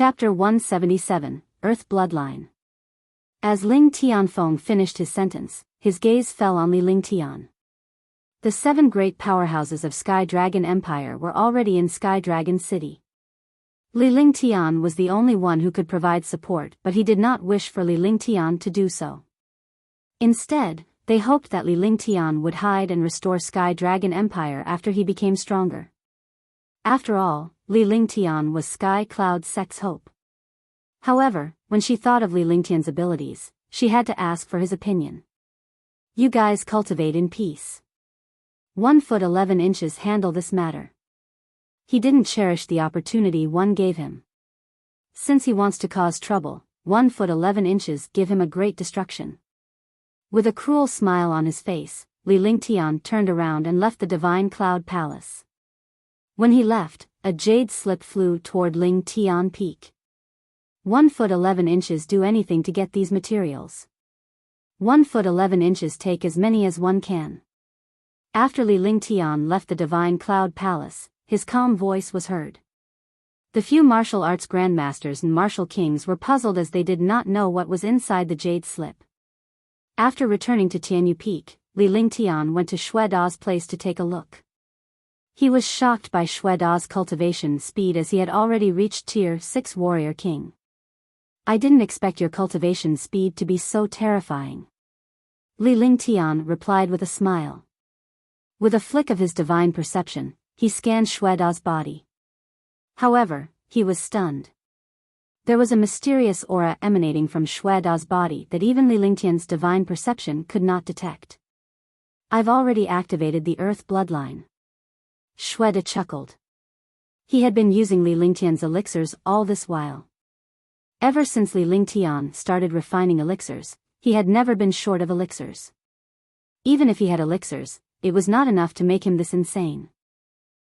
Chapter 177, Earth Bloodline. As Ling Tianfeng finished his sentence, his gaze fell on Li Ling Tian. The 7 great powerhouses of Sky Dragon Empire were already in Sky Dragon City. Li Ling Tian was the only one who could provide support, but he did not wish for Li Ling Tian to do so. Instead, they hoped that Li Ling Tian would hide and restore Sky Dragon Empire after he became stronger. After all, Li Ling Tian was Sky Cloud Sec's hope. However, when she thought of Li Ling Tian's abilities, she had to ask for his opinion. You guys cultivate in peace. 1 foot 11 inches handle this matter. He didn't cherish the opportunity one gave him. Since he wants to cause trouble, 1 foot 11 inches give him a great destruction. With a cruel smile on his face, Li Ling Tian turned around and left the Divine Cloud Palace. When he left, a jade slip flew toward Ling Tian Peak. 1 foot 11 inches do anything to get these materials. 1 foot 11 inches take as many as one can. After Li Ling Tian left the Divine Cloud Palace, his calm voice was heard. The few martial arts grandmasters and martial kings were puzzled as they did not know what was inside the jade slip. After returning to Tianyu Peak, Li Ling Tian went to Xue Da's place to take a look. He was shocked by Xue Da's cultivation speed as he had already reached Tier 6 Warrior King. I didn't expect your cultivation speed to be so terrifying. Li Ling Tian replied with a smile. With a flick of his divine perception, he scanned Xue Da's body. However, he was stunned. There was a mysterious aura emanating from Xue Da's body that even Li Ling Tian's divine perception could not detect. I've already activated the Earth Bloodline. Xue Da chuckled. He had been using Li Ling Tian's elixirs all this while. Ever since Li Ling Tian started refining elixirs, he had never been short of elixirs. Even if he had elixirs, it was not enough to make him this insane.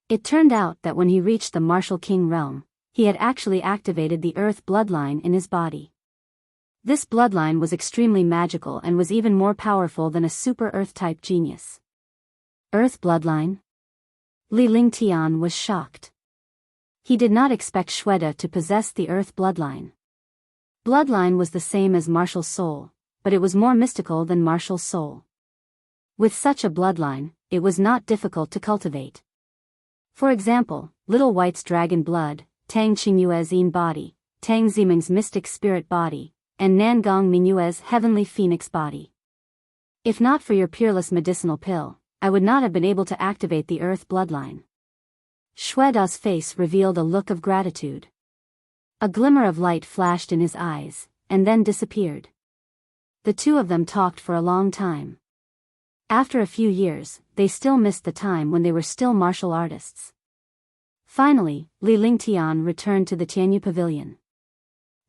It turned out that when he reached the Martial King realm, he had actually activated the Earth Bloodline in his body. This bloodline was extremely magical and was even more powerful than a super Earth-type genius. Earth Bloodline? Li Ling Tian was shocked. He did not expect Xue Da to possess the Earth Bloodline. Bloodline was the same as martial soul, but it was more mystical than martial soul. With such a bloodline, it was not difficult to cultivate. For example, Little White's dragon blood, Tang Qingyue's Yin body, Tang Ziming's mystic spirit body, and Nangong Mingyue's heavenly phoenix body. If not for your peerless medicinal pill, I would not have been able to activate the Earth Bloodline. Xue Da's face revealed a look of gratitude. A glimmer of light flashed in his eyes, and then disappeared. The two of them talked for a long time. After a few years, they still missed the time when they were still martial artists. Finally, Li Ling Tian returned to the Tianyu Pavilion.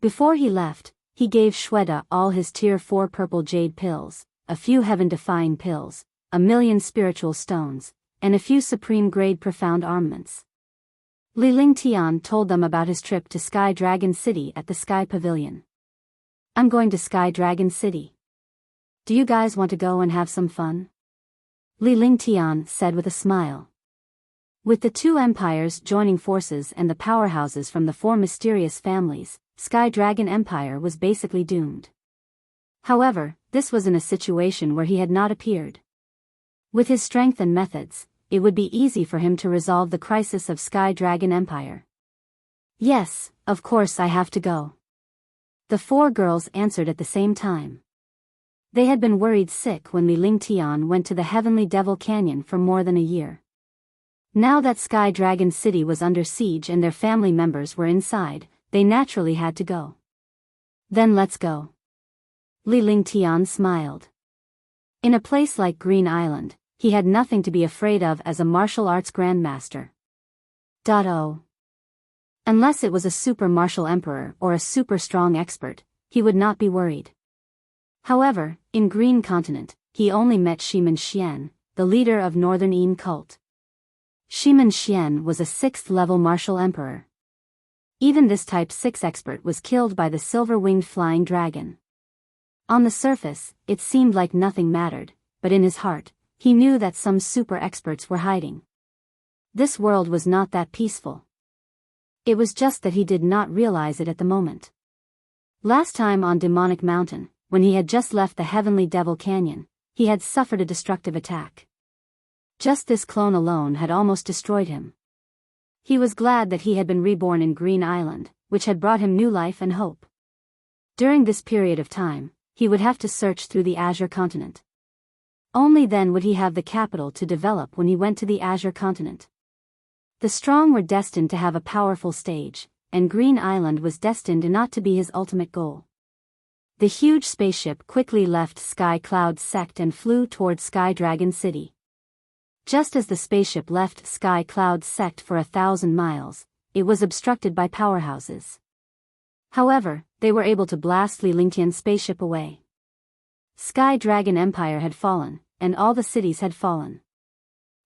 Before he left, he gave Xue Da all his Tier 4 purple jade pills, a few heaven-defying pills, 1,000,000 spiritual stones, and a few supreme-grade profound armaments. Li Ling Tian told them about his trip to Sky Dragon City at the Sky Pavilion. I'm going to Sky Dragon City. Do you guys want to go and have some fun? Li Ling Tian said with a smile. With the 2 empires joining forces and the powerhouses from the 4 mysterious families, Sky Dragon Empire was basically doomed. However, this was in a situation where he had not appeared. With his strength and methods, it would be easy for him to resolve the crisis of Sky Dragon Empire. Yes, of course I have to go. The 4 girls answered at the same time. They had been worried sick when Li Ling Tian went to the Heavenly Devil Canyon for more than a year. Now that Sky Dragon City was under siege and their family members were inside, they naturally had to go. Then let's go. Li Ling Tian smiled. In a place like Green Island, he had nothing to be afraid of as a martial arts grandmaster. Unless it was a super martial emperor or a super strong expert, he would not be worried. However, in Green Continent, he only met Shimen Xian, the leader of Northern Yin cult. Shimen Xian was a 6th-level martial emperor. Even this Type 6 expert was killed by the silver-winged flying dragon. On the surface, it seemed like nothing mattered, but in his heart, he knew that some super experts were hiding. This world was not that peaceful. It was just that he did not realize it at the moment. Last time on Demonic Mountain, when he had just left the Heavenly Devil Canyon, he had suffered a destructive attack. Just this clone alone had almost destroyed him. He was glad that he had been reborn in Green Island, which had brought him new life and hope. During this period of time, he would have to search through the Azure Continent. Only then would he have the capital to develop when he went to the Azure Continent. The strong were destined to have a powerful stage, and Green Island was destined not to be his ultimate goal. The huge spaceship quickly left Sky Cloud Sect and flew toward Sky Dragon City. Just as the spaceship left Sky Cloud Sect for 1,000 miles, it was obstructed by powerhouses. However, they were able to blast Li Lingtian's spaceship away. Sky Dragon Empire had fallen, and all the cities had fallen.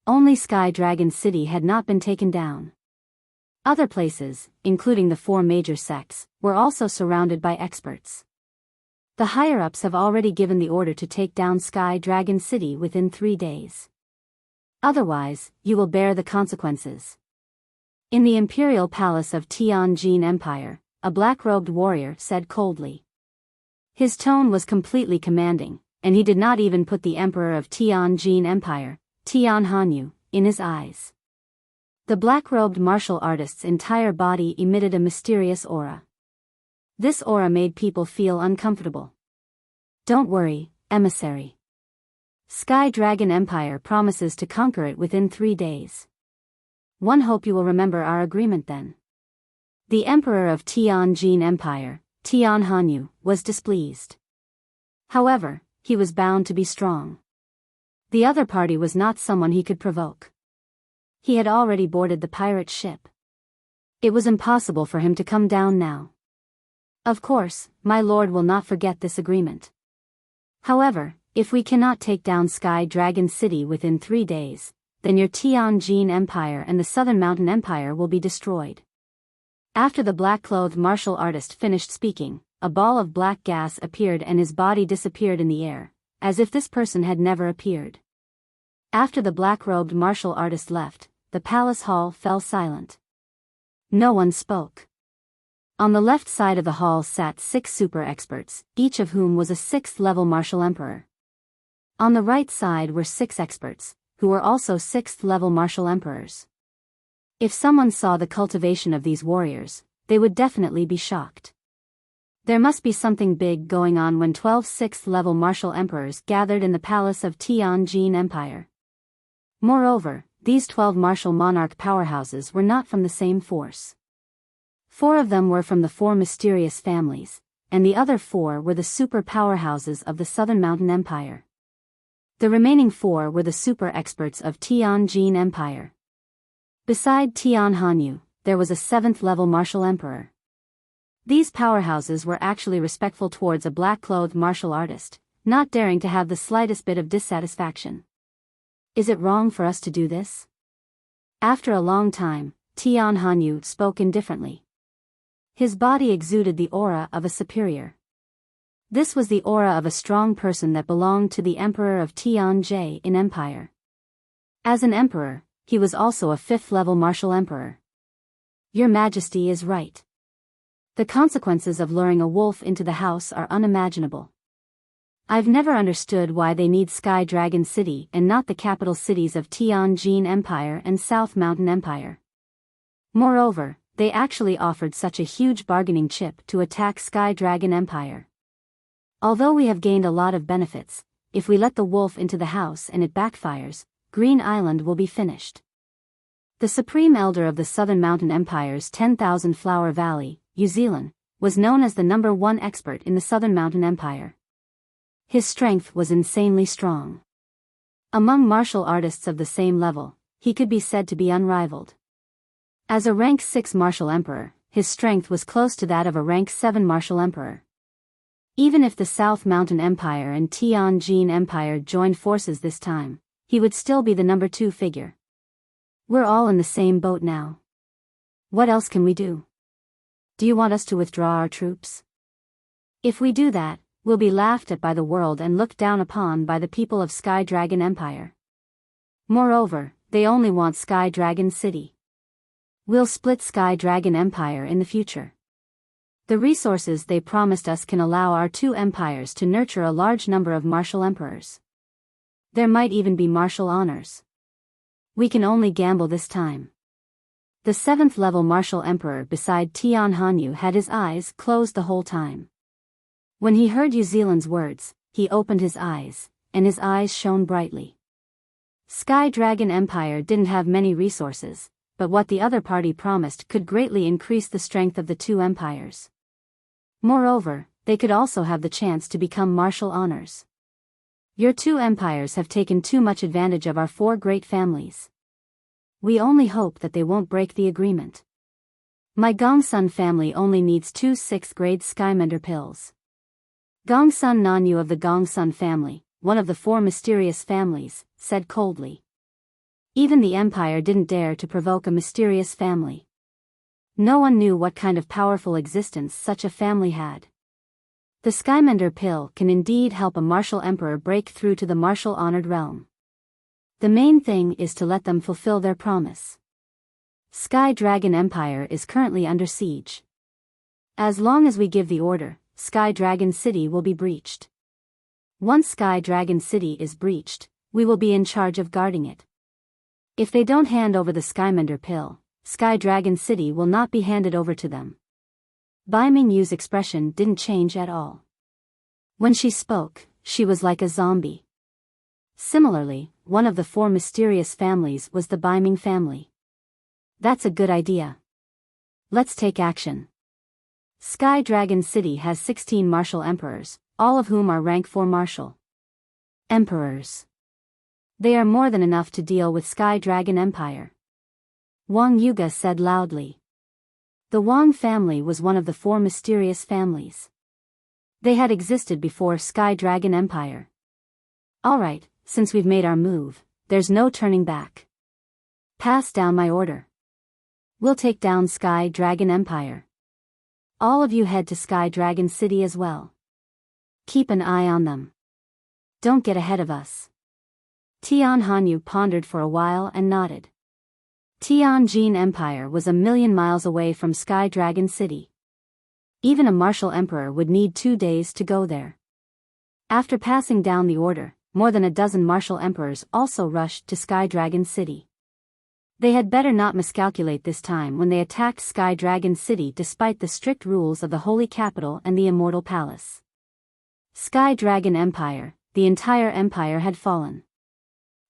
Only Sky Dragon City had not been taken down. Other places, including the 4 major sects, were also surrounded by experts. The higher-ups have already given the order to take down Sky Dragon City within 3 days. Otherwise, you will bear the consequences. In the imperial palace of Tianjin Empire, a black-robed warrior said coldly. His tone was completely commanding, and he did not even put the emperor of Tianjin Empire, Tian Hanyu, in his eyes. The black-robed martial artist's entire body emitted a mysterious aura. This aura made people feel uncomfortable. Don't worry, emissary. Sky Dragon Empire promises to conquer it within 3 days. One hope you will remember our agreement then. The emperor of Tianjin Empire, Tian Hanyu, was displeased. However, he was bound to be strong. The other party was not someone he could provoke. He had already boarded the pirate ship. It was impossible for him to come down now. Of course, my lord will not forget this agreement. However, if we cannot take down Sky Dragon City within 3 days, then your Tianjin Empire and the Southern Mountain Empire will be destroyed. After the black-clothed martial artist finished speaking, a ball of black gas appeared and his body disappeared in the air, as if this person had never appeared. After the black-robed martial artist left, the palace hall fell silent. No one spoke. On the left side of the hall sat 6 super experts, each of whom was a 6th-level martial emperor. On the right side were 6 experts, who were also 6th-level martial emperors. If someone saw the cultivation of these warriors, they would definitely be shocked. There must be something big going on when 12 6th-level martial emperors gathered in the palace of Tianjin Empire. Moreover, these 12 martial monarch powerhouses were not from the same force. 4 of them were from the 4 mysterious families, and the other 4 were the super powerhouses of the Southern Mountain Empire. The remaining 4 were the super experts of Tianjin Empire. Beside Tian Hanyu, there was a 7th-level martial emperor. These powerhouses were actually respectful towards a black-clothed martial artist, not daring to have the slightest bit of dissatisfaction. Is it wrong for us to do this? After a long time, Tian Hanyu spoke indifferently. His body exuded the aura of a superior. This was the aura of a strong person that belonged to the emperor of Tianjin in Empire. As an emperor, he was also a 5th-level martial emperor. Your Majesty is right. The consequences of luring a wolf into the house are unimaginable. I've never understood why they need Sky Dragon City and not the capital cities of Tianjin Empire and South Mountain Empire. Moreover, they actually offered such a huge bargaining chip to attack Sky Dragon Empire. Although we have gained a lot of benefits, if we let the wolf into the house and it backfires, Green Island will be finished. The Supreme Elder of the Southern Mountain Empire's 10,000 Flower Valley, New Zealand, was known as the #1 expert in the Southern Mountain Empire. His strength was insanely strong. Among martial artists of the same level, he could be said to be unrivaled. As a rank 6 martial emperor, his strength was close to that of a rank 7 martial emperor. Even if the South Mountain Empire and Tianjin Empire joined forces this time, he would still be the #2 figure. We're all in the same boat now. What else can we do? Do you want us to withdraw our troops? If we do that, we'll be laughed at by the world and looked down upon by the people of Sky Dragon Empire. Moreover, they only want Sky Dragon City. We'll split Sky Dragon Empire in the future. The resources they promised us can allow our two empires to nurture a large number of martial emperors. There might even be martial honors. We can only gamble this time. The 7th level martial emperor beside Tian Hanyu had his eyes closed the whole time. When he heard Yu Zealand's words, he opened his eyes, and his eyes shone brightly. Sky Dragon Empire didn't have many resources, but what the other party promised could greatly increase the strength of the two empires. Moreover, they could also have the chance to become martial honors. Your two empires have taken too much advantage of our 4 great families. We only hope that they won't break the agreement. My Gongsun family only needs 2 6th-grade Skymender pills. Gongsun Nanyu of the Gongsun family, one of the 4 mysterious families, said coldly. Even the empire didn't dare to provoke a mysterious family. No one knew what kind of powerful existence such a family had. The Skymender pill can indeed help a martial emperor break through to the martial honored realm. The main thing is to let them fulfill their promise. Sky Dragon Empire is currently under siege. As long as we give the order, Sky Dragon City will be breached. Once Sky Dragon City is breached, we will be in charge of guarding it. If they don't hand over the Skymender pill, Sky Dragon City will not be handed over to them. Bai Mingyu's expression didn't change at all. When she spoke, she was like a zombie. Similarly, one of the 4 mysterious families was the Baiming family. That's a good idea. Let's take action. Sky Dragon City has 16 martial emperors, all of whom are rank 4 martial emperors. They are more than enough to deal with Sky Dragon Empire. Wang Yuga said loudly. The Wang family was one of the 4 mysterious families. They had existed before Sky Dragon Empire. Alright, since we've made our move, there's no turning back. Pass down my order. We'll take down Sky Dragon Empire. All of you head to Sky Dragon City as well. Keep an eye on them. Don't get ahead of us. Tian Hanyu pondered for a while and nodded. Tianjin Empire was 1,000,000 miles away from Sky Dragon City. Even a martial emperor would need 2 days to go there. After passing down the order, more than a dozen martial emperors also rushed to Sky Dragon City. They had better not miscalculate this time when they attacked Sky Dragon City despite the strict rules of the Holy Capital and the Immortal Palace. Sky Dragon Empire, the entire empire had fallen.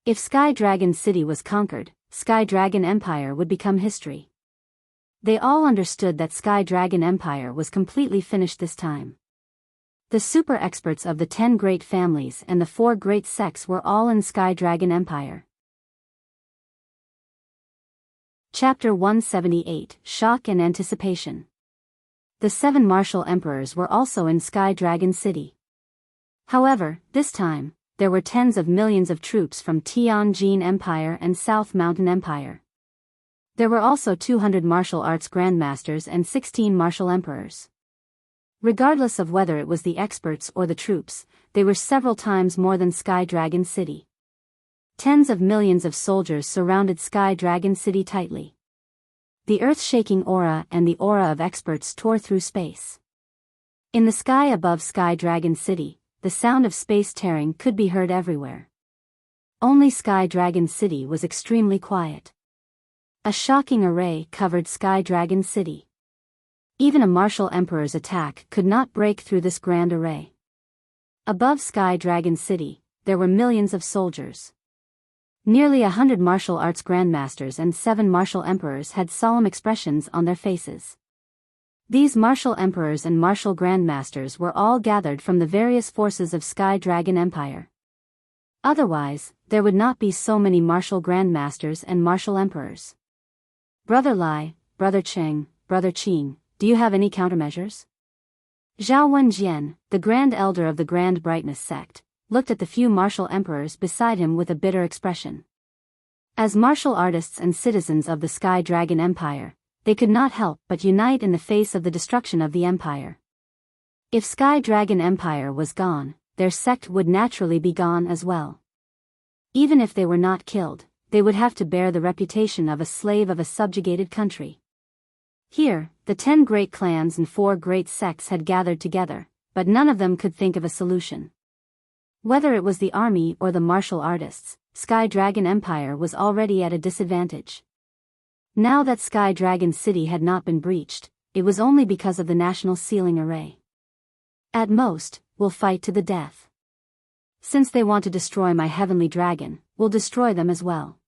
If Sky Dragon City was conquered, Sky Dragon Empire would become history. They all understood that Sky Dragon Empire was completely finished this time. The super experts of the 10 great families and the 4 great sects were all in Sky Dragon Empire. Chapter 178, Shock and Anticipation. The 7 martial emperors were also in Sky Dragon City. However, this time, there were tens of millions of troops from Tianjin Empire and South Mountain Empire. There were also 200 martial arts grandmasters and 16 martial emperors. Regardless of whether it was the experts or the troops, they were several times more than Sky Dragon City. Tens of millions of soldiers surrounded Sky Dragon City tightly. The earth-shaking aura and the aura of experts tore through space. In the sky above Sky Dragon City, the sound of space tearing could be heard everywhere. Only Sky Dragon City was extremely quiet. A shocking array covered Sky Dragon City. Even a martial emperor's attack could not break through this grand array. Above Sky Dragon City, there were millions of soldiers. Nearly 100 martial arts grandmasters and 7 martial emperors had solemn expressions on their faces. These martial emperors and martial grandmasters were all gathered from the various forces of Sky Dragon Empire. Otherwise, there would not be so many martial grandmasters and martial emperors. Brother Lai, Brother Cheng, Brother Qing, do you have any countermeasures? Zhao Wenjian, the Grand Elder of the Grand Brightness sect, looked at the few martial emperors beside him with a bitter expression. As martial artists and citizens of the Sky Dragon Empire, they could not help but unite in the face of the destruction of the empire. If Sky Dragon Empire was gone, their sect would naturally be gone as well. Even if they were not killed, they would have to bear the reputation of a slave of a subjugated country. Here, the 10 great clans and 4 great sects had gathered together, but none of them could think of a solution. Whether it was the army or the martial artists, Sky Dragon Empire was already at a disadvantage. Now that Sky Dragon City had not been breached, it was only because of the national sealing array. At most, we'll fight to the death. Since they want to destroy my heavenly dragon, we'll destroy them as well.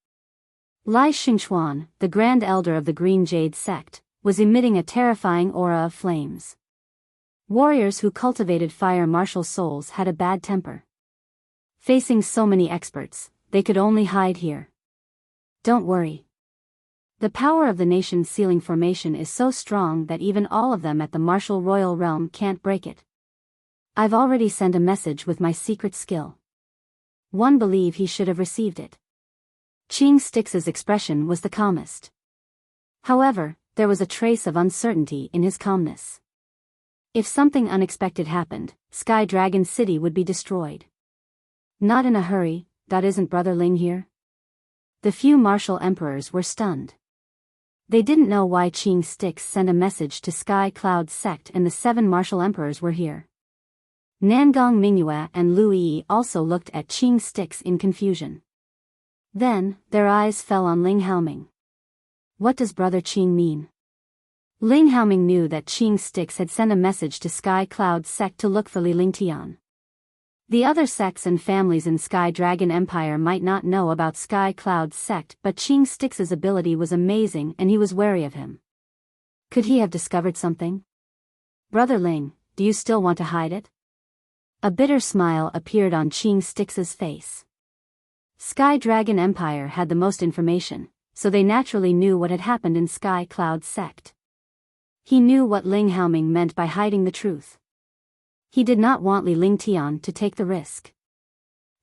Lai Xingchuan, the Grand Elder of the Green Jade sect, was emitting a terrifying aura of flames. Warriors who cultivated fire martial souls had a bad temper. Facing so many experts, they could only hide here. Don't worry. The power of the nation's sealing formation is so strong that even all of them at the martial royal realm can't break it. I've already sent a message with my secret skill. One believe he should have received it. Qing Stix's expression was the calmest. However, there was a trace of uncertainty in his calmness. If something unexpected happened, Sky Dragon City would be destroyed. Not in a hurry, isn't Brother Ling here? The few martial emperors were stunned. They didn't know why Qing Stix sent a message to Sky Cloud sect and the 7 martial emperors were here. Nangong Mingyue and Lu Yi also looked at Qing Stix in confusion. Then, their eyes fell on Ling Haoming. What does Brother Qing mean? Ling Haoming knew that Qing Stix had sent a message to Sky Cloud sect to look for Li Lingtian. The other sects and families in Sky Dragon Empire might not know about Sky Cloud sect, but Qing Stix's ability was amazing and he was wary of him. Could he have discovered something? Brother Ling, do you still want to hide it? A bitter smile appeared on Qing Stix's face. Sky Dragon Empire had the most information, so they naturally knew what had happened in Sky Cloud sect. He knew what Ling Haoming meant by hiding the truth. He did not want Li Lingtian to take the risk.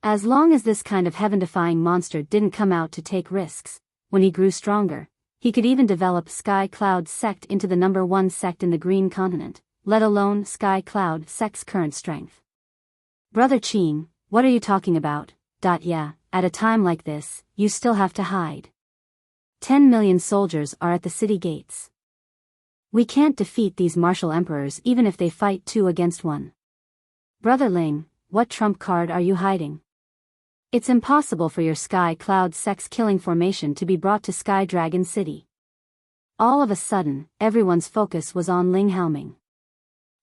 As long as this kind of heaven-defying monster didn't come out to take risks, when he grew stronger, he could even develop Sky Cloud sect into the #1 sect in the Green Continent, let alone Sky Cloud sect's current strength. Brother Qing, what are you talking about? Yeah, at a time like this, you still have to hide. 10 million soldiers are at the city gates. We can't defeat these martial emperors even if they fight 2 against 1. Brother Ling, what trump card are you hiding? It's impossible for your Sky Cloud sect's killing formation to be brought to Sky Dragon City. All of a sudden, everyone's focus was on Ling Haoming.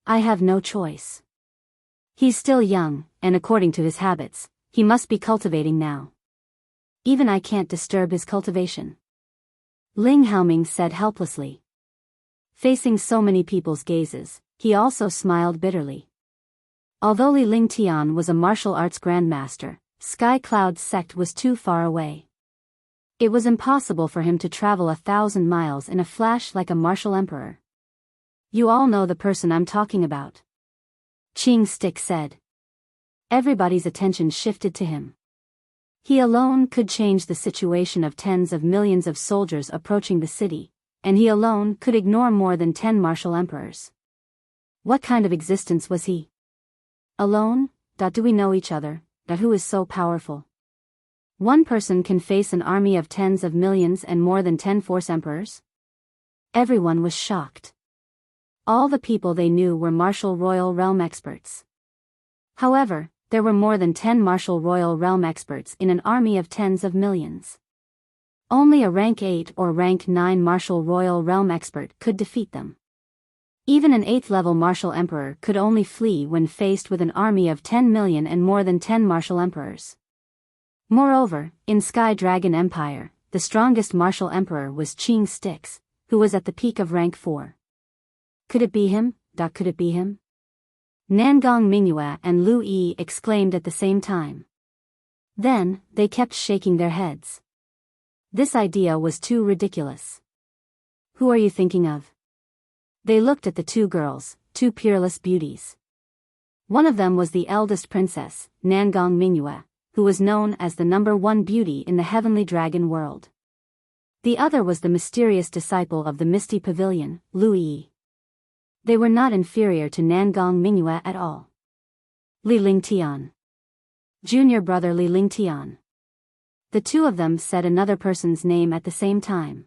I have no choice. He's still young, and according to his habits, he must be cultivating now. Even I can't disturb his cultivation. Ling Haoming said helplessly. Facing so many people's gazes, he also smiled bitterly. Although Li Lingtian was a martial arts grandmaster, Sky Cloud sect was too far away. It was impossible for him to travel 1,000 miles in a flash like a martial emperor. You all know the person I'm talking about. Qing Stix said. Everybody's attention shifted to him. He alone could change the situation of tens of millions of soldiers approaching the city, and he alone could ignore more than 10 martial emperors. What kind of existence was he? Alone? Do we know each other? Who is so powerful? One person can face an army of tens of millions and more than 10 force emperors? Everyone was shocked. All the people they knew were martial royal realm experts. However, there were more than 10 martial royal realm experts in an army of tens of millions. Only a rank 8 or rank 9 martial royal realm expert could defeat them. Even an 8th level martial emperor could only flee when faced with an army of 10 million and more than 10 martial emperors. Moreover, in Sky Dragon Empire, the strongest martial emperor was Qing Stix, who was at the peak of rank 4. Could it be him? Could it be him? Nangong Mingyue and Lu Yi exclaimed at the same time. Then, they kept shaking their heads. This idea was too ridiculous. Who are you thinking of? They looked at the 2 girls, 2 peerless beauties. One of them was the eldest princess, Nangong Mingyue, who was known as the #1 beauty in the heavenly dragon world. The other was the mysterious disciple of the Misty Pavilion, Lu Yi. They were not inferior to Nangong Mingyue at all. Li Lingtian. Junior brother Li Lingtian. The two of them said another person's name at the same time.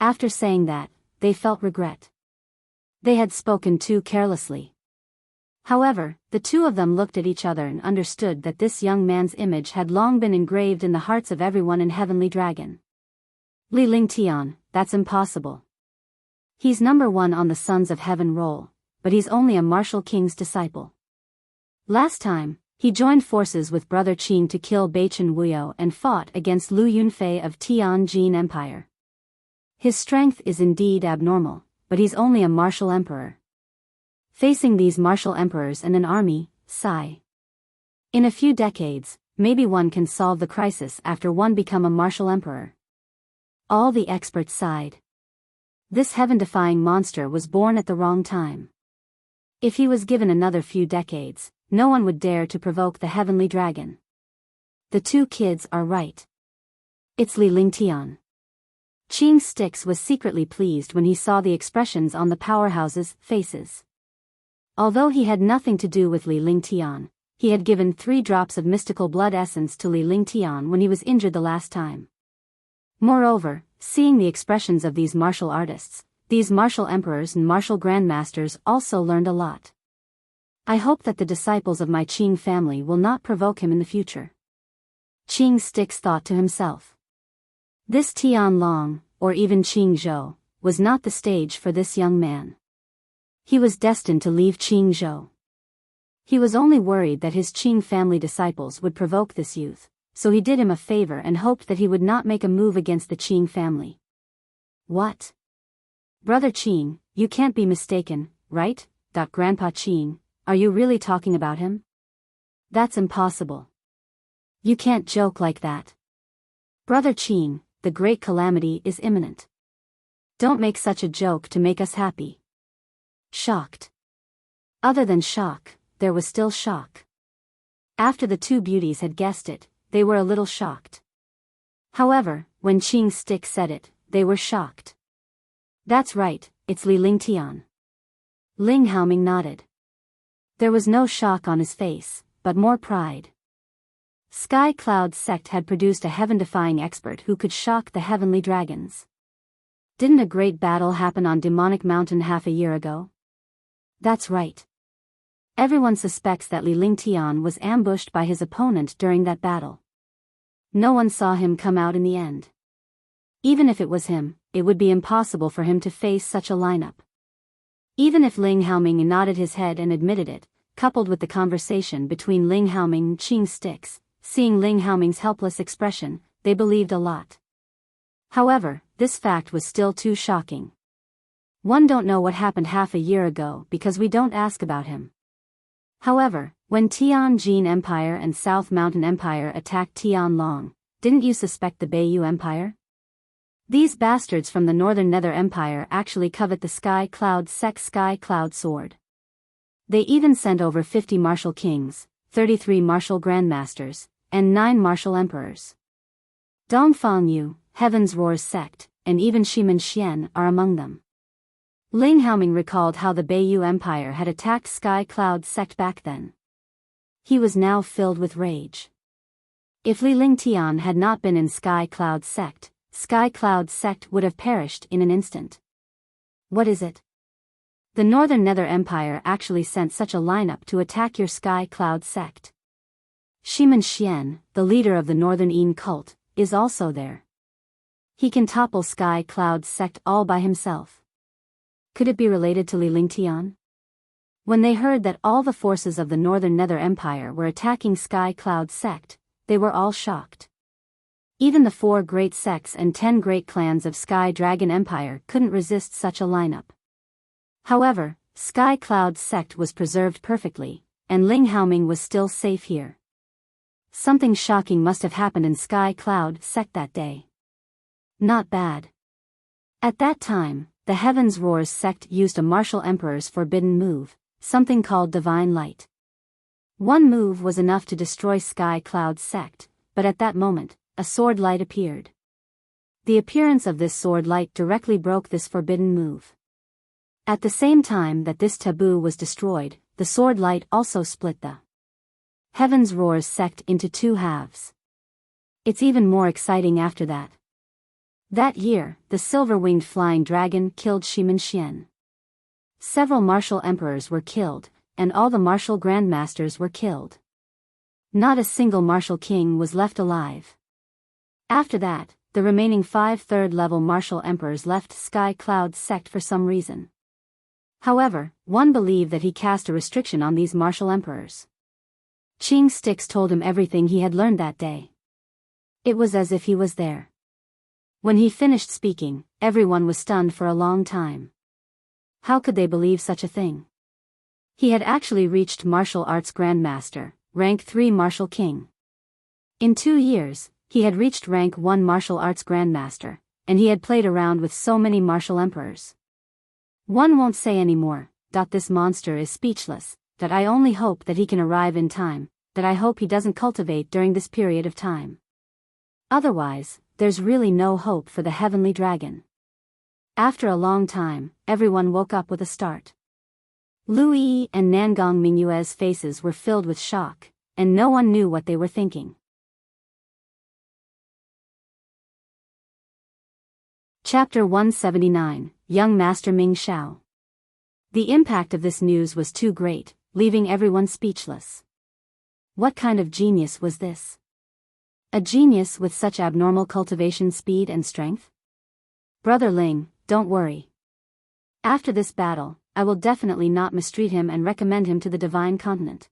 After saying that, they felt regret. They had spoken too carelessly. However, the two of them looked at each other and understood that this young man's image had long been engraved in the hearts of everyone in Heavenly Dragon. Li Lingtian, that's impossible. He's number 1 on the Sons of Heaven roll, but he's only a martial king's disciple. Last time, he joined forces with Brother Qing to kill Beichen Wuyo and fought against Lu Yunfei of Tianjin Empire. His strength is indeed abnormal, but he's only a martial emperor. Facing these martial emperors and an army, sigh. In a few decades, maybe one can solve the crisis after one become a martial emperor. All the experts sighed. This heaven-defying monster was born at the wrong time. If he was given another few decades, no one would dare to provoke the Heavenly Dragon. The two kids are right. It's Li Lingtian. Qing Stix was secretly pleased when he saw the expressions on the powerhouses' faces. Although he had nothing to do with Li Lingtian, he had given 3 drops of mystical blood essence to Li Lingtian when he was injured the last time. Moreover, seeing the expressions of these martial artists, these martial emperors and martial grandmasters also learned a lot. I hope that the disciples of my Qing family will not provoke him in the future. Qing Stix thought to himself. This Tian Long, or even Qing Zhou, was not the stage for this young man. He was destined to leave Qing Zhou. He was only worried that his Qing family disciples would provoke this youth, so he did him a favor and hoped that he would not make a move against the Qing family. What? Brother Qing, you can't be mistaken, right? Grandpa Qing, are you really talking about him? That's impossible. You can't joke like that. Brother Qing, the great calamity is imminent. Don't make such a joke to make us happy. Shocked. Other than shock, there was still shock. After the two beauties had guessed it, they were a little shocked. However, when Qing Stix said it, they were shocked. That's right, it's Li Lingtian. Ling Haoming nodded. There was no shock on his face, but more pride. Sky Cloud Sect had produced a heaven-defying expert who could shock the heavenly dragons. Didn't a great battle happen on Demonic Mountain half a year ago? That's right. Everyone suspects that Li Lingtian was ambushed by his opponent during that battle. No one saw him come out in the end. Even if it was him, it would be impossible for him to face such a lineup. Even if Ling Haoming nodded his head and admitted it, coupled with the conversation between Ling Haoming and Qing Stix, seeing Ling Haoming's helpless expression, they believed a lot. However, this fact was still too shocking. One don't know what happened half a year ago because we don't ask about him. However, when Tianjin Empire and South Mountain Empire attacked Tianlong, didn't you suspect the Biyao Empire? These bastards from the Northern Nether Empire actually covet the Sky Cloud Sect Sky Cloud Sword. They even sent over 50 martial kings, 33 martial grandmasters, and 9 martial emperors. Dongfang Yu, Heaven's Roar's sect, and even Shimen Xian are among them. Ling Haoming recalled how the Biyao Empire had attacked Sky Cloud Sect back then. He was now filled with rage. If Li Lingtian had not been in Sky Cloud Sect would have perished in an instant. What is it? The Northern Nether Empire actually sent such a lineup to attack your Sky Cloud Sect. Shimen Xian, the leader of the Northern Yin cult, is also there. He can topple Sky Cloud Sect all by himself. Could it be related to Li Lingtian? When they heard that all the forces of the Northern Nether Empire were attacking Sky Cloud Sect, they were all shocked. Even the 4 great sects and 10 great clans of Sky Dragon Empire couldn't resist such a lineup. However, Sky Cloud Sect was preserved perfectly, and Ling Haoming was still safe here. Something shocking must have happened in Sky Cloud Sect that day. Not bad. At that time, the Heaven's Roar's sect used a martial emperor's forbidden move, something called Divine Light. One move was enough to destroy Sky Cloud Sect, but at that moment, a sword light appeared. The appearance of this sword light directly broke this forbidden move. At the same time that this taboo was destroyed, the sword light also split the Heaven's Roar's sect into 2 halves. It's even more exciting after that. That year, the silver-winged flying dragon killed Shimen. Several martial emperors were killed, and all the martial grandmasters were killed. Not a single martial king was left alive. After that, the remaining 5 third-level martial emperors left Sky Cloud's sect for some reason. However, one believed that he cast a restriction on these martial emperors. Qing Styx told him everything he had learned that day. It was as if he was there. When he finished speaking, everyone was stunned for a long time. How could they believe such a thing? He had actually reached martial arts grandmaster, rank 3 martial king. In 2 years, he had reached rank 1 martial arts grandmaster, and he had played around with so many martial emperors. One won't say anymore, this monster is speechless, that I only hope that he can arrive in time, that I hope he doesn't cultivate during this period of time. Otherwise, there's really no hope for the heavenly dragon. After a long time, everyone woke up with a start. Lu Yi and Nangong Mingyue's faces were filled with shock, and no one knew what they were thinking. Chapter 179, Young Master Ming Xiao. The impact of this news was too great, leaving everyone speechless. What kind of genius was this? A genius with such abnormal cultivation speed and strength? Brother Ling, don't worry. After this battle, I will definitely not mistreat him and recommend him to the divine continent.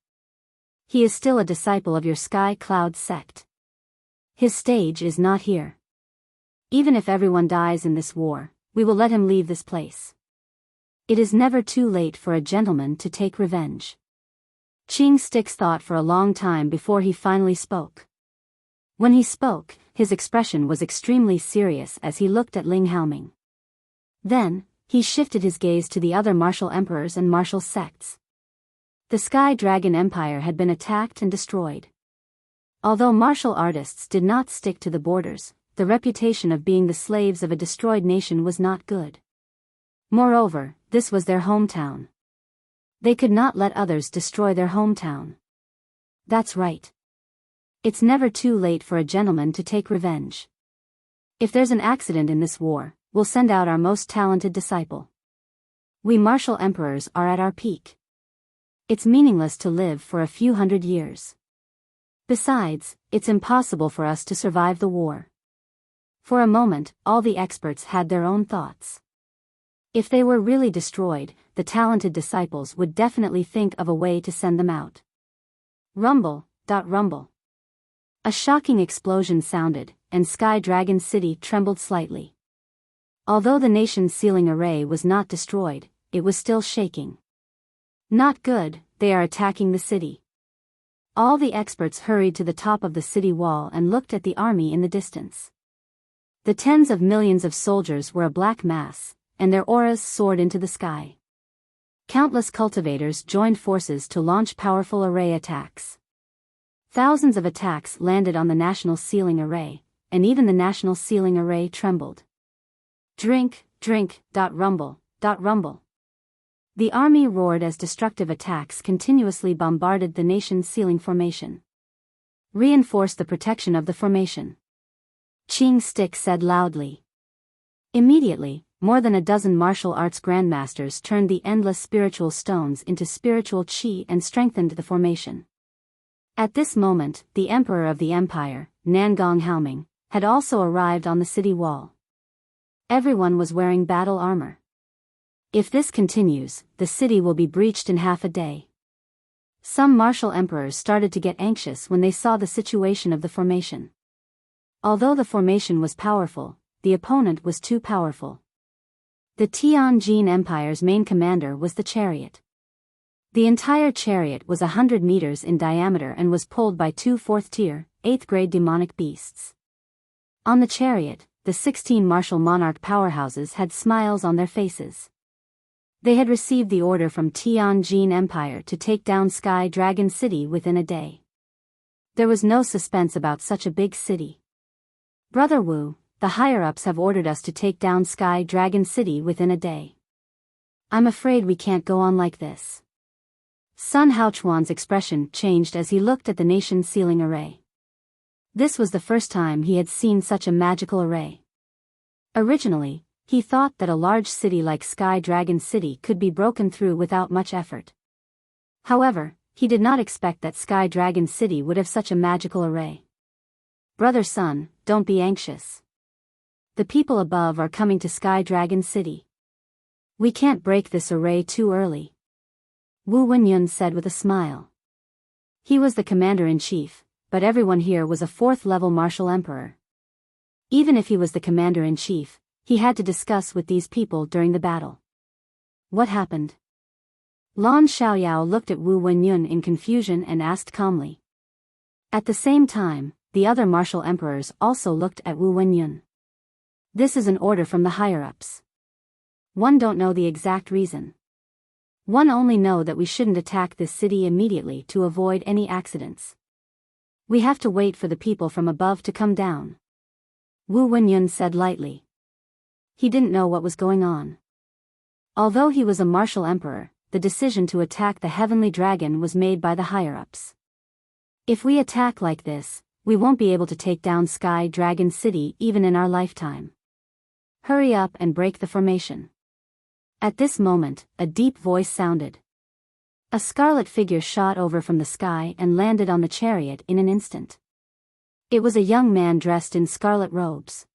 He is still a disciple of your Sky Cloud sect. His stage is not here. Even if everyone dies in this war, we will let him leave this place. It is never too late for a gentleman to take revenge. Qing Styx thought for a long time before he finally spoke. When he spoke, his expression was extremely serious as he looked at Ling Haoming. Then, he shifted his gaze to the other martial emperors and martial sects. The Sky Dragon Empire had been attacked and destroyed. Although martial artists did not stick to the borders, the reputation of being the slaves of a destroyed nation was not good. Moreover, this was their hometown. They could not let others destroy their hometown. That's right. It's never too late for a gentleman to take revenge. If there's an accident in this war, we'll send out our most talented disciple. We martial emperors are at our peak. It's meaningless to live for a few hundred years. Besides, it's impossible for us to survive the war. For a moment, all the experts had their own thoughts. If they were really destroyed, the talented disciples would definitely think of a way to send them out. Rumble, rumble. A shocking explosion sounded, and Sky Dragon City trembled slightly. Although the nation's sealing array was not destroyed, it was still shaking. Not good, they are attacking the city. All the experts hurried to the top of the city wall and looked at the army in the distance. The tens of millions of soldiers were a black mass, and their auras soared into the sky. Countless cultivators joined forces to launch powerful array attacks. Thousands of attacks landed on the national sealing array, and even the national sealing array trembled. Drink, rumble, rumble. The army roared as destructive attacks continuously bombarded the nation's sealing formation. Reinforce the protection of the formation. Qing Styx said loudly. Immediately, more than a dozen martial arts grandmasters turned the endless spiritual stones into spiritual qi and strengthened the formation. At this moment, the emperor of the empire, Nangong Haoming, had also arrived on the city wall. Everyone was wearing battle armor. If this continues, the city will be breached in half a day. Some martial emperors started to get anxious when they saw the situation of the formation. Although the formation was powerful, the opponent was too powerful. The Tianjin Empire's main commander was the chariot. The entire chariot was 100 meters in diameter and was pulled by 2 4th-tier, 8th-grade demonic beasts. On the chariot, the 16 martial monarch powerhouses had smiles on their faces. They had received the order from Tianjin Empire to take down Sky Dragon City within a day. There was no suspense about such a big city. Brother Wu, the higher-ups have ordered us to take down Sky Dragon City within a day. I'm afraid we can't go on like this. Sun Haochuan's expression changed as he looked at the nation's sealing array. This was the first time he had seen such a magical array. Originally, he thought that a large city like Sky Dragon City could be broken through without much effort. However, he did not expect that Sky Dragon City would have such a magical array. Brother Sun, don't be anxious. The people above are coming to Sky Dragon City. We can't break this array too early. Wu Wenyun said with a smile. He was the commander-in-chief, but everyone here was a fourth-level martial emperor. Even if he was the commander-in-chief, he had to discuss with these people during the battle. What happened? Lan Xiaoyao looked at Wu Wenyun in confusion and asked calmly. At the same time, the other martial emperors also looked at Wu Wenyun. This is an order from the higher-ups. One don't know the exact reason. One only know that we shouldn't attack this city immediately to avoid any accidents. We have to wait for the people from above to come down. Wu Wenyun said lightly. He didn't know what was going on. Although he was a martial emperor, the decision to attack the heavenly dragon was made by the higher-ups. If we attack like this, we won't be able to take down Sky Dragon City even in our lifetime. Hurry up and break the formation. At this moment, a deep voice sounded. A scarlet figure shot over from the sky and landed on the chariot in an instant. It was a young man dressed in scarlet robes.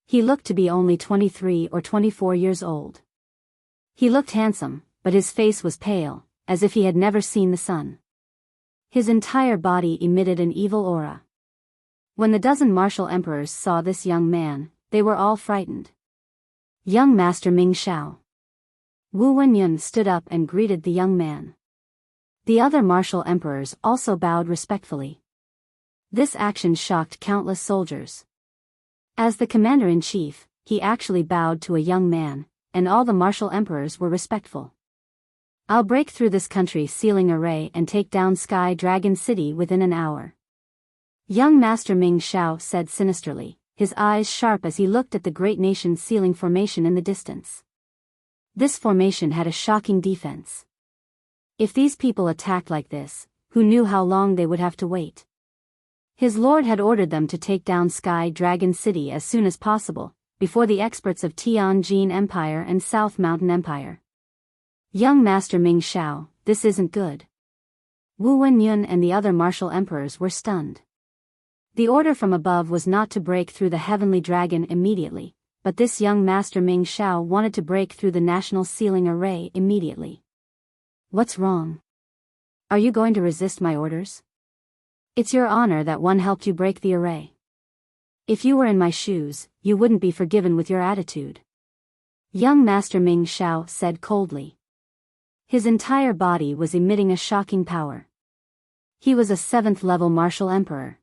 He looked to be only 23 or 24 years old. He looked handsome, but his face was pale, as if he had never seen the sun. His entire body emitted an evil aura. When the dozen martial emperors saw this young man, they were all frightened. Young Master Ming Shao. Wu Wenyun stood up and greeted the young man. The other martial emperors also bowed respectfully. This action shocked countless soldiers. As the commander-in-chief, he actually bowed to a young man, and all the martial emperors were respectful. I'll break through this country sealing array and take down Sky Dragon City within an hour. Young Master Ming Shao said sinisterly, his eyes sharp as he looked at the great nation's sealing formation in the distance. This formation had a shocking defense. If these people attacked like this, who knew how long they would have to wait? His lord had ordered them to take down Sky Dragon City as soon as possible, before the experts of Tianjin Empire and South Mountain Empire. Young Master Ming Shao, this isn't good. Wu Wenyun and the other martial emperors were stunned. The order from above was not to break through the heavenly dragon immediately, but this young Master Ming Shao wanted to break through the national sealing array immediately. What's wrong? Are you going to resist my orders? It's your honor that one helped you break the array. If you were in my shoes, you wouldn't be forgiven with your attitude. Young Master Ming Shao said coldly. His entire body was emitting a shocking power. He was a 7th-level martial emperor.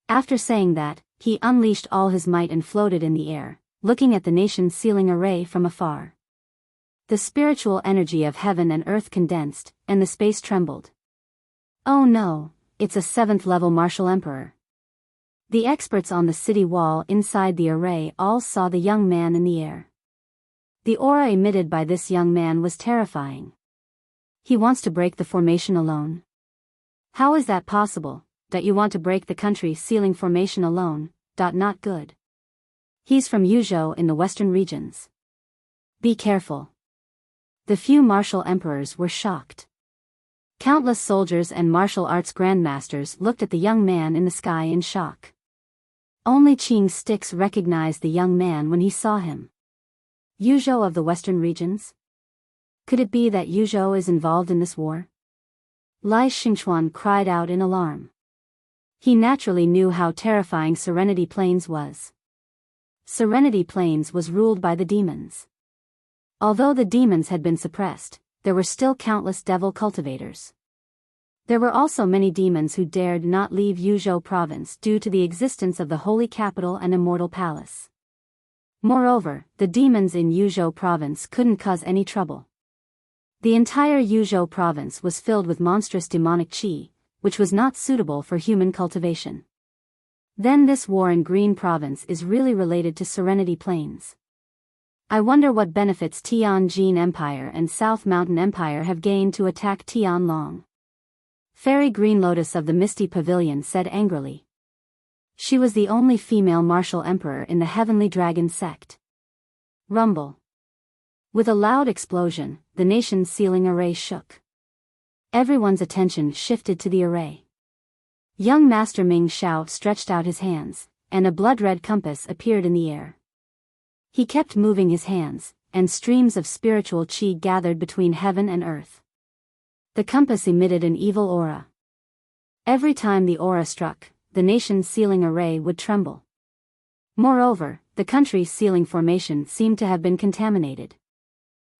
After saying that, he unleashed all his might and floated in the air, looking at the nation's sealing array from afar. The spiritual energy of heaven and earth condensed, and the space trembled. Oh no, it's a 7th-level martial emperor. The experts on the city wall inside the array all saw the young man in the air. The aura emitted by this young man was terrifying. He wants to break the formation alone. How is that possible, that you want to break the country's sealing formation alone? Not good. He's from Yuzhou in the western regions. Be careful. The few martial emperors were shocked. Countless soldiers and martial arts grandmasters looked at the young man in the sky in shock. Only Qing Stix recognized the young man when he saw him. Yuzhou of the western regions? Could it be that Yuzhou is involved in this war? Lai Xingchuan cried out in alarm. He naturally knew how terrifying Serenity Plains was. Serenity Plains was ruled by the demons. Although the demons had been suppressed, there were still countless devil cultivators. There were also many demons who dared not leave Yuzhou province due to the existence of the holy capital and immortal palace. Moreover, the demons in Yuzhou province couldn't cause any trouble. The entire Yuzhou province was filled with monstrous demonic qi, which was not suitable for human cultivation. Then this war in Green Province is really related to Serenity Plains. I wonder what benefits Tianjin Empire and South Mountain Empire have gained to attack Tianlong. Fairy Green Lotus of the Misty Pavilion said angrily. She was the only female martial emperor in the Heavenly Dragon sect. Rumble. With a loud explosion, the nation's sealing array shook. Everyone's attention shifted to the array. Young Master Ming Xiao stretched out his hands, and a blood-red compass appeared in the air. He kept moving his hands, and streams of spiritual qi gathered between heaven and earth. The compass emitted an evil aura. Every time the aura struck, the nation's sealing array would tremble. Moreover, the country's sealing formation seemed to have been contaminated.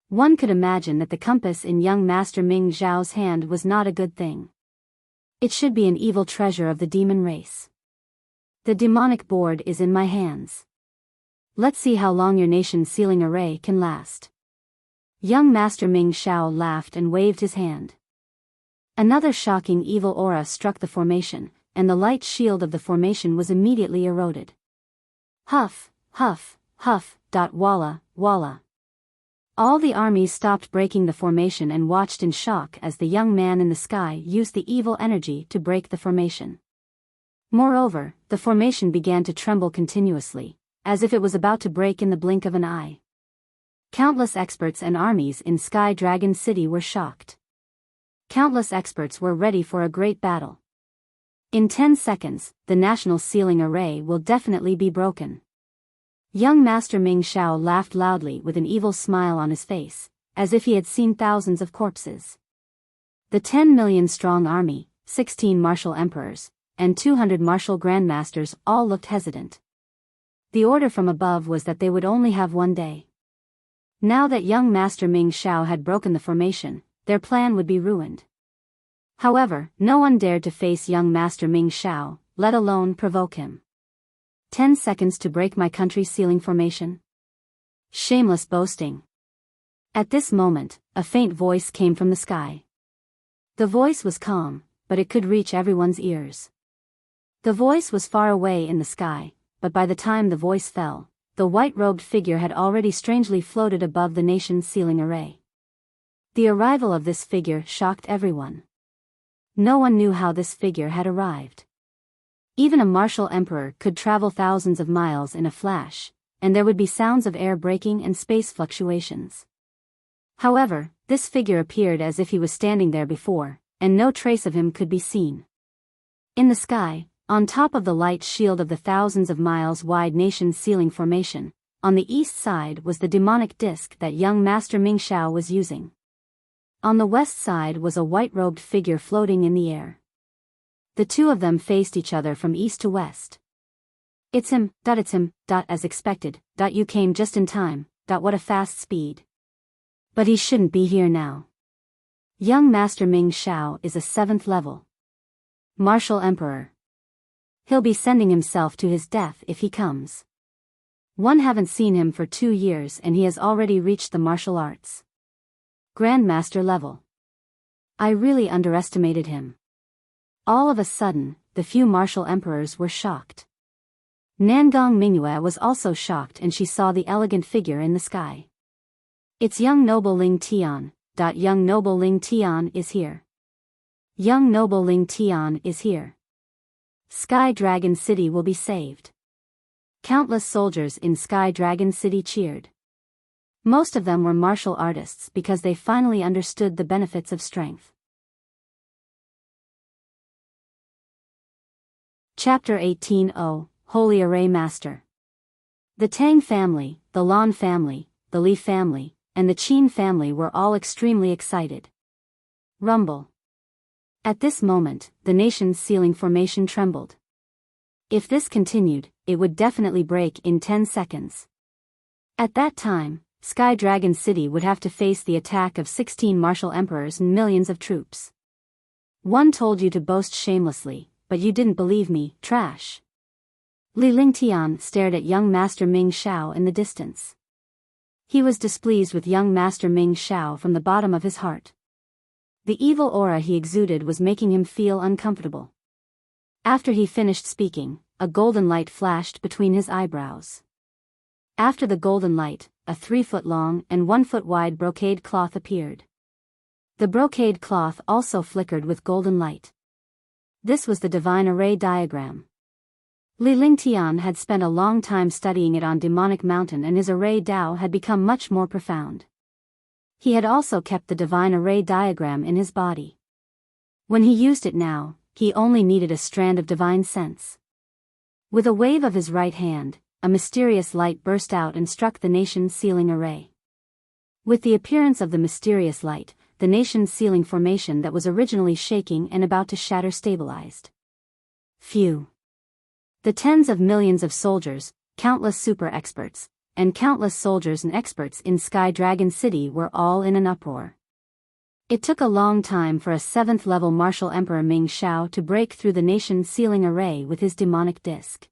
One could imagine that the compass in young Master Ming Xiao's hand was not a good thing. It should be an evil treasure of the demon race. The demonic board is in my hands. Let's see how long your nation's sealing array can last. Young Master Ming Xiao laughed and waved his hand. Another shocking evil aura struck the formation, and the light shield of the formation was immediately eroded. Huff, huff, huff, walla, walla. All the armies stopped breaking the formation and watched in shock as the young man in the sky used the evil energy to break the formation. Moreover, the formation began to tremble continuously, as if it was about to break in the blink of an eye. Countless experts and armies in Sky Dragon City were shocked. Countless experts were ready for a great battle. In 10 seconds, the national sealing array will definitely be broken. Young Master Ming Xiao laughed loudly with an evil smile on his face, as if he had seen thousands of corpses. The 10 million strong army, 16 martial emperors, and 200 martial grandmasters all looked hesitant. The order from above was that they would only have one day. Now that young Master Ming Xiao had broken the formation, their plan would be ruined. However, no one dared to face young Master Ming Xiao, let alone provoke him. 10 seconds to break my country's sealing formation? Shameless boasting. At this moment, a faint voice came from the sky. The voice was calm, but it could reach everyone's ears. The voice was far away in the sky, but by the time the voice fell, the white-robed figure had already strangely floated above the nation's sealing array. The arrival of this figure shocked everyone. No one knew how this figure had arrived. Even a martial emperor could travel thousands of miles in a flash, and there would be sounds of air breaking and space fluctuations. However, this figure appeared as if he was standing there before, and no trace of him could be seen. In the sky, on top of the light shield of the thousands of miles wide nation's sealing formation, on the east side was the demonic disc that young Master Ming Xiao was using. On the west side was a white-robed figure floating in the air. The two of them faced each other from east to west. It's him, as expected, you came just in time, what a fast speed. But he shouldn't be here now. Young Master Ming Xiao is a 7th level martial emperor. He'll be sending himself to his death if he comes. One haven't seen him for 2 years and he has already reached the martial arts Grandmaster level. I really underestimated him. All of a sudden, the few martial emperors were shocked. Nangong Mingyue was also shocked and she saw the elegant figure in the sky. It's young noble Ling Tian. Young noble Ling Tian is here. Young noble Ling Tian is here. Sky Dragon City will be saved. Countless soldiers in Sky Dragon City cheered. Most of them were martial artists because they finally understood the benefits of strength. Chapter 18 Holy Array Master. The Tang family, the Lan family, the Li family, and the Qin family were all extremely excited. Rumble. At this moment, the nation's sealing formation trembled. If this continued, it would definitely break in 10 seconds. At that time, Sky Dragon City would have to face the attack of 16 martial emperors and millions of troops. One told you to boast shamelessly, but you didn't believe me, trash. Li Lingtian stared at young Master Ming Xiao in the distance. He was displeased with young Master Ming Xiao from the bottom of his heart. The evil aura he exuded was making him feel uncomfortable. After he finished speaking, a golden light flashed between his eyebrows. After the golden light, a 3-foot-long and 1-foot-wide brocade cloth appeared. The brocade cloth also flickered with golden light. This was the divine array diagram. Li Lingtian had spent a long time studying it on Demonic Mountain, and his array Dao had become much more profound. He had also kept the divine array diagram in his body. When he used it now, he only needed a strand of divine sense. With a wave of his right hand, a mysterious light burst out and struck the nation's sealing array. With the appearance of the mysterious light, the nation's sealing formation that was originally shaking and about to shatter stabilized. Phew! The tens of millions of soldiers, countless super experts, and countless soldiers and experts in Sky Dragon City were all in an uproar. It took a long time for a 7th-level martial emperor Ming Xiao to break through the nation's sealing array with his demonic disc.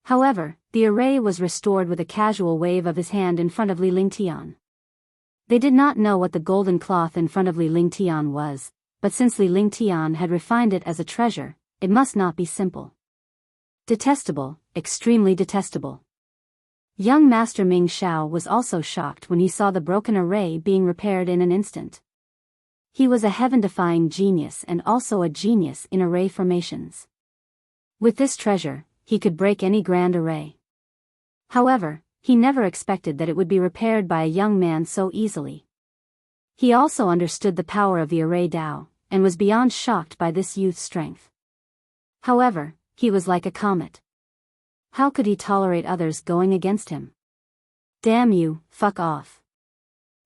However, the array was restored with a casual wave of his hand in front of Li Lingtian. They did not know what the golden cloth in front of Li Lingtian was, but since Li Lingtian had refined it as a treasure, it must not be simple. Detestable, extremely detestable. Young Master Ming Xiao was also shocked when he saw the broken array being repaired in an instant. He was a heaven-defying genius and also a genius in array formations. With this treasure, he could break any grand array. However, he never expected that it would be repaired by a young man so easily. He also understood the power of the array Dao, and was beyond shocked by this youth's strength. However, he was like a comet. How could he tolerate others going against him? Damn you, fuck off.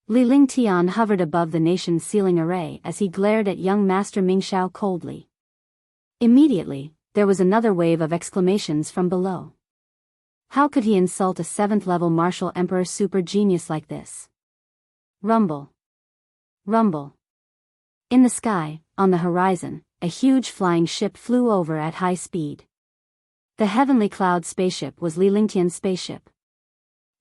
Li Lingtian hovered above the nation's sealing array as he glared at young Master Ming Xiao coldly. Immediately, there was another wave of exclamations from below. How could he insult a 7th-level martial emperor super genius like this? Rumble. Rumble. In the sky, on the horizon, a huge flying ship flew over at high speed. The Heavenly Cloud spaceship was Li Lingtian's spaceship.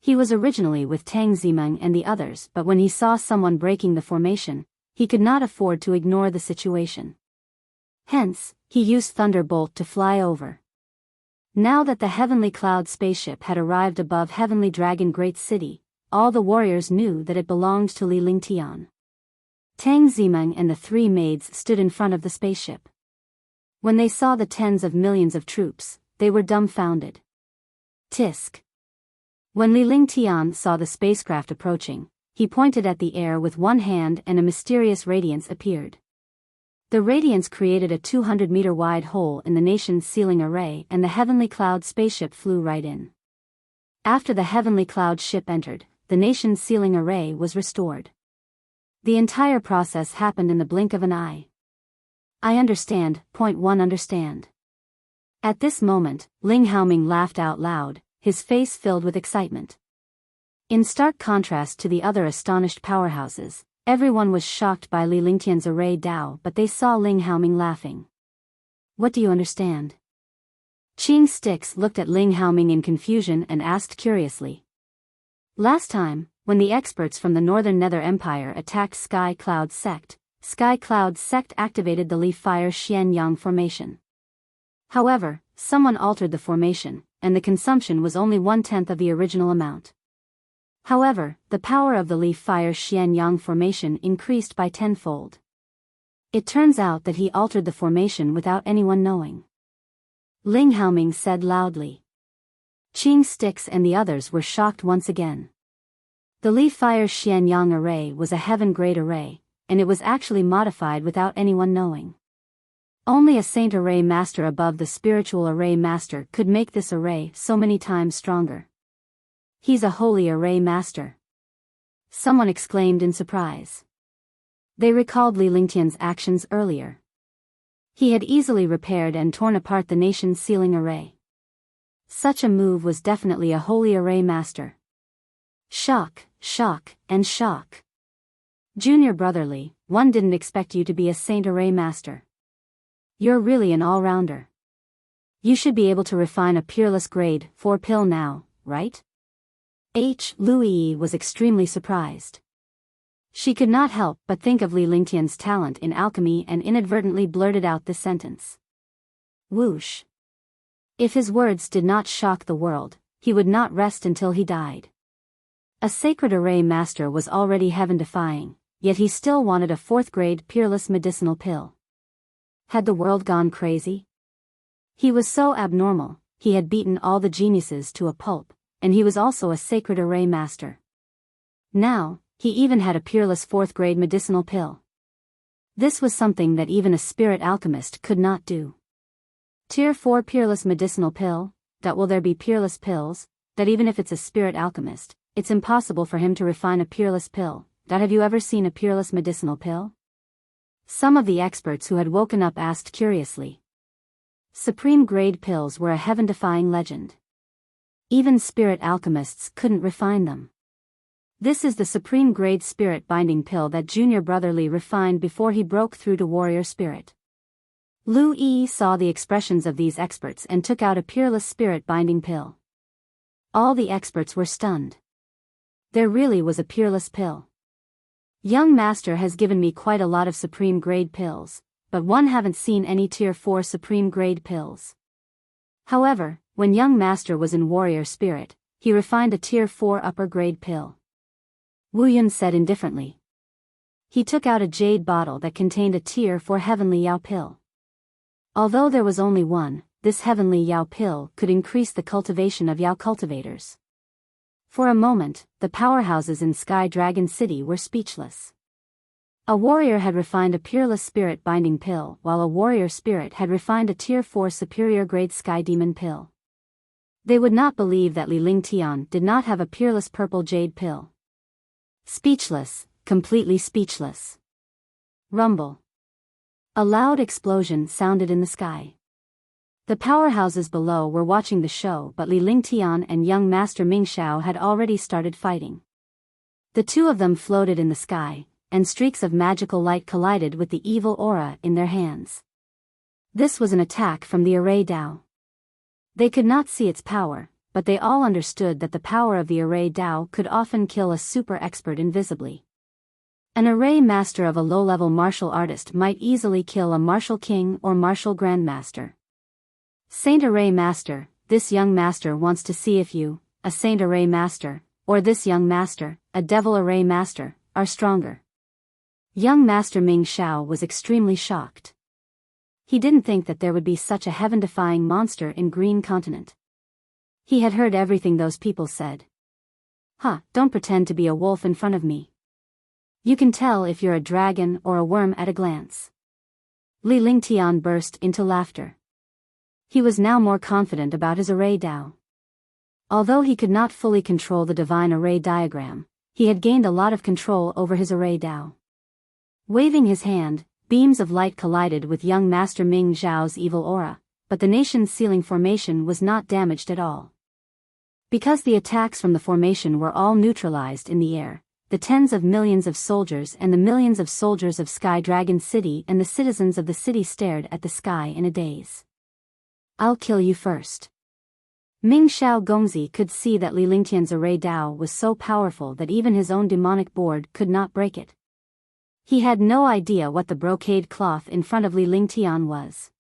He was originally with Tang Zimeng and the others, but when he saw someone breaking the formation, he could not afford to ignore the situation. Hence, he used Thunderbolt to fly over. Now that the Heavenly Cloud spaceship had arrived above Heavenly Dragon Great City, all the warriors knew that it belonged to Li Lingtian. Tang Zimeng and the 3 maids stood in front of the spaceship. When they saw the tens of millions of troops, they were dumbfounded. Tisk. When Li Lingtian saw the spacecraft approaching, he pointed at the air with one hand and a mysterious radiance appeared. The radiance created a 200-meter-wide hole in the nation's sealing array, and the Heavenly Cloud spaceship flew right in. After the Heavenly Cloud ship entered, the nation's sealing array was restored. The entire process happened in the blink of an eye. I understand. Point 1 Understand. At this moment, Ling Haoming laughed out loud, his face filled with excitement. In stark contrast to the other astonished powerhouses, everyone was shocked by Li Lingtian's array Dao, but they saw Ling Haoming laughing. What do you understand? Qing Stix looked at Ling Haoming in confusion and asked curiously. Last time, when the experts from the Northern Nether Empire attacked Sky Cloud Sect activated the Li Fire Xian Yang formation. However, someone altered the formation, and the consumption was only 1/10 of the original amount. However, the power of the Li Fire Xian Yang formation increased by 10-fold. It turns out that he altered the formation without anyone knowing. Ling Haoming said loudly. Qing Stix and the others were shocked once again. The Li Fire Xian Yang array was a heaven-grade array, and it was actually modified without anyone knowing. Only a Saint Array Master above the Spiritual Array Master could make this array so many times stronger. He's a Holy Array Master. Someone exclaimed in surprise. They recalled Li Lingtian's actions earlier. He had easily repaired and torn apart the nation's sealing array. Such a move was definitely a Holy Array Master. Shock, shock, and shock. Junior Brotherly, one didn't expect you to be a Saint Array Master. You're really an all-rounder. You should be able to refine a peerless grade 4 pill now, right? Louis was extremely surprised. She could not help but think of Li Lingtian's talent in alchemy and inadvertently blurted out this sentence. Whoosh. If his words did not shock the world, he would not rest until he died. A sacred array master was already heaven-defying, yet he still wanted a 4th-grade peerless medicinal pill. Had the world gone crazy? He was so abnormal, he had beaten all the geniuses to a pulp, and he was also a sacred array master. Now, he even had a peerless 4th-grade medicinal pill. This was something that even a spirit alchemist could not do. Tier 4 peerless medicinal pill, that will there be peerless pills, that even if it's a spirit alchemist, it's impossible for him to refine a peerless pill, that have you ever seen a peerless medicinal pill? Some of the experts who had woken up asked curiously. Supreme-grade pills were a heaven-defying legend. Even spirit alchemists couldn't refine them. This is the supreme-grade spirit-binding pill that Junior Brotherly refined before he broke through to warrior spirit. Lu Yi saw the expressions of these experts and took out a peerless spirit-binding pill. All the experts were stunned. There really was a peerless pill. Young Master has given me quite a lot of supreme-grade pills, but one haven't seen any Tier 4 supreme-grade pills. However, when Young Master was in warrior spirit, he refined a Tier 4 upper-grade pill. Wu Yun said indifferently. He took out a jade bottle that contained a Tier 4 heavenly Yao pill. Although there was only one, this heavenly Yao pill could increase the cultivation of Yao cultivators. For a moment, the powerhouses in Sky Dragon City were speechless. A warrior had refined a peerless spirit-binding pill, while a warrior spirit had refined a Tier 4 superior-grade Sky Demon pill. They would not believe that Li Lingtian did not have a peerless purple jade pill. Speechless, completely speechless. Rumble. A loud explosion sounded in the sky. The powerhouses below were watching the show, but Li Lingtian and young Master Ming Xiao had already started fighting. The two of them floated in the sky, and streaks of magical light collided with the evil aura in their hands. This was an attack from the Array Dao. They could not see its power, but they all understood that the power of the Array Dao could often kill a super expert invisibly. An array master of a low-level martial artist might easily kill a martial king or martial grandmaster. Saint Array Master, this young master wants to see if you, a Saint Array Master, or this young master, a Devil Array Master, are stronger. Young Master Ming Xiao was extremely shocked. He didn't think that there would be such a heaven-defying monster in Green Continent. He had heard everything those people said. Don't pretend to be a wolf in front of me. You can tell if you're a dragon or a worm at a glance. Li Lingtian burst into laughter. He was now more confident about his Array Dao. Although he could not fully control the divine array diagram, he had gained a lot of control over his Array Dao. Waving his hand, beams of light collided with young Master Ming Xiao's evil aura, but the nation's ceiling formation was not damaged at all. Because the attacks from the formation were all neutralized in the air, the tens of millions of soldiers and the millions of soldiers of Sky Dragon City and the citizens of the city stared at the sky in a daze. I'll kill you first. Ming Xiao Gongzi could see that Li Lingtian's Array Dao was so powerful that even his own demonic board could not break it. He had no idea what the brocade cloth in front of Li Lingtian was.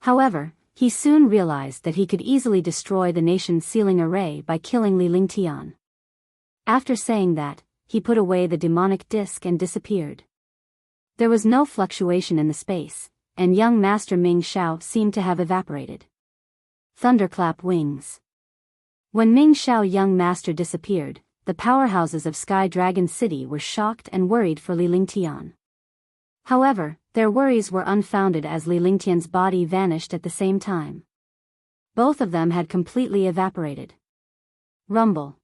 However, he soon realized that he could easily destroy the nation's ceiling array by killing Li Lingtian. After saying that, he put away the demonic disc and disappeared. There was no fluctuation in the space, and young Master Ming Xiao seemed to have evaporated. Thunderclap wings. When Ming Xiao young master disappeared, the powerhouses of Sky Dragon City were shocked and worried for Li Lingtian. However, their worries were unfounded as Li Lingtian's body vanished at the same time. Both of them had completely evaporated. Rumble.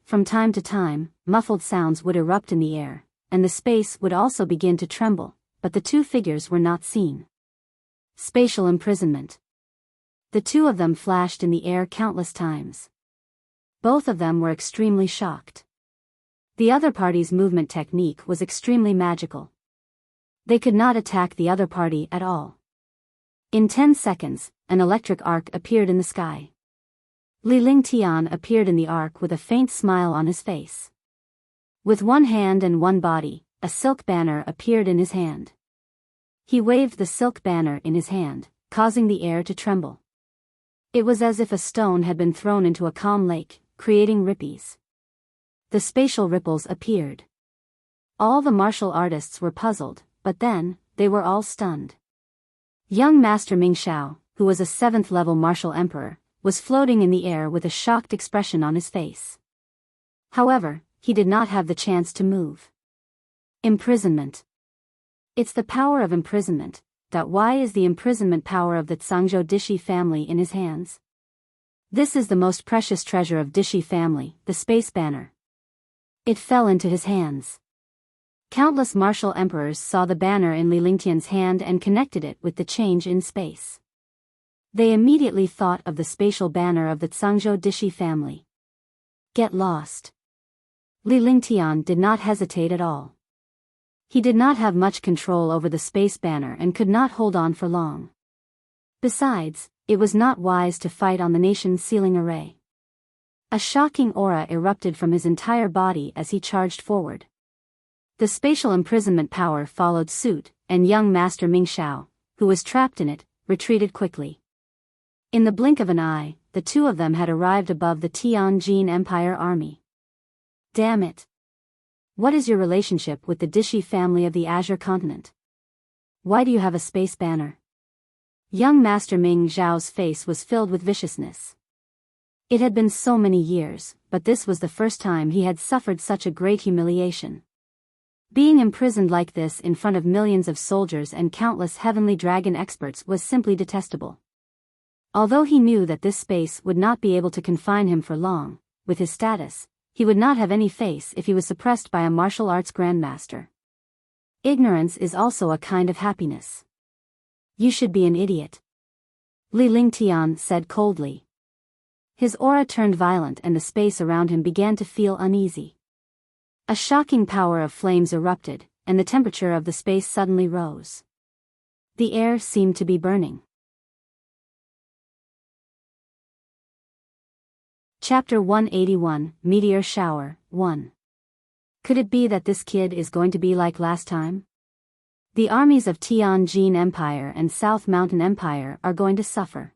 From time to time, muffled sounds would erupt in the air, and the space would also begin to tremble, but the two figures were not seen. Spatial imprisonment. The two of them flashed in the air countless times. Both of them were extremely shocked. The other party's movement technique was extremely magical. They could not attack the other party at all. In 10 seconds, an electric arc appeared in the sky. Li Lingtian appeared in the arc with a faint smile on his face. With one hand and one body, a silk banner appeared in his hand. He waved the silk banner in his hand, causing the air to tremble. It was as if a stone had been thrown into a calm lake, creating rippies. The spatial ripples appeared. All the martial artists were puzzled, but then, they were all stunned. Young Master Ming Xiao, who was a 7th-level martial emperor, was floating in the air with a shocked expression on his face. However, he did not have the chance to move. Imprisonment. It's the power of imprisonment. Why is the imprisonment power of the Zhangzhou Dishi family in his hands? This is the most precious treasure of Dishi family, the space banner. It fell into his hands. Countless martial emperors saw the banner in Li Lingtian's hand and connected it with the change in space. They immediately thought of the spatial banner of the Zhangzhou Dishi family. Get lost. Li Lingtian did not hesitate at all. He did not have much control over the space banner and could not hold on for long. Besides, it was not wise to fight on the nation's sealing array. A shocking aura erupted from his entire body as he charged forward. The spatial imprisonment power followed suit, and young Master Ming Xiao, who was trapped in it, retreated quickly. In the blink of an eye, the two of them had arrived above the Tianjin Empire army. Damn it! What is your relationship with the Dishi family of the Azure continent? Why do you have a space banner? Young Master Ming Xiao's face was filled with viciousness. It had been so many years, but this was the first time he had suffered such a great humiliation. Being imprisoned like this in front of millions of soldiers and countless heavenly dragon experts was simply detestable. Although he knew that this space would not be able to confine him for long, with his status, he would not have any face if he was suppressed by a martial arts grandmaster. Ignorance is also a kind of happiness. You should be an idiot. Li Lingtian said coldly. His aura turned violent and the space around him began to feel uneasy. A shocking power of flames erupted, and the temperature of the space suddenly rose. The air seemed to be burning. Chapter 181, Meteor Shower, 1. Could it be that this kid is going to be like last time? The armies of Tianjin Empire and South Mountain Empire are going to suffer.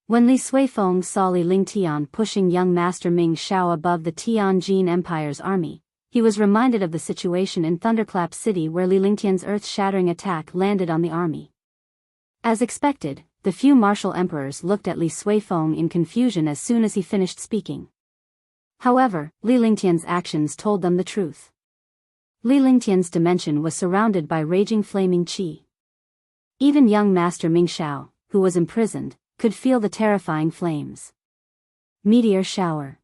When Li Suifeng saw Li Lingtian pushing young Master Ming Xiao above the Tianjin Empire's army, he was reminded of the situation in Thunderclap City where Li Lingtian's earth-shattering attack landed on the army. As expected, the few martial emperors looked at Li Suifeng in confusion as soon as he finished speaking. However, Li Lingtian's actions told them the truth. Li Lingtian's dimension was surrounded by raging flaming qi. Even young Master Ming Xiao, who was imprisoned, could feel the terrifying flames. Meteor shower.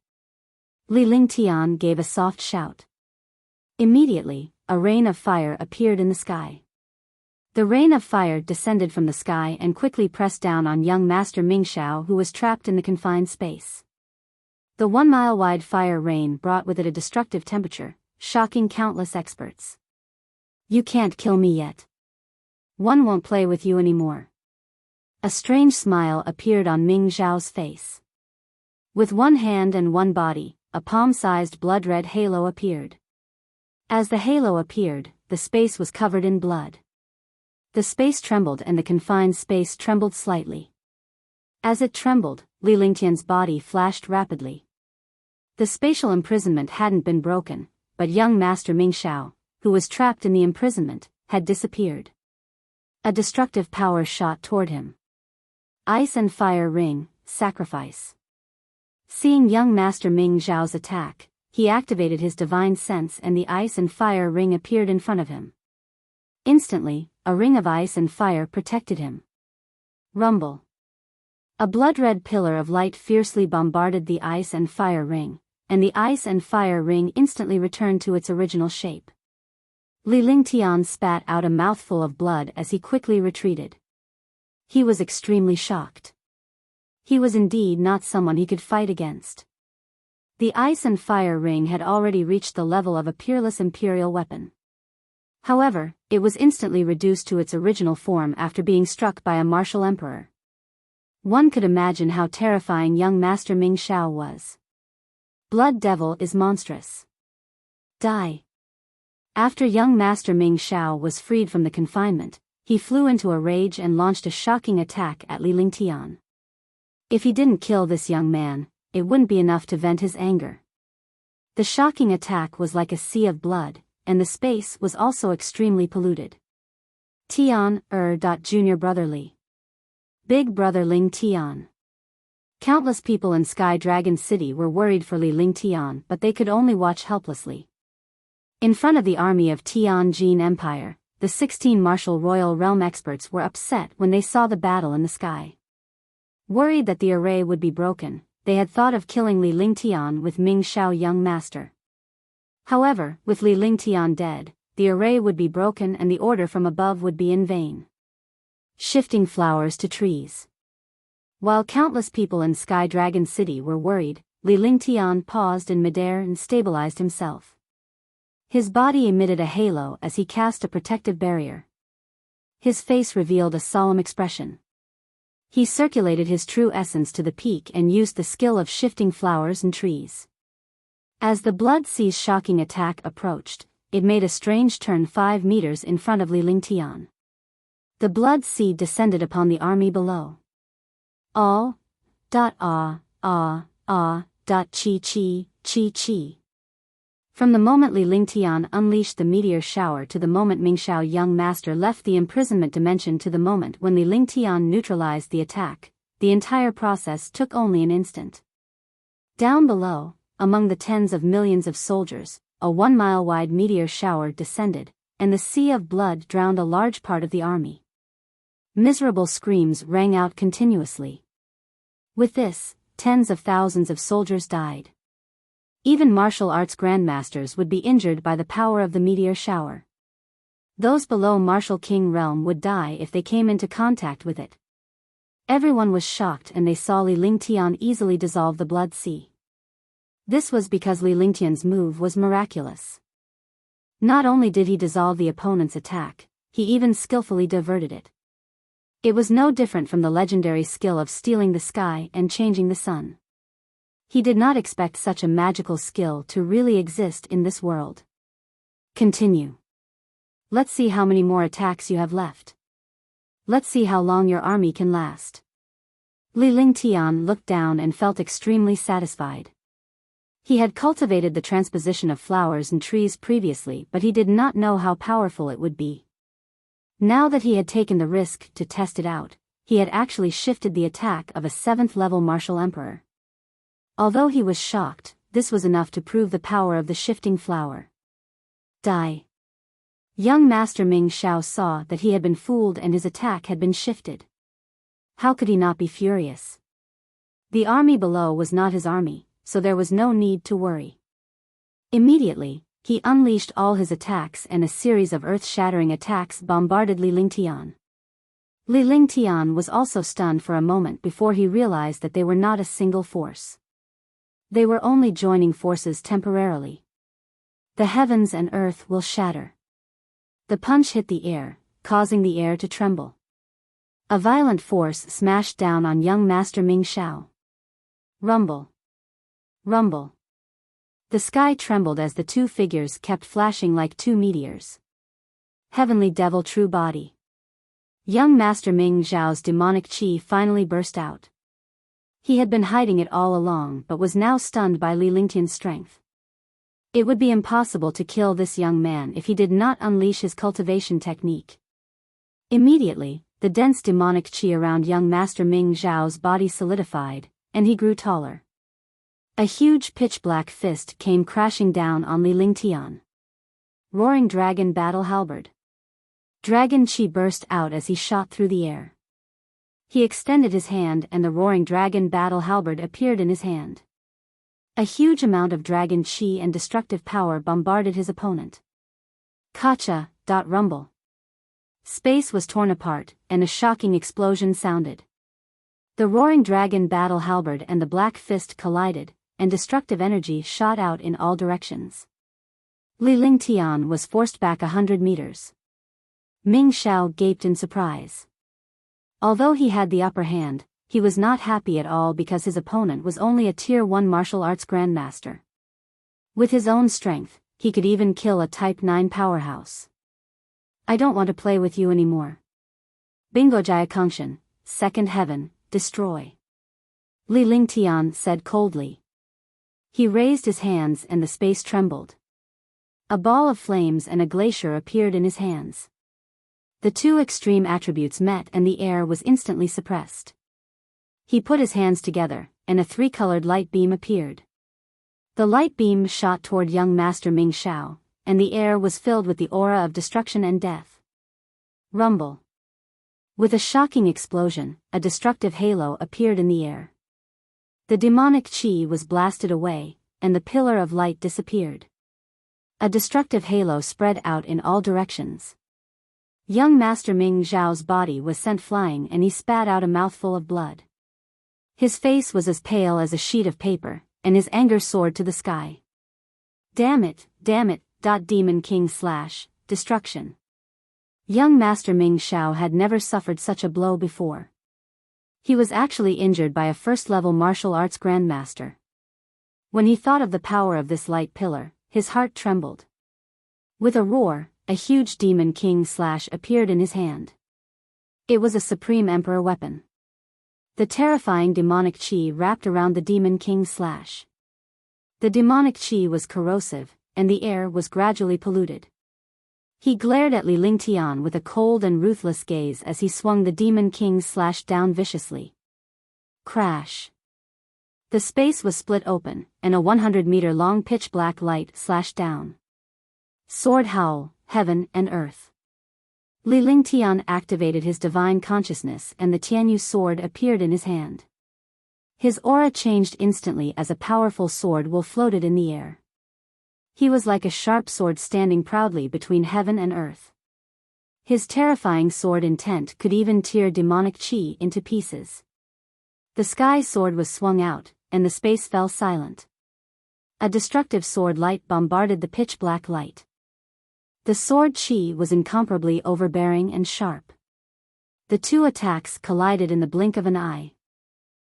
Li Lingtian gave a soft shout. Immediately, a rain of fire appeared in the sky. The rain of fire descended from the sky and quickly pressed down on young Master Ming Xiao, who was trapped in the confined space. The 1-mile-wide fire rain brought with it a destructive temperature, shocking countless experts. You can't kill me yet. One won't play with you anymore. A strange smile appeared on Ming Xiao's face. With one hand and one body, a palm-sized blood-red halo appeared. As the halo appeared, the space was covered in blood. The space trembled and the confined space trembled slightly. As it trembled, Li Lingtian's body flashed rapidly. The spatial imprisonment hadn't been broken, but young Master Ming Xiao, who was trapped in the imprisonment, had disappeared. A destructive power shot toward him. Ice and fire ring, sacrifice. Seeing young Master Ming Xiao's attack, he activated his divine sense and the ice and fire ring appeared in front of him. Instantly, a ring of ice and fire protected him. Rumble. A blood-red pillar of light fiercely bombarded the ice and fire ring, and the ice and fire ring instantly returned to its original shape. Li Lingtian spat out a mouthful of blood as he quickly retreated. He was extremely shocked. He was indeed not someone he could fight against. The ice and fire ring had already reached the level of a peerless imperial weapon. However, it was instantly reduced to its original form after being struck by a martial emperor. One could imagine how terrifying young Master Ming Xiao was. Blood Devil is monstrous. Die. After young Master Ming Xiao was freed from the confinement, he flew into a rage and launched a shocking attack at Li Lingtian. If he didn't kill this young man, it wouldn't be enough to vent his anger. The shocking attack was like a sea of blood, and the space was also extremely polluted. Junior brother Li. Big Brother Ling Tian. Countless people in Sky Dragon City were worried for Ling Tian, but they could only watch helplessly. In front of the army of Tianjin Empire, the 16 martial royal realm experts were upset when they saw the battle in the sky. Worried that the array would be broken, they had thought of killing Ling Tian with Ming Xiao young master. However, with Ling Tian dead, the array would be broken and the order from above would be in vain. Shifting flowers to trees. While countless people in Sky Dragon City were worried, Ling Tian paused in midair and stabilized himself. His body emitted a halo as he cast a protective barrier. His face revealed a solemn expression. He circulated his true essence to the peak and used the skill of shifting flowers and trees. As the Blood Sea's shocking attack approached, it made a strange turn 5 meters in front of Ling Tian. The Blood Sea descended upon the army below. All. Chi chi. From the moment Ling Tian unleashed the meteor shower to the moment Ming Xiao young master left the imprisonment dimension to the moment when Ling Tian neutralized the attack, the entire process took only an instant. Down below, among the tens of millions of soldiers, a 1-mile-wide meteor shower descended, and the sea of blood drowned a large part of the army. Miserable screams rang out continuously. With this, tens of thousands of soldiers died. Even martial arts grandmasters would be injured by the power of the meteor shower. Those below Martial King realm would die if they came into contact with it. Everyone was shocked and they saw Ling Tian easily dissolve the Blood Sea. This was because Ling Tian's move was miraculous. Not only did he dissolve the opponent's attack, he even skillfully diverted it. It was no different from the legendary skill of stealing the sky and changing the sun. He did not expect such a magical skill to really exist in this world. Continue. Let's see how many more attacks you have left. Let's see how long your army can last. Ling Tian looked down and felt extremely satisfied. He had cultivated the transposition of flowers and trees previously, but he did not know how powerful it would be. Now that he had taken the risk to test it out, he had actually shifted the attack of a 7th-level martial emperor. Although he was shocked, this was enough to prove the power of the shifting flower. Die. Young Master Ming Xiao saw that he had been fooled and his attack had been shifted. How could he not be furious? The army below was not his army, so there was no need to worry. Immediately, he unleashed all his attacks and a series of earth-shattering attacks bombarded Ling Tian. Ling Tian was also stunned for a moment before he realized that they were not a single force. They were only joining forces temporarily. The heavens and earth will shatter. The punch hit the air, causing the air to tremble. A violent force smashed down on young Master Ming Xiao. Rumble. Rumble. The sky trembled as the two figures kept flashing like two meteors. Heavenly Devil True Body. Young Master Ming Xiao's demonic chi finally burst out. He had been hiding it all along but was now stunned by Ling Tian's strength. It would be impossible to kill this young man if he did not unleash his cultivation technique. Immediately, the dense demonic chi around young Master Ming Xiao's body solidified, and he grew taller. A huge pitch-black fist came crashing down on Ling Tian. Roaring Dragon Battle Halberd. Dragon chi burst out as he shot through the air. He extended his hand and the Roaring Dragon Battle Halberd appeared in his hand. A huge amount of dragon chi and destructive power bombarded his opponent. Kacha. Rumble. Space was torn apart, and a shocking explosion sounded. The Roaring Dragon Battle Halberd and the Black Fist collided, and destructive energy shot out in all directions. Ling Tian was forced back 100 meters. Ming Xiao gaped in surprise. Although he had the upper hand, he was not happy at all because his opponent was only a Tier 1 martial arts grandmaster. With his own strength, he could even kill a Type 9 powerhouse. I don't want to play with you anymore. Bingo Jaya Kungshan, Second Heaven, destroy. Ling Tian said coldly. He raised his hands and the space trembled. A ball of flames and a glacier appeared in his hands. The two extreme attributes met and the air was instantly suppressed. He put his hands together, and a three-colored light beam appeared. The light beam shot toward young Master Ming Xiao, and the air was filled with the aura of destruction and death. Rumble. With a shocking explosion, a destructive halo appeared in the air. The demonic chi was blasted away, and the pillar of light disappeared. A destructive halo spread out in all directions. Young Master Ming Xiao's body was sent flying and he spat out a mouthful of blood. His face was as pale as a sheet of paper, and his anger soared to the sky. Damn it, Demon King / destruction. Young Master Ming Xiao had never suffered such a blow before. He was actually injured by a first-level martial arts grandmaster. When he thought of the power of this light pillar, his heart trembled. With a roar, a huge Demon King / appeared in his hand. It was a Supreme Emperor weapon. The terrifying demonic chi wrapped around the Demon King / The demonic chi was corrosive, and the air was gradually polluted. He glared at Li Lingtian with a cold and ruthless gaze as he swung the Demon King / down viciously. Crash. The space was split open, and a 100-meter-long pitch-black light slashed down. Sword howl, heaven and earth. Li Lingtian activated his divine consciousness and the Tianyu sword appeared in his hand. His aura changed instantly as a powerful sword will floated in the air. He was like a sharp sword standing proudly between heaven and earth. His terrifying sword intent could even tear demonic chi into pieces. The sky sword was swung out, and the space fell silent. A destructive sword light bombarded the pitch-black light. The sword chi was incomparably overbearing and sharp. The two attacks collided in the blink of an eye.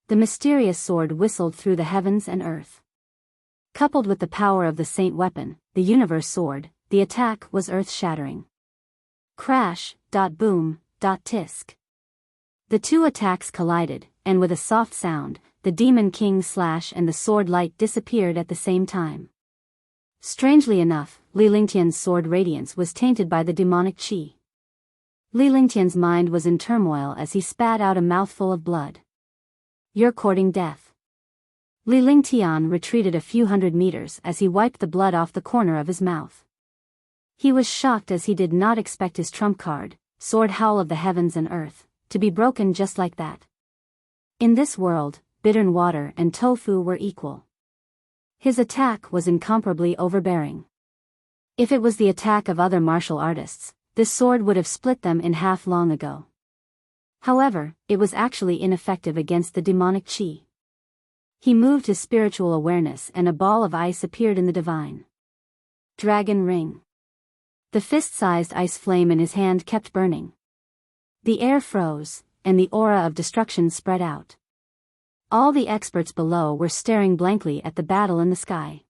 The mysterious sword whistled through the heavens and earth. Coupled with the power of the Saint weapon, the Universe sword, the attack was earth-shattering. Crash, boom, tisk. The two attacks collided, and with a soft sound, the Demon King / and the sword light disappeared at the same time. Strangely enough, Li Lingtian's sword radiance was tainted by the demonic chi. Li Lingtian's mind was in turmoil as he spat out a mouthful of blood. You're courting death. Li Lingtian retreated a few hundred meters as he wiped the blood off the corner of his mouth. He was shocked as he did not expect his trump card, Sword Howl of the Heavens and Earth, to be broken just like that. In this world, bittern water and tofu were equal. His attack was incomparably overbearing. If it was the attack of other martial artists, this sword would have split them in half long ago. However, it was actually ineffective against the demonic chi. He moved his spiritual awareness and a ball of ice appeared in the divine dragon ring. The fist-sized ice flame in his hand kept burning. The air froze, and the aura of destruction spread out. All the experts below were staring blankly at the battle in the sky.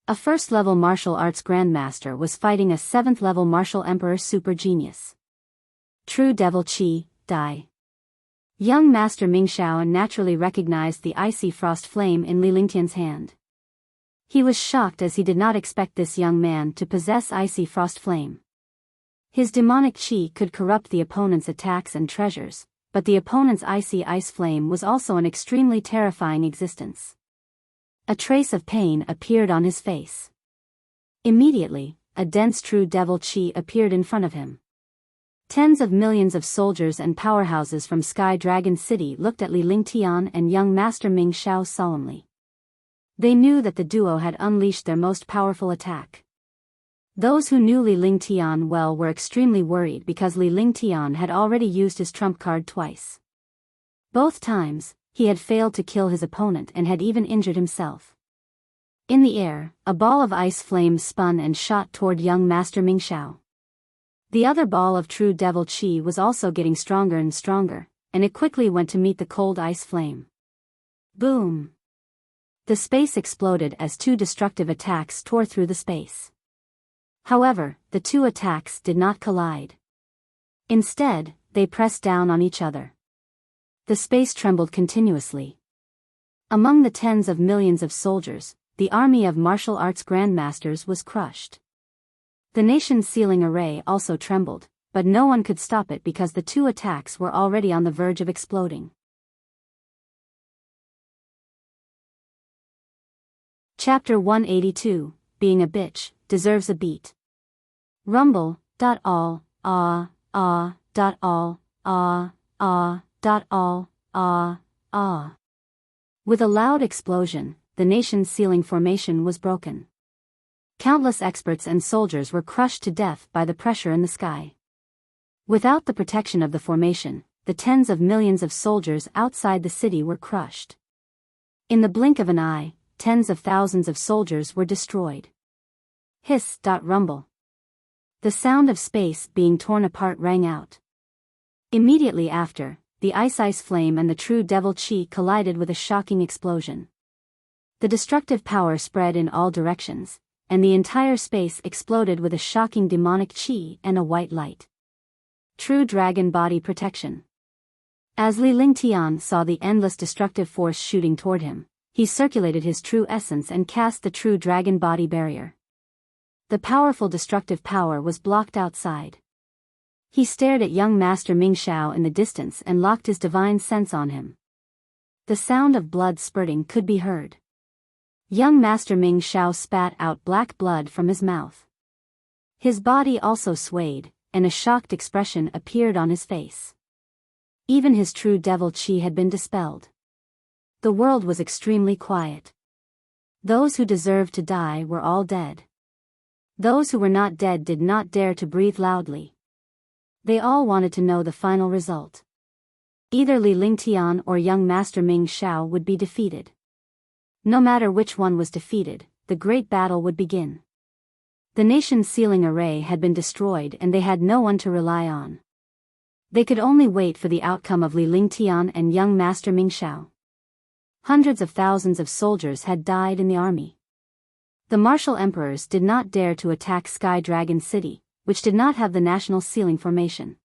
A first-level martial arts grandmaster was fighting a 7th-level martial emperor super genius. True devil chi, die. Young Master Ming Xiao naturally recognized the icy frost flame in Li Lingtian's hand. He was shocked as he did not expect this young man to possess icy frost flame. His demonic chi could corrupt the opponent's attacks and treasures, but the opponent's icy ice flame was also an extremely terrifying existence. A trace of pain appeared on his face. Immediately, a dense true devil chi appeared in front of him. Tens of millions of soldiers and powerhouses from Sky Dragon City looked at Li Lingtian and young Master Ming Xiao solemnly. They knew that the duo had unleashed their most powerful attack. Those who knew Li Lingtian well were extremely worried because Li Lingtian had already used his trump card twice. Both times, he had failed to kill his opponent and had even injured himself. In the air, a ball of ice flame spun and shot toward young Master Ming Xiao. The other ball of true devil chi was also getting stronger and stronger, and it quickly went to meet the cold ice flame. Boom! The space exploded as two destructive attacks tore through the space. However, the two attacks did not collide. Instead, they pressed down on each other. The space trembled continuously. Among the tens of millions of soldiers, the army of martial arts grandmasters was crushed. The nation's ceiling array also trembled, but no one could stop it because the two attacks were already on the verge of exploding. Chapter 182, Being a Bitch, Deserves a Beat. Rumble, all, all, all. With a loud explosion, the nation's ceiling formation was broken. Countless experts and soldiers were crushed to death by the pressure in the sky. Without the protection of the formation, the tens of millions of soldiers outside the city were crushed. In the blink of an eye, tens of thousands of soldiers were destroyed. Hiss. Rumble. The sound of space being torn apart rang out. Immediately after, the ice flame and the true devil chi collided with a shocking explosion. The destructive power spread in all directions, and the entire space exploded with a shocking demonic chi and a white light. True dragon body protection. As Li Lingtian saw the endless destructive force shooting toward him, he circulated his true essence and cast the true dragon body barrier. The powerful destructive power was blocked outside. He stared at young Master Ming Xiao in the distance and locked his divine sense on him. The sound of blood spurting could be heard. Young Master Ming Xiao spat out black blood from his mouth. His body also swayed, and a shocked expression appeared on his face. Even his true devil chi had been dispelled. The world was extremely quiet. Those who deserved to die were all dead. Those who were not dead did not dare to breathe loudly. They all wanted to know the final result. Either Li Lingtian or young Master Ming Xiao would be defeated. No matter which one was defeated, the great battle would begin. The nation's sealing array had been destroyed and they had no one to rely on. They could only wait for the outcome of Li Lingtian and young Master Ming Xiao. Hundreds of thousands of soldiers had died in the army. The martial emperors did not dare to attack Sky Dragon City, which did not have the national sealing formation.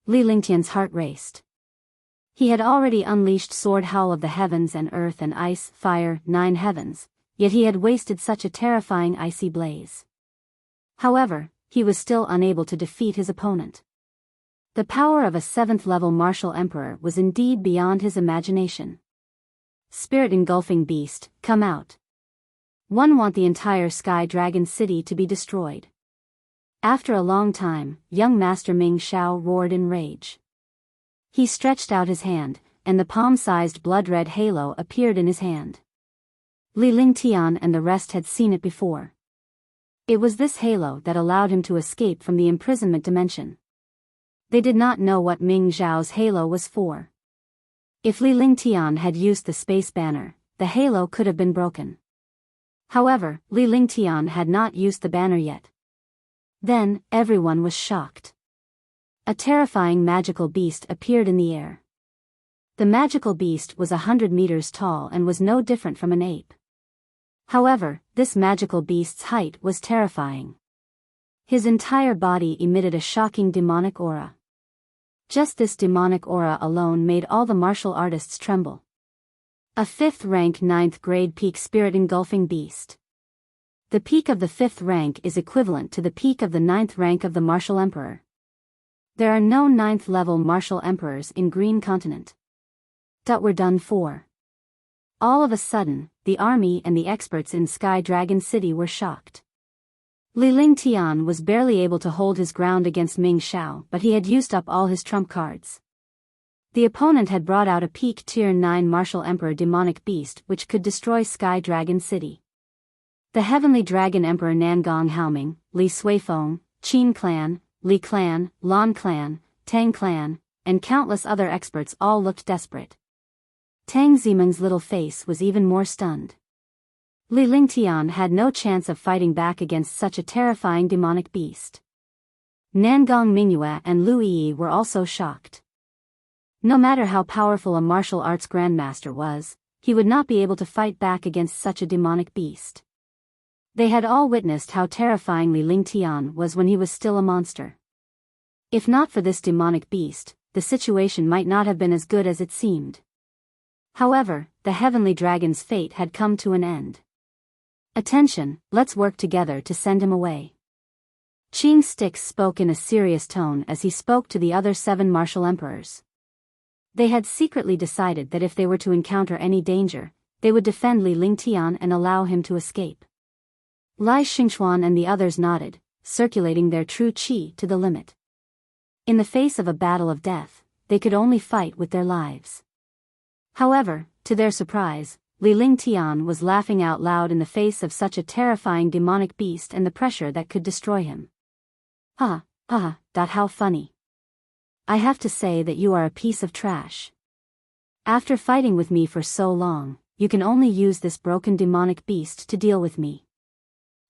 Li Lingtian's heart raced. He had already unleashed sword howl of the heavens and earth and ice, fire, 9 heavens, yet he had wasted such a terrifying icy blaze. However, he was still unable to defeat his opponent. The power of a 7th-level martial emperor was indeed beyond his imagination. Spirit engulfing beast, come out. One want the entire Sky Dragon City to be destroyed. After a long time, young Master Ming Xiao roared in rage. He stretched out his hand, and the palm-sized blood-red halo appeared in his hand. Li Lingtian and the rest had seen it before. It was this halo that allowed him to escape from the imprisonment dimension. They did not know what Ming Xiao's halo was for. If Li Lingtian had used the space banner, the halo could have been broken. However, Li Lingtian had not used the banner yet. Then, everyone was shocked. A terrifying magical beast appeared in the air. The magical beast was 100 meters tall and was no different from an ape. However, this magical beast's height was terrifying. His entire body emitted a shocking demonic aura. Just this demonic aura alone made all the martial artists tremble. A 5th rank 9th grade peak spirit engulfing beast. The peak of the 5th rank is equivalent to the peak of the 9th rank of the martial emperor. There are no 9th level martial emperors in Green Continent. We're done for. All of a sudden, the army and the experts in Sky Dragon City were shocked. Li Lingtian was barely able to hold his ground against Ming Xiao, but he had used up all his trump cards. The opponent had brought out a peak tier 9 martial emperor demonic beast which could destroy Sky Dragon City. The heavenly dragon emperor Nangong Haoming, Li Suifeng, Qin clan, Li clan, Lan clan, Tang clan, and countless other experts all looked desperate. Tang Zimeng's little face was even more stunned. Li Lingtian had no chance of fighting back against such a terrifying demonic beast. Nangong Mingyue and Lu Yi were also shocked. No matter how powerful a martial arts grandmaster was, he would not be able to fight back against such a demonic beast. They had all witnessed how terrifying Li Lingtian was when he was still a monster. If not for this demonic beast, the situation might not have been as good as it seemed. However, the heavenly dragon's fate had come to an end. Attention, let's work together to send him away. Qing Styx spoke in a serious tone as he spoke to the other 7 martial emperors. They had secretly decided that if they were to encounter any danger, they would defend Li Lingtian and allow him to escape. Lai Xingchuan and the others nodded, circulating their true qi to the limit. In the face of a battle of death, they could only fight with their lives. However, to their surprise, Li Lingtian was laughing out loud in the face of such a terrifying demonic beast and the pressure that could destroy him. How funny. I have to say that you are a piece of trash. After fighting with me for so long, you can only use this broken demonic beast to deal with me.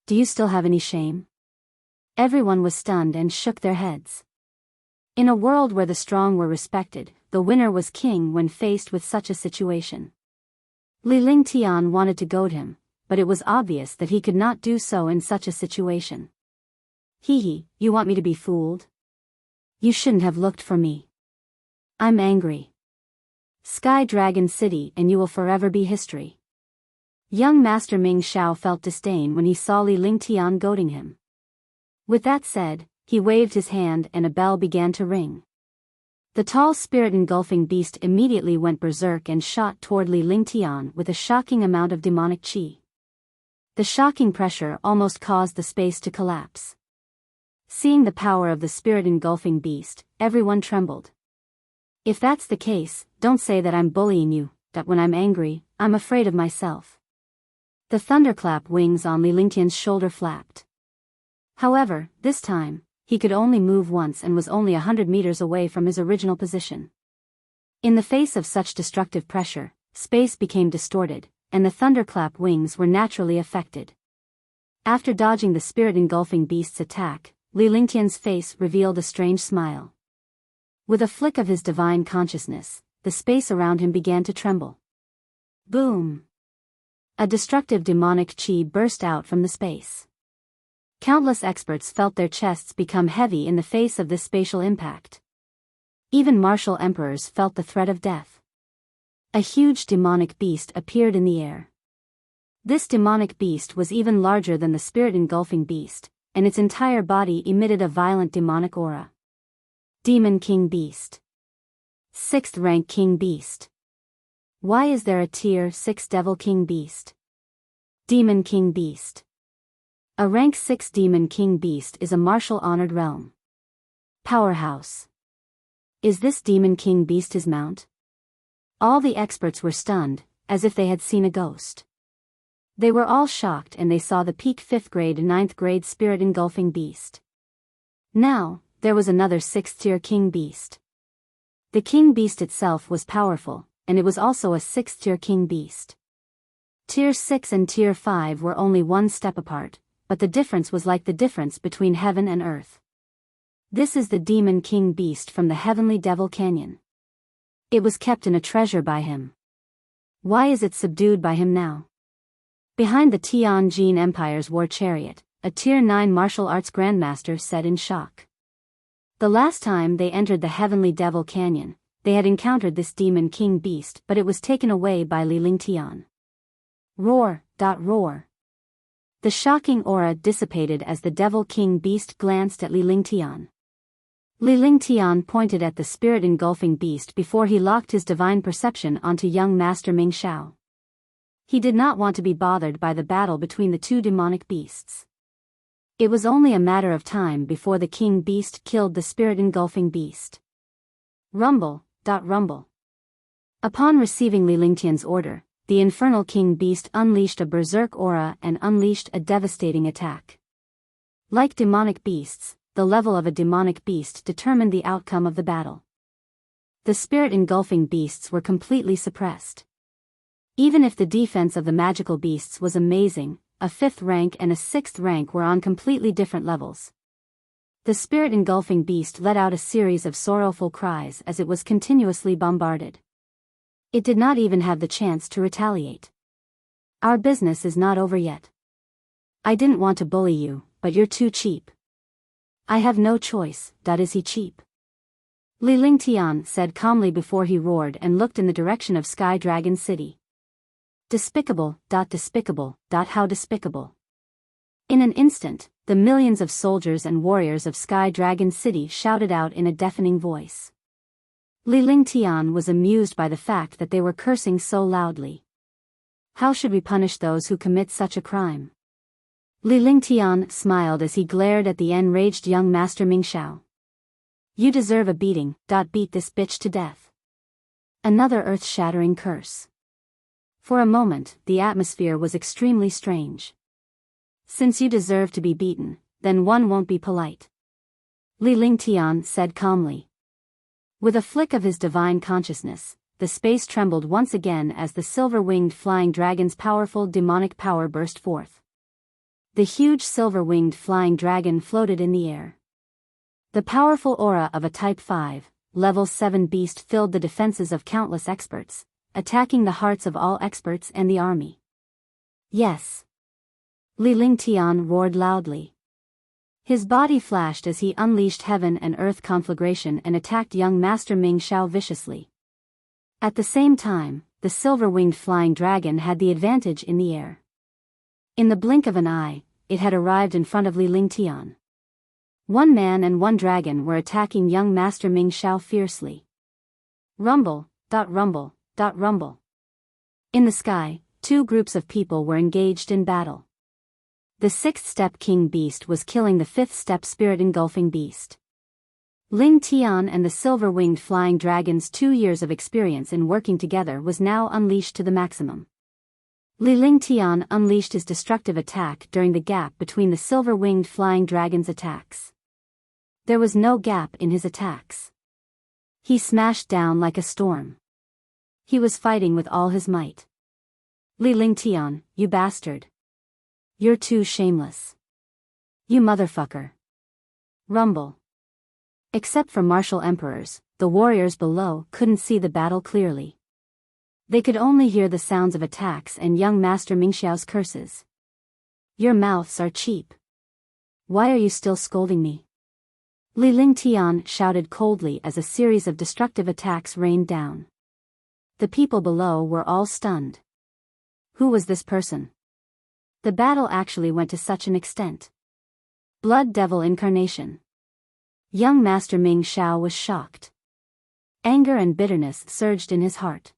Do you still have any shame? Everyone was stunned and shook their heads. In a world where the strong were respected, the winner was king when faced with such a situation. Li Lingtian wanted to goad him, but it was obvious that he could not do so in such a situation. You want me to be fooled? You shouldn't have looked for me. I'm angry. Sky Dragon City and you will forever be history. Young Master Ming Xiao felt disdain when he saw Li Lingtian goading him. With that said, he waved his hand and a bell began to ring. The tall spirit-engulfing beast immediately went berserk and shot toward Li Lingtian with a shocking amount of demonic qi. The shocking pressure almost caused the space to collapse. Seeing the power of the spirit-engulfing beast, everyone trembled. If that's the case, don't say that I'm bullying you, that when I'm angry, I'm afraid of myself. The thunderclap wings on Li Lingtian's shoulder flapped. However, this time, he could only move once and was only 100 meters away from his original position. In the face of such destructive pressure, space became distorted, and the thunderclap wings were naturally affected. After dodging the spirit-engulfing beast's attack, Li Lingtian's face revealed a strange smile. With a flick of his divine consciousness, the space around him began to tremble. Boom! A destructive demonic qi burst out from the space. Countless experts felt their chests become heavy in the face of this spatial impact. Even martial emperors felt the threat of death. A huge demonic beast appeared in the air. This demonic beast was even larger than the spirit-engulfing beast, and its entire body emitted a violent demonic aura. Demon King Beast. 6th rank King Beast. Why is there a tier 6 Devil King Beast? Demon King Beast. A rank 6 Demon King Beast is a martial honored realm. Powerhouse. Is this Demon King Beast his mount? All the experts were stunned, as if they had seen a ghost. They were all shocked and they saw the peak 5th grade 9th grade spirit-engulfing beast. Now, there was another 6th tier King Beast. The King Beast itself was powerful, and it was also a 6th tier King Beast. Tier 6 and Tier 5 were only one step apart, but the difference was like the difference between heaven and earth. This is the Demon King Beast from the Heavenly Devil Canyon. It was kept in a treasure by him. Why is it subdued by him now? Behind the Tianjin Empire's war chariot, a Tier 9 martial arts grandmaster said in shock. The last time they entered the Heavenly Devil Canyon, they had encountered this Demon King Beast, but it was taken away by Li Lingtian. Roar. The shocking aura dissipated as the Devil King Beast glanced at Li Lingtian. Li Lingtian pointed at the spirit-engulfing beast before he locked his divine perception onto young Master Ming Xiao. He did not want to be bothered by the battle between the two demonic beasts. It was only a matter of time before the King Beast killed the spirit-engulfing beast. Rumble. Upon receiving Li Lingtian's order, the Infernal King Beast unleashed a berserk aura and unleashed a devastating attack. Like demonic beasts, the level of a demonic beast determined the outcome of the battle. The spirit-engulfing beasts were completely suppressed. Even if the defense of the magical beasts was amazing, a 5th rank and a 6th rank were on completely different levels. The spirit-engulfing beast let out a series of sorrowful cries as it was continuously bombarded. It did not even have the chance to retaliate. Our business is not over yet. I didn't want to bully you, but you're too cheap. I have no choice. Is he cheap? Li Lingtian said calmly before he roared and looked in the direction of Sky Dragon City. Despicable. How despicable. In an instant, the millions of soldiers and warriors of Sky Dragon City shouted out in a deafening voice. Li Lingtian was amused by the fact that they were cursing so loudly. How should we punish those who commit such a crime? Li Lingtian smiled as he glared at the enraged young master Ming Xiao. You deserve a beating. Beat this bitch to death. Another earth-shattering curse. For a moment, the atmosphere was extremely strange. Since you deserve to be beaten, then one won't be polite. Li Lingtian said calmly. With a flick of his divine consciousness, the space trembled once again as the silver-winged flying dragon's powerful demonic power burst forth. The huge silver-winged flying dragon floated in the air. The powerful aura of a Type 5, Level 7 beast filled the defenses of countless experts, attacking the hearts of all experts and the army. Yes! Li Lingtian roared loudly. His body flashed as he unleashed heaven and earth conflagration and attacked young Master Ming Xiao viciously. At the same time, the silver-winged flying dragon had the advantage in the air. In the blink of an eye, it had arrived in front of Li Lingtian. One man and one dragon were attacking young Master Ming Xiao fiercely. Rumble, rumble, rumble. In the sky, two groups of people were engaged in battle. The sixth-step king beast was killing the fifth-step spirit-engulfing beast. Ling Tian and the silver-winged flying dragon's 2 years of experience in working together was now unleashed to the maximum. Li Lingtian unleashed his destructive attack during the gap between the silver-winged flying dragon's attacks. There was no gap in his attacks. He smashed down like a storm. He was fighting with all his might. Li Lingtian, you bastard. You're too shameless. You motherfucker. Rumble. Except for martial emperors, the warriors below couldn't see the battle clearly. They could only hear the sounds of attacks and young Master Ming Xiao's curses. Your mouths are cheap. Why are you still scolding me? Li Lingtian shouted coldly as a series of destructive attacks rained down. The people below were all stunned. Who was this person? The battle actually went to such an extent. Blood Devil Incarnation. Young Master Ming Xiao was shocked. Anger and bitterness surged in his heart.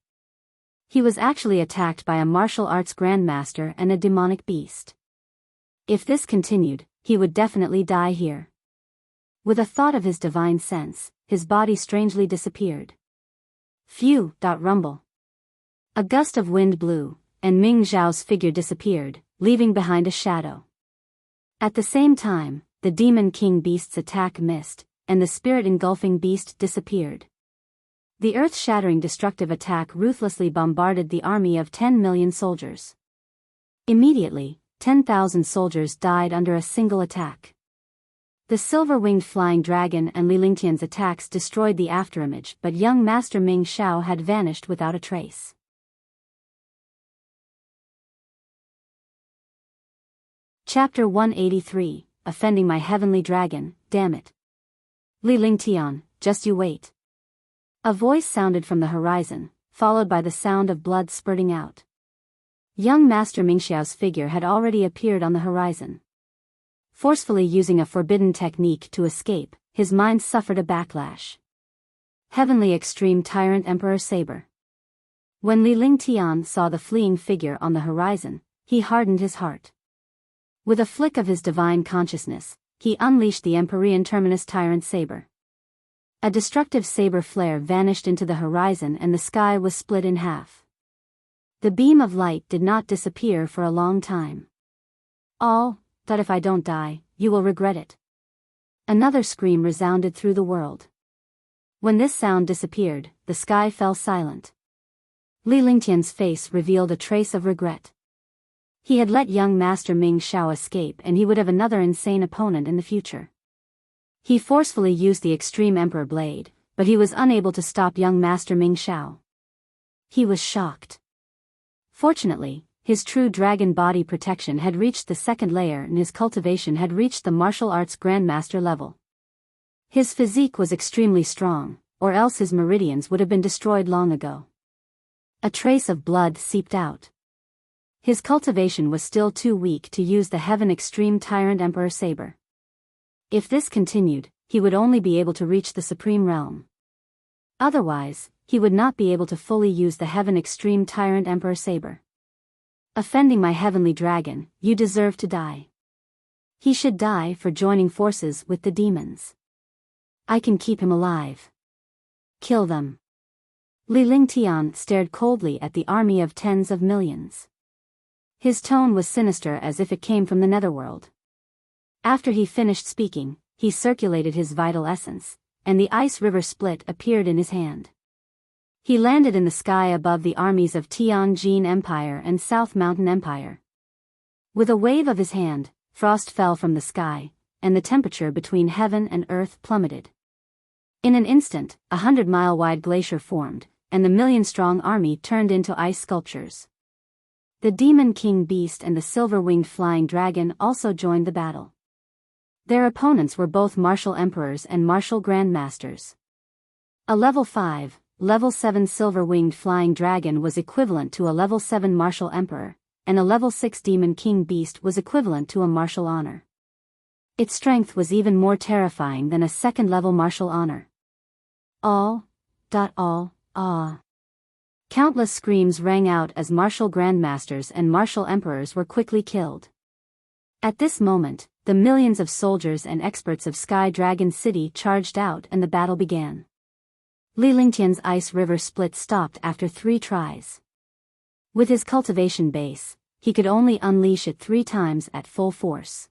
He was actually attacked by a martial arts grandmaster and a demonic beast. If this continued, he would definitely die here. With a thought of his divine sense, his body strangely disappeared. Phew! Rumble. A gust of wind blew, and Ming Xiao's figure disappeared, leaving behind a shadow. At the same time, the Demon King Beast's attack missed, and the spirit-engulfing beast disappeared. The earth-shattering destructive attack ruthlessly bombarded the army of 10 million soldiers. Immediately, 10,000 soldiers died under a single attack. The silver-winged flying dragon and Li Lingtian's attacks destroyed the afterimage, but young Master Ming Xiao had vanished without a trace. Chapter 183, Offending My Heavenly Dragon, Damn it. Li Lingtian, just you wait. A voice sounded from the horizon, followed by the sound of blood spurting out. Young Master Ming Xiao's figure had already appeared on the horizon. Forcefully using a forbidden technique to escape, his mind suffered a backlash. Heavenly Extreme Tyrant Emperor Saber. When Li Lingtian saw the fleeing figure on the horizon, he hardened his heart. With a flick of his divine consciousness, he unleashed the Empyrean Terminus Tyrant Saber. A destructive saber flare vanished into the horizon and the sky was split in half. The beam of light did not disappear for a long time. That if I don't die, you will regret it. Another scream resounded through the world. When this sound disappeared, the sky fell silent. Li Lingtian's face revealed a trace of regret. He had let young Master Ming Xiao escape and he would have another insane opponent in the future. He forcefully used the Extreme Emperor Blade, but he was unable to stop young Master Ming Xiao. He was shocked. Fortunately, his true dragon body protection had reached the second layer and his cultivation had reached the martial arts grandmaster level. His physique was extremely strong, or else his meridians would have been destroyed long ago. A trace of blood seeped out. His cultivation was still too weak to use the Heaven Extreme Tyrant Emperor Saber. If this continued, he would only be able to reach the Supreme Realm. Otherwise, he would not be able to fully use the Heaven Extreme Tyrant Emperor Saber. Offending my heavenly dragon, you deserve to die. He should die for joining forces with the demons. I can keep him alive. Kill them. Li Lingtian stared coldly at the army of tens of millions. His tone was sinister as if it came from the netherworld. After he finished speaking, he circulated his vital essence, and the ice river split appeared in his hand. He landed in the sky above the armies of Tianjin Empire and South Mountain Empire. With a wave of his hand, frost fell from the sky, and the temperature between heaven and earth plummeted. In an instant, 100-mile-wide glacier formed, and the million-strong army turned into ice sculptures. The Demon King Beast and the silver-winged flying dragon also joined the battle. Their opponents were both martial emperors and martial grandmasters. A level 5, level 7 silver-winged flying dragon was equivalent to a level 7 martial emperor, and a level 6 Demon King Beast was equivalent to a martial honor. Its strength was even more terrifying than a second-level martial honor. Countless screams rang out as martial grandmasters and martial emperors were quickly killed. At this moment, the millions of soldiers and experts of Sky Dragon City charged out and the battle began. Li Lingtian's ice river split stopped after 3 tries. With his cultivation base, he could only unleash it 3 times at full force.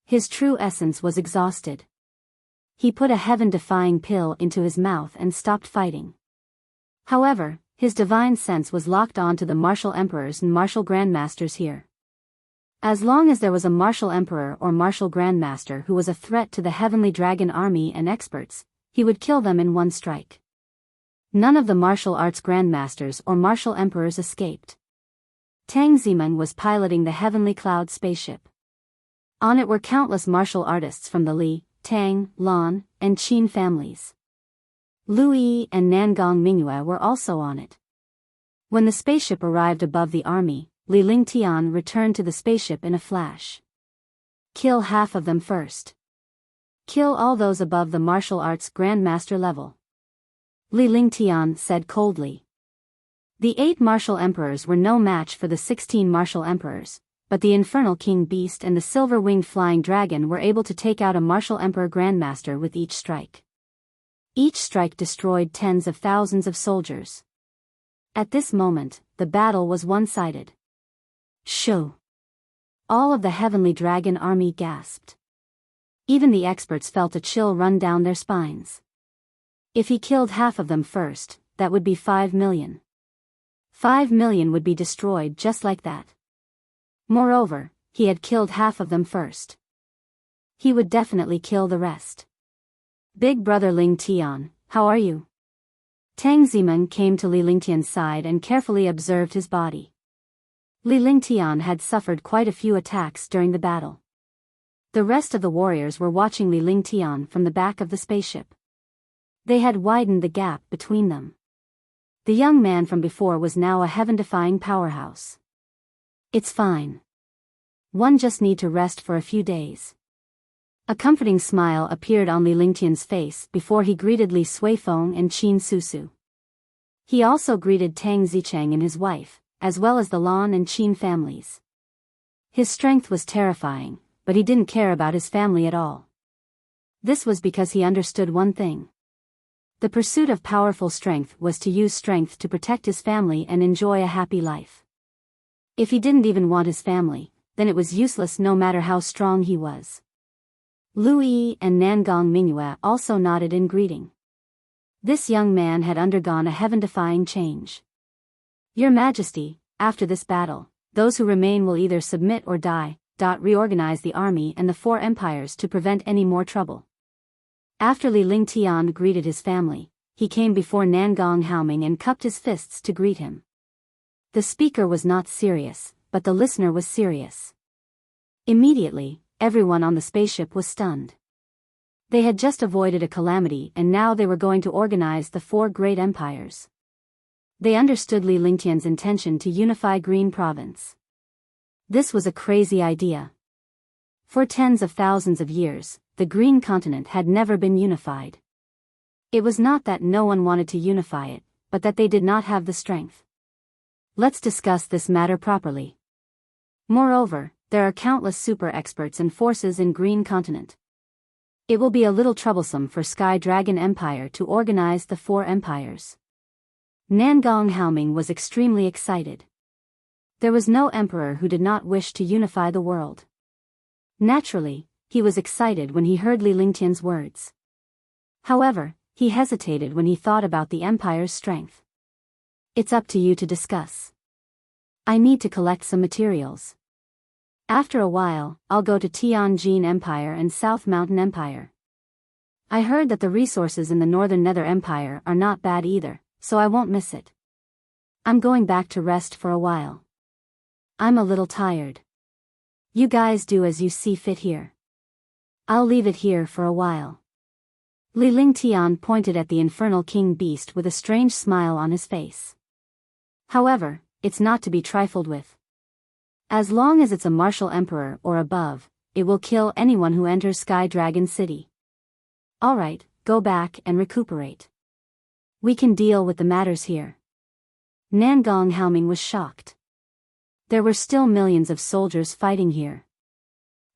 His true essence was exhausted. He put a heaven-defying pill into his mouth and stopped fighting. However, his divine sense was locked on to the martial emperors and martial grandmasters here. As long as there was a martial emperor or martial grandmaster who was a threat to the heavenly dragon army and experts, he would kill them in one strike. None of the martial arts grandmasters or martial emperors escaped. Tang Zimen was piloting the heavenly cloud spaceship. On it were countless martial artists from the Li, Tang, Lan, and Qin families. Lu Yi and Nangong Mingyue were also on it. When the spaceship arrived above the army, Li Lingtian returned to the spaceship in a flash. Kill half of them first. Kill all those above the martial arts grandmaster level. Li Lingtian said coldly. The 8 martial emperors were no match for the 16 martial emperors, but the infernal king beast and the silver-winged flying dragon were able to take out a martial emperor grandmaster with each strike. Each strike destroyed tens of thousands of soldiers. At this moment, the battle was one-sided. Shoo! All of the heavenly dragon army gasped. Even the experts felt a chill run down their spines. If he killed half of them first, that would be 5 million. 5 million would be destroyed just like that. Moreover, he had killed half of them first. He would definitely kill the rest. Big brother Ling Tian, how are you? Tang Zimen came to Li Lingtian's side and carefully observed his body. Li Lingtian had suffered quite a few attacks during the battle. The rest of the warriors were watching Li Lingtian from the back of the spaceship. They had widened the gap between them. The young man from before was now a heaven-defying powerhouse. It's fine. One just need to rest for a few days. A comforting smile appeared on Li Lingtian's face before he greeted Li Suifeng and Qin Susu. He also greeted Tang Zicheng and his wife, as well as the Lan and Qin families. His strength was terrifying, but he didn't care about his family at all. This was because he understood one thing. The pursuit of powerful strength was to use strength to protect his family and enjoy a happy life. If he didn't even want his family, then it was useless no matter how strong he was. Lu Yi and Nangong Mingyue also nodded in greeting. This young man had undergone a heaven-defying change. Your Majesty, after this battle, those who remain will either submit or die. Reorganize the army and the 4 empires to prevent any more trouble. After Li Lingtian greeted his family, he came before Nangong Haoming and cupped his fists to greet him. The speaker was not serious, but the listener was serious. Immediately, everyone on the spaceship was stunned. They had just avoided a calamity and now they were going to organize the 4 great empires. They understood Li Lingtian's intention to unify Green Province. This was a crazy idea. For tens of thousands of years, the Green Continent had never been unified. It was not that no one wanted to unify it, but that they did not have the strength. Let's discuss this matter properly. Moreover, there are countless super experts and forces in Green Continent. It will be a little troublesome for Sky Dragon Empire to organize the four empires. Nangong Haoming was extremely excited. There was no emperor who did not wish to unify the world. Naturally, he was excited when he heard Li Lingtian's words. However, he hesitated when he thought about the empire's strength. It's up to you to discuss. I need to collect some materials. After a while, I'll go to Tianjin Empire and South Mountain Empire. I heard that the resources in the Northern Nether Empire are not bad either, so I won't miss it. I'm going back to rest for a while. I'm a little tired. You guys do as you see fit here. I'll leave it here for a while. Li Lingtian pointed at the infernal king beast with a strange smile on his face. However, it's not to be trifled with. As long as it's a martial emperor or above, it will kill anyone who enters Sky Dragon City. Alright, go back and recuperate. We can deal with the matters here. Nangong Haoming was shocked. There were still millions of soldiers fighting here.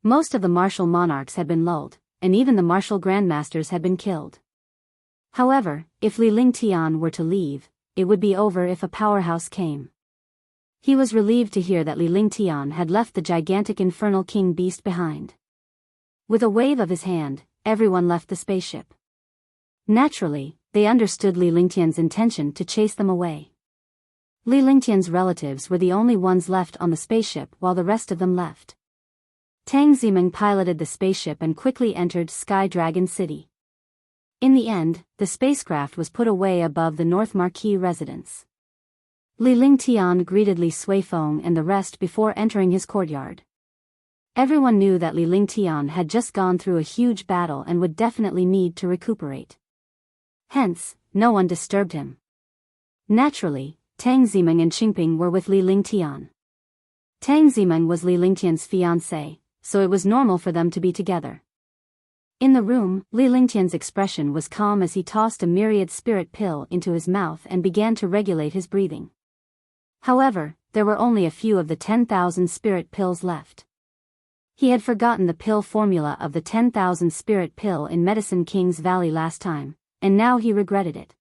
Most of the martial monarchs had been lulled, and even the martial grandmasters had been killed. However, if Li Lingtian were to leave, it would be over if a powerhouse came. He was relieved to hear that Li Lingtian had left the gigantic infernal king beast behind. With a wave of his hand, everyone left the spaceship. Naturally, they understood Li Lingtian's intention to chase them away. Li Lingtian's relatives were the only ones left on the spaceship while the rest of them left. Tang Zimeng piloted the spaceship and quickly entered Sky Dragon City. In the end, the spacecraft was put away above the North Marquee residence. Li Lingtian greeted Li Suifeng and the rest before entering his courtyard. Everyone knew that Li Lingtian had just gone through a huge battle and would definitely need to recuperate. Hence, no one disturbed him. Naturally, Tang Zimeng and Qingping were with Li Lingtian. Tang Zimeng was Li Lingtian's fiancée, so it was normal for them to be together. In the room, Li Lingtian's expression was calm as he tossed a myriad spirit pill into his mouth and began to regulate his breathing. However, there were only a few of the 10,000 spirit pills left. He had forgotten the pill formula of the 10,000 spirit pill in Medicine King's Valley last time, and now he regretted it.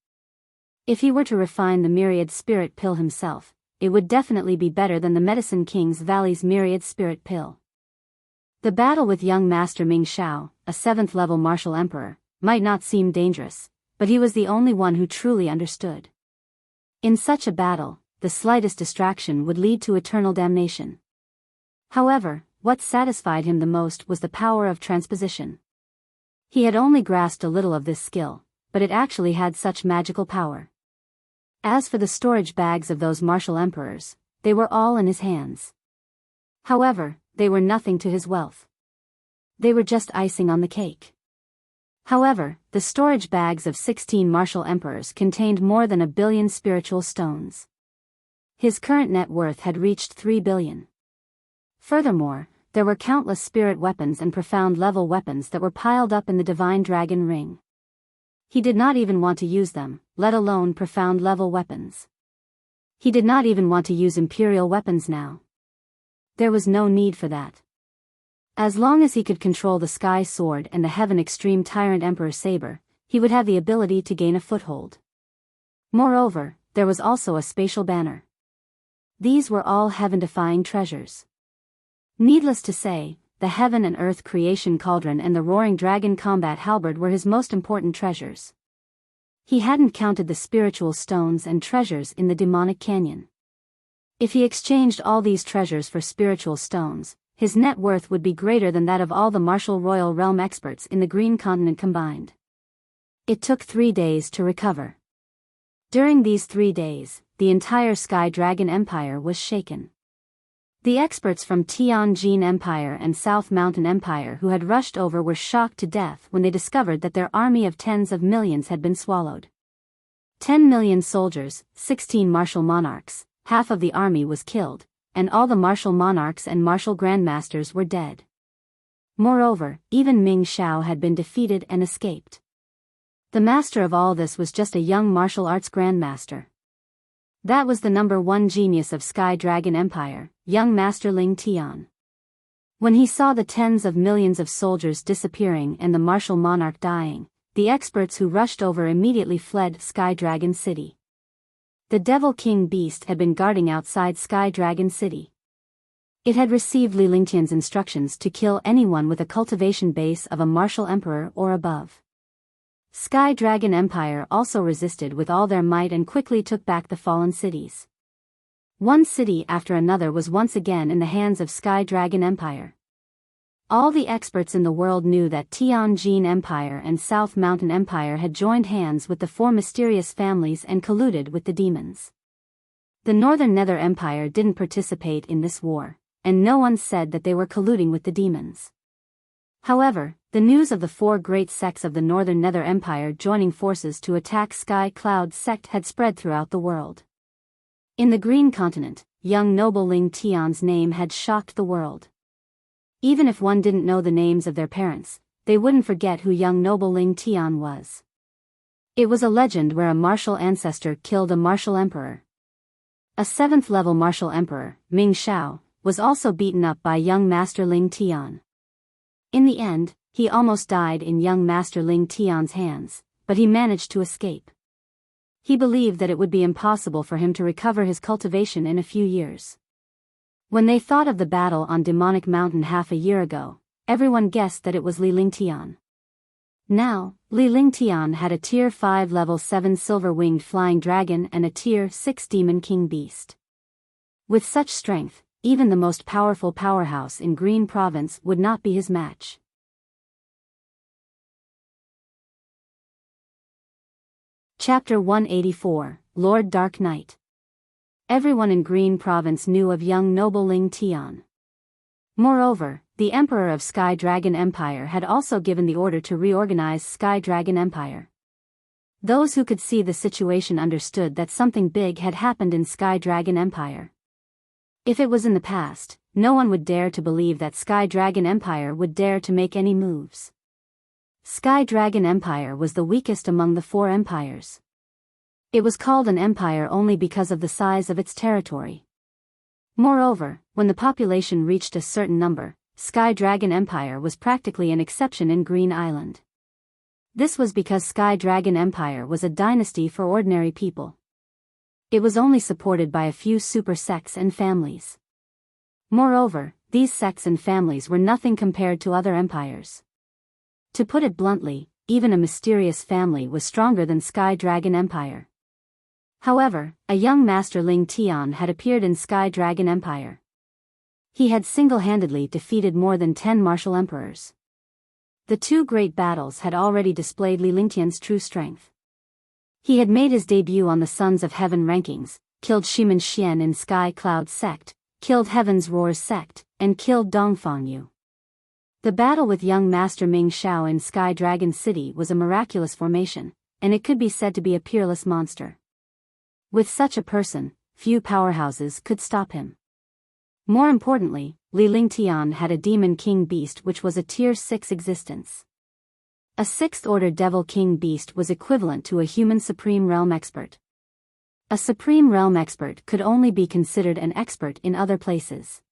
If he were to refine the myriad spirit pill himself, it would definitely be better than the Medicine King's Valley's myriad spirit pill. The battle with young Master Ming Shao, a 7th-level martial emperor, might not seem dangerous, but he was the only one who truly understood. In such a battle, the slightest distraction would lead to eternal damnation. However, what satisfied him the most was the power of transposition. He had only grasped a little of this skill, but it actually had such magical power. As for the storage bags of those martial emperors, they were all in his hands. However, they were nothing to his wealth. They were just icing on the cake. However, the storage bags of 16 martial emperors contained more than 1 billion spiritual stones. His current net worth had reached 3 billion. Furthermore, there were countless spirit weapons and profound level weapons that were piled up in the Divine Dragon Ring. He did not even want to use them, let alone profound level weapons. He did not even want to use imperial weapons now. There was no need for that. As long as he could control the Sky Sword and the Heaven Extreme Tyrant Emperor Saber, he would have the ability to gain a foothold. Moreover, there was also a spatial banner. These were all heaven-defying treasures. Needless to say, the Heaven and Earth Creation Cauldron and the Roaring Dragon Combat Halberd were his most important treasures. He hadn't counted the spiritual stones and treasures in the Demonic Canyon. If he exchanged all these treasures for spiritual stones, his net worth would be greater than that of all the martial royal realm experts in the Green Continent combined. It took 3 days to recover. During these 3 days, the entire Sky Dragon Empire was shaken. The experts from Tianjin Empire and South Mountain Empire who had rushed over were shocked to death when they discovered that their army of tens of millions had been swallowed. 10 million soldiers, 16 martial monarchs, half of the army was killed, and all the martial monarchs and martial grandmasters were dead. Moreover, even Ming Xiao had been defeated and escaped. The master of all this was just a young martial arts grandmaster. That was the number one genius of Sky Dragon Empire, young Master Ling Tian. When he saw the tens of millions of soldiers disappearing and the martial monarch dying, the experts who rushed over immediately fled Sky Dragon City. The Devil King Beast had been guarding outside Sky Dragon City. It had received Li Lingtian's instructions to kill anyone with a cultivation base of a martial emperor or above. Sky Dragon Empire also resisted with all their might and quickly took back the fallen cities. One city after another was once again in the hands of Sky Dragon Empire. All the experts in the world knew that Tianjin Empire and South Mountain Empire had joined hands with the four mysterious families and colluded with the demons. The Northern Nether Empire didn't participate in this war, and no one said that they were colluding with the demons. However, the news of the four great sects of the Northern Nether Empire joining forces to attack Sky Cloud sect had spread throughout the world. In the Green Continent, young noble Ling Tian's name had shocked the world. Even if one didn't know the names of their parents, they wouldn't forget who young noble Ling Tian was. It was a legend where a martial ancestor killed a martial emperor. A 7th-level martial emperor, Ming Xiao, was also beaten up by young Master Ling Tian. In the end, he almost died in young Master Ling Tian's hands, but he managed to escape. He believed that it would be impossible for him to recover his cultivation in a few years. When they thought of the battle on Demonic Mountain half a year ago, everyone guessed that it was Li Lingtian. Now, Li Lingtian had a Tier 5 Level 7 silver-winged flying dragon and a Tier 6 Demon King Beast. With such strength, even the most powerful powerhouse in Green Province would not be his match. Chapter 184, Lord Dark Knight. Everyone in Green Province knew of young noble Ling Tian. Moreover, the Emperor of Sky Dragon Empire had also given the order to reorganize Sky Dragon Empire. Those who could see the situation understood that something big had happened in Sky Dragon Empire. If it was in the past, no one would dare to believe that Sky Dragon Empire would dare to make any moves. Sky Dragon Empire was the weakest among the four empires. It was called an empire only because of the size of its territory. Moreover, when the population reached a certain number, Sky Dragon Empire was practically an exception in Green Island. This was because Sky Dragon Empire was a dynasty for ordinary people. It was only supported by a few super sects and families. Moreover, these sects and families were nothing compared to other empires. To put it bluntly, even a mysterious family was stronger than Sky Dragon Empire. However, a young Master Ling Tian had appeared in Sky Dragon Empire. He had single-handedly defeated more than 10 martial emperors. The two great battles had already displayed Li Lingtian's true strength. He had made his debut on the Sons of Heaven rankings, killed Shiman Xian in Sky Cloud sect, killed Heaven's Roars sect, and killed Dongfang Yu. The battle with young Master Ming Xiao in Sky Dragon City was a miraculous formation, and it could be said to be a peerless monster. With such a person, few powerhouses could stop him. More importantly, Li Lingtian had a Demon King Beast which was a Tier 6 existence. A 6th-order Devil King Beast was equivalent to a human Supreme Realm Expert. A Supreme Realm Expert could only be considered an expert in other places.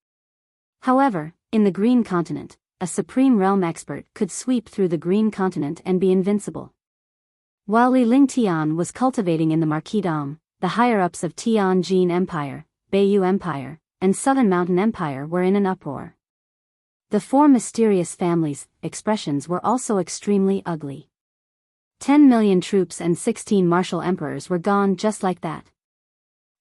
However, in the Green Continent, a Supreme Realm Expert could sweep through the Green Continent and be invincible. While Li Lingtian was cultivating in the Marquisdom, the higher-ups of Tianjin Empire, Biyao Empire, and Southern Mountain Empire were in an uproar. The four mysterious families' expressions were also extremely ugly. 10 million troops and 16 martial emperors were gone just like that.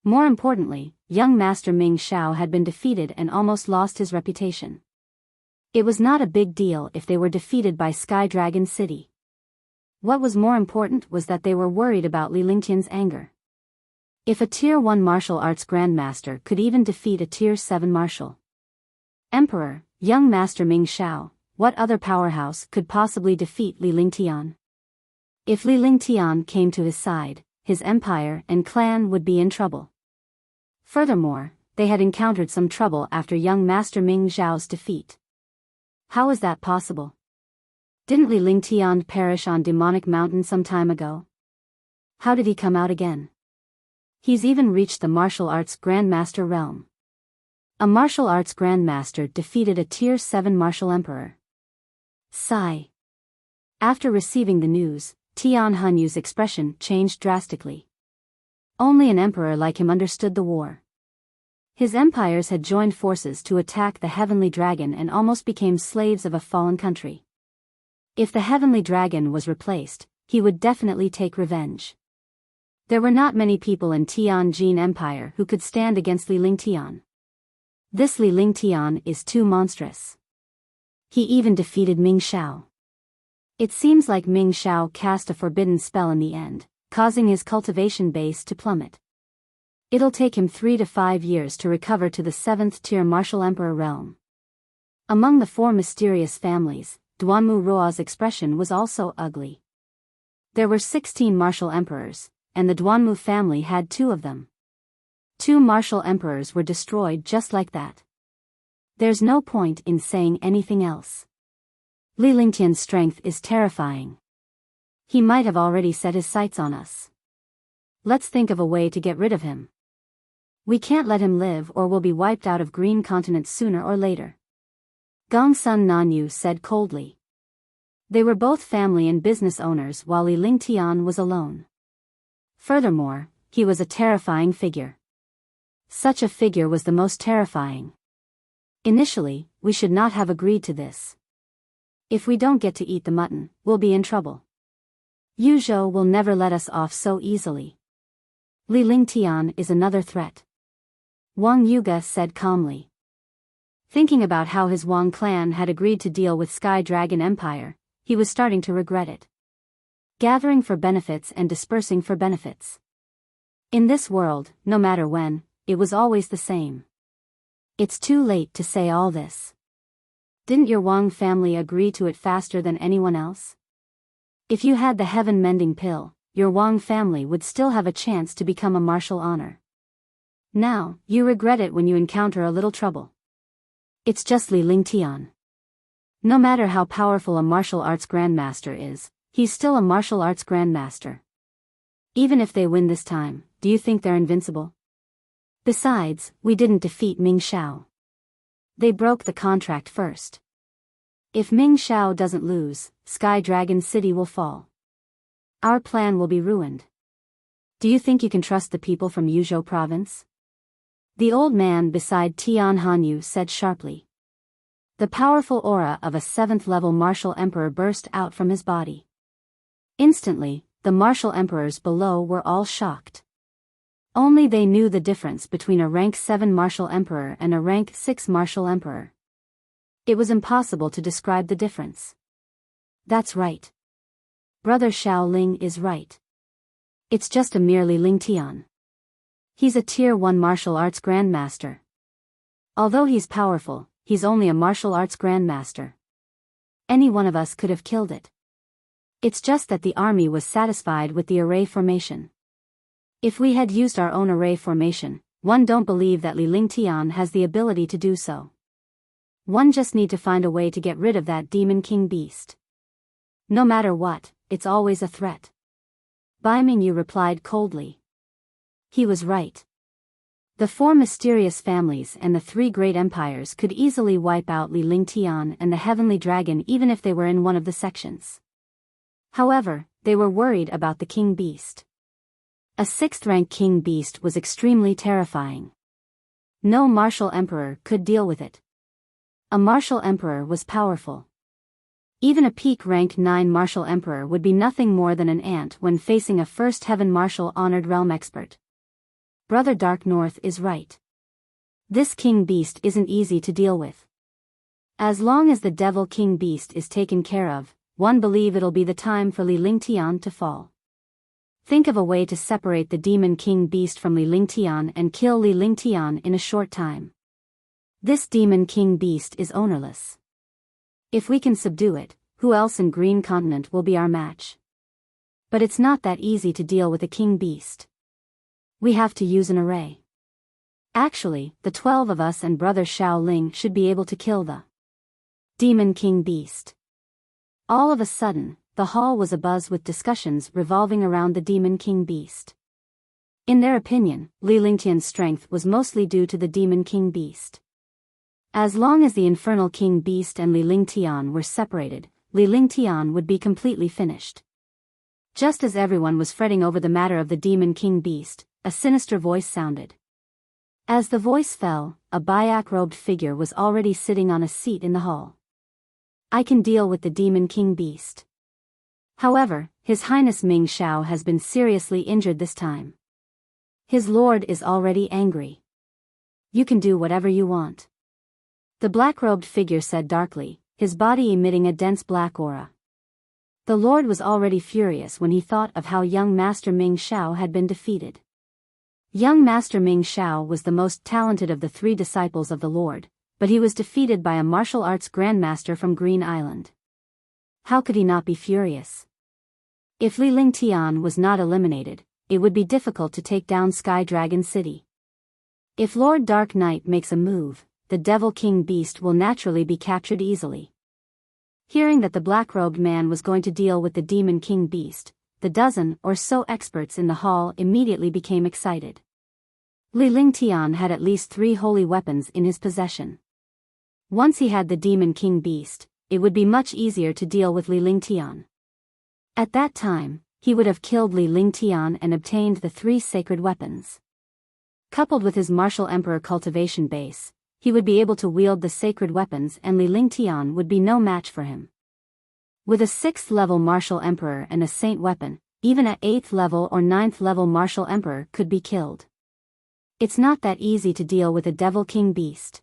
More importantly, young Master Ming Xiao had been defeated and almost lost his reputation. It was not a big deal if they were defeated by Sky Dragon City. What was more important was that they were worried about Li Lingtian's anger. If a Tier 1 martial arts grandmaster could even defeat a Tier 7 martial emperor, young Master Ming Xiao, what other powerhouse could possibly defeat Li Lingtian? If Li Lingtian came to his side, his empire and clan would be in trouble. Furthermore, they had encountered some trouble after young Master Ming Zhao's defeat. How is that possible? Didn't Li Lingtian perish on Demonic Mountain some time ago? How did he come out again? He's even reached the martial arts Grandmaster realm. A martial arts Grandmaster defeated a Tier 7 martial emperor. Sigh. After receiving the news, Tian Hunyu's expression changed drastically. Only an emperor like him understood the war. His empires had joined forces to attack the Heavenly Dragon and almost became slaves of a fallen country. If the Heavenly Dragon was replaced, he would definitely take revenge. There were not many people in Tianjin Empire who could stand against Li Lingtian. This Li Lingtian is too monstrous. He even defeated Ming Xiao. It seems like Ming Xiao cast a forbidden spell in the end, causing his cultivation base to plummet. It'll take him 3 to 5 years to recover to the 7th tier martial emperor realm. Among the 4 mysterious families, Duanmu Ruo's expression was also ugly. There were 16 martial emperors, and the Duanmu family had 2 of them. 2 martial emperors were destroyed just like that. There's no point in saying anything else. Li Lingtian's strength is terrifying. He might have already set his sights on us. Let's think of a way to get rid of him. We can't let him live or we'll be wiped out of Green Continent sooner or later. Gongsun Nanyu said coldly. They were both family and business owners while Li Lingtian was alone. Furthermore, he was a terrifying figure. Such a figure was the most terrifying. Initially, we should not have agreed to this. If we don't get to eat the mutton, we'll be in trouble. Yu Zhou will never let us off so easily. Li Lingtian is another threat. Wang Yuga said calmly. Thinking about how his Wang clan had agreed to deal with Sky Dragon Empire, he was starting to regret it. Gathering for benefits and dispersing for benefits. In this world, no matter when, it was always the same. It's too late to say all this. Didn't your Wang family agree to it faster than anyone else? If you had the heaven-mending pill, your Wang family would still have a chance to become a martial honor. Now, you regret it when you encounter a little trouble. It's just Li Lingtian. No matter how powerful a martial arts grandmaster is, he's still a martial arts grandmaster. Even if they win this time, do you think they're invincible? Besides, we didn't defeat Ming Xiao. They broke the contract first. If Ming Xiao doesn't lose, Sky Dragon City will fall. Our plan will be ruined. Do you think you can trust the people from Yuzhou province? The old man beside Tian Hanyu said sharply. The powerful aura of a 7th level martial emperor burst out from his body. Instantly, the martial emperors below were all shocked. Only they knew the difference between a rank 7 martial emperor and a rank 6 martial emperor. It was impossible to describe the difference. That's right. Brother Shaoling is right. It's just a merely Lingtian. He's a Tier 1 martial arts grandmaster. Although he's powerful, he's only a martial arts grandmaster. Any one of us could have killed it. It's just that the army was satisfied with the array formation. If we had used our own array formation, one don't believe that Li Lingtian has the ability to do so. One just need to find a way to get rid of that Demon King beast. No matter what, it's always a threat. Bai Mingyu replied coldly. He was right. The 4 mysterious families and the 3 great empires could easily wipe out Li Lingtian and the Heavenly Dragon even if they were in one of the sections. However, they were worried about the King Beast. A 6th rank King Beast was extremely terrifying. No martial emperor could deal with it. A martial emperor was powerful. Even a peak rank 9 martial emperor would be nothing more than an ant when facing a 1st heaven martial honored realm expert. Brother Dark North is right. This King Beast isn't easy to deal with. As long as the Devil King Beast is taken care of, one believe it'll be the time for Li Lingtian to fall. Think of a way to separate the Demon King Beast from Li Lingtian and kill Li Lingtian in a short time. This Demon King Beast is ownerless. If we can subdue it, who else in Green Continent will be our match? But it's not that easy to deal with a King Beast. We have to use an array. Actually, the 12 of us and brother Xiao Ling should be able to kill the Demon King Beast. All of a sudden, the hall was abuzz with discussions revolving around the Demon King Beast. In their opinion, Li Lingtian's strength was mostly due to the Demon King Beast. As long as the Infernal King Beast and Li Lingtian were separated, Li Lingtian would be completely finished. Just as everyone was fretting over the matter of the Demon King Beast, a sinister voice sounded. As the voice fell, a Biyao-robed figure was already sitting on a seat in the hall. I can deal with the Demon King Beast. However, His Highness Ming Xiao has been seriously injured this time. His lord is already angry. You can do whatever you want. The black-robed figure said darkly, his body emitting a dense black aura. The lord was already furious when he thought of how young Master Ming Xiao had been defeated. Young Master Ming Xiao was the most talented of the 3 disciples of the Lord, but he was defeated by a martial arts grandmaster from Green Island. How could he not be furious? If Li Lingtian was not eliminated, it would be difficult to take down Sky Dragon City. If Lord Dark Knight makes a move, the Devil King Beast will naturally be captured easily. Hearing that the black-robed man was going to deal with the Demon King Beast, the dozen or so experts in the hall immediately became excited. Li Lingtian had at least 3 holy weapons in his possession. Once he had the Demon King Beast, it would be much easier to deal with Li Lingtian. At that time, he would have killed Li Lingtian and obtained the 3 sacred weapons. Coupled with his martial emperor cultivation base, he would be able to wield the sacred weapons and Li Lingtian would be no match for him. With a 6th level martial emperor and a saint weapon, even an 8th level or 9th level martial emperor could be killed. It's not that easy to deal with a Devil King Beast.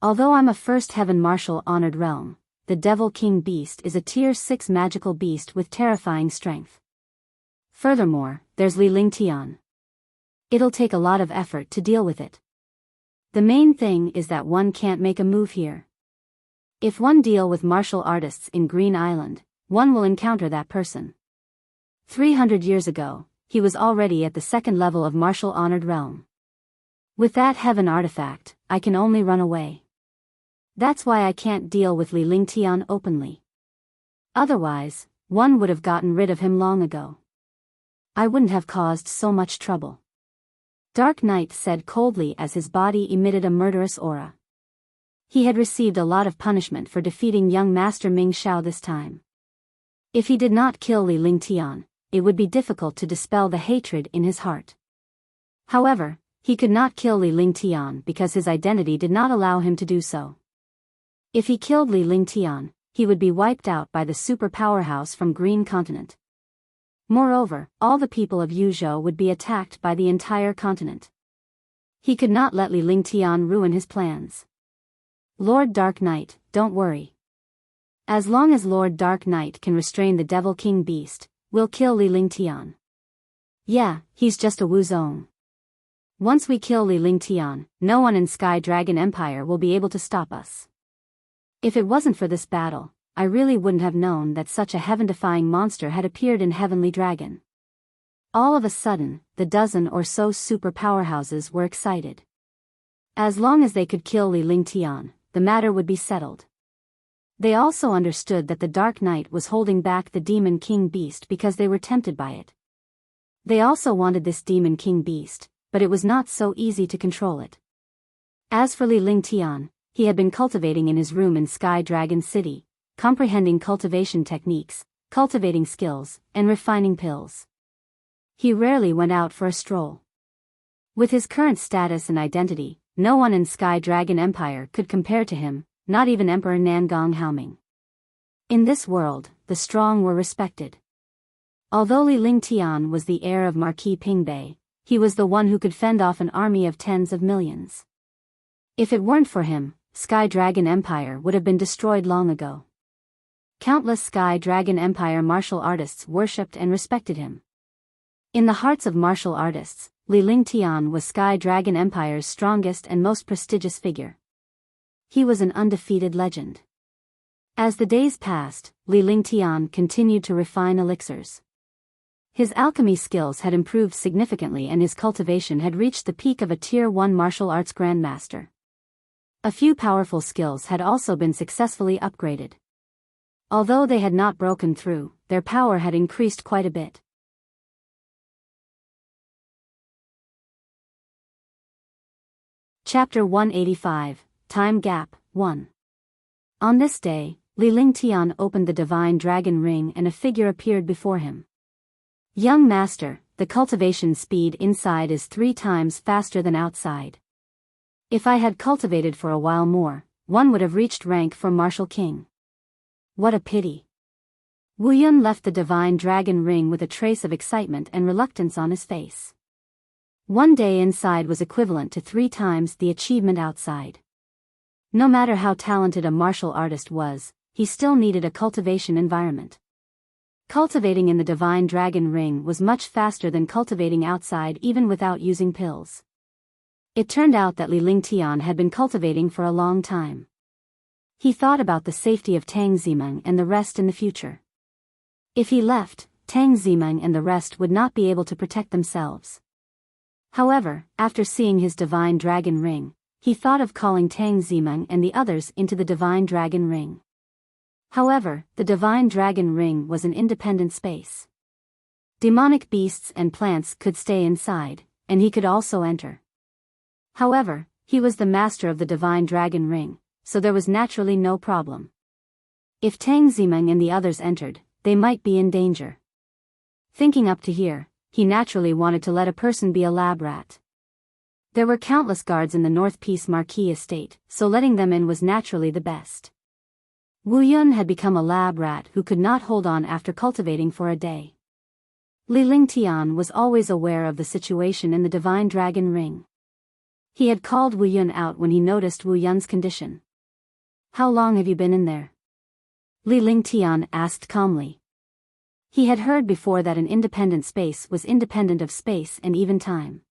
Although I'm a first heaven martial honored realm, the Devil King Beast is a tier 6 magical beast with terrifying strength. Furthermore, there's Li Lingtian. It'll take a lot of effort to deal with it. The main thing is that one can't make a move here. If one deal with martial artists in Green Island, one will encounter that person. 300 years ago, he was already at the 2nd level of martial honored realm. With that heaven artifact, I can only run away. That's why I can't deal with Li Lingtian openly. Otherwise, one would have gotten rid of him long ago. I wouldn't have caused so much trouble. Dark Knight said coldly as his body emitted a murderous aura. He had received a lot of punishment for defeating young Master Ming Xiao this time. If he did not kill Li Lingtian, it would be difficult to dispel the hatred in his heart. However, he could not kill Li Lingtian because his identity did not allow him to do so. If he killed Li Lingtian, he would be wiped out by the super powerhouse from Green Continent. Moreover, all the people of Yuzhou would be attacked by the entire continent. He could not let Li Lingtian ruin his plans. Lord Dark Knight, don't worry. As long as Lord Dark Knight can restrain the Devil King Beast, we'll kill Li Lingtian. Yeah, he's just a Wuzong. Once we kill Li Lingtian, no one in Sky Dragon Empire will be able to stop us. If it wasn't for this battle, I really wouldn't have known that such a heaven-defying monster had appeared in Heavenly Dragon. All of a sudden, the dozen or so super powerhouses were excited. As long as they could kill Li Lingtian, the matter would be settled. They also understood that the Dark Knight was holding back the Demon King Beast because they were tempted by it. They also wanted this Demon King Beast, but it was not so easy to control it. As for Li Lingtian, he had been cultivating in his room in Sky Dragon City, comprehending cultivation techniques, cultivating skills, and refining pills. He rarely went out for a stroll. With his current status and identity, no one in Sky Dragon Empire could compare to him, not even Emperor Nangong Haoming. In this world, the strong were respected. Although Li Lingtian was the heir of Marquis Pingbei, he was the one who could fend off an army of tens of millions. If it weren't for him, Sky Dragon Empire would have been destroyed long ago. Countless Sky Dragon Empire martial artists worshipped and respected him. In the hearts of martial artists, Li Lingtian was Sky Dragon Empire's strongest and most prestigious figure. He was an undefeated legend. As the days passed, Li Lingtian continued to refine elixirs. His alchemy skills had improved significantly and his cultivation had reached the peak of a Tier 1 martial arts grandmaster. A few powerful skills had also been successfully upgraded. Although they had not broken through, their power had increased quite a bit. Chapter 185, Time Gap, 1. On this day, Li Lingtian opened the divine dragon ring and a figure appeared before him. Young master, the cultivation speed inside is 3 times faster than outside. If I had cultivated for a while more, one would have reached rank for martial king. What a pity. Wu Yun left the divine dragon ring with a trace of excitement and reluctance on his face. One day inside was equivalent to 3 times the achievement outside. No matter how talented a martial artist was, he still needed a cultivation environment. Cultivating in the divine dragon ring was much faster than cultivating outside even without using pills. It turned out that Li Lingtian had been cultivating for a long time. He thought about the safety of Tang Zimeng and the rest in the future. If he left, Tang Zimeng and the rest would not be able to protect themselves. However, after seeing his divine dragon ring, he thought of calling Tang Zimeng and the others into the divine dragon ring. However, the divine dragon ring was an independent space. Demonic beasts and plants could stay inside, and he could also enter. However, he was the master of the divine dragon ring, so there was naturally no problem. If Tang Zimeng and the others entered, they might be in danger. Thinking up to here, he naturally wanted to let a person be a lab rat. There were countless guards in the North Peace Marquis estate, so letting them in was naturally the best. Wu Yun had become a lab rat who could not hold on after cultivating for a day. Li Lingtian was always aware of the situation in the divine dragon ring. He had called Wu Yun out when he noticed Wu Yun's condition. "How long have you been in there?" Li Lingtian asked calmly. He had heard before that an independent space was independent of space and even time.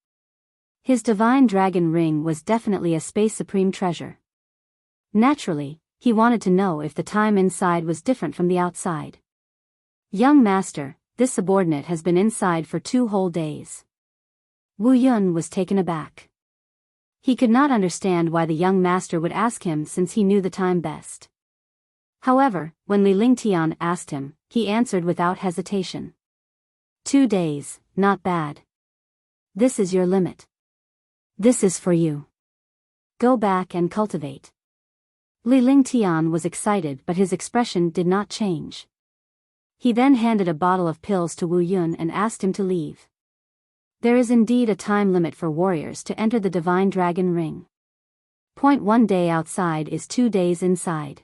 His divine dragon ring was definitely a space supreme treasure. Naturally, he wanted to know if the time inside was different from the outside. "Young master, this subordinate has been inside for 2 whole days." Wu Yun was taken aback. He could not understand why the young master would ask him since he knew the time best. However, when Li Lingtian asked him, he answered without hesitation. 2 days, not bad. This is your limit. This is for you. Go back and cultivate. Li Lingtian was excited but his expression did not change. He then handed a bottle of pills to Wu Yun and asked him to leave. There is indeed a time limit for warriors to enter the divine dragon ring. 1 day outside is 2 days inside.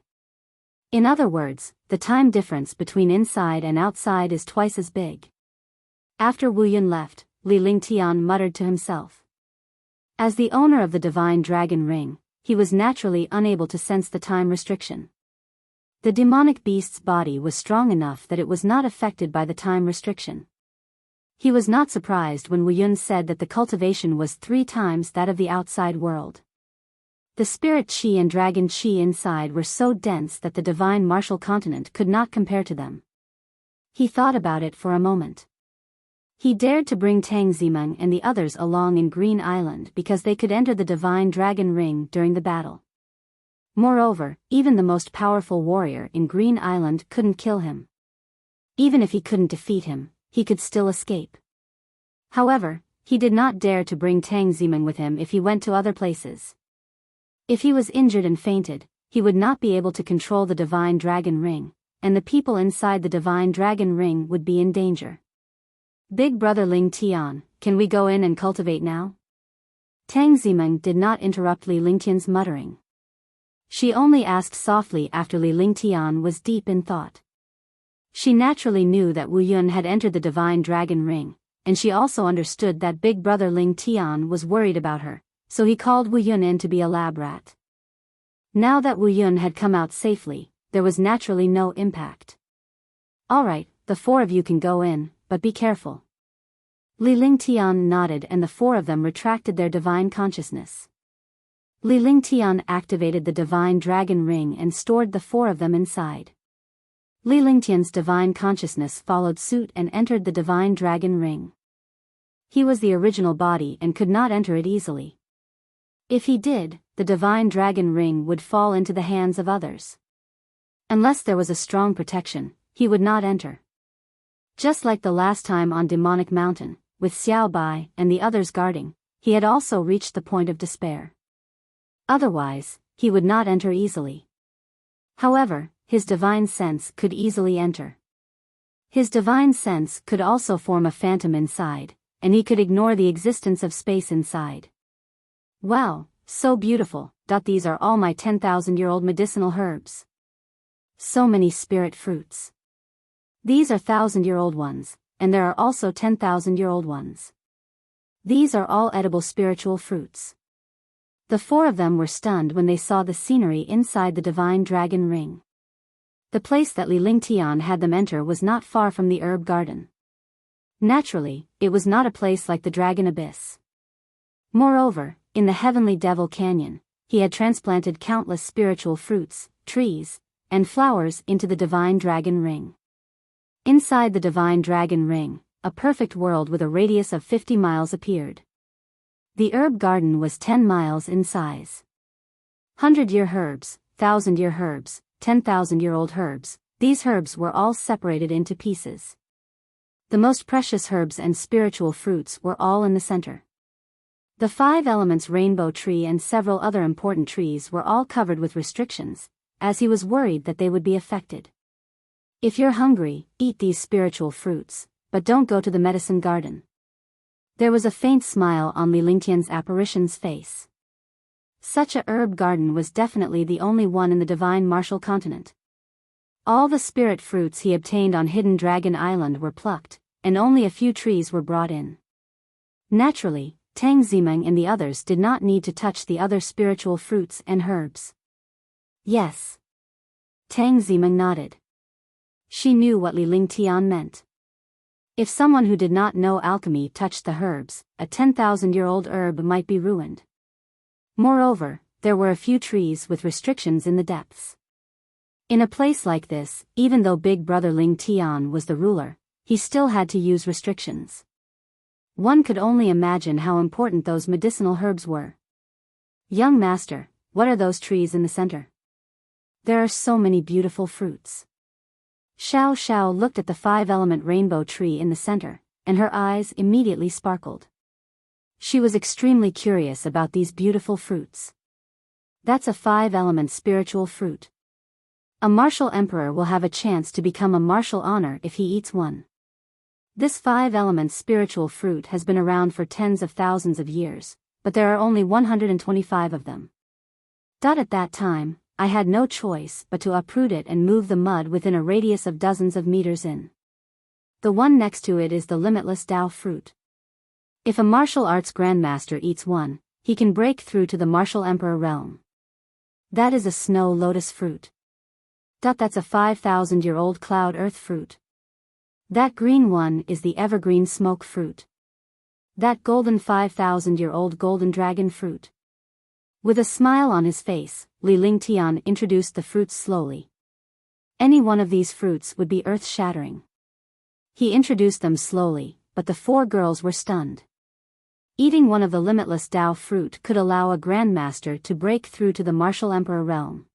In other words, the time difference between inside and outside is twice as big. After Wu Yun left, Li Lingtian muttered to himself. As the owner of the divine dragon ring, he was naturally unable to sense the time restriction. The demonic beast's body was strong enough that it was not affected by the time restriction. He was not surprised when Wu Yun said that the cultivation was 3 times that of the outside world. The spirit chi and dragon chi inside were so dense that the divine martial continent could not compare to them. He thought about it for a moment. He dared to bring Tang Zimeng and the others along in Green Island because they could enter the divine dragon ring during the battle. Moreover, even the most powerful warrior in Green Island couldn't kill him. Even if he couldn't defeat him, he could still escape. However, he did not dare to bring Tang Zimeng with him if he went to other places. If he was injured and fainted, he would not be able to control the divine dragon ring, and the people inside the divine dragon ring would be in danger. "Big brother Ling Tian, can we go in and cultivate now?" Tang Zimeng did not interrupt Li Lingtian's muttering. She only asked softly after Li Lingtian was deep in thought. She naturally knew that Wu Yun had entered the divine dragon ring, and she also understood that big brother Ling Tian was worried about her, so he called Wu Yun in to be a lab rat. Now that Wu Yun had come out safely, there was naturally no impact. "Alright, the 4 of you can go in, but be careful." Li Lingtian nodded and the 4 of them retracted their divine consciousness. Li Lingtian activated the divine dragon ring and stored the 4 of them inside. Li Lingtian's divine consciousness followed suit and entered the divine dragon ring. He was the original body and could not enter it easily. If he did, the divine dragon ring would fall into the hands of others. Unless there was a strong protection, he would not enter. Just like the last time on Demonic Mountain, with Xiao Bai and the others guarding, he had also reached the point of despair. Otherwise, he would not enter easily. However, his divine sense could easily enter. His divine sense could also form a phantom inside, and he could ignore the existence of space inside. Wow, so beautiful. These are all my 10,000-year-old medicinal herbs. So many spirit fruits. These are 1,000-year-old ones, and there are also 10,000-year-old ones. These are all edible spiritual fruits. The four of them were stunned when they saw the scenery inside the divine dragon ring. The place that Li Lingtian had them enter was not far from the herb garden. Naturally, it was not a place like the Dragon Abyss. Moreover, in the Heavenly Devil Canyon, he had transplanted countless spiritual fruits, trees, and flowers into the divine dragon ring. Inside the divine dragon ring, a perfect world with a radius of 50 miles appeared. The herb garden was 10 miles in size. 100-year herbs, 1,000-year herbs, 10,000-year-old herbs, these herbs were all separated into pieces. The most precious herbs and spiritual fruits were all in the center. The 5 elements rainbow tree and several other important trees were all covered with restrictions, as he was worried that they would be affected. If you're hungry, eat these spiritual fruits, but don't go to the medicine garden. There was a faint smile on Li Lingtian's apparition's face. Such a herb garden was definitely the only one in the divine martial continent. All the spirit fruits he obtained on Hidden Dragon Island were plucked, and only a few trees were brought in. Naturally, Tang Zimeng and the others did not need to touch the other spiritual fruits and herbs. Yes. Tang Zimeng nodded. She knew what Li Lingtian meant. If someone who did not know alchemy touched the herbs, a 10,000-year-old herb might be ruined. Moreover, there were a few trees with restrictions in the depths. In a place like this, even though Big Brother Lingtian was the ruler, he still had to use restrictions. One could only imagine how important those medicinal herbs were. Young master, what are those trees in the center? There are so many beautiful fruits. Xiao Xiao looked at the 5-element rainbow tree in the center, and her eyes immediately sparkled. She was extremely curious about these beautiful fruits. That's a 5-element spiritual fruit. A martial emperor will have a chance to become a martial honor if he eats one. This 5-element spiritual fruit has been around for tens of thousands of years, but there are only 125 of them. At that time, I had no choice but to uproot it and move the mud within a radius of dozens of meters in. The one next to it is the limitless Tao fruit. If a martial arts grandmaster eats one, he can break through to the martial emperor realm. That is a snow lotus fruit. That's a 5,000-year-old cloud earth fruit. That green one is the evergreen smoke fruit. That golden 5,000-year-old golden dragon fruit. With a smile on his face, Li Lingtian introduced the fruits slowly. Any one of these fruits would be earth-shattering. He introduced them slowly, but the 4 girls were stunned. Eating one of the limitless Tao fruit could allow a grandmaster to break through to the martial emperor realm.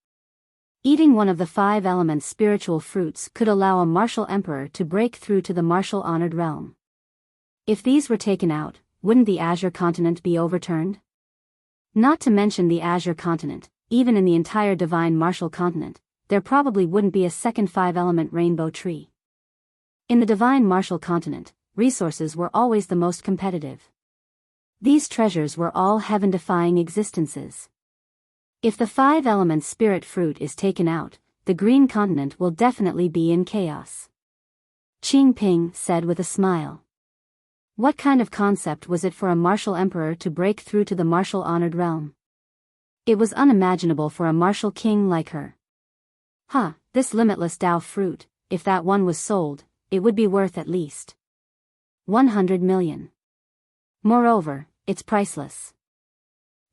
Eating one of the 5-element spiritual fruits could allow a martial emperor to break through to the martial honored realm. If these were taken out, wouldn't the Azure continent be overturned? Not to mention the Azure continent, even in the entire divine martial continent, there probably wouldn't be a second 5-element rainbow tree. In the divine martial continent, resources were always the most competitive. These treasures were all heaven-defying existences. If the 5-element spirit fruit is taken out, the green continent will definitely be in chaos. Qing Ping said with a smile. What kind of concept was it for a martial emperor to break through to the martial honored realm? It was unimaginable for a martial king like her. This limitless Tao fruit, if that one was sold, it would be worth at least 100 million. Moreover, it's priceless.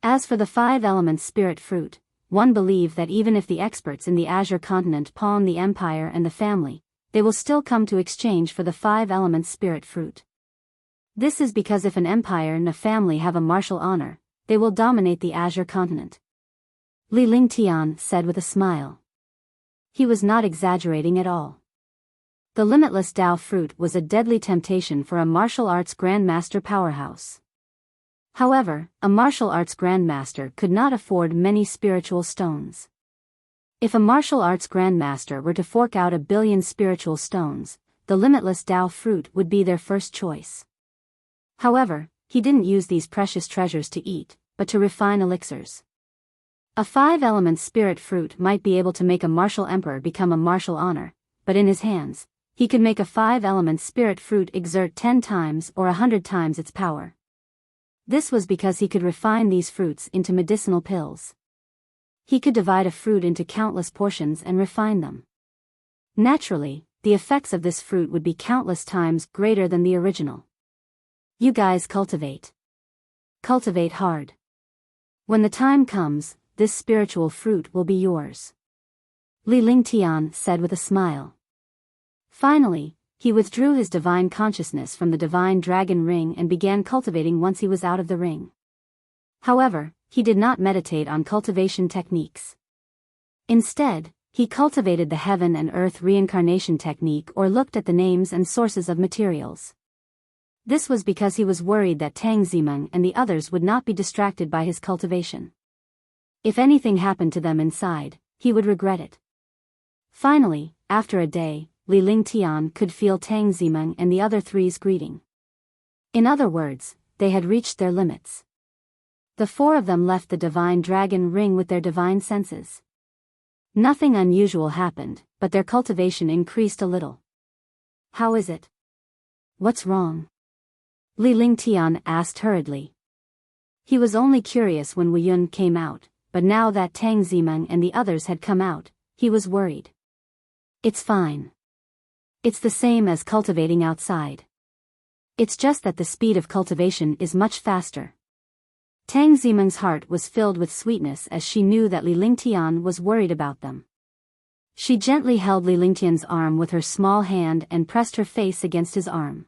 As for the 5-element spirit fruit, one believed that even if the experts in the Azure continent pawn the empire and the family, they will still come to exchange for the 5 elements spirit fruit. This is because if an empire and a family have a martial honor, they will dominate the Azure continent. Li Lingtian said with a smile. He was not exaggerating at all. The limitless Tao fruit was a deadly temptation for a martial arts grandmaster powerhouse. However, a martial arts grandmaster could not afford many spiritual stones. If a martial arts grandmaster were to fork out 1 billion spiritual stones, the limitless Tao fruit would be their first choice. However, he didn't use these precious treasures to eat, but to refine elixirs. A 5-element spirit fruit might be able to make a martial emperor become a martial honor, but in his hands, he could make a 5-element spirit fruit exert 10 times or 100 times its power. This was because he could refine these fruits into medicinal pills. He could divide a fruit into countless portions and refine them. Naturally, the effects of this fruit would be countless times greater than the original. You guys cultivate. Cultivate hard. When the time comes, this spiritual fruit will be yours. Li Lingtian said with a smile. Finally, he withdrew his divine consciousness from the divine dragon ring and began cultivating once he was out of the ring. However, he did not meditate on cultivation techniques. Instead, he cultivated the heaven and earth reincarnation technique or looked at the names and sources of materials. This was because he was worried that Tang Zimeng and the others would not be distracted by his cultivation. If anything happened to them inside, he would regret it. Finally, after a day, Li Lingtian could feel Tang Zimeng and the other three's greeting. In other words, they had reached their limits. The 4 of them left the divine dragon ring with their divine senses. Nothing unusual happened, but their cultivation increased a little. How is it? What's wrong? Li Lingtian asked hurriedly. He was only curious when Wu Yun came out, but now that Tang Zimeng and the others had come out, he was worried. It's fine. It's the same as cultivating outside. It's just that the speed of cultivation is much faster. Tang Zimeng's heart was filled with sweetness as she knew that Li Lingtian was worried about them. She gently held Li Lingtian's arm with her small hand and pressed her face against his arm.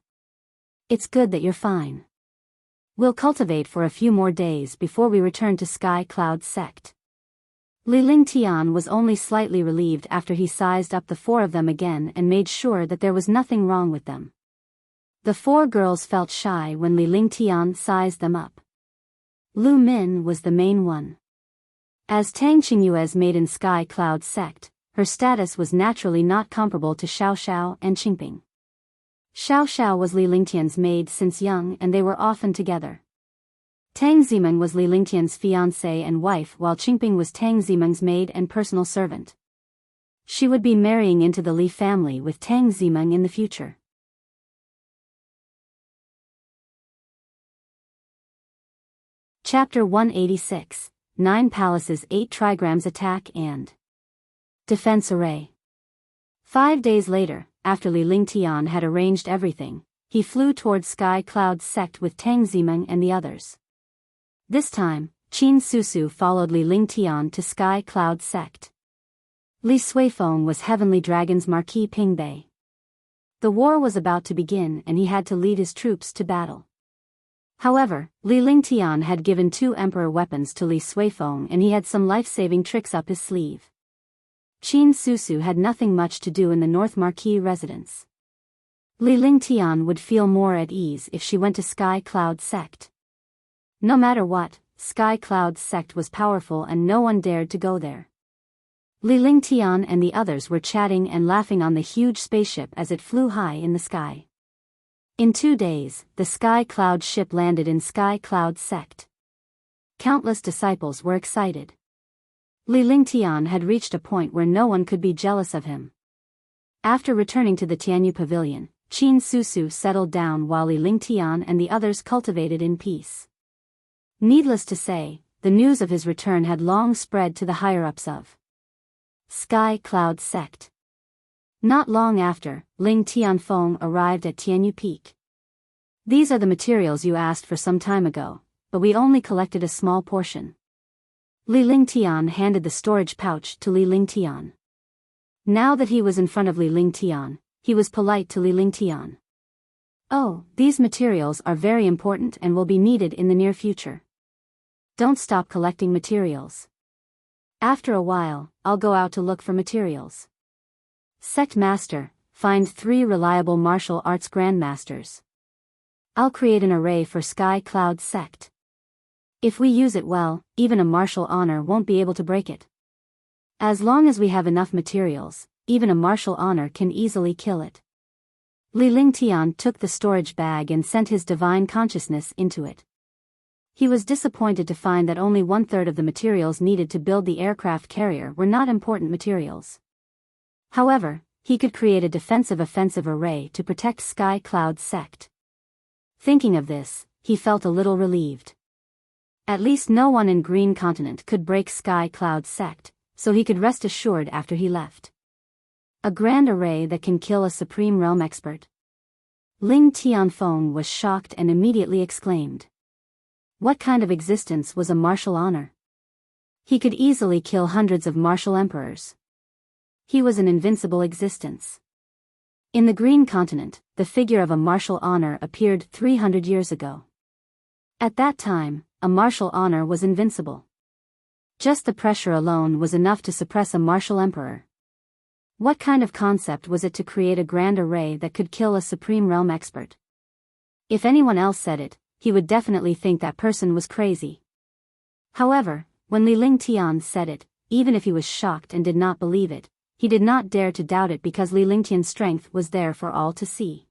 It's good that you're fine. We'll cultivate for a few more days before we return to Sky Cloud Sect. Li Lingtian was only slightly relieved after he sized up the 4 of them again and made sure that there was nothing wrong with them. The 4 girls felt shy when Li Lingtian sized them up. Lu Min was the main one. As Tang Qingyue's maid in Sky Cloud Sect, her status was naturally not comparable to Xiao Xiao and Qingping. Xiao Xiao was Li Lingtian's maid since young and they were often together. Tang Zimeng was Li Lingtian's fiancée and wife while Qingping was Tang Zimeng's maid and personal servant. She would be marrying into the Li family with Tang Zimeng in the future. Chapter 186, 9 Palaces 8 Trigrams Attack and Defense Array. 5 days later, after Li Lingtian had arranged everything, he flew towards Sky Cloud Sect with Tang Zimeng and the others. This time, Qin Susu followed Li Lingtian to Sky Cloud Sect. Li Suifeng was Heavenly Dragon's Marquis Pingbei. The war was about to begin and he had to lead his troops to battle. However, Li Lingtian had given 2 emperor weapons to Li Suifeng and he had some life-saving tricks up his sleeve. Qin Susu had nothing much to do in the North Marquis residence. Li Lingtian would feel more at ease if she went to Sky Cloud Sect. No matter what, Sky Cloud Sect was powerful and no one dared to go there. Li Lingtian and the others were chatting and laughing on the huge spaceship as it flew high in the sky. In 2 days, the Sky Cloud ship landed in Sky Cloud Sect. Countless disciples were excited. Li Lingtian had reached a point where no one could be jealous of him. After returning to the Tianyu Pavilion, Qin Susu settled down while Li Lingtian and the others cultivated in peace. Needless to say, the news of his return had long spread to the higher-ups of Sky Cloud Sect. Not long after, Ling Tianfeng arrived at Tianyu Peak. These are the materials you asked for some time ago, but we only collected a small portion. Li Lingtian handed the storage pouch to Li Lingtian. Now that he was in front of Li Lingtian, he was polite to Li Lingtian. "Oh, these materials are very important and will be needed in the near future. Don't stop collecting materials. After a while, I'll go out to look for materials. Sect Master, find 3 reliable martial arts grandmasters. I'll create an array for Sky Cloud Sect. If we use it well, even a martial honor won't be able to break it. As long as we have enough materials, even a martial honor can easily kill it." Li Lingtian took the storage bag and sent his divine consciousness into it. He was disappointed to find that only 1/3 of the materials needed to build the aircraft carrier were not important materials. However, he could create a defensive offensive array to protect Sky Cloud Sect. Thinking of this, he felt a little relieved. At least no one in Green Continent could break Sky Cloud Sect, so he could rest assured after he left. A grand array that can kill a Supreme Realm expert. Ling Tianfeng was shocked and immediately exclaimed. What kind of existence was a martial honor? He could easily kill hundreds of martial emperors. He was an invincible existence. In the Green Continent, the figure of a martial honor appeared 300 years ago. At that time, a martial honor was invincible. Just the pressure alone was enough to suppress a martial emperor. What kind of concept was it to create a grand array that could kill a Supreme Realm expert? If anyone else said it, he would definitely think that person was crazy. However, when Li Lingtian said it, even if he was shocked and did not believe it, he did not dare to doubt it because Li Lingtian's strength was there for all to see.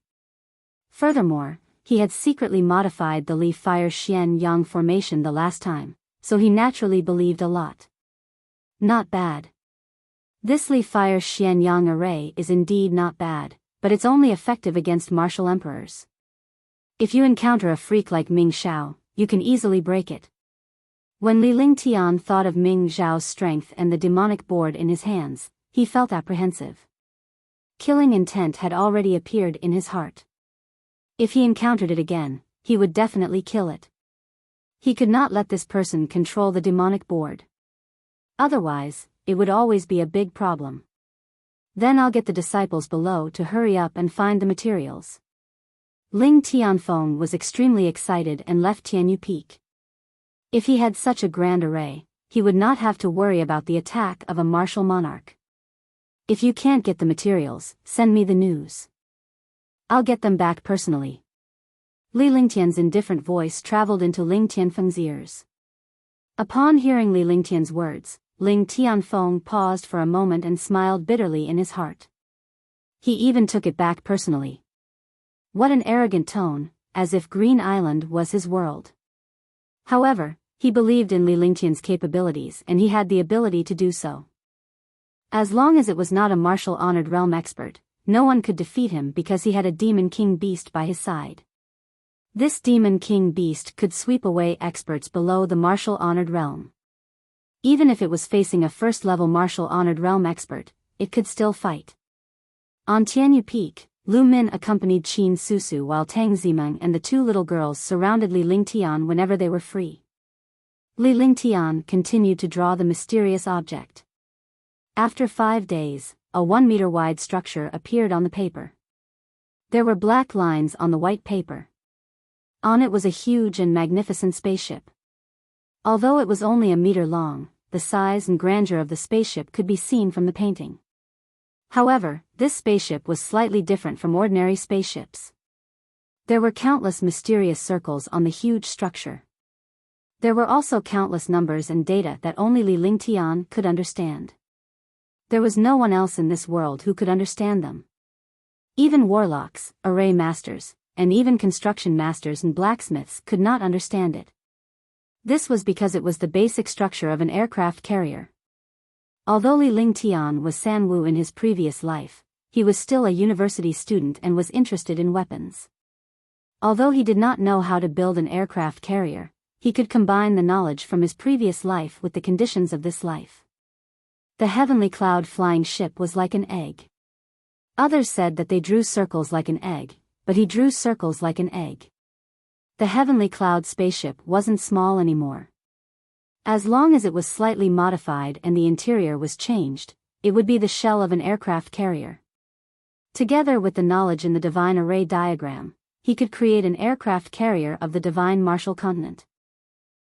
Furthermore, he had secretly modified the Li Fire Xian Yang formation the last time, so he naturally believed a lot. Not bad. This Li Fire Xian Yang array is indeed not bad, but it's only effective against martial emperors. If you encounter a freak like Ming Xiao, you can easily break it. When Li Lingtian thought of Ming Xiao's strength and the demonic board in his hands, he felt apprehensive. Killing intent had already appeared in his heart. If he encountered it again, he would definitely kill it. He could not let this person control the demonic board. Otherwise, it would always be a big problem. Then I'll get the disciples below to hurry up and find the materials. Ling Tianfeng was extremely excited and left Tianyu Peak. If he had such a grand array, he would not have to worry about the attack of a martial monarch. If you can't get the materials, send me the news. I'll get them back personally. Li Lingtian's indifferent voice traveled into Ling Tianfeng's ears. Upon hearing Li Lingtian's words, Ling Tianfeng paused for a moment and smiled bitterly in his heart. He even took it back personally. What an arrogant tone, as if Green Island was his world. However, he believed in Li Lingtian's capabilities and he had the ability to do so. As long as it was not a martial honored realm expert, no one could defeat him because he had a Demon King Beast by his side. This Demon King Beast could sweep away experts below the martial honored realm. Even if it was facing a first-level martial honored realm expert, it could still fight. On Tianyu Peak, Lu Min accompanied Qin Susu while Tang Zimeng and the 2 little girls surrounded Li Lingtian whenever they were free. Li Lingtian continued to draw the mysterious object. After 5 days, a 1-meter-wide structure appeared on the paper. There were black lines on the white paper. On it was a huge and magnificent spaceship. Although it was only a meter long, the size and grandeur of the spaceship could be seen from the painting. However, this spaceship was slightly different from ordinary spaceships. There were countless mysterious circles on the huge structure. There were also countless numbers and data that only Li Lingtian could understand. There was no one else in this world who could understand them. Even warlocks, array masters, and even construction masters and blacksmiths could not understand it. This was because it was the basic structure of an aircraft carrier. Although Li Lingtian was Sanwu in his previous life, he was still a university student and was interested in weapons. Although he did not know how to build an aircraft carrier, he could combine the knowledge from his previous life with the conditions of this life. The heavenly cloud flying ship was like an egg. Others said that they drew circles like an egg, but he drew circles like an egg. The heavenly cloud spaceship wasn't small anymore. As long as it was slightly modified and the interior was changed, it would be the shell of an aircraft carrier. Together with the knowledge in the divine array diagram, he could create an aircraft carrier of the divine martial continent.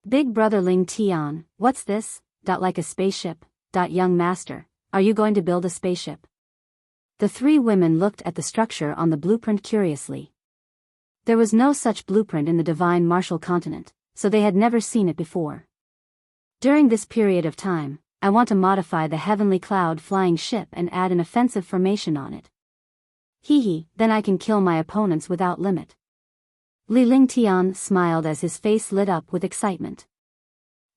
Big brother Ling Tian, what's this? Like a spaceship. Young master, are you going to build a spaceship? The three women looked at the structure on the blueprint curiously. There was no such blueprint in the divine martial continent, so they had never seen it before. During this period of time, I want to modify the heavenly cloud flying ship and add an offensive formation on it. Then I can kill my opponents without limit. Li Lingtian smiled as his face lit up with excitement.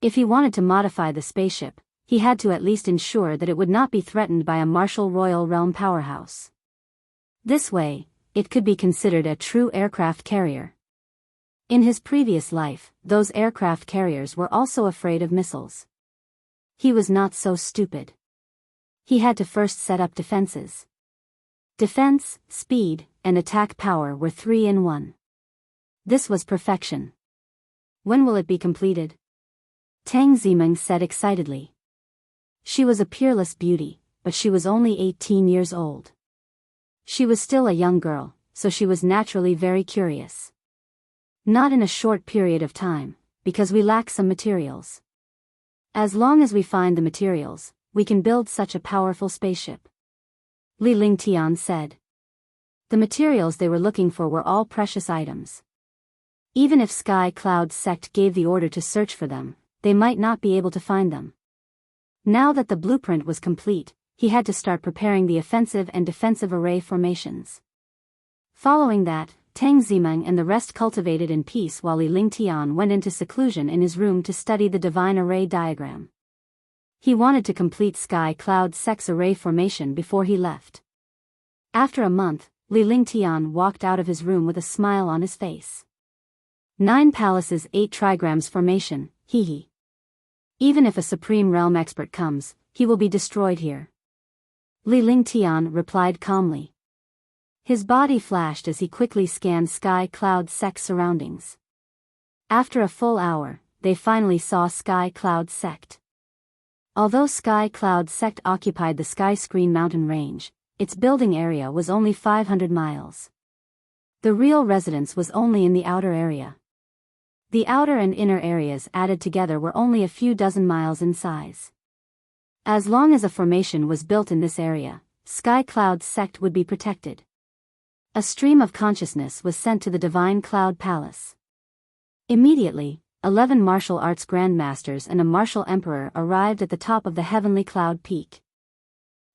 If he wanted to modify the spaceship, he had to at least ensure that it would not be threatened by a martial royal realm powerhouse. This way, it could be considered a true aircraft carrier. In his previous life, those aircraft carriers were also afraid of missiles. He was not so stupid. He had to first set up defenses. Defense, speed, and attack power were 3 in 1. This was perfection. When will it be completed? Tang Zimeng said excitedly. She was a peerless beauty, but she was only 18 years old. She was still a young girl, so she was naturally very curious. Not in a short period of time, because we lack some materials. As long as we find the materials, we can build such a powerful spaceship. Li Lingtian said. The materials they were looking for were all precious items. Even if Sky Cloud Sect gave the order to search for them, they might not be able to find them. Now that the blueprint was complete, he had to start preparing the offensive and defensive array formations. Following that, Tang Zimeng and the rest cultivated in peace while Li Lingtian went into seclusion in his room to study the divine array diagram. He wanted to complete Sky Cloud Sect's array formation before he left. After a month, Li Lingtian walked out of his room with a smile on his face. 9 palaces 8 trigrams formation, Even if a supreme realm expert comes, he will be destroyed here. Li Lingtian replied calmly. His body flashed as he quickly scanned Sky Cloud Sect's surroundings. After a full hour, they finally saw Sky Cloud Sect. Although Sky Cloud Sect occupied the Sky Screen mountain range, its building area was only 500 miles. The real residence was only in the outer area. The outer and inner areas added together were only a few dozen miles in size. As long as a formation was built in this area, Sky Cloud Sect would be protected. A stream of consciousness was sent to the Divine Cloud Palace. Immediately, 11 martial arts grandmasters and a martial emperor arrived at the top of the heavenly cloud peak.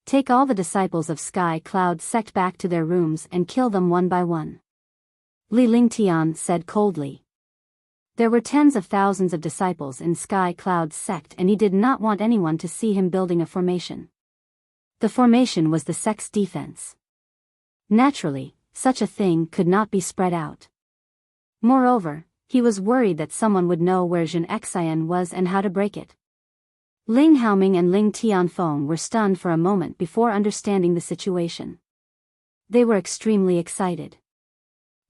Take all the disciples of Sky Cloud Sect back to their rooms and kill them one by one. Li Lingtian said coldly. There were tens of thousands of disciples in Sky Cloud Sect and he did not want anyone to see him building a formation. The formation was the sect's defense. Naturally, such a thing could not be spread out. Moreover, he was worried that someone would know where Jin Xian was and how to break it. Ling Haoming and Ling Tianfeng were stunned for a moment before understanding the situation. They were extremely excited.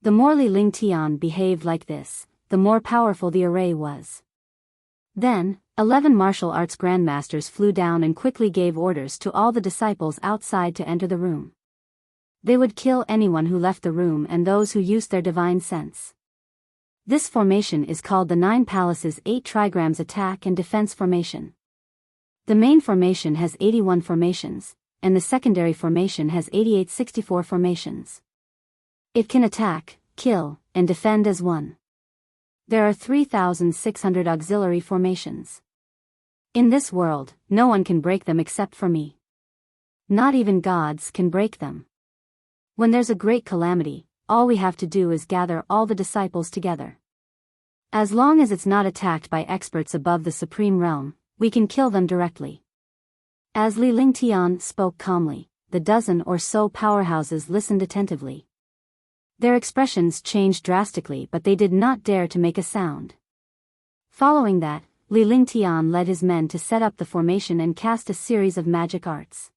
The more Li Lingtian behaved like this, the more powerful the array was. Then, 11 martial arts grandmasters flew down and quickly gave orders to all the disciples outside to enter the room. They would kill anyone who left the room and those who used their divine sense. This formation is called the 9 Palaces 8 Trigrams Attack and Defense Formation. The main formation has 81 formations, and the secondary formation has 64 formations. It can attack, kill, and defend as one. There are 3,600 auxiliary formations. In this world, no one can break them except for me. Not even gods can break them. When there's a great calamity, all we have to do is gather all the disciples together. As long as it's not attacked by experts above the supreme realm, we can kill them directly. As Li Lingtian spoke calmly, the dozen or so powerhouses listened attentively. Their expressions changed drastically but they did not dare to make a sound. Following that, Li Lingtian led his men to set up the formation and cast a series of magic arts.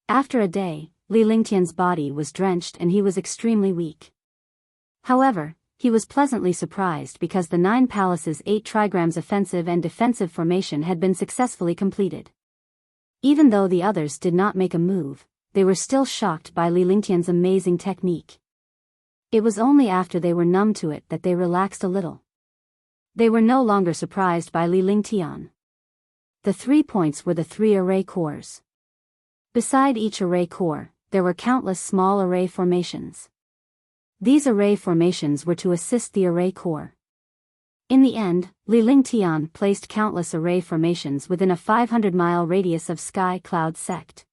After a day, Li Lingtian's body was drenched and he was extremely weak. However, he was pleasantly surprised because the 9 palaces' 8 trigrams offensive and defensive formation had been successfully completed. Even though the others did not make a move, they were still shocked by Li Lingtian's amazing technique. It was only after they were numb to it that they relaxed a little. They were no longer surprised by Li Lingtian. The 3 points were the 3 array cores. Beside each array core, there were countless small array formations. These array formations were to assist the array core. In the end, Li Lingtian placed countless array formations within a 500-mile radius of Sky Cloud Sect.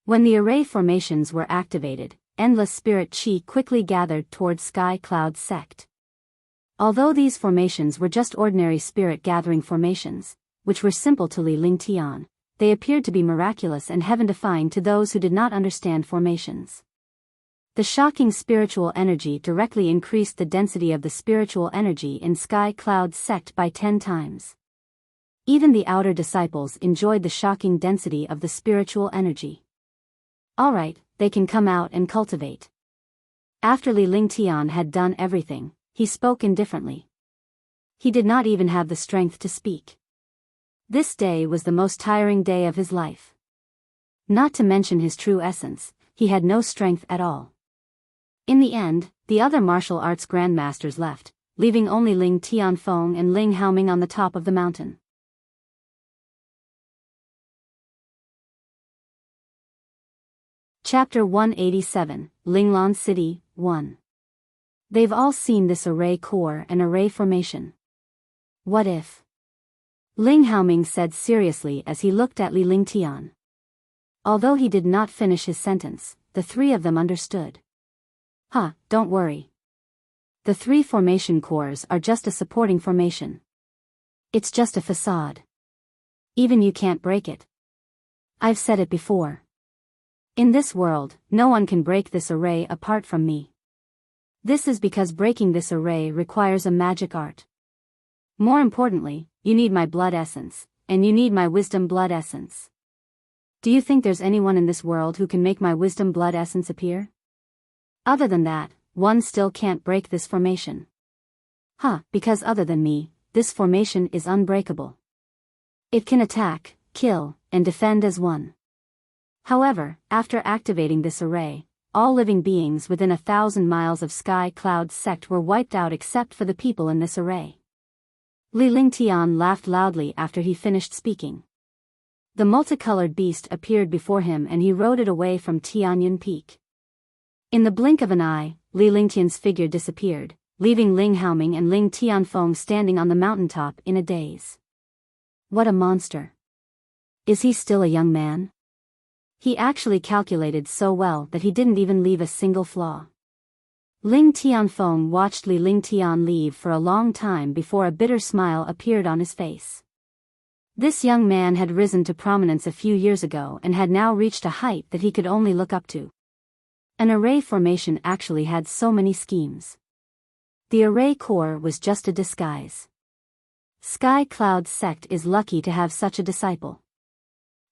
When the array formations were activated, endless spirit chi quickly gathered towards Sky Cloud Sect. Although these formations were just ordinary spirit gathering formations, which were simple to Li Lingtian, they appeared to be miraculous and heaven-defying to those who did not understand formations. The shocking spiritual energy directly increased the density of the spiritual energy in Sky Cloud Sect by 10 times. Even the outer disciples enjoyed the shocking density of the spiritual energy. Alright, they can come out and cultivate. After Li Lingtian had done everything, he spoke indifferently. He did not even have the strength to speak. This day was the most tiring day of his life. Not to mention his true essence, he had no strength at all. In the end, the other martial arts grandmasters left, leaving only Ling Tianfeng and Ling Haoming on the top of the mountain. Chapter 187, Linglan City, 1. They've all seen this array core and array formation. What if? Ling Haoming said seriously as he looked at Li Lingtian. Although he did not finish his sentence, the 3 of them understood. Don't worry. The 3 formation cores are just a supporting formation. It's just a facade. Even you can't break it. I've said it before. In this world, no one can break this array apart from me. This is because breaking this array requires a magic art. More importantly, you need my blood essence, and you need my wisdom blood essence. Do you think there's anyone in this world who can make my wisdom blood essence appear? Other than that, one still can't break this formation. Because other than me, this formation is unbreakable. It can attack, kill, and defend as one. However, after activating this array, all living beings within 1,000 miles of Sky Cloud Sect were wiped out except for the people in this array. Li Lingtian laughed loudly after he finished speaking. The multicolored beast appeared before him and he rode it away from Tianyun Peak. In the blink of an eye, Li Lingtian's figure disappeared, leaving Ling Haoming and Ling Tianfeng standing on the mountaintop in a daze. What a monster. Is he still a young man? He actually calculated so well that he didn't even leave a single flaw. Ling Tianfeng watched Li Lingtian leave for a long time before a bitter smile appeared on his face. This young man had risen to prominence a few years ago and had now reached a height that he could only look up to. An array formation actually had so many schemes. The array core was just a disguise. Sky Cloud Sect is lucky to have such a disciple.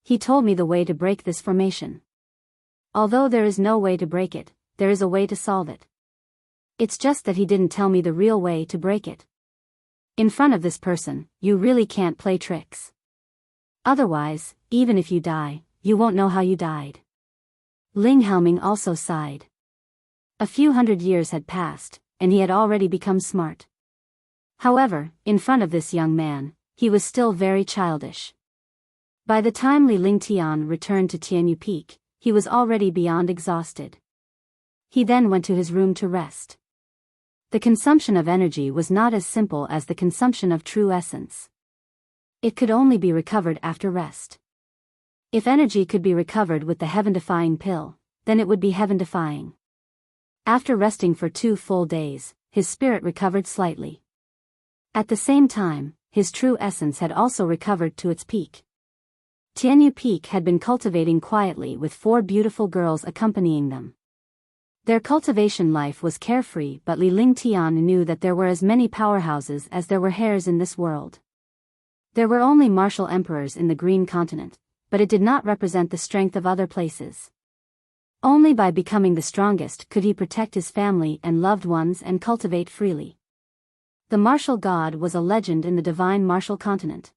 He told me the way to break this formation. Although there is no way to break it, there is a way to solve it. It's just that he didn't tell me the real way to break it. In front of this person, you really can't play tricks. Otherwise, even if you die, you won't know how you died. Ling Haoming also sighed. A few hundred years had passed, and he had already become smart. However, in front of this young man, he was still very childish. By the time Li Lingtian returned to Tianyun Peak, he was already beyond exhausted. He then went to his room to rest. The consumption of energy was not as simple as the consumption of true essence. It could only be recovered after rest. If energy could be recovered with the heaven-defying pill, then it would be heaven-defying. After resting for 2 full days, his spirit recovered slightly. At the same time, his true essence had also recovered to its peak. Tianyun Peak had been cultivating quietly with 4 beautiful girls accompanying them. Their cultivation life was carefree, but Li Lingtian knew that there were as many powerhouses as there were hairs in this world. There were only martial emperors in the Green Continent, but it did not represent the strength of other places. Only by becoming the strongest could he protect his family and loved ones and cultivate freely. The martial god was a legend in the divine martial continent.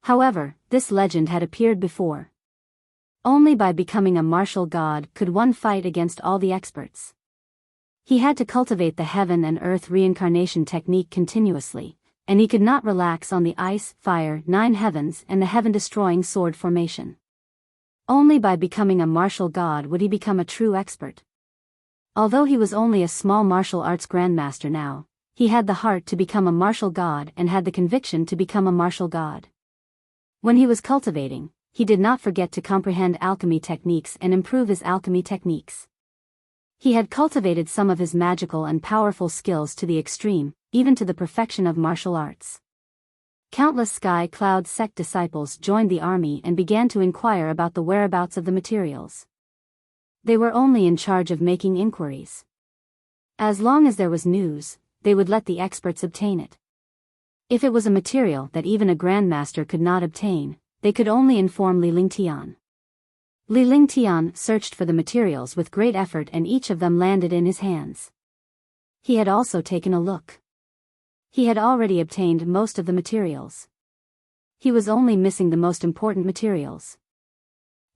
However, this legend had appeared before. Only by becoming a martial god could one fight against all the experts. He had to cultivate the heaven and earth reincarnation technique continuously, and he could not relax on the ice, fire, 9 heavens and the heaven-destroying sword formation. Only by becoming a martial god would he become a true expert. Although he was only a small martial arts grandmaster now, he had the heart to become a martial god and had the conviction to become a martial god. When he was cultivating, he did not forget to comprehend alchemy techniques and improve his alchemy techniques. He had cultivated some of his magical and powerful skills to the extreme, even to the perfection of martial arts. Countless Sky Cloud sect disciples joined the army and began to inquire about the whereabouts of the materials. They were only in charge of making inquiries. As long as there was news, they would let the experts obtain it. If it was a material that even a grandmaster could not obtain, they could only inform Li Lingtian. Li Lingtian searched for the materials with great effort and each of them landed in his hands. He had also taken a look. He had already obtained most of the materials. He was only missing the most important materials.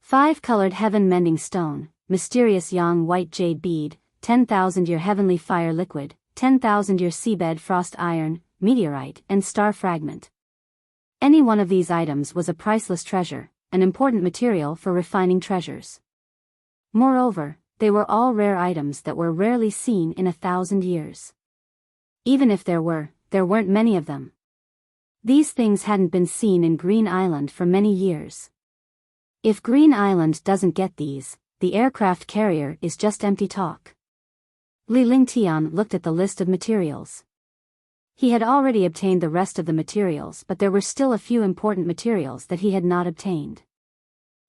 5-colored heaven-mending stone, mysterious yang white jade bead, 10,000-year heavenly fire liquid, 10,000-year seabed frost iron, meteorite and star fragment. Any one of these items was a priceless treasure, an important material for refining treasures. Moreover, they were all rare items that were rarely seen in 1,000 years. Even if there weren't many of them. These things hadn't been seen in Green Island for many years. If Green Island doesn't get these, the aircraft carrier is just empty talk. Li Lingtian looked at the list of materials. He had already obtained the rest of the materials, but there were still a few important materials that he had not obtained.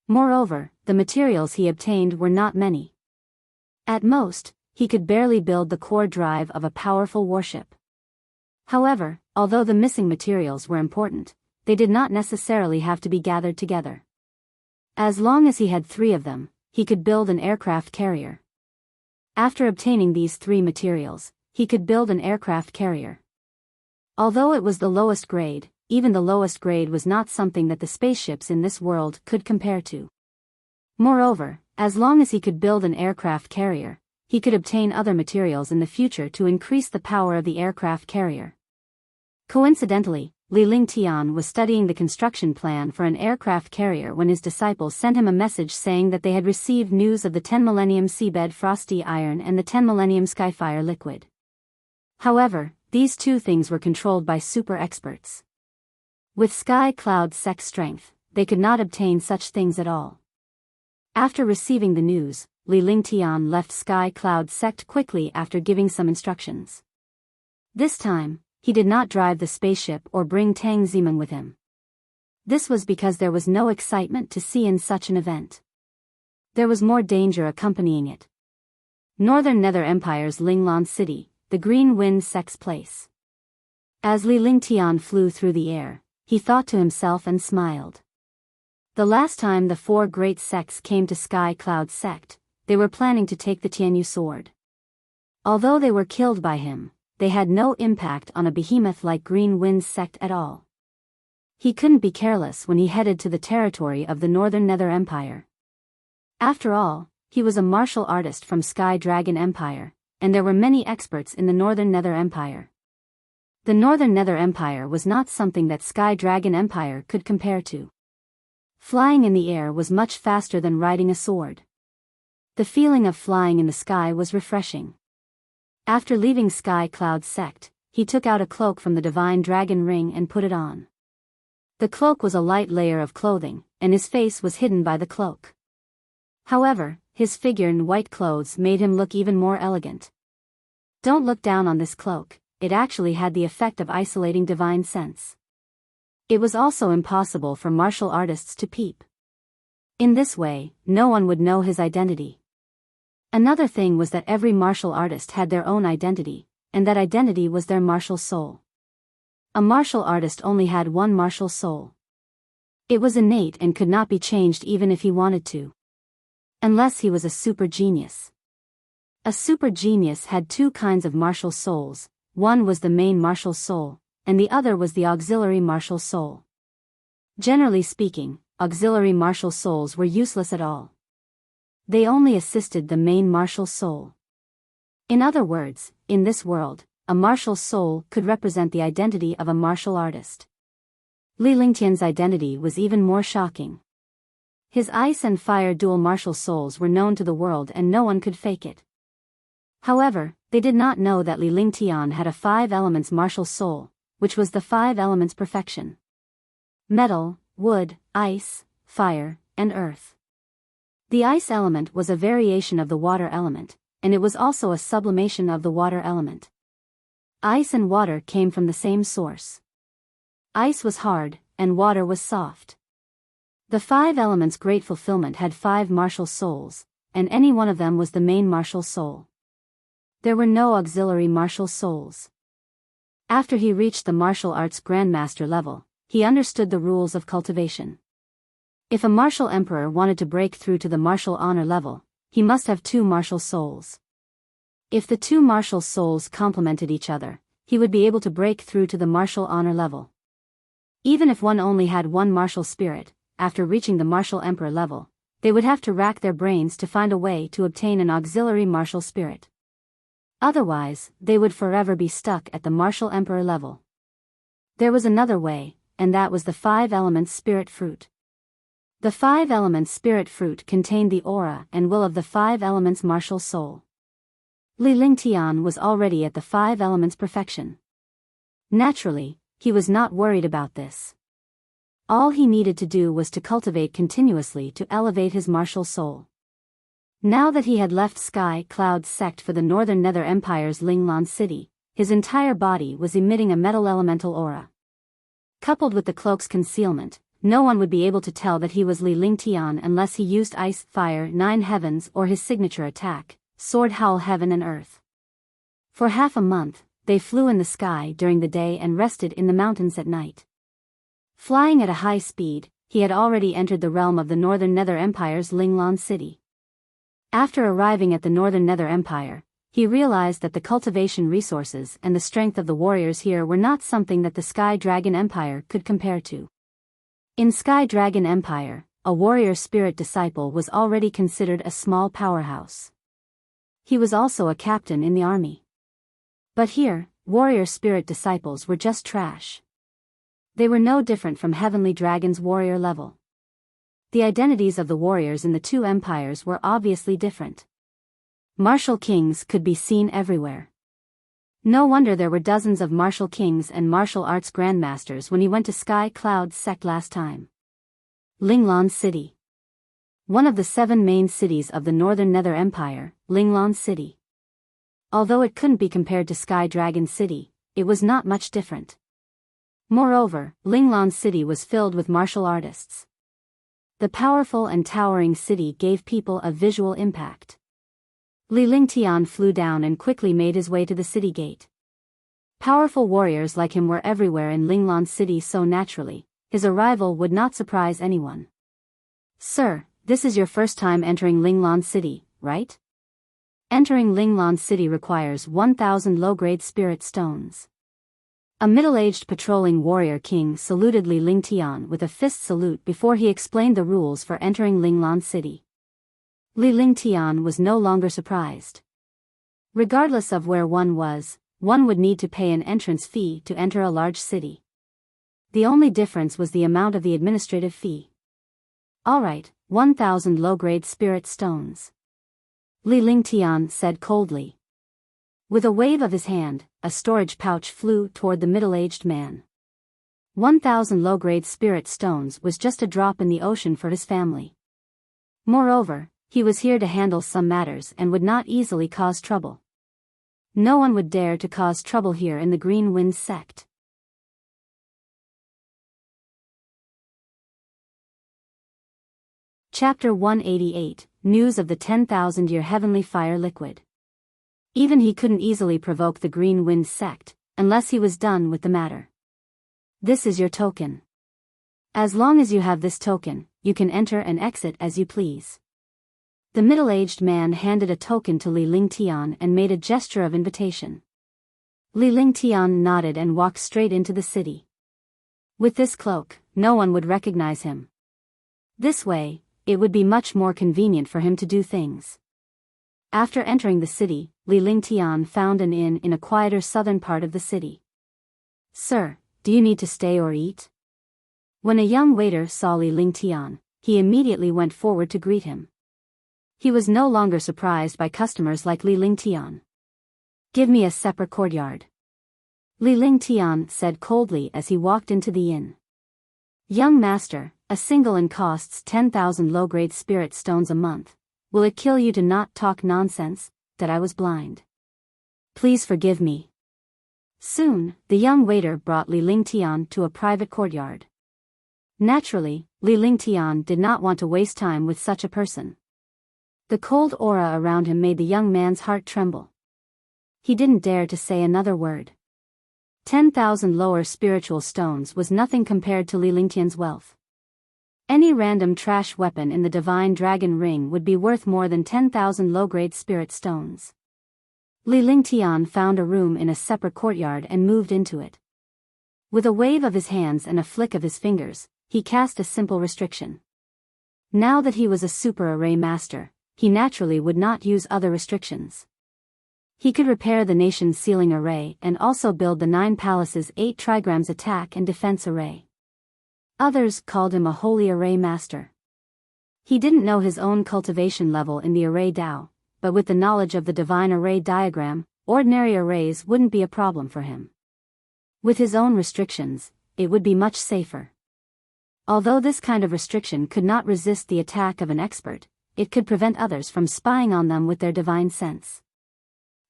Moreover, the materials he obtained were not many. At most, he could barely build the core drive of a powerful warship. However, although the missing materials were important, they did not necessarily have to be gathered together. As long as he had 3 of them, he could build an aircraft carrier. After obtaining these 3 materials, he could build an aircraft carrier. Although it was the lowest grade, even the lowest grade was not something that the spaceships in this world could compare to. Moreover, as long as he could build an aircraft carrier, he could obtain other materials in the future to increase the power of the aircraft carrier. Coincidentally, Li Lingtian was studying the construction plan for an aircraft carrier when his disciples sent him a message saying that they had received news of the 10 Millennium Seabed Frosty Iron and the 10 Millennium Skyfire Liquid. However, these 2 things were controlled by super experts. With Sky Cloud Sect's strength, they could not obtain such things at all. After receiving the news, Li Lingtian left Sky Cloud Sect quickly after giving some instructions. This time, he did not drive the spaceship or bring Tang Zimen with him. This was because there was no excitement to see in such an event. There was more danger accompanying it. Northern Nether Empire's Linglan City, the Green Wind Sect's place. As Li Lingtian flew through the air, he thought to himself and smiled. The last time the 4 great sects came to Sky Cloud Sect, they were planning to take the Tianyu sword. Although they were killed by him, they had no impact on a behemoth like Green Wind Sect at all. He couldn't be careless when he headed to the territory of the Northern Nether Empire. After all, he was a martial artist from Sky Dragon Empire, and there were many experts in the Northern Nether Empire. The Northern Nether Empire was not something that Sky Dragon Empire could compare to. Flying in the air was much faster than riding a sword. The feeling of flying in the sky was refreshing. After leaving Sky Cloud Sect, he took out a cloak from the Divine Dragon Ring and put it on. The cloak was a light layer of clothing, and his face was hidden by the cloak. However, his figure in white clothes made him look even more elegant. Don't look down on this cloak, it actually had the effect of isolating divine sense. It was also impossible for martial artists to peep. In this way, no one would know his identity. Another thing was that every martial artist had their own identity, and that identity was their martial soul. A martial artist only had one martial soul. It was innate and could not be changed even if he wanted to. Unless he was a super genius. A super genius had two kinds of martial souls, one was the main martial soul, and the other was the auxiliary martial soul. Generally speaking, auxiliary martial souls were useless at all. They only assisted the main martial soul. In other words, in this world, a martial soul could represent the identity of a martial artist. Li Lingtian's identity was even more shocking. His ice and fire dual martial souls were known to the world and no one could fake it. However, they did not know that Li Lingtian had a 5 elements martial soul, which was the 5 elements perfection. Metal, wood, ice, fire, and earth. The ice element was a variation of the water element, and it was also a sublimation of the water element. Ice and water came from the same source. Ice was hard, and water was soft. The 5 elements' great fulfillment had 5 martial souls, and any one of them was the main martial soul. There were no auxiliary martial souls. After he reached the martial arts grandmaster level, he understood the rules of cultivation. If a martial emperor wanted to break through to the martial honor level, he must have 2 martial souls. If the 2 martial souls complemented each other, he would be able to break through to the martial honor level. Even if one only had 1 martial spirit, after reaching the martial emperor level, they would have to rack their brains to find a way to obtain an auxiliary martial spirit. Otherwise, they would forever be stuck at the martial emperor level. There was another way, and that was the 5 elements spirit fruit. The 5 elements spirit fruit contained the aura and will of the 5 elements martial soul. Li Lingtian was already at the 5 elements perfection. Naturally, he was not worried about this. All he needed to do was to cultivate continuously to elevate his martial soul. Now that he had left Sky Cloud sect for the Northern Nether Empire's Linglan city, his entire body was emitting a metal elemental aura. Coupled with the cloak's concealment, no one would be able to tell that he was Li Lingtian unless he used Ice, Fire, 9 Heavens or his signature attack, Sword Howl Heaven and Earth. For half a month, they flew in the sky during the day and rested in the mountains at night. Flying at a high speed, he had already entered the realm of the Northern Nether Empire's Linglan city. After arriving at the Northern Nether Empire, he realized that the cultivation resources and the strength of the warriors here were not something that the Sky Dragon Empire could compare to. In Sky Dragon Empire, a warrior spirit disciple was already considered a small powerhouse. He was also a captain in the army. But here, warrior spirit disciples were just trash. They were no different from Heavenly Dragon's warrior level. The identities of the warriors in the 2 empires were obviously different. Martial kings could be seen everywhere. No wonder there were dozens of martial kings and martial arts grandmasters when he went to Sky Cloud sect last time. Linglan City. One of the 7 main cities of the Northern Nether Empire, Linglan City. Although it couldn't be compared to Sky Dragon City, it was not much different. Moreover, Linglan City was filled with martial artists. The powerful and towering city gave people a visual impact. Li Lingtian flew down and quickly made his way to the city gate. Powerful warriors like him were everywhere in Linglan City, so naturally, his arrival would not surprise anyone. Sir, this is your first time entering Linglan City, right? Entering Linglan City requires 1,000 low-grade spirit stones. A middle-aged patrolling warrior king saluted Li Lingtian with a fist salute before he explained the rules for entering Linglan City. Li Lingtian was no longer surprised. Regardless of where one was, one would need to pay an entrance fee to enter a large city. The only difference was the amount of the administrative fee. Alright, 1,000 low-grade spirit stones. Li Lingtian said coldly. With a wave of his hand, a storage pouch flew toward the middle-aged man. 1,000 low-grade spirit stones was just a drop in the ocean for his family. Moreover, he was here to handle some matters and would not easily cause trouble. No one would dare to cause trouble here in the Green Wind sect. Chapter 188, News of the 10,000-Year Heavenly Fire Liquid. Even he couldn't easily provoke the Green Wind sect, unless he was done with the matter. This is your token. As long as you have this token, you can enter and exit as you please. The middle-aged man handed a token to Li Lingtian and made a gesture of invitation. Li Lingtian nodded and walked straight into the city. With this cloak, no one would recognize him. This way, it would be much more convenient for him to do things. After entering the city, Li Lingtian found an inn in a quieter southern part of the city. "Sir, do you need to stay or eat?" When a young waiter saw Li Lingtian, he immediately went forward to greet him. He was no longer surprised by customers like Li Lingtian. "Give me a separate courtyard," Li Lingtian said coldly as he walked into the inn. "Young master, a single inn costs 10,000 low-grade spirit stones a month. Will it kill you to not talk nonsense, that I was blind? Please forgive me." Soon, the young waiter brought Li Lingtian to a private courtyard. Naturally, Li Lingtian did not want to waste time with such a person. The cold aura around him made the young man's heart tremble. He didn't dare to say another word. 10,000 lower spiritual stones was nothing compared to Li Lingtian's wealth. Any random trash weapon in the divine dragon ring would be worth more than 10,000 low-grade spirit stones. Li Lingtian found a room in a separate courtyard and moved into it. With a wave of his hands and a flick of his fingers, he cast a simple restriction. Now that he was a super array master, he naturally would not use other restrictions. He could repair the nation's ceiling array and also build the 9 palaces' 8 trigrams attack and defense array. Others called him a holy array master. He didn't know his own cultivation level in the array Tao, but with the knowledge of the divine array diagram, ordinary arrays wouldn't be a problem for him. With his own restrictions, it would be much safer. Although this kind of restriction could not resist the attack of an expert, it could prevent others from spying on them with their divine sense.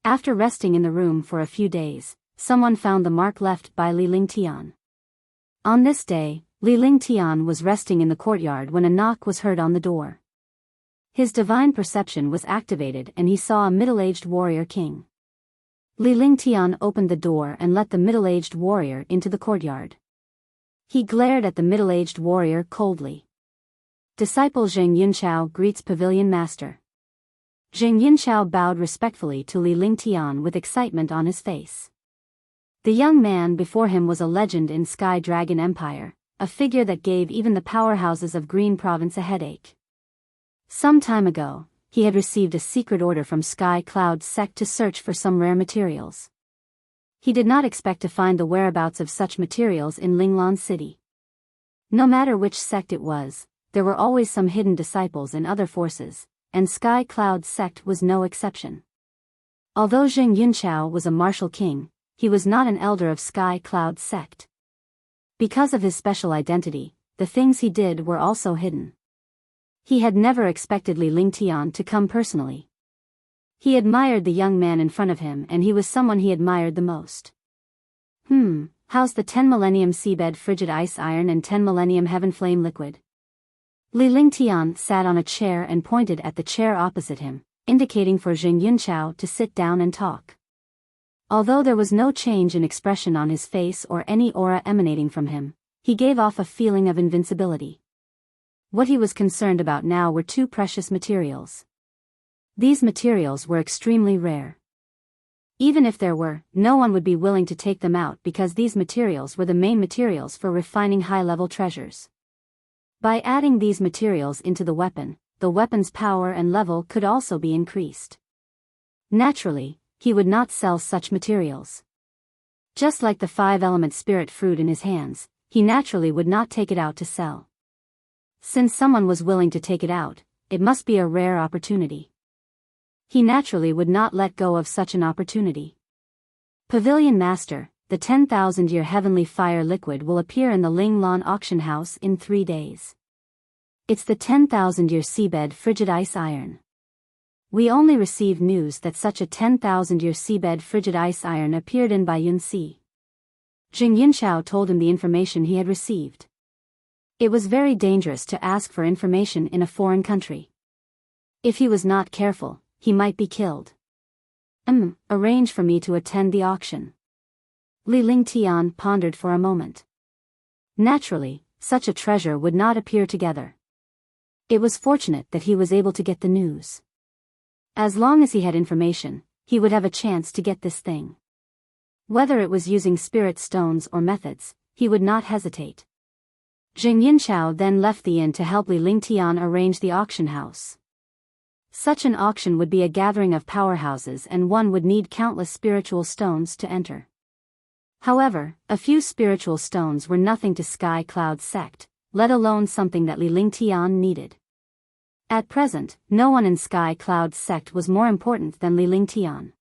After resting in the room for a few days, someone found the mark left by Li Lingtian. On this day, Li Lingtian was resting in the courtyard when a knock was heard on the door. His divine perception was activated and he saw a middle-aged warrior king. Li Lingtian opened the door and let the middle-aged warrior into the courtyard. He glared at the middle-aged warrior coldly. Disciple Zheng Yunchao greets Pavilion Master. Zheng Yunchao bowed respectfully to Li Lingtian with excitement on his face. The young man before him was a legend in Sky Dragon Empire, a figure that gave even the powerhouses of Green Province a headache. Some time ago, he had received a secret order from Sky Cloud sect to search for some rare materials. He did not expect to find the whereabouts of such materials in Linglan City. No matter which sect it was, there were always some hidden disciples in other forces, and Sky Cloud sect was no exception. Although Zheng Yunchao was a martial king, he was not an elder of Sky Cloud sect. Because of his special identity, the things he did were also hidden. He had never expected Li Lingtian to come personally. He admired the young man in front of him and he was someone he admired the most. How's the 10 millennium seabed frigid ice iron and 10 millennium heaven flame liquid? Li Lingtian sat on a chair and pointed at the chair opposite him, indicating for Zheng Yunchao to sit down and talk. Although there was no change in expression on his face or any aura emanating from him, he gave off a feeling of invincibility. What he was concerned about now were 2 precious materials. These materials were extremely rare. Even if there were, no one would be willing to take them out because these materials were the main materials for refining high-level treasures. By adding these materials into the weapon's power and level could also be increased. Naturally, he would not sell such materials. Just like the 5-element spirit fruit in his hands, he naturally would not take it out to sell. Since someone was willing to take it out, it must be a rare opportunity. He naturally would not let go of such an opportunity. Pavilion Master, the 10,000-year heavenly fire liquid will appear in the Linglan auction house in 3 days. It's the 10,000-year seabed frigid ice iron. We only received news that such a 10,000-year seabed frigid ice iron appeared in Baiyun Sea. Zheng Yunchao told him the information he had received. It was very dangerous to ask for information in a foreign country. If he was not careful, he might be killed. Arrange for me to attend the auction. Li Lingtian pondered for a moment. Naturally, such a treasure would not appear together. It was fortunate that he was able to get the news. As long as he had information, he would have a chance to get this thing. Whether it was using spirit stones or methods, he would not hesitate. Zheng Yinchao then left the inn to help Li Lingtian arrange the auction house. Such an auction would be a gathering of powerhouses and one would need countless spiritual stones to enter. However, a few spiritual stones were nothing to Sky Cloud's sect, let alone something that Li Lingtian needed. At present, no one in Sky Cloud's sect was more important than Li Lingtian.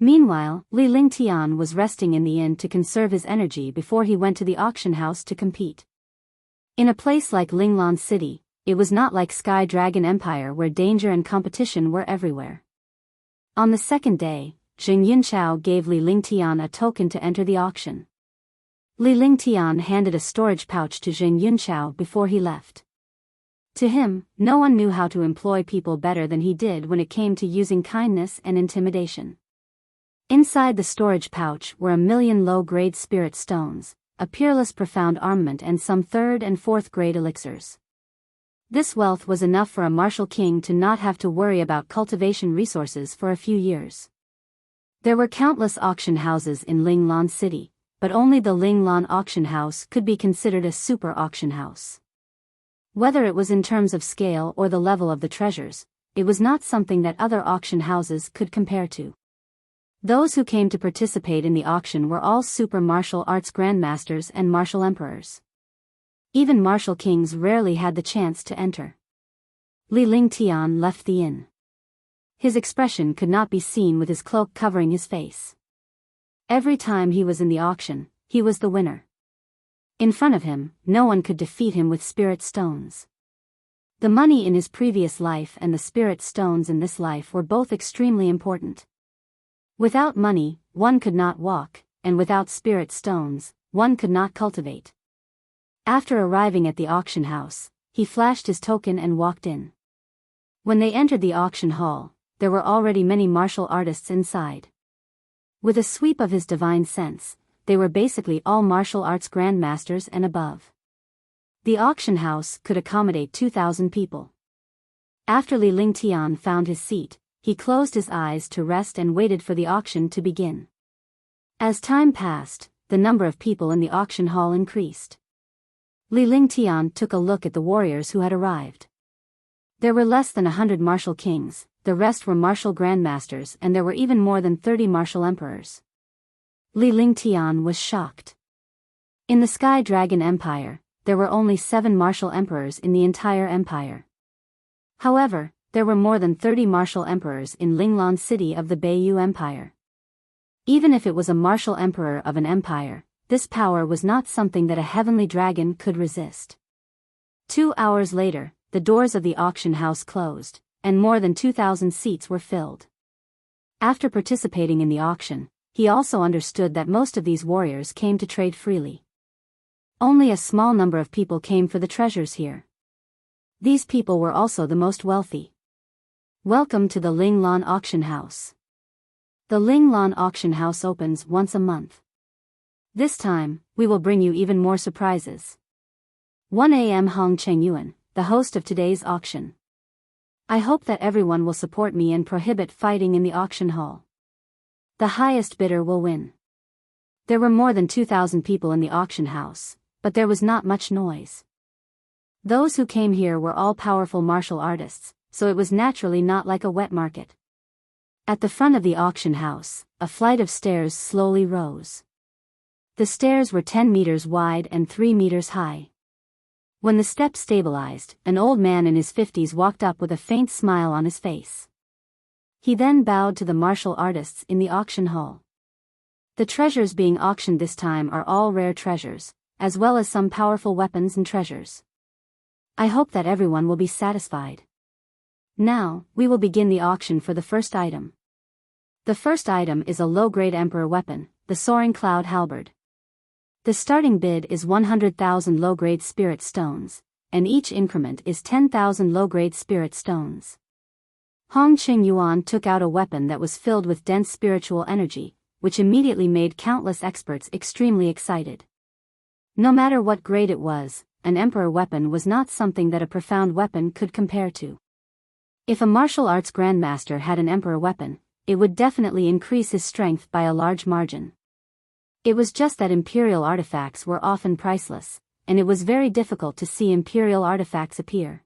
Meanwhile, Li Lingtian was resting in the inn to conserve his energy before he went to the auction house to compete. In a place like Linglan City, it was not like Sky Dragon Empire where danger and competition were everywhere. On the second day, Zheng Yinchao gave Li Lingtian a token to enter the auction. Li Lingtian handed a storage pouch to Zheng Yinchao before he left. To him, no one knew how to employ people better than he did when it came to using kindness and intimidation. Inside the storage pouch were 1,000,000 low-grade spirit stones, a peerless profound armament and some 3rd and 4th grade elixirs. This wealth was enough for a martial king to not have to worry about cultivation resources for a few years. There were countless auction houses in Linglan City, but only the Linglan auction house could be considered a super auction house. Whether it was in terms of scale or the level of the treasures, it was not something that other auction houses could compare to. Those who came to participate in the auction were all super martial arts grandmasters and martial emperors. Even martial kings rarely had the chance to enter. Li Lingtian left the inn. His expression could not be seen with his cloak covering his face. Every time he was in the auction, he was the winner. In front of him, no one could defeat him with spirit stones. The money in his previous life and the spirit stones in this life were both extremely important. Without money, one could not walk, and without spirit stones, one could not cultivate. After arriving at the auction house, he flashed his token and walked in. When they entered the auction hall, there were already many martial artists inside. With a sweep of his divine sense, they were basically all martial arts grandmasters and above. The auction house could accommodate 2,000 people. After Li Lingtian found his seat, he closed his eyes to rest and waited for the auction to begin. As time passed, the number of people in the auction hall increased. Li Lingtian took a look at the warriors who had arrived. There were less than 100 martial kings, the rest were martial grandmasters and there were even more than 30 martial emperors. Li Lingtian was shocked. In the Sky Dragon Empire, there were only 7 martial emperors in the entire empire. However, there were more than 30 martial emperors in Linglan City of the Biyao Empire. Even if it was a martial emperor of an empire, this power was not something that a heavenly dragon could resist. 2 hours later, the doors of the auction house closed, and more than 2,000 seats were filled. After participating in the auction, he also understood that most of these warriors came to trade freely. Only a small number of people came for the treasures here. These people were also the most wealthy. Welcome to the Linglan Auction House. The Linglan Auction House opens once a month. This time, we will bring you even more surprises. 1 a.m. Hong Chengyuan, the host of today's auction. I hope that everyone will support me and prohibit fighting in the auction hall. The highest bidder will win. There were more than 2,000 people in the auction house, but there was not much noise. Those who came here were all powerful martial artists, so it was naturally not like a wet market. At the front of the auction house, a flight of stairs slowly rose. The stairs were 10 meters wide and 3 meters high. When the steps stabilized, an old man in his 50s walked up with a faint smile on his face. He then bowed to the martial artists in the auction hall. The treasures being auctioned this time are all rare treasures, as well as some powerful weapons and treasures. I hope that everyone will be satisfied. Now, we will begin the auction for the first item. The first item is a low-grade emperor weapon, the Soaring Cloud Halberd. The starting bid is 100,000 low-grade spirit stones, and each increment is 10,000 low-grade spirit stones. Hong Qingyuan took out a weapon that was filled with dense spiritual energy, which immediately made countless experts extremely excited. No matter what grade it was, an emperor weapon was not something that a profound weapon could compare to. If a martial arts grandmaster had an emperor weapon, it would definitely increase his strength by a large margin. It was just that imperial artifacts were often priceless, and it was very difficult to see imperial artifacts appear.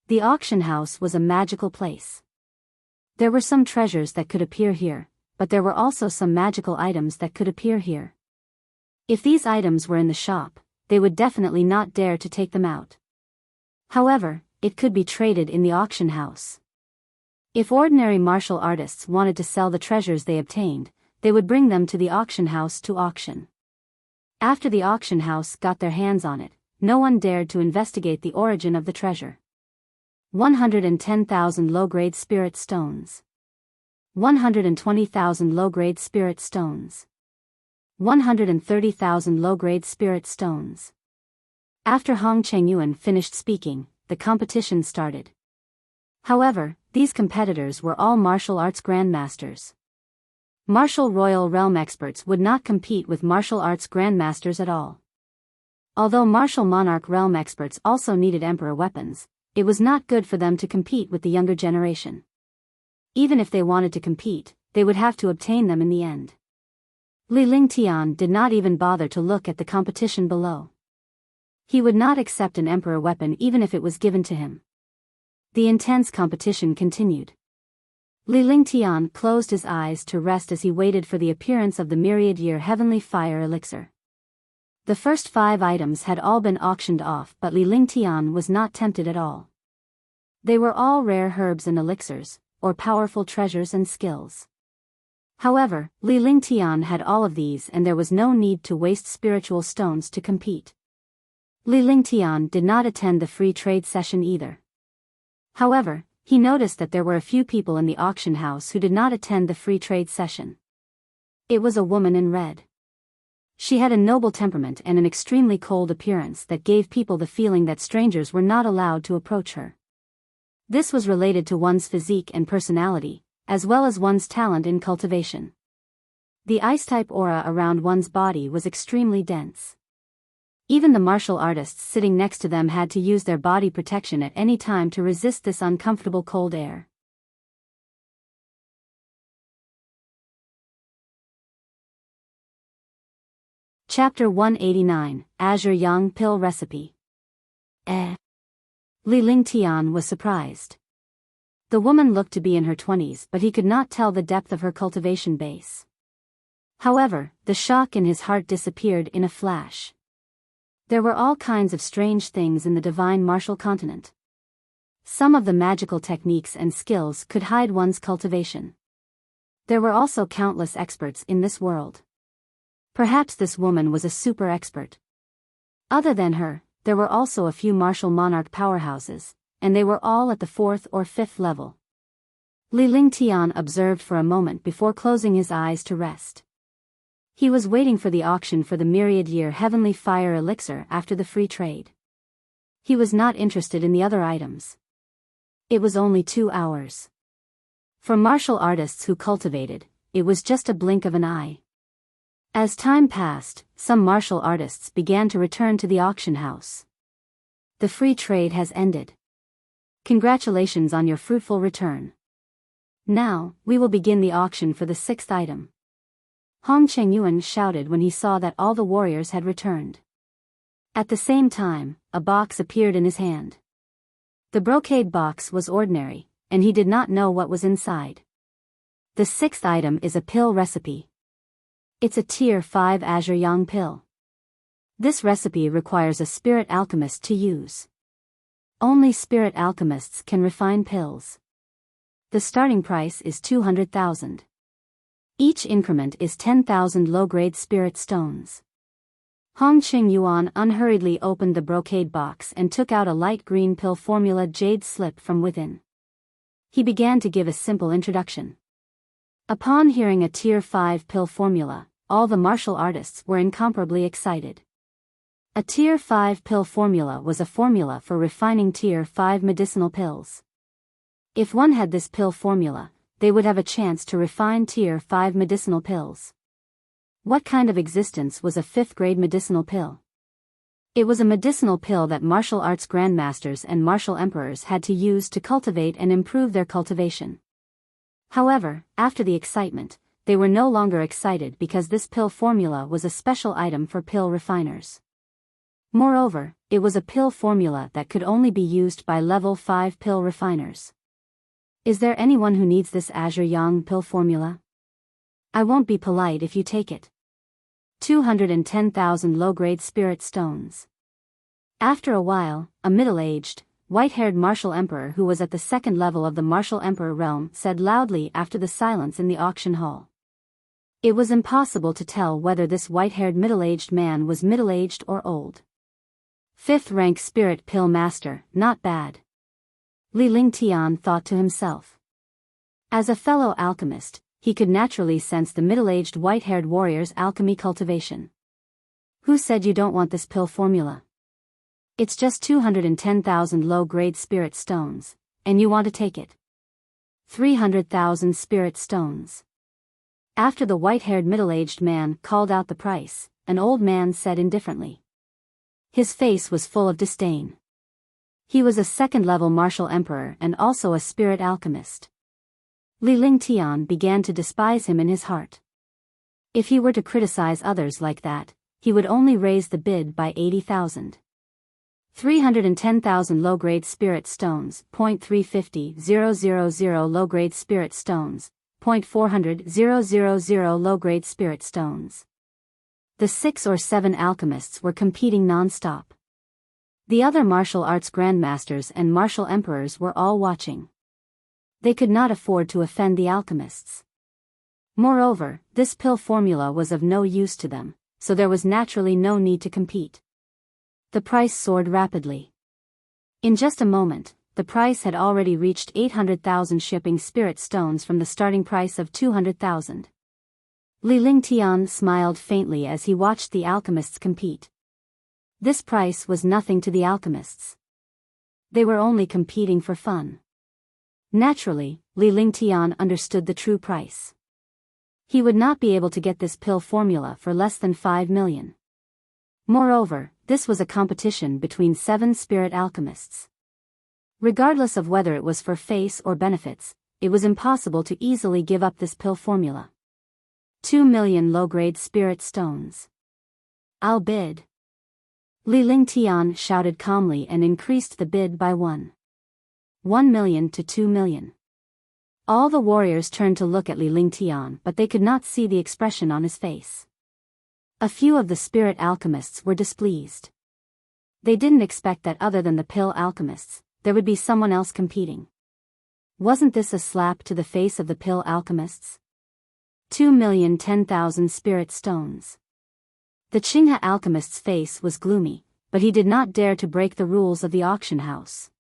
The auction house was a magical place. There were some treasures that could appear here, but there were also some magical items that could appear here. If these items were in the shop, they would definitely not dare to take them out. However, it could be traded in the auction house. If ordinary martial artists wanted to sell the treasures they obtained, they would bring them to the auction house to auction. After the auction house got their hands on it, no one dared to investigate the origin of the treasure. 110,000 low-grade spirit stones. 120,000 low-grade spirit stones. 130,000 low-grade spirit stones. After Hong Chengyuan finished speaking, the competition started. However, these competitors were all martial arts grandmasters. Martial Royal Realm experts would not compete with martial arts grandmasters at all. Although martial monarch realm experts also needed emperor weapons, it was not good for them to compete with the younger generation. Even if they wanted to compete, they would have to obtain them in the end. Li Lingtian did not even bother to look at the competition below. He would not accept an emperor weapon even if it was given to him. The intense competition continued. Li Lingtian closed his eyes to rest as he waited for the appearance of the myriad-year heavenly fire elixir. The first 5 items had all been auctioned off, but Li Lingtian was not tempted at all. They were all rare herbs and elixirs, or powerful treasures and skills. However, Li Lingtian had all of these and there was no need to waste spiritual stones to compete. Li Lingtian did not attend the free trade session either. However, he noticed that there were a few people in the auction house who did not attend the free trade session. It was a woman in red. She had a noble temperament and an extremely cold appearance that gave people the feeling that strangers were not allowed to approach her. This was related to one's physique and personality, as well as one's talent in cultivation. The ice-type aura around one's body was extremely dense. Even the martial artists sitting next to them had to use their body protection at any time to resist this uncomfortable cold air. Chapter 189, Azure Yang Pill Recipe. Li Lingtian was surprised. The woman looked to be in her 20s, but he could not tell the depth of her cultivation base. However, the shock in his heart disappeared in a flash. There were all kinds of strange things in the divine martial continent. Some of the magical techniques and skills could hide one's cultivation. There were also countless experts in this world. Perhaps this woman was a super expert. Other than her, there were also a few martial monarch powerhouses, and they were all at the 4th or 5th level. Li Lingtian observed for a moment before closing his eyes to rest. He was waiting for the auction for the myriad-year heavenly fire elixir after the free trade. He was not interested in the other items. It was only 2 hours. For martial artists who cultivated, it was just a blink of an eye. As time passed, some martial artists began to return to the auction house. The free trade has ended. Congratulations on your fruitful return. Now, we will begin the auction for the 6th item. Hong Chengyuan shouted when he saw that all the warriors had returned. At the same time, a box appeared in his hand. The brocade box was ordinary, and he did not know what was inside. The 6th item is a pill recipe. It's a Tier 5 Azure Yang pill. This recipe requires a spirit alchemist to use. Only spirit alchemists can refine pills. The starting price is 200,000. Each increment is 10,000 low-grade spirit stones. Hong Chengyuan unhurriedly opened the brocade box and took out a light green pill formula jade slip from within. He began to give a simple introduction. Upon hearing a Tier 5 pill formula, all the martial artists were incomparably excited. A Tier 5 pill formula was a formula for refining Tier 5 medicinal pills. If one had this pill formula, they would have a chance to refine Tier 5 medicinal pills. What kind of existence was a 5th grade medicinal pill? It was a medicinal pill that martial arts grandmasters and martial emperors had to use to cultivate and improve their cultivation. However, after the excitement, they were no longer excited because this pill formula was a special item for pill refiners. Moreover, it was a pill formula that could only be used by level 5 pill refiners. Is there anyone who needs this Azure Yang pill formula? I won't be polite if you take it. 210,000 low-grade spirit stones. After a while, a middle-aged, white-haired martial emperor who was at the second level of the martial emperor realm said loudly after the silence in the auction hall. It was impossible to tell whether this white-haired middle-aged man was middle-aged or old. 5th rank spirit pill master, not bad. Li Lingtian thought to himself. As a fellow alchemist, he could naturally sense the middle-aged white-haired warrior's alchemy cultivation. Who said you don't want this pill formula? It's just 210,000 low-grade spirit stones, and you want to take it. 300,000 spirit stones. After the white-haired middle-aged man called out the price, an old man said indifferently. His face was full of disdain. He was a second-level martial emperor and also a spirit alchemist. Li Lingtian began to despise him in his heart. If he were to criticize others like that, he would only raise the bid by 80,000. 310,000 low-grade spirit stones, 0.350,000 low-grade spirit stones, 0.400,000 low-grade spirit stones. The 6 or 7 alchemists were competing non-stop. The other martial arts grandmasters and martial emperors were all watching. They could not afford to offend the alchemists. Moreover, this pill formula was of no use to them, so there was naturally no need to compete. The price soared rapidly. In just a moment, the price had already reached 800,000 shipping spirit stones from the starting price of 200,000. Li Lingtian smiled faintly as he watched the alchemists compete. This price was nothing to the alchemists. They were only competing for fun. Naturally, Li Lingtian understood the true price. He would not be able to get this pill formula for less than 5 million. Moreover, this was a competition between 7 spirit alchemists. Regardless of whether it was for face or benefits, it was impossible to easily give up this pill formula. 2 million low-grade spirit stones. I'll bid. Li Lingtian shouted calmly and increased the bid by 1 million to 2 million. All the warriors turned to look at Li Lingtian, but they could not see the expression on his face. A few of the spirit alchemists were displeased. They didn't expect that other than the pill alchemists, there would be someone else competing. Wasn't this a slap to the face of the pill alchemists? 2,010,000 spirit stones. The Qinghe alchemist's face was gloomy, but he did not dare to break the rules of the auction house.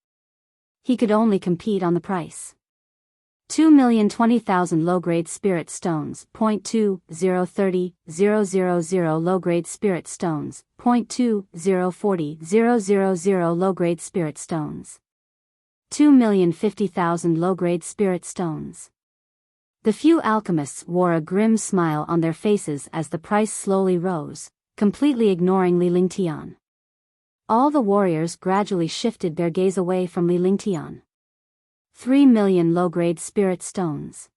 He could only compete on the price. 2,020,000 low-grade spirit stones, 0.2030000 low-grade spirit stones, 0.2040000 low-grade spirit stones. 2,050,000 low-grade spirit stones. The few alchemists wore a grim smile on their faces as the price slowly rose, completely ignoring Li Lingtian. All the warriors gradually shifted their gaze away from Li Lingtian. 3 million low-grade spirit stones.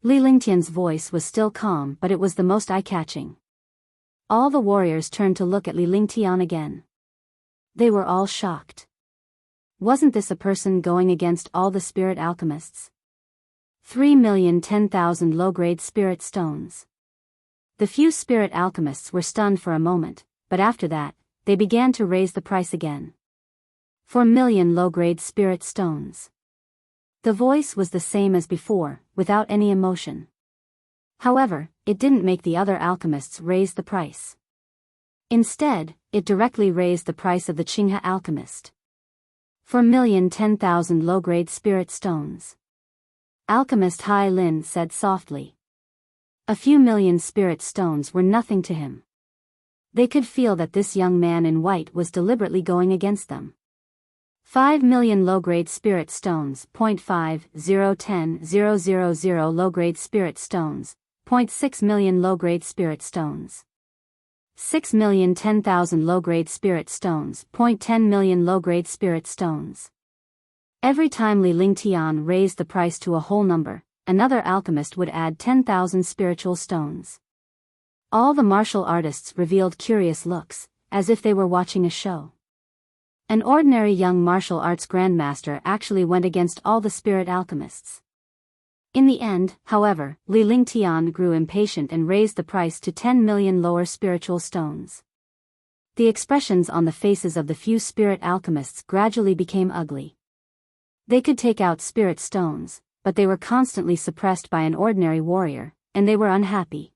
Li Lingtian's voice was still calm, but it was the most eye-catching. All the warriors turned to look at Li Lingtian again. They were all shocked. Wasn't this a person going against all the spirit alchemists? 3,010,000 low-grade spirit stones. The few spirit alchemists were stunned for a moment, but after that, they began to raise the price again. 4 million low-grade spirit stones. The voice was the same as before, without any emotion. However, it didn't make the other alchemists raise the price. Instead, it directly raised the price of the Qinghe alchemist. 4,010,000 low-grade spirit stones. Alchemist Hai Lin said softly. A few million spirit stones were nothing to him. They could feel that this young man in white was deliberately going against them. 5 million low-grade spirit stones, 0.5010000 low-grade spirit stones, 0.6 million low-grade spirit stones. 6,010,000 low-grade spirit stones. 10 million low-grade spirit stones. Every time Li Lingtian raised the price to a whole number, another alchemist would add 10,000 spiritual stones. All the martial artists revealed curious looks, as if they were watching a show. An ordinary young martial arts grandmaster actually went against all the spirit alchemists. In the end, however, Li Lingtian grew impatient and raised the price to 10 million lower spiritual stones. The expressions on the faces of the few spirit alchemists gradually became ugly. They could take out spirit stones, but they were constantly suppressed by an ordinary warrior, and they were unhappy.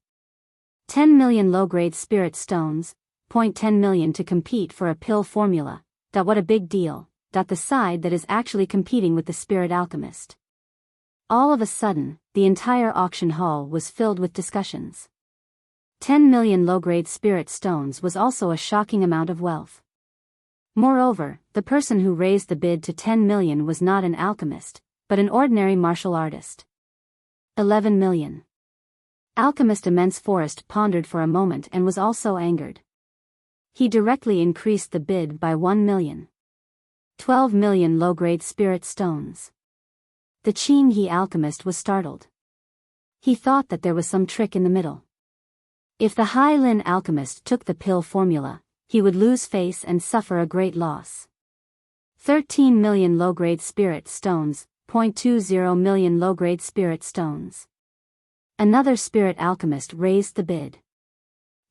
10 million low-grade spirit stones, 10 million to compete for a pill formula, what a big deal, the side that is actually competing with the spirit alchemist. All of a sudden, the entire auction hall was filled with discussions. 10 million low-grade spirit stones was also a shocking amount of wealth. Moreover, the person who raised the bid to 10 million was not an alchemist, but an ordinary martial artist. 11 million. Alchemist Immense Forest pondered for a moment and was also angered. He directly increased the bid by 1 million. 12 million low-grade spirit stones. The Qing He alchemist was startled. He thought that there was some trick in the middle. If the Hai Lin alchemist took the pill formula, he would lose face and suffer a great loss. 13 million low-grade spirit stones, 20 million low-grade spirit stones. Another spirit alchemist raised the bid.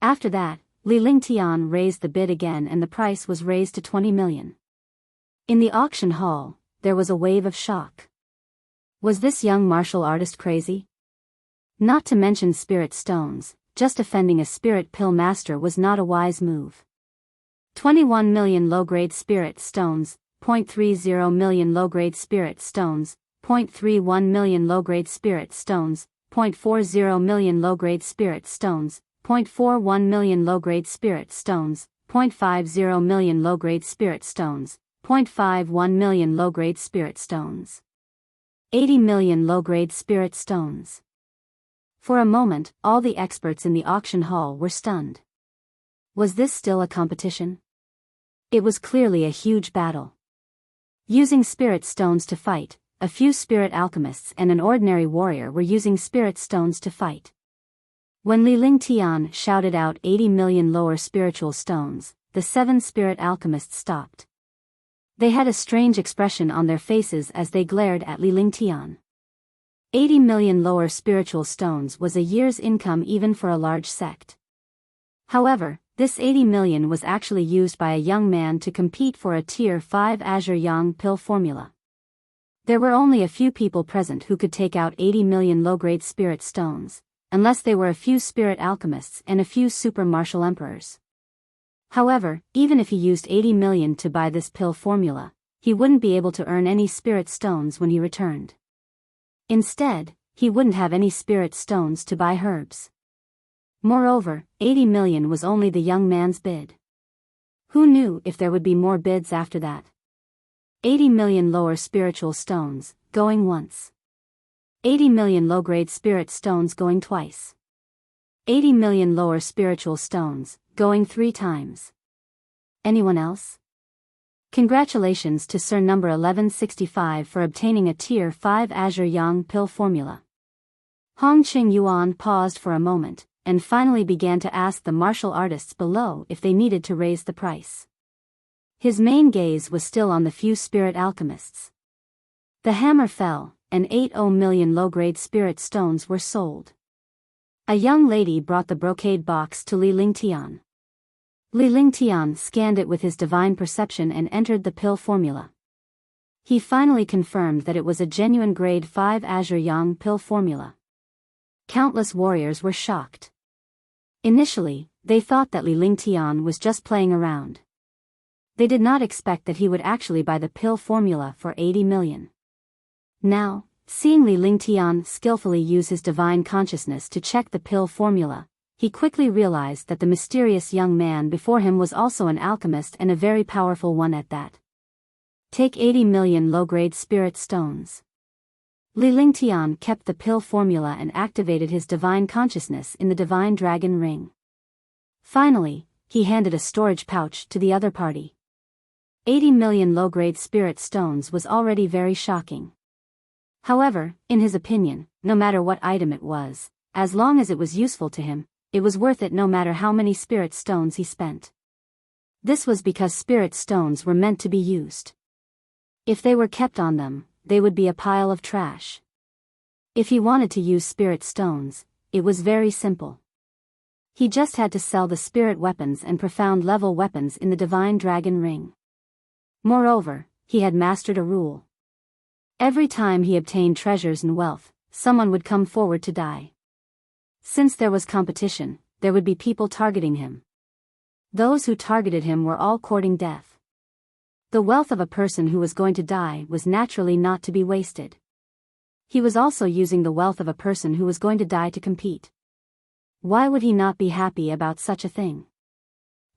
After that, Li Lingtian raised the bid again and the price was raised to 20 million. In the auction hall, there was a wave of shock. Was this young martial artist crazy? Not to mention spirit stones, just offending a spirit pill master was not a wise move. 21 million low-grade spirit stones, 30 million low-grade spirit stones, 31 million low-grade spirit stones, 40 million low-grade spirit stones, 41 million low-grade spirit stones, 50 million low-grade spirit stones, 51 million low-grade spirit stones. 80 million low-grade spirit stones. For a moment, all the experts in the auction hall were stunned. Was this still a competition? It was clearly a huge battle. Using spirit stones to fight, a few spirit alchemists and an ordinary warrior were using spirit stones to fight. When Li Lingtian shouted out 80 million lower spiritual stones, the 7 spirit alchemists stopped. They had a strange expression on their faces as they glared at Li Lingtian. 80 million lower spiritual stones was a year's income even for a large sect. However, this 80 million was actually used by a young man to compete for a Tier 5 Azure Yang pill formula. There were only a few people present who could take out 80 million low-grade spirit stones, unless they were a few spirit alchemists and a few super martial emperors. However, even if he used 80 million to buy this pill formula, he wouldn't be able to earn any spirit stones when he returned. Instead, he wouldn't have any spirit stones to buy herbs. Moreover, 80 million was only the young man's bid. Who knew if there would be more bids after that? 80 million lower spiritual stones, going once. 80 million low-grade spirit stones going twice. 80 million lower spiritual stones, going 3 times. Anyone else? Congratulations to Sir number 1165 for obtaining a Tier 5 Azure Yang pill formula. Hong Qing Yuan paused for a moment, and finally began to ask the martial artists below if they needed to raise the price. His main gaze was still on the few spirit alchemists. The hammer fell, and 80 million low-grade spirit stones were sold. A young lady brought the brocade box to Li Lingtian. Li Lingtian scanned it with his divine perception and entered the pill formula. He finally confirmed that it was a genuine grade 5 Azure Yang pill formula. Countless warriors were shocked. Initially, they thought that Li Lingtian was just playing around. They did not expect that he would actually buy the pill formula for 80 million. Now, seeing Li Lingtian skillfully use his divine consciousness to check the pill formula, he quickly realized that the mysterious young man before him was also an alchemist and a very powerful one at that. Take 80 million low-grade spirit stones. Li Lingtian kept the pill formula and activated his divine consciousness in the divine dragon ring. Finally, he handed a storage pouch to the other party. 80 million low-grade spirit stones was already very shocking. However, in his opinion, no matter what item it was, as long as it was useful to him, it was worth it no matter how many spirit stones he spent. This was because spirit stones were meant to be used. If they were kept on them, they would be a pile of trash. If he wanted to use spirit stones, it was very simple. He just had to sell the spirit weapons and profound level weapons in the divine dragon ring. Moreover, he had mastered a rule. Every time he obtained treasures and wealth, someone would come forward to die. Since there was competition, there would be people targeting him. Those who targeted him were all courting death. The wealth of a person who was going to die was naturally not to be wasted. He was also using the wealth of a person who was going to die to compete. Why would he not be happy about such a thing?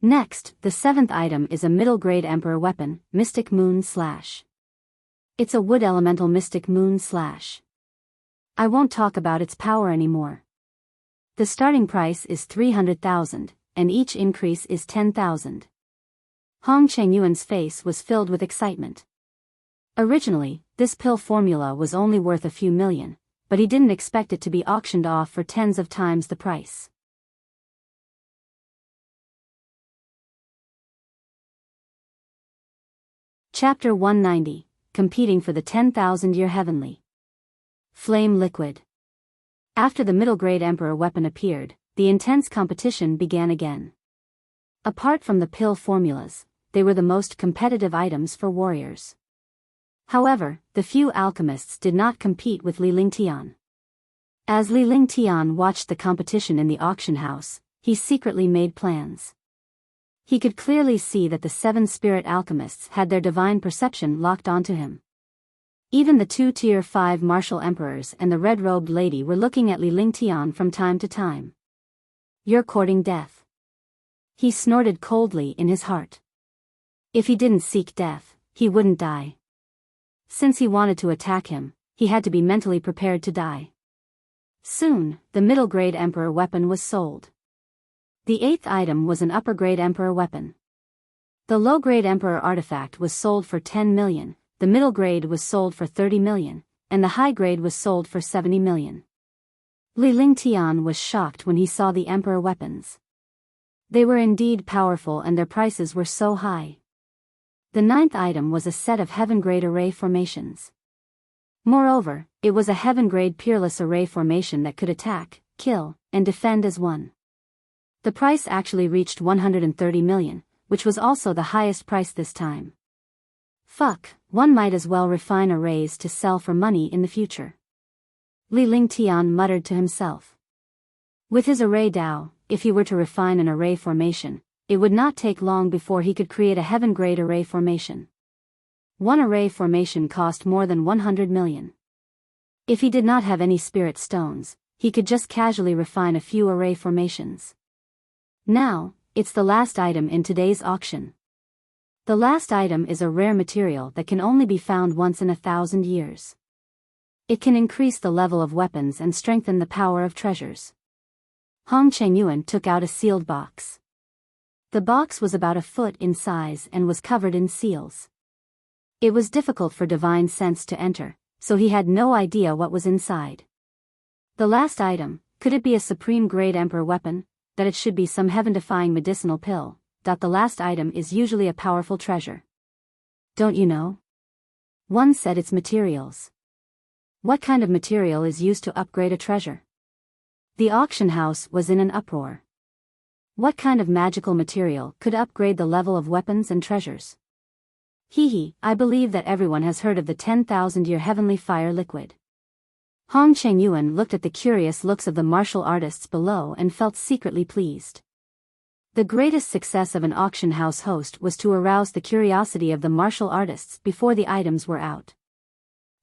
Next, the 7th item is a middle-grade Emperor weapon, Mystic Moon Slash. It's a wood elemental Mystic Moon Slash. I won't talk about its power anymore. The starting price is 300,000, and each increase is 10,000. Hong Chengyuan's face was filled with excitement. Originally, this pill formula was only worth a few million, but he didn't expect it to be auctioned off for tens of times the price. Chapter 190, Competing for the 10,000-year Heavenly Flame Liquid. After the middle-grade Emperor weapon appeared, the intense competition began again. Apart from the pill formulas, they were the most competitive items for warriors. However, the few alchemists did not compete with Li Lingtian. As Li Lingtian watched the competition in the auction house, he secretly made plans. He could clearly see that the 7 spirit alchemists had their divine perception locked onto him. Even the 2 Tier 5 martial emperors and the red-robed lady were looking at Li Lingtian from time to time. "You're courting death." He snorted coldly in his heart. If he didn't seek death, he wouldn't die. Since he wanted to attack him, he had to be mentally prepared to die. Soon, the middle-grade Emperor weapon was sold. The 8th item was an upper-grade Emperor weapon. The low-grade Emperor artifact was sold for 10 million, the middle grade was sold for 30 million, and the high grade was sold for 70 million. Li Lingtian was shocked when he saw the Emperor weapons. They were indeed powerful and their prices were so high. The 9th item was a set of heaven-grade array formations. Moreover, it was a heaven-grade peerless array formation that could attack, kill, and defend as one. The price actually reached 130 million, which was also the highest price this time. Fuck, one might as well refine arrays to sell for money in the future. Li Lingtian muttered to himself. With his array Dao, if he were to refine an array formation, it would not take long before he could create a heaven-grade array formation. One array formation cost more than 100 million. If he did not have any spirit stones, he could just casually refine a few array formations. Now, it's the last item in today's auction. The last item is a rare material that can only be found once in 1,000 years. It can increase the level of weapons and strengthen the power of treasures. Hong Chengyuan took out a sealed box. The box was about a foot in size and was covered in seals. It was difficult for divine sense to enter, so he had no idea what was inside. The last item, could it be a supreme grade emperor weapon, that it should be some heaven-defying medicinal pill, that the last item is usually a powerful treasure. Don't you know? One said it's materials. What kind of material is used to upgrade a treasure? The auction house was in an uproar. What kind of magical material could upgrade the level of weapons and treasures? I believe that everyone has heard of the 10,000-year heavenly fire liquid. Hong Chengyuan looked at the curious looks of the martial artists below and felt secretly pleased. The greatest success of an auction house host was to arouse the curiosity of the martial artists before the items were out.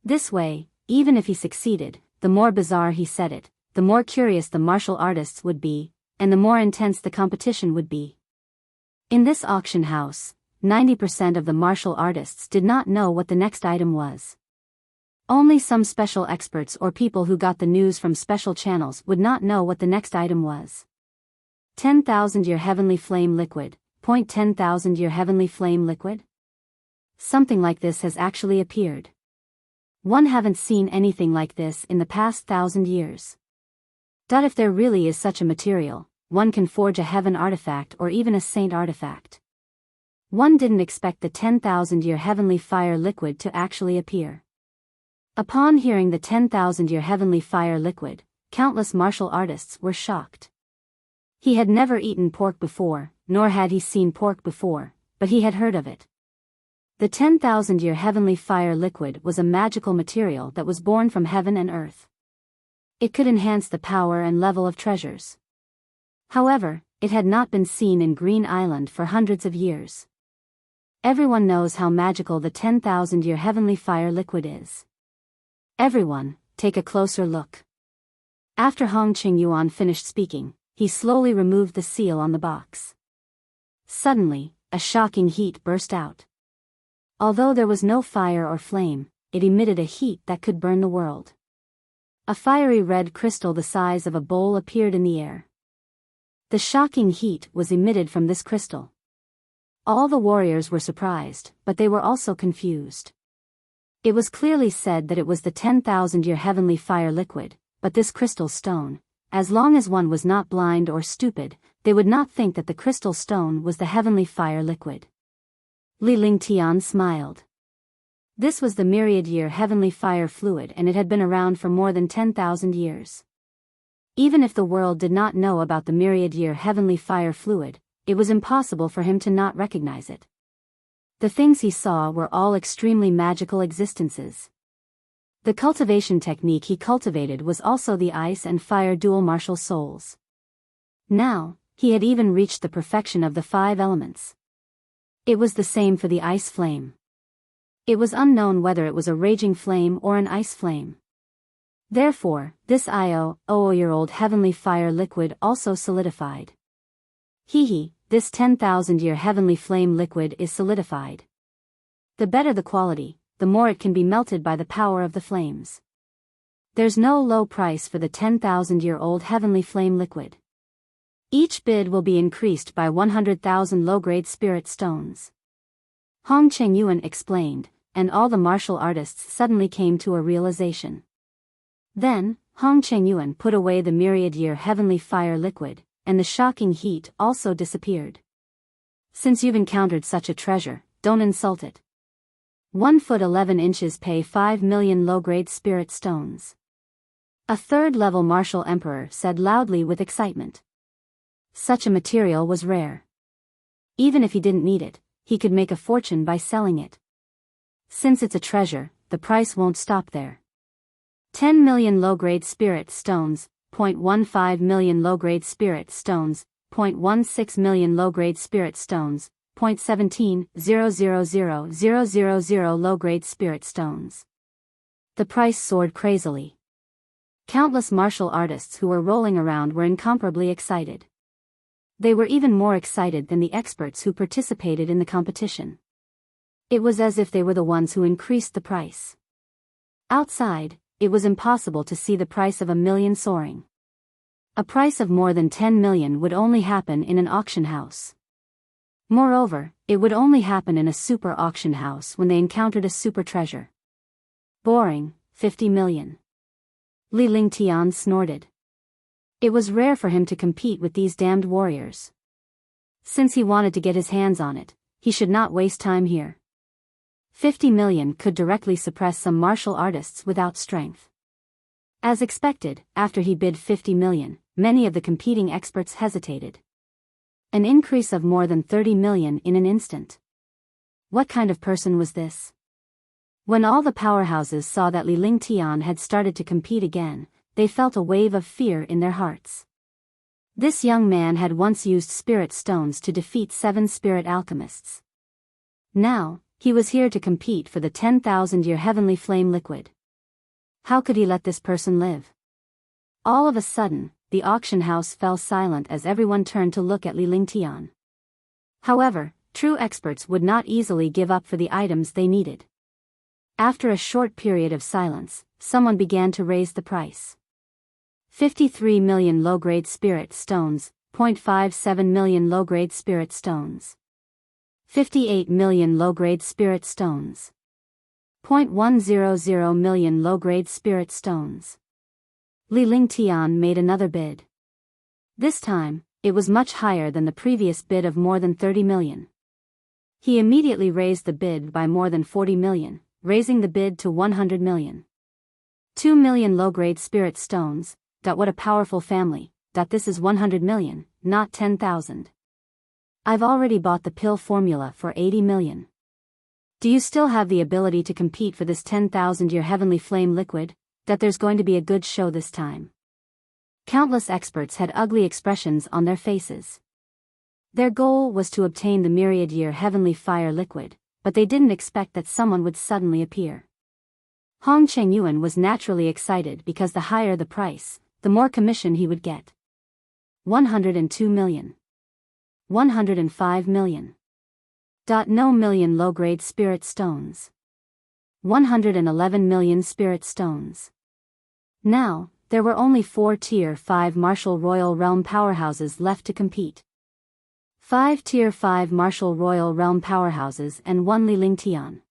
This way, even if he succeeded, the more bizarre he said it, the more curious the martial artists would be, and the more intense the competition would be. In this auction house, 90% of the martial artists did not know what the next item was. Only some special experts or people who got the news from special channels would not know what the next item was. 10,000-year heavenly flame liquid, 10,000-year heavenly flame liquid? Something like this has actually appeared. One haven't seen anything like this in the past 1,000 years. If there really is such a material, one can forge a heaven artifact or even a saint artifact. One didn't expect the 10,000-year heavenly fire liquid to actually appear. Upon hearing the 10,000-year heavenly fire liquid, countless martial artists were shocked. He had never eaten pork before, nor had he seen pork before, but he had heard of it. The 10,000-year heavenly fire liquid was a magical material that was born from heaven and earth. It could enhance the power and level of treasures. However, it had not been seen in Green Island for hundreds of years. Everyone knows how magical the 10,000-year heavenly fire liquid is. Everyone, take a closer look. After Hong Qingyuan finished speaking, he slowly removed the seal on the box. Suddenly, a shocking heat burst out. Although there was no fire or flame, it emitted a heat that could burn the world. A fiery red crystal the size of a bowl appeared in the air. The shocking heat was emitted from this crystal. All the warriors were surprised, but they were also confused. It was clearly said that it was the 10,000-year heavenly fire liquid, but this crystal stone, as long as one was not blind or stupid, they would not think that the crystal stone was the heavenly fire liquid. Li Lingtian smiled. This was the myriad-year heavenly fire fluid, and it had been around for more than 10,000 years. Even if the world did not know about the myriad-year heavenly fire fluid, it was impossible for him to not recognize it. The things he saw were all extremely magical existences. The cultivation technique he cultivated was also the ice and fire dual martial souls. Now, he had even reached the perfection of the 5 elements. It was the same for the ice flame. It was unknown whether it was a raging flame or an ice flame. Therefore, this year-old heavenly fire liquid also solidified. This 10,000-year heavenly flame liquid is solidified. The better the quality, the more it can be melted by the power of the flames. There's no low price for the 10,000-year-old heavenly flame liquid. Each bid will be increased by 100,000 low-grade spirit stones. Hong Qingyuan explained, and all the martial artists suddenly came to a realization. Then, Hong Qingyuan put away the myriad-year heavenly fire liquid, and the shocking heat also disappeared. Since you've encountered such a treasure, don't insult it. 1 foot 11 inches pay 5 million low-grade spirit stones. A third-level martial emperor said loudly with excitement. Such a material was rare. Even if he didn't need it, he could make a fortune by selling it. Since it's a treasure, the price won't stop there. 10 million low-grade spirit stones, 0.15 million low-grade spirit stones, 0.16 million low-grade spirit stones, 0.17 low-grade spirit stones. The price soared crazily. Countless martial artists who were rolling around were incomparably excited. They were even more excited than the experts who participated in the competition. It was as if they were the ones who increased the price. Outside, it was impossible to see the price of 1 million soaring. A price of more than 10 million would only happen in an auction house. Moreover, it would only happen in a super auction house when they encountered a super treasure. Boring, 50 million. Li Lingtian snorted. It was rare for him to compete with these damned warriors. Since he wanted to get his hands on it, he should not waste time here. 50 million could directly suppress some martial artists without strength. As expected, after he bid 50 million, many of the competing experts hesitated. An increase of more than 30 million in an instant. What kind of person was this? When all the powerhouses saw that Li Lingtian had started to compete again, they felt a wave of fear in their hearts. This young man had once used spirit stones to defeat 7 spirit alchemists. Now, he was here to compete for the 10,000-year heavenly flame liquid. How could he let this person live? All of a sudden, the auction house fell silent as everyone turned to look at Li Lingtian. However, true experts would not easily give up for the items they needed. After a short period of silence, someone began to raise the price. 53 million low-grade spirit stones, 0.57 million low-grade spirit stones. 58 million low-grade spirit stones. 0.100 million low-grade spirit stones. Li Lingtian made another bid. This time, it was much higher than the previous bid of more than 30 million. He immediately raised the bid by more than 40 million, raising the bid to 100 million. 2 million low-grade spirit stones. What a powerful family. This is 100 million, not 10,000. I've already bought the pill formula for 80 million. Do you still have the ability to compete for this 10,000-year heavenly flame liquid? There's going to be a good show this time. Countless experts had ugly expressions on their faces. Their goal was to obtain the myriad-year heavenly fire liquid, but they didn't expect that someone would suddenly appear. Hong Chengyuan was naturally excited because the higher the price, the more commission he would get. 102 million. 105 million. No million low-grade spirit stones. 111 million spirit stones. Now, there were only 4 Tier 5 Martial Royal Realm powerhouses left to compete. 5 Tier 5 Martial Royal Realm powerhouses and 1 Li Lingtian.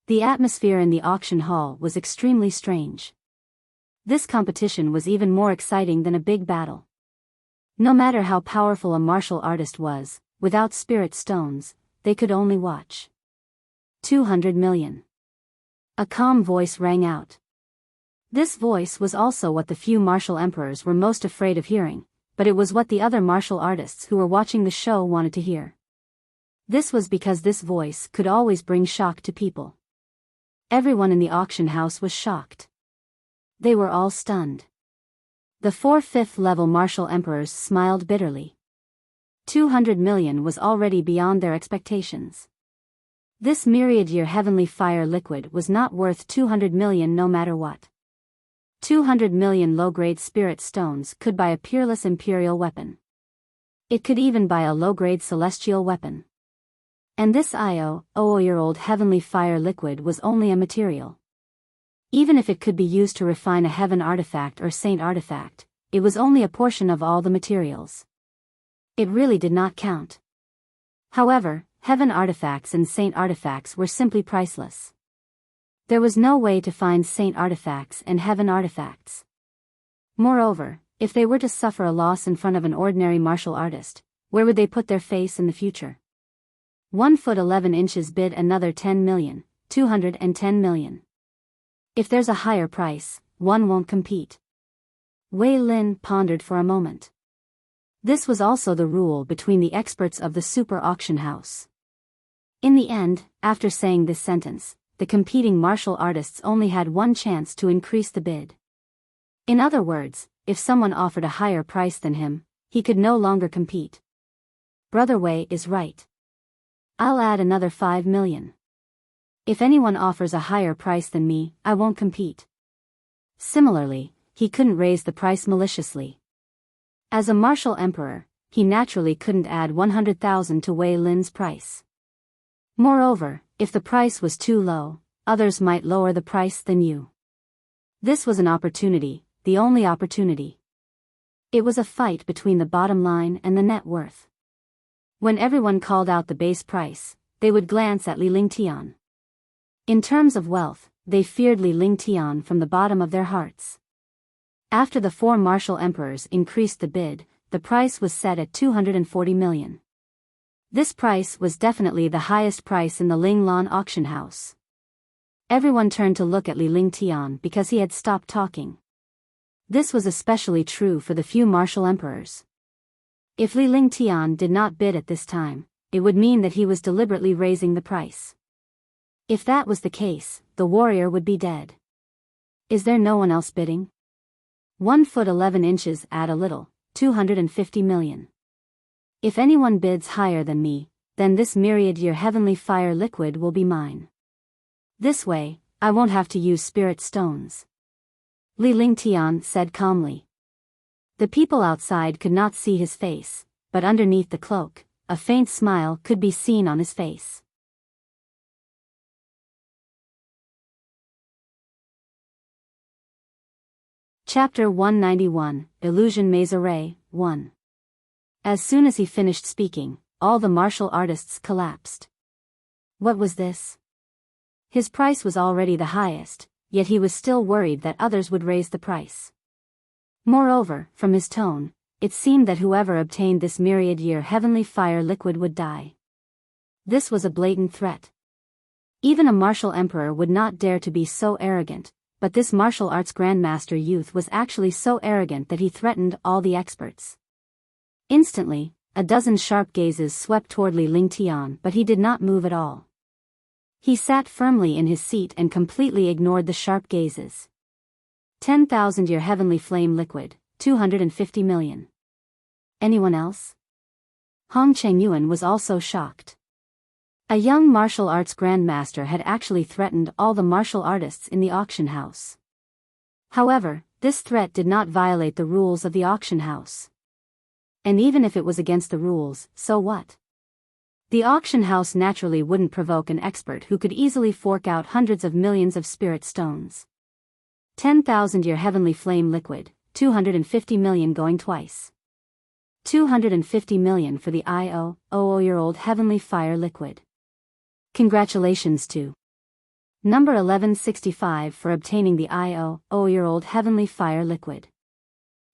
The atmosphere in the auction hall was extremely strange. This competition was even more exciting than a big battle. No matter how powerful a martial artist was, without spirit stones, they could only watch. 200 million. A calm voice rang out. This voice was also what the few martial emperors were most afraid of hearing, but it was what the other martial artists who were watching the show wanted to hear. This was because this voice could always bring shock to people. Everyone in the auction house was shocked. They were all stunned. The 4 fifth-level martial emperors smiled bitterly. 200 million was already beyond their expectations. This myriad-year heavenly fire liquid was not worth 200 million no matter what. 200 million low-grade spirit stones could buy a peerless imperial weapon. It could even buy a low-grade celestial weapon. And this 0-year-old heavenly fire liquid was only a material. Even if it could be used to refine a heaven artifact or saint artifact, it was only a portion of all the materials. It really did not count. However, heaven artifacts and saint artifacts were simply priceless. There was no way to find saint artifacts and heaven artifacts. Moreover, if they were to suffer a loss in front of an ordinary martial artist, where would they put their face in the future? 1 foot 11 inches bid another 10 million, 210 million. If there's a higher price, one won't compete. Wei Lin pondered for a moment. This was also the rule between the experts of the super auction house. In the end, after saying this sentence, the competing martial artists only had one chance to increase the bid. In other words, if someone offered a higher price than him, he could no longer compete. Brother Wei is right. I'll add another 5 million. If anyone offers a higher price than me, I won't compete. Similarly, he couldn't raise the price maliciously. As a martial emperor, he naturally couldn't add 100,000 to Wei Lin's price. Moreover, if the price was too low, others might lower the price than you. This was an opportunity, the only opportunity. It was a fight between the bottom line and the net worth. When everyone called out the base price, they would glance at Li Lingtian. In terms of wealth, they feared Li Lingtian from the bottom of their hearts. After the 4 martial emperors increased the bid, the price was set at 240 million. This price was definitely the highest price in the Linglan auction house. Everyone turned to look at Li Lingtian because he had stopped talking. This was especially true for the few martial emperors. If Li Lingtian did not bid at this time, it would mean that he was deliberately raising the price. If that was the case, the warrior would be dead. Is there no one else bidding? 1 foot 11 inches add a little, 250 million. If anyone bids higher than me, then this myriad-year heavenly fire liquid will be mine. This way, I won't have to use spirit stones. Li Lingtian said calmly. The people outside could not see his face, but underneath the cloak, a faint smile could be seen on his face. Chapter 191, Illusion Maze Array, 1. As soon as he finished speaking, all the martial artists collapsed. What was this? His price was already the highest, yet he was still worried that others would raise the price. Moreover, from his tone, it seemed that whoever obtained this myriad-year heavenly fire liquid would die. This was a blatant threat. Even a martial emperor would not dare to be so arrogant, but this martial arts grandmaster youth was actually so arrogant that he threatened all the experts. Instantly, a dozen sharp gazes swept toward Li Lingtian, but he did not move at all. He sat firmly in his seat and completely ignored the sharp gazes. 10,000-year heavenly flame liquid, 250 million. Anyone else? Hong Chengyuan was also shocked. A young martial arts grandmaster had actually threatened all the martial artists in the auction house. However, this threat did not violate the rules of the auction house. And even if it was against the rules, so what? The auction house naturally wouldn't provoke an expert who could easily fork out hundreds of millions of spirit stones. 10,000-year heavenly flame liquid, 250 million going twice. 250 million for the IO-year-old heavenly fire liquid. Congratulations to number 1165 for obtaining the IO-year-old heavenly fire liquid.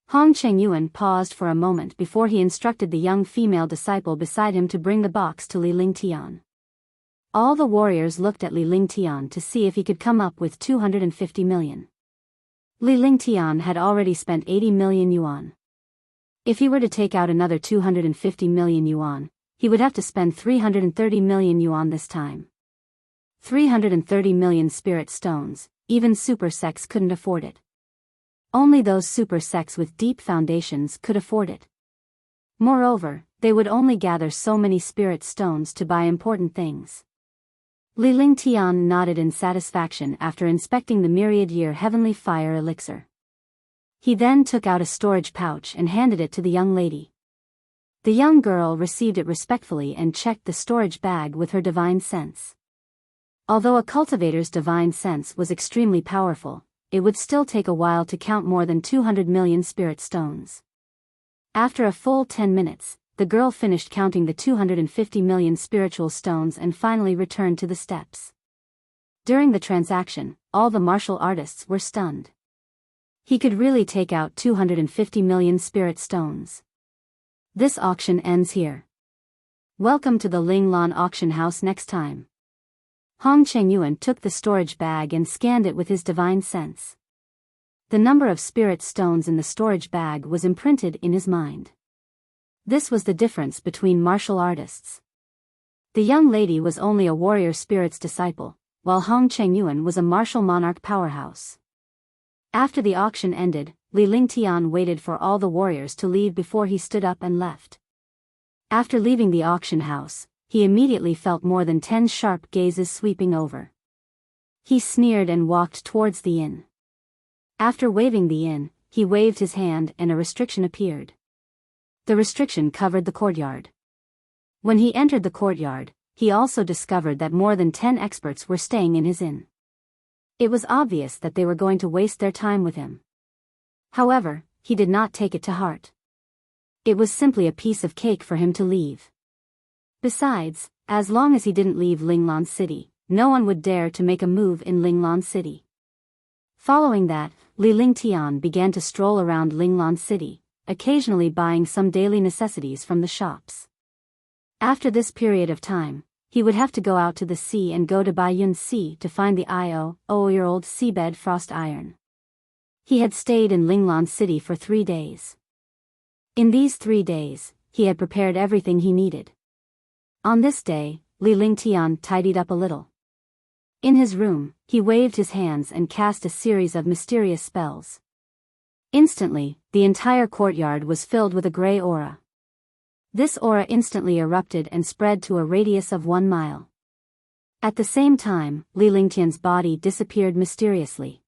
Hong Chengyuan paused for a moment before he instructed the young female disciple beside him to bring the box to Li Lingtian. All the warriors looked at Li Lingtian to see if he could come up with 250 million. Li Lingtian had already spent 80 million yuan. If he were to take out another 250 million yuan, he would have to spend 330 million yuan this time. 330 million spirit stones, even super sects couldn't afford it. Only those super sects with deep foundations could afford it. Moreover, they would only gather so many spirit stones to buy important things. Li Lingtian nodded in satisfaction after inspecting the myriad-year heavenly fire elixir. He then took out a storage pouch and handed it to the young lady. The young girl received it respectfully and checked the storage bag with her divine sense. Although a cultivator's divine sense was extremely powerful, it would still take a while to count more than 200 million spirit stones. After a full 10 minutes, the girl finished counting the 250 million spiritual stones and finally returned to the steps. During the transaction, all the martial artists were stunned. He could really take out 250 million spirit stones. This auction ends here. Welcome to the Linglan auction house next time. Hong Chengyuan took the storage bag and scanned it with his divine sense. The number of spirit stones in the storage bag was imprinted in his mind. This was the difference between martial artists. The young lady was only a warrior spirit's disciple, while Hong Chengyuan was a martial monarch powerhouse. After the auction ended, Li Lingtian waited for all the warriors to leave before he stood up and left. After leaving the auction house, he immediately felt more than 10 sharp gazes sweeping over. He sneered and walked towards the inn. After waving the inn, he waved his hand and a restriction appeared. The restriction covered the courtyard. When he entered the courtyard, he also discovered that more than 10 experts were staying in his inn. It was obvious that they were going to waste their time with him. However, he did not take it to heart. It was simply a piece of cake for him to leave. Besides, as long as he didn't leave Linglan City, no one would dare to make a move in Linglan City. Following that, Li Lingtian began to stroll around Linglan City, occasionally buying some daily necessities from the shops. After this period of time, he would have to go out to the sea and go to Baiyun Sea to find the IO-year-old seabed frost iron. He had stayed in Linglan City for 3 days. In these 3 days, he had prepared everything he needed. On this day, Li Lingtian tidied up a little. In his room, he waved his hands and cast a series of mysterious spells. Instantly, the entire courtyard was filled with a gray aura. This aura instantly erupted and spread to a radius of 1 mile. At the same time, Li Lingtian's body disappeared mysteriously.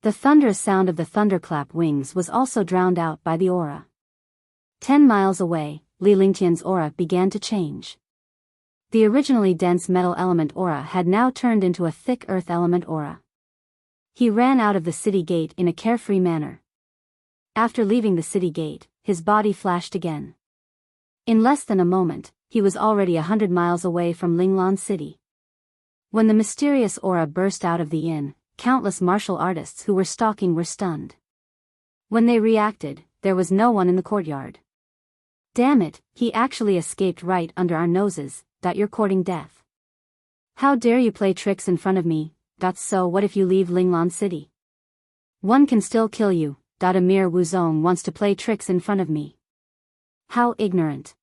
The thunderous sound of the thunderclap wings was also drowned out by the aura. 10 miles away, Li Lingtian's aura began to change. The originally dense metal element aura had now turned into a thick earth element aura. He ran out of the city gate in a carefree manner. After leaving the city gate, his body flashed again. In less than a moment, he was already 100 miles away from Linglan City. When the mysterious aura burst out of the inn, countless martial artists who were stalking were stunned. When they reacted, there was no one in the courtyard. Damn it, he actually escaped right under our noses, you're courting death. How dare you play tricks in front of me, so what if you leave Linglan City? One can still kill you, Emir Wuzong wants to play tricks in front of me. How ignorant.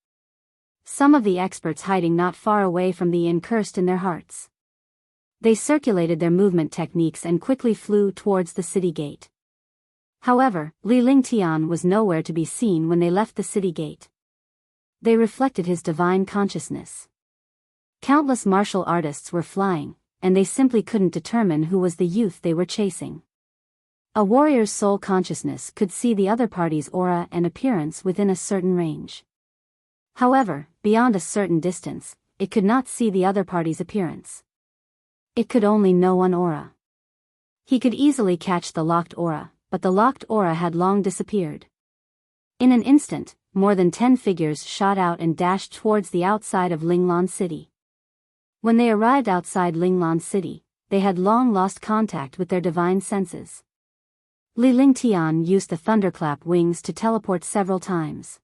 Some of the experts hiding not far away from the inn cursed in their hearts. They circulated their movement techniques and quickly flew towards the city gate. However, Li Lingtian was nowhere to be seen when they left the city gate. They reflected his divine consciousness. Countless martial artists were flying, and they simply couldn't determine who was the youth they were chasing. A warrior's soul consciousness could see the other party's aura and appearance within a certain range. However, beyond a certain distance, it could not see the other party's appearance. It could only know an aura. He could easily catch the locked aura, but the locked aura had long disappeared. In an instant, more than 10 figures shot out and dashed towards the outside of Linglan City. When they arrived outside Linglan City, they had long lost contact with their divine senses. Li Lingtian used the thunderclap wings to teleport several times.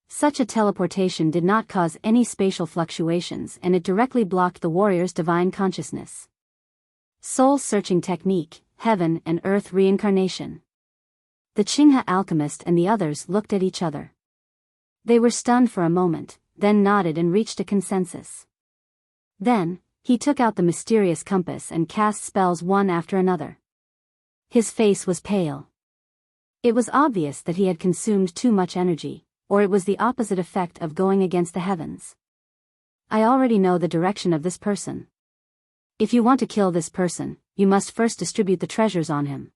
Such a teleportation did not cause any spatial fluctuations and it directly blocked the warrior's divine consciousness. Soul-searching technique, heaven and earth reincarnation. The Qinghe alchemist and the others looked at each other. They were stunned for a moment, then nodded and reached a consensus. Then, he took out the mysterious compass and cast spells one after another. His face was pale. It was obvious that he had consumed too much energy, or it was the opposite effect of going against the heavens. I already know the direction of this person. If you want to kill this person, you must first distribute the treasures on him.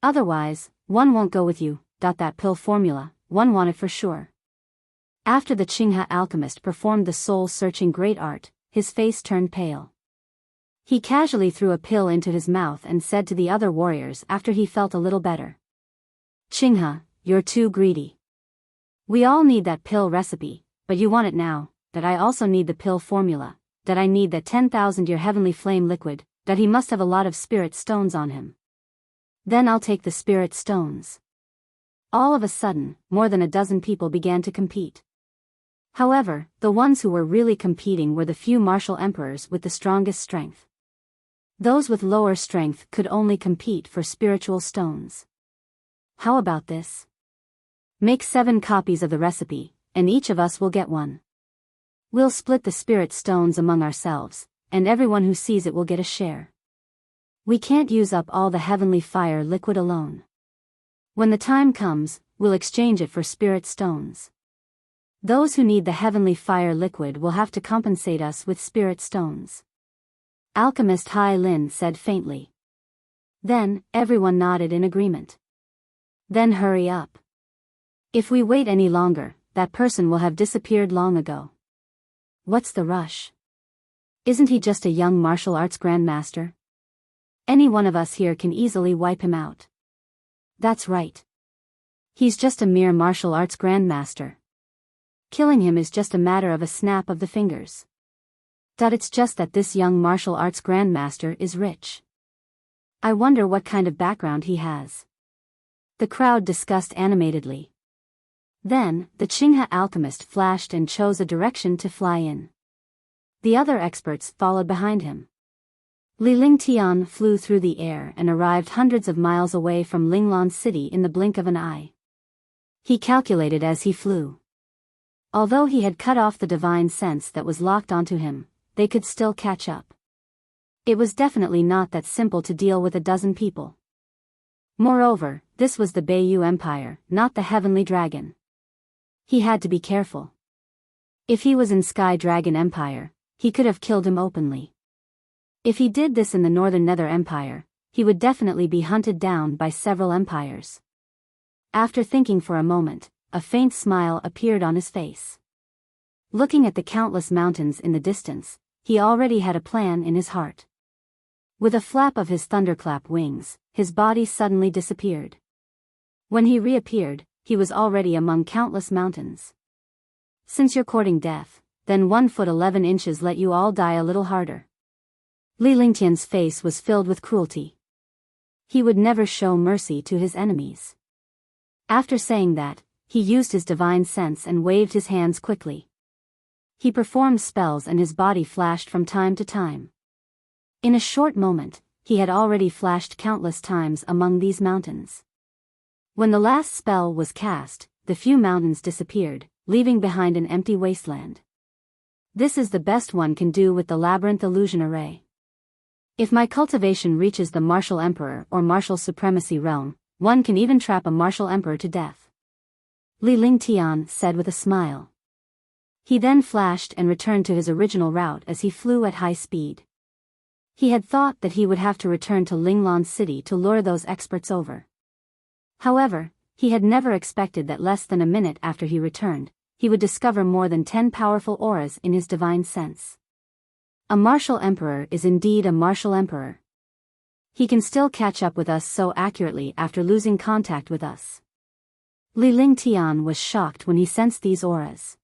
Otherwise, one won't go with you. That pill formula, one want it for sure. After the Qinghe alchemist performed the soul-searching great art, his face turned pale. He casually threw a pill into his mouth and said to the other warriors after he felt a little better. Qinghe, you're too greedy. We all need that pill recipe, but you want it now, I also need the pill formula, I need that 10,000-year heavenly flame liquid, he must have a lot of spirit stones on him. Then I'll take the spirit stones. All of a sudden, more than a dozen people began to compete. However, the ones who were really competing were the few martial emperors with the strongest strength. Those with lower strength could only compete for spiritual stones. How about this? Make 7 copies of the recipe, and each of us will get one. We'll split the spirit stones among ourselves, and everyone who sees it will get a share. We can't use up all the heavenly fire liquid alone. When the time comes, we'll exchange it for spirit stones. Those who need the heavenly fire liquid will have to compensate us with spirit stones. Alchemist Hai Lin said faintly. Then, everyone nodded in agreement. Then hurry up. If we wait any longer, that person will have disappeared long ago. What's the rush? Isn't he just a young martial arts grandmaster? Any one of us here can easily wipe him out. That's right. He's just a mere martial arts grandmaster. Killing him is just a matter of a snap of the fingers. It's just that this young martial arts grandmaster is rich. I wonder what kind of background he has. The crowd discussed animatedly. Then, the Qinghe alchemist flashed and chose a direction to fly in. The other experts followed behind him. Li Lingtian flew through the air and arrived hundreds of miles away from Linglan City in the blink of an eye. He calculated as he flew. Although he had cut off the divine sense that was locked onto him, they could still catch up. It was definitely not that simple to deal with a dozen people. Moreover, this was the Biyao Empire, not the Heavenly Dragon. He had to be careful. If he was in Sky Dragon Empire, he could have killed him openly. If he did this in the Northern Nether Empire, he would definitely be hunted down by several empires. After thinking for a moment, a faint smile appeared on his face. Looking at the countless mountains in the distance, he already had a plan in his heart. With a flap of his thunderclap wings, his body suddenly disappeared. When he reappeared, he was already among countless mountains. Since you're courting death, then 1 foot 11 inches let you all die a little harder. Li Lingtian's face was filled with cruelty. He would never show mercy to his enemies. After saying that, he used his divine sense and waved his hands quickly. He performed spells and his body flashed from time to time. In a short moment, he had already flashed countless times among these mountains. When the last spell was cast, the few mountains disappeared, leaving behind an empty wasteland. This is the best one can do with the labyrinth illusion array. If my cultivation reaches the martial emperor or martial supremacy realm, one can even trap a martial emperor to death. Li Lingtian said with a smile. He then flashed and returned to his original route as he flew at high speed. He had thought that he would have to return to Linglan City to lure those experts over. However, he had never expected that less than a minute after he returned, he would discover more than 10 powerful auras in his divine sense. A martial emperor is indeed a martial emperor. He can still catch up with us so accurately after losing contact with us. Li Lingtian was shocked when he sensed these auras.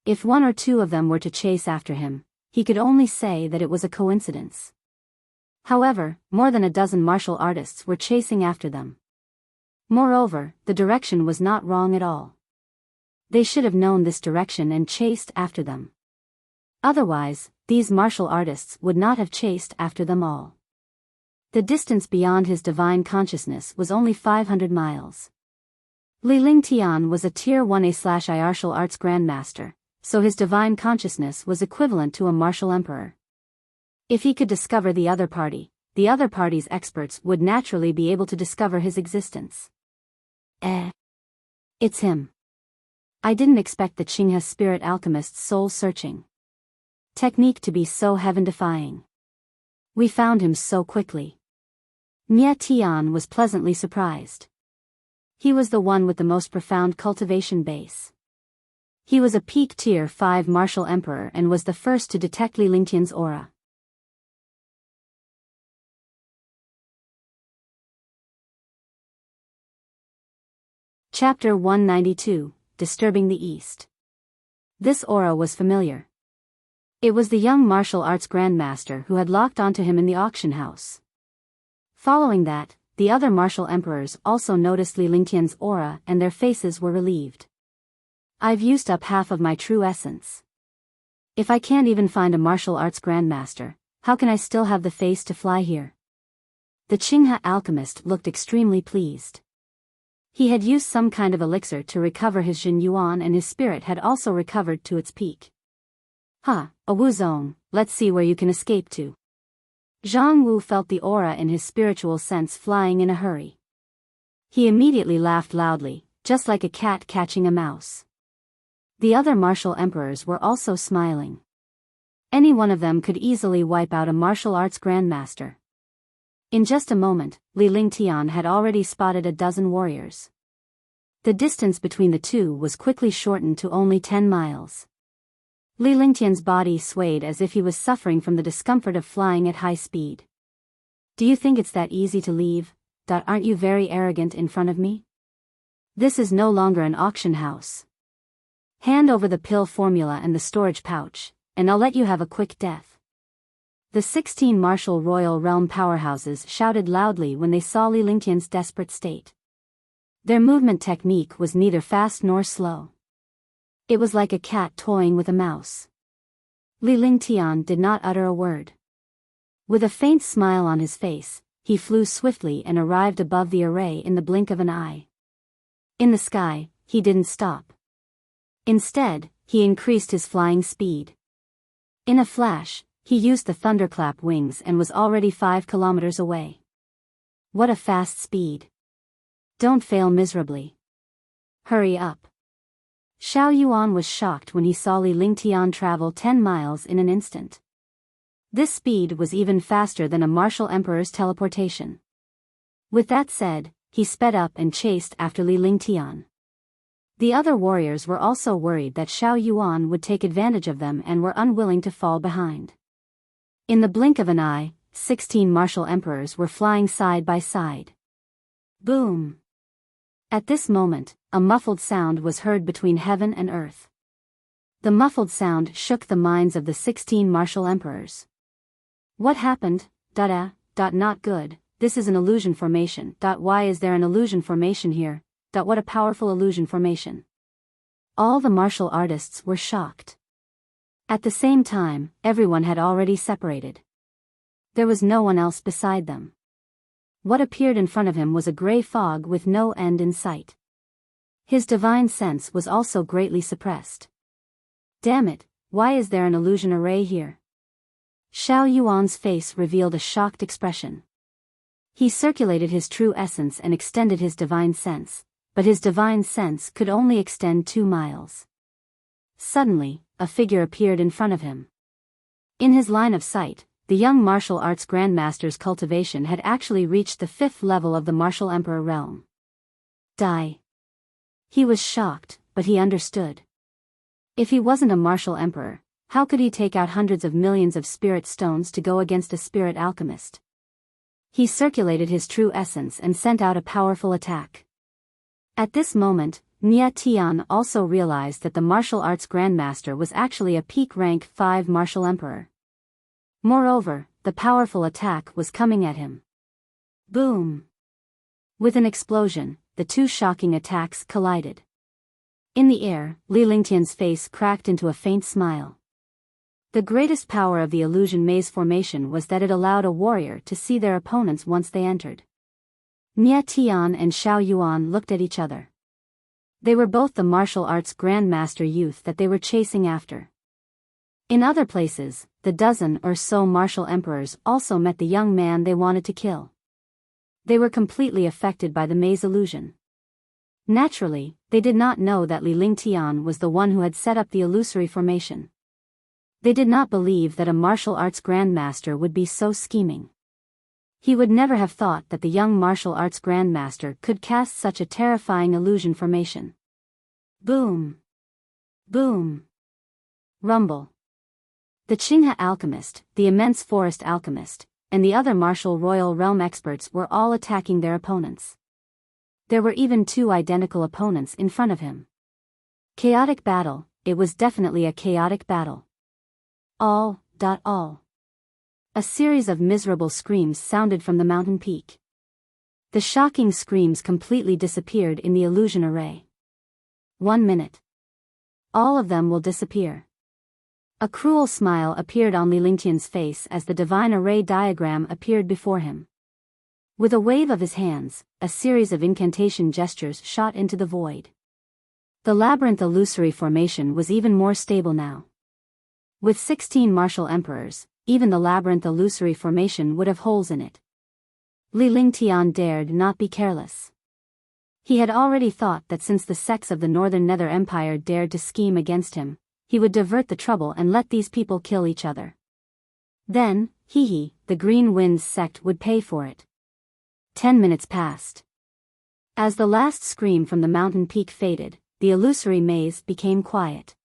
If 1 or 2 of them were to chase after him, he could only say that it was a coincidence. However, more than a dozen martial artists were chasing after them. Moreover, the direction was not wrong at all. They should have known this direction and chased after them. Otherwise, these martial artists would not have chased after them all. The distance beyond his divine consciousness was only 500 miles. Li Lingtian was a Tier 1A/I martial arts grandmaster, so his divine consciousness was equivalent to a martial emperor. If he could discover the other party's experts would naturally be able to discover his existence. It's him. I didn't expect the Qinghe spirit alchemist's soul-searching technique to be so heaven-defying. We found him so quickly. Mie Tian was pleasantly surprised. He was the one with the most profound cultivation base. He was a peak Tier 5 martial emperor and was the first to detect Li Lingtian's aura. Chapter 192, Disturbing the East. This aura was familiar. It was the young martial arts grandmaster who had locked onto him in the auction house. Following that, the other martial emperors also noticed Li Lingtian's aura and their faces were relieved. I've used up half of my true essence. If I can't even find a martial arts grandmaster, how can I still have the face to fly here? The Qinghe alchemist looked extremely pleased. He had used some kind of elixir to recover his Jin Yuan and his spirit had also recovered to its peak. A Wu Zong, let's see where you can escape to. Zhang Wu felt the aura in his spiritual sense flying in a hurry. He immediately laughed loudly, just like a cat catching a mouse. The other martial emperors were also smiling. Any one of them could easily wipe out a martial arts grandmaster. In just a moment, Li Lingtian had already spotted a dozen warriors. The distance between the two was quickly shortened to only 10 miles. Li Lingtian's body swayed as if he was suffering from the discomfort of flying at high speed. Do you think it's that easy to leave? Aren't you very arrogant in front of me? This is no longer an auction house. Hand over the pill formula and the storage pouch, and I'll let you have a quick death. The 16 martial royal realm powerhouses shouted loudly when they saw Li Lingtian's desperate state. Their movement technique was neither fast nor slow. It was like a cat toying with a mouse. Li Lingtian did not utter a word. With a faint smile on his face, he flew swiftly and arrived above the array in the blink of an eye. In the sky, he didn't stop. Instead, he increased his flying speed. In a flash, he used the thunderclap wings and was already 5 kilometers away. What a fast speed. Don't fail miserably. Hurry up. Xiao Yuan was shocked when he saw Li Lingtian travel 10 miles in an instant. This speed was even faster than a martial emperor's teleportation. With that said, he sped up and chased after Li Lingtian. The other warriors were also worried that Xiao Yuan would take advantage of them and were unwilling to fall behind. In the blink of an eye, 16 martial emperors were flying side by side. Boom! At this moment, a muffled sound was heard between heaven and earth. The muffled sound shook the minds of the 16 martial emperors. What happened? Not good. This is an illusion formation. Why is there an illusion formation here? What a powerful illusion formation. All the martial artists were shocked. At the same time, everyone had already separated. There was no one else beside them. What appeared in front of him was a gray fog with no end in sight. His divine sense was also greatly suppressed. Damn it, why is there an illusion array here? Xiao Yuan's face revealed a shocked expression. He circulated his true essence and extended his divine sense, but his divine sense could only extend 2 miles. Suddenly, a figure appeared in front of him. In his line of sight, the young martial arts grandmaster's cultivation had actually reached the 5th level of the martial emperor realm. Die. He was shocked, but he understood. If he wasn't a martial emperor, how could he take out hundreds of millions of spirit stones to go against a spirit alchemist? He circulated his true essence and sent out a powerful attack. At this moment, Nia Tian also realized that the martial arts grandmaster was actually a peak rank 5 martial emperor. Moreover, the powerful attack was coming at him. Boom! With an explosion, the 2 shocking attacks collided. In the air, Li Lingtian's face cracked into a faint smile. The greatest power of the illusion maze formation was that it allowed a warrior to see their opponents once they entered. Nia Tian and Xiao Yuan looked at each other. They were both the martial arts grandmaster youth that they were chasing after. In other places, the dozen or so martial emperors also met the young man they wanted to kill. They were completely affected by the maze illusion. Naturally, they did not know that Li Lingtian was the one who had set up the illusory formation. They did not believe that a martial arts grandmaster would be so scheming. He would never have thought that the young martial arts grandmaster could cast such a terrifying illusion formation. Boom! Boom! Rumble! The Qinghe alchemist, the immense forest alchemist, and the other martial royal realm experts were all attacking their opponents. There were even 2 identical opponents in front of him. Chaotic battle, it was definitely a chaotic battle. All. A series of miserable screams sounded from the mountain peak. The shocking screams completely disappeared in the illusion array. 1 minute. All of them will disappear. A cruel smile appeared on Li Lingtian's face as the divine array diagram appeared before him. With a wave of his hands, a series of incantation gestures shot into the void. The labyrinth illusory formation was even more stable now. With 16 martial emperors, even the labyrinth illusory formation would have holes in it. Li Lingtian dared not be careless. He had already thought that since the sects of the Northern Nether Empire dared to scheme against him, he would divert the trouble and let these people kill each other. Then, the Green Winds sect would pay for it. 10 minutes passed. As the last scream from the mountain peak faded, the illusory maze became quiet.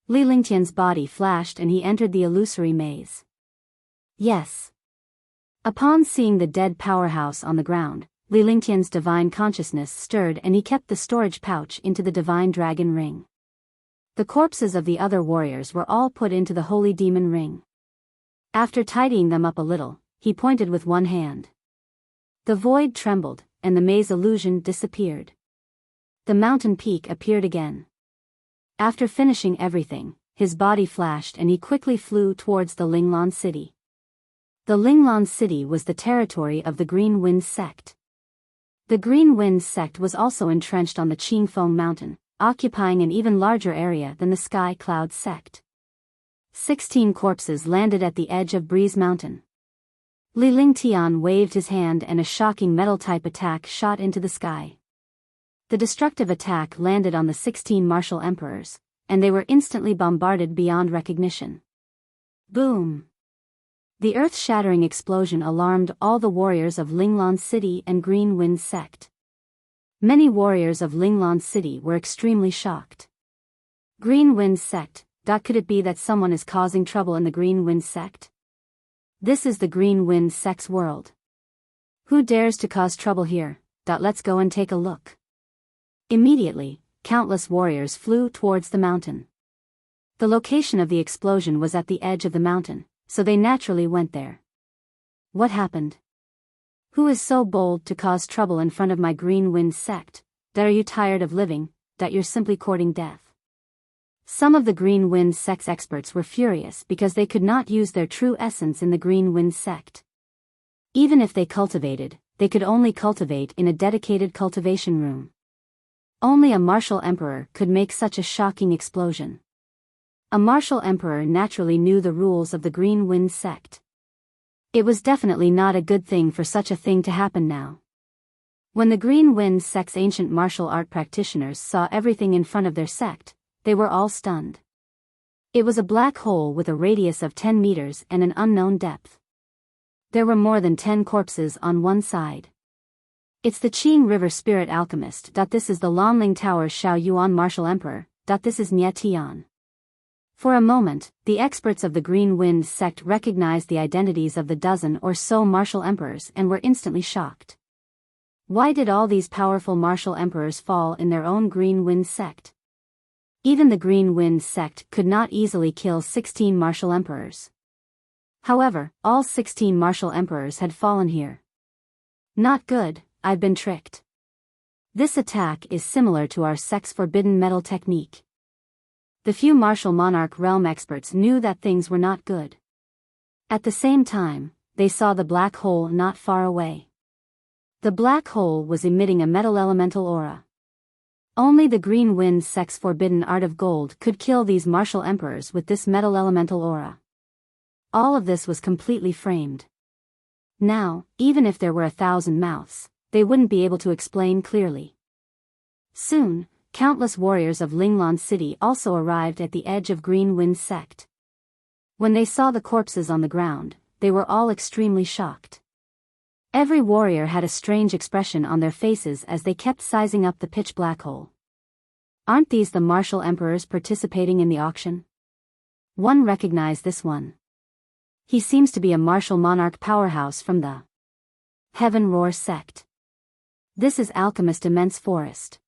Li Lingtian's body flashed and he entered the illusory maze. Yes. Upon seeing the dead powerhouse on the ground, Li Lingtian's divine consciousness stirred and he kept the storage pouch into the divine dragon ring. The corpses of the other warriors were all put into the holy demon ring. After tidying them up a little, he pointed with one hand. The void trembled, and the maze illusion disappeared. The mountain peak appeared again. After finishing everything, his body flashed and he quickly flew towards the Linglan city. The Linglan city was the territory of the Green Winds sect. The Green Winds sect was also entrenched on the Qingfeng mountain, occupying an even larger area than the Sky Cloud sect. 16 corpses landed at the edge of Breeze Mountain. Li Lingtian waved his hand and a shocking metal-type attack shot into the sky. The destructive attack landed on the 16 martial emperors, and they were instantly bombarded beyond recognition. Boom! The earth-shattering explosion alarmed all the warriors of Linglan City and Green Wind sect. Many warriors of Linglan City were extremely shocked. Green Wind sect, could it be that someone is causing trouble in the Green Wind sect? This is the Green Wind sect's world. Who dares to cause trouble here? Let's go and take a look. Immediately, countless warriors flew towards the mountain. The location of the explosion was at the edge of the mountain, so they naturally went there. What happened? Who is so bold to cause trouble in front of my Green Wind sect? That are you tired of living, that you're simply courting death? Some of the Green Wind sect's experts were furious because they could not use their true essence in the Green Wind sect. Even if they cultivated, they could only cultivate in a dedicated cultivation room. Only a martial emperor could make such a shocking explosion. A martial emperor naturally knew the rules of the Green Wind sect. It was definitely not a good thing for such a thing to happen now. When the Green Wind sect's ancient martial art practitioners saw everything in front of their sect, they were all stunned. It was a black hole with a radius of 10 meters and an unknown depth. There were more than 10 corpses on one side. It's the Qing River Spirit Alchemist. This is the Lonling Tower Shao Yuan Martial Emperor. This is Nye Tian. For a moment, the experts of the Green Wind sect recognized the identities of the dozen or so martial emperors and were instantly shocked. Why did all these powerful martial emperors fall in their own Green Wind sect? Even the Green Wind sect could not easily kill 16 martial emperors. However, all 16 martial emperors had fallen here. Not good, I've been tricked. This attack is similar to our sect's forbidden metal technique. The few martial monarch realm experts knew that things were not good. At the same time, they saw the black hole not far away. The black hole was emitting a metal elemental aura. Only the Green Wind sect's forbidden art of gold could kill these martial emperors with this metal elemental aura. All of this was completely framed. Now, even if there were 1,000 mouths, they wouldn't be able to explain clearly. Soon, countless warriors of Linglan City also arrived at the edge of Green Wind sect. When they saw the corpses on the ground, they were all extremely shocked. Every warrior had a strange expression on their faces as they kept sizing up the pitch black hole. Aren't these the martial emperors participating in the auction? One recognized this one. He seems to be a martial monarch powerhouse from the Heaven Roar sect. This is Alchemist Immense Forest.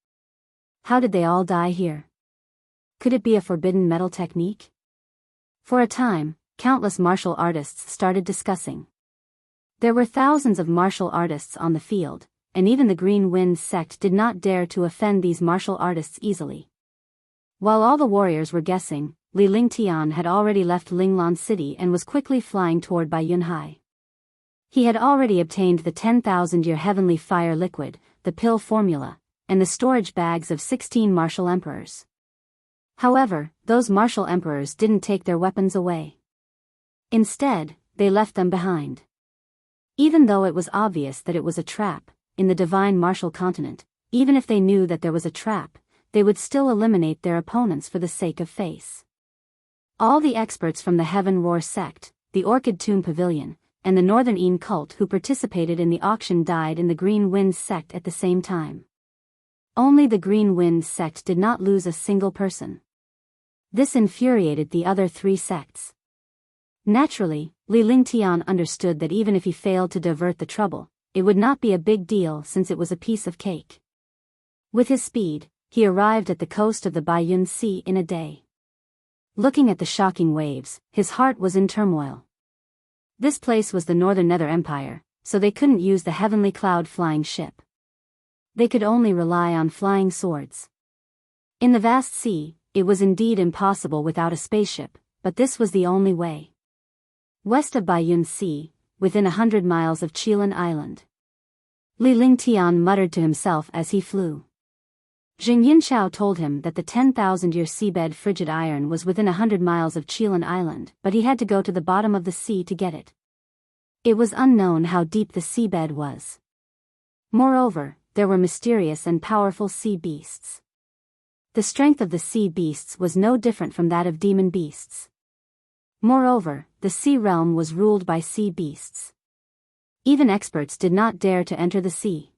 How did they all die here? Could it be a forbidden metal technique? For a time, countless martial artists started discussing. There were thousands of martial artists on the field, and even the Green Wind sect did not dare to offend these martial artists easily. While all the warriors were guessing, Li Lingtian had already left Linglan City and was quickly flying toward Baiyunhai. He had already obtained the 10,000-year heavenly fire liquid, the pill formula, and the storage bags of 16 martial emperors. However, those martial emperors didn't take their weapons away. Instead, they left them behind. Even though it was obvious that it was a trap, in the divine martial continent, even if they knew that there was a trap, they would still eliminate their opponents for the sake of face. All the experts from the Heaven Roar sect, the Orchid Tomb Pavilion, and the Northern Een cult who participated in the auction died in the Green Wind sect at the same time. Only the Green Wind sect did not lose a single person. This infuriated the other three sects. Naturally, Li Lingtian understood that even if he failed to divert the trouble, it would not be a big deal since it was a piece of cake. With his speed, he arrived at the coast of the Baiyun Sea in a day. Looking at the shocking waves, his heart was in turmoil. This place was the Northern Nether Empire, so they couldn't use the heavenly cloud flying ship. They could only rely on flying swords. In the vast sea, it was indeed impossible without a spaceship, but this was the only way. West of Baiyun Sea, within 100 miles of Qilan Island. Li Lingtian muttered to himself as he flew. Jing Yinchao told him that the 10,000-year seabed frigid iron was within 100 miles of Qilan Island, but he had to go to the bottom of the sea to get it. It was unknown how deep the seabed was. Moreover, there were mysterious and powerful sea beasts. The strength of the sea beasts was no different from that of demon beasts. Moreover, the sea realm was ruled by sea beasts. Even experts did not dare to enter the sea.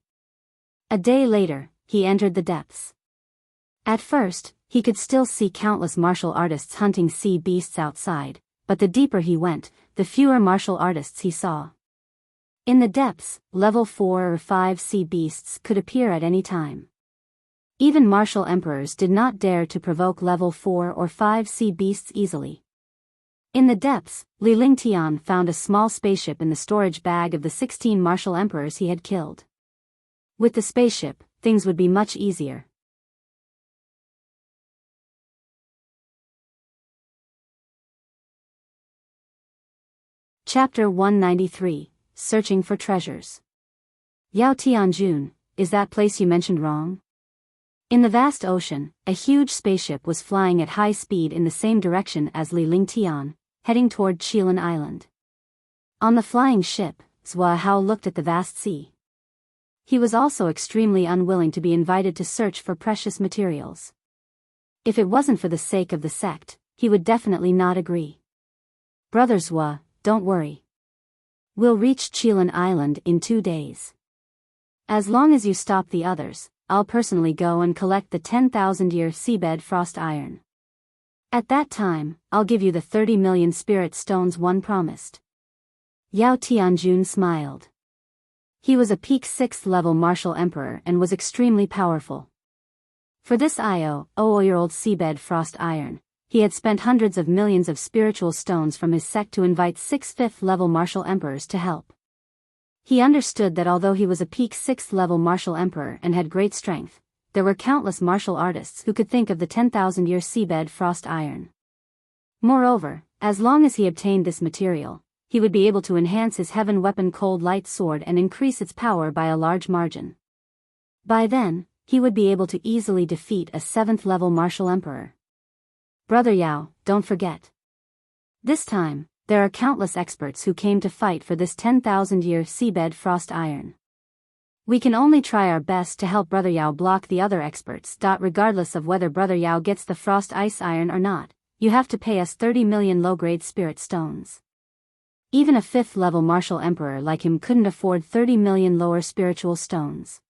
A day later, he entered the depths. At first, he could still see countless martial artists hunting sea beasts outside, but the deeper he went, the fewer martial artists he saw. In the depths, level 4 or 5 sea beasts could appear at any time. Even martial emperors did not dare to provoke level 4 or 5 sea beasts easily. In the depths, Li Lingtian found a small spaceship in the storage bag of the 16 martial emperors he had killed. With the spaceship, things would be much easier. Chapter 193, Searching for Treasures. Yao Tianjun, is that place you mentioned wrong? In the vast ocean, a huge spaceship was flying at high speed in the same direction as Li Lingtian, heading toward Qilan Island. On the flying ship, Zhua Hao looked at the vast sea. He was also extremely unwilling to be invited to search for precious materials. If it wasn't for the sake of the sect, he would definitely not agree. Brother Zhua, don't worry. We'll reach Qilan Island in 2 days. As long as you stop the others, I'll personally go and collect the 10,000-year seabed frost iron. At that time, I'll give you the 30 million spirit stones one promised. Yao Tianjun smiled. He was a peak 6th level martial emperor and was extremely powerful. For this year-old seabed frost iron, he had spent hundreds of millions of spiritual stones from his sect to invite 6 5th level martial emperors to help. He understood that although he was a peak 6th level martial emperor and had great strength, there were countless martial artists who could think of the 10,000-year seabed frost iron. Moreover, as long as he obtained this material, he would be able to enhance his heaven weapon cold light sword and increase its power by a large margin. By then, he would be able to easily defeat a 7th level martial emperor. Brother Yao, don't forget. This time, there are countless experts who came to fight for this 10,000-year seabed frost iron. We can only try our best to help Brother Yao block the other experts. Regardless of whether Brother Yao gets the frost ice iron or not, you have to pay us 30 million low-grade spirit stones. Even a 5th level martial emperor like him couldn't afford 30 million lower spiritual stones.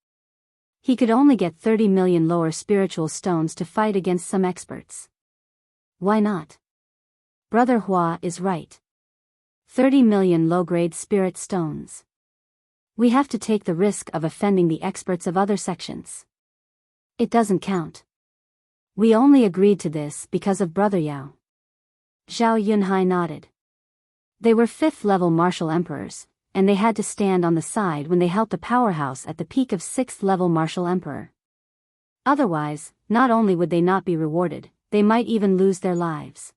He could only get 30 million lower spiritual stones to fight against some experts. Why not? Brother Hua is right. 30 million low-grade spirit stones. We have to take the risk of offending the experts of other sections. It doesn't count. We only agreed to this because of Brother Yao. Zhao Yunhai nodded. They were 5th level martial emperors, and they had to stand on the side when they helped a powerhouse at the peak of 6th level martial emperor. Otherwise, not only would they not be rewarded, they might even lose their lives.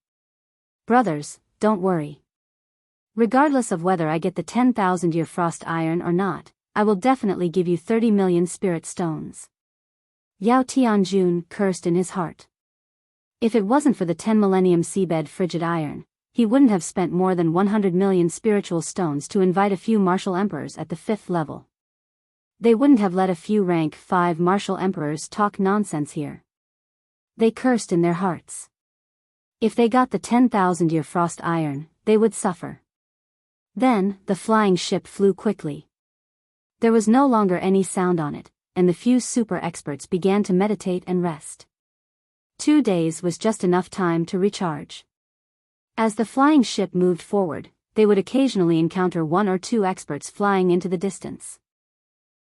Brothers, don't worry. Regardless of whether I get the 10,000-year frost iron or not, I will definitely give you 30 million spirit stones. Yao Tianjun cursed in his heart. If it wasn't for the 10 millennium seabed frigid iron, he wouldn't have spent more than 100 million spiritual stones to invite a few martial emperors at the 5th level. They wouldn't have let a few rank 5 martial emperors talk nonsense here. They cursed in their hearts. If they got the 10,000-year frost iron, they would suffer. Then, the flying ship flew quickly. There was no longer any sound on it, and the few super experts began to meditate and rest. 2 days was just enough time to recharge. As the flying ship moved forward, they would occasionally encounter 1 or 2 experts flying into the distance.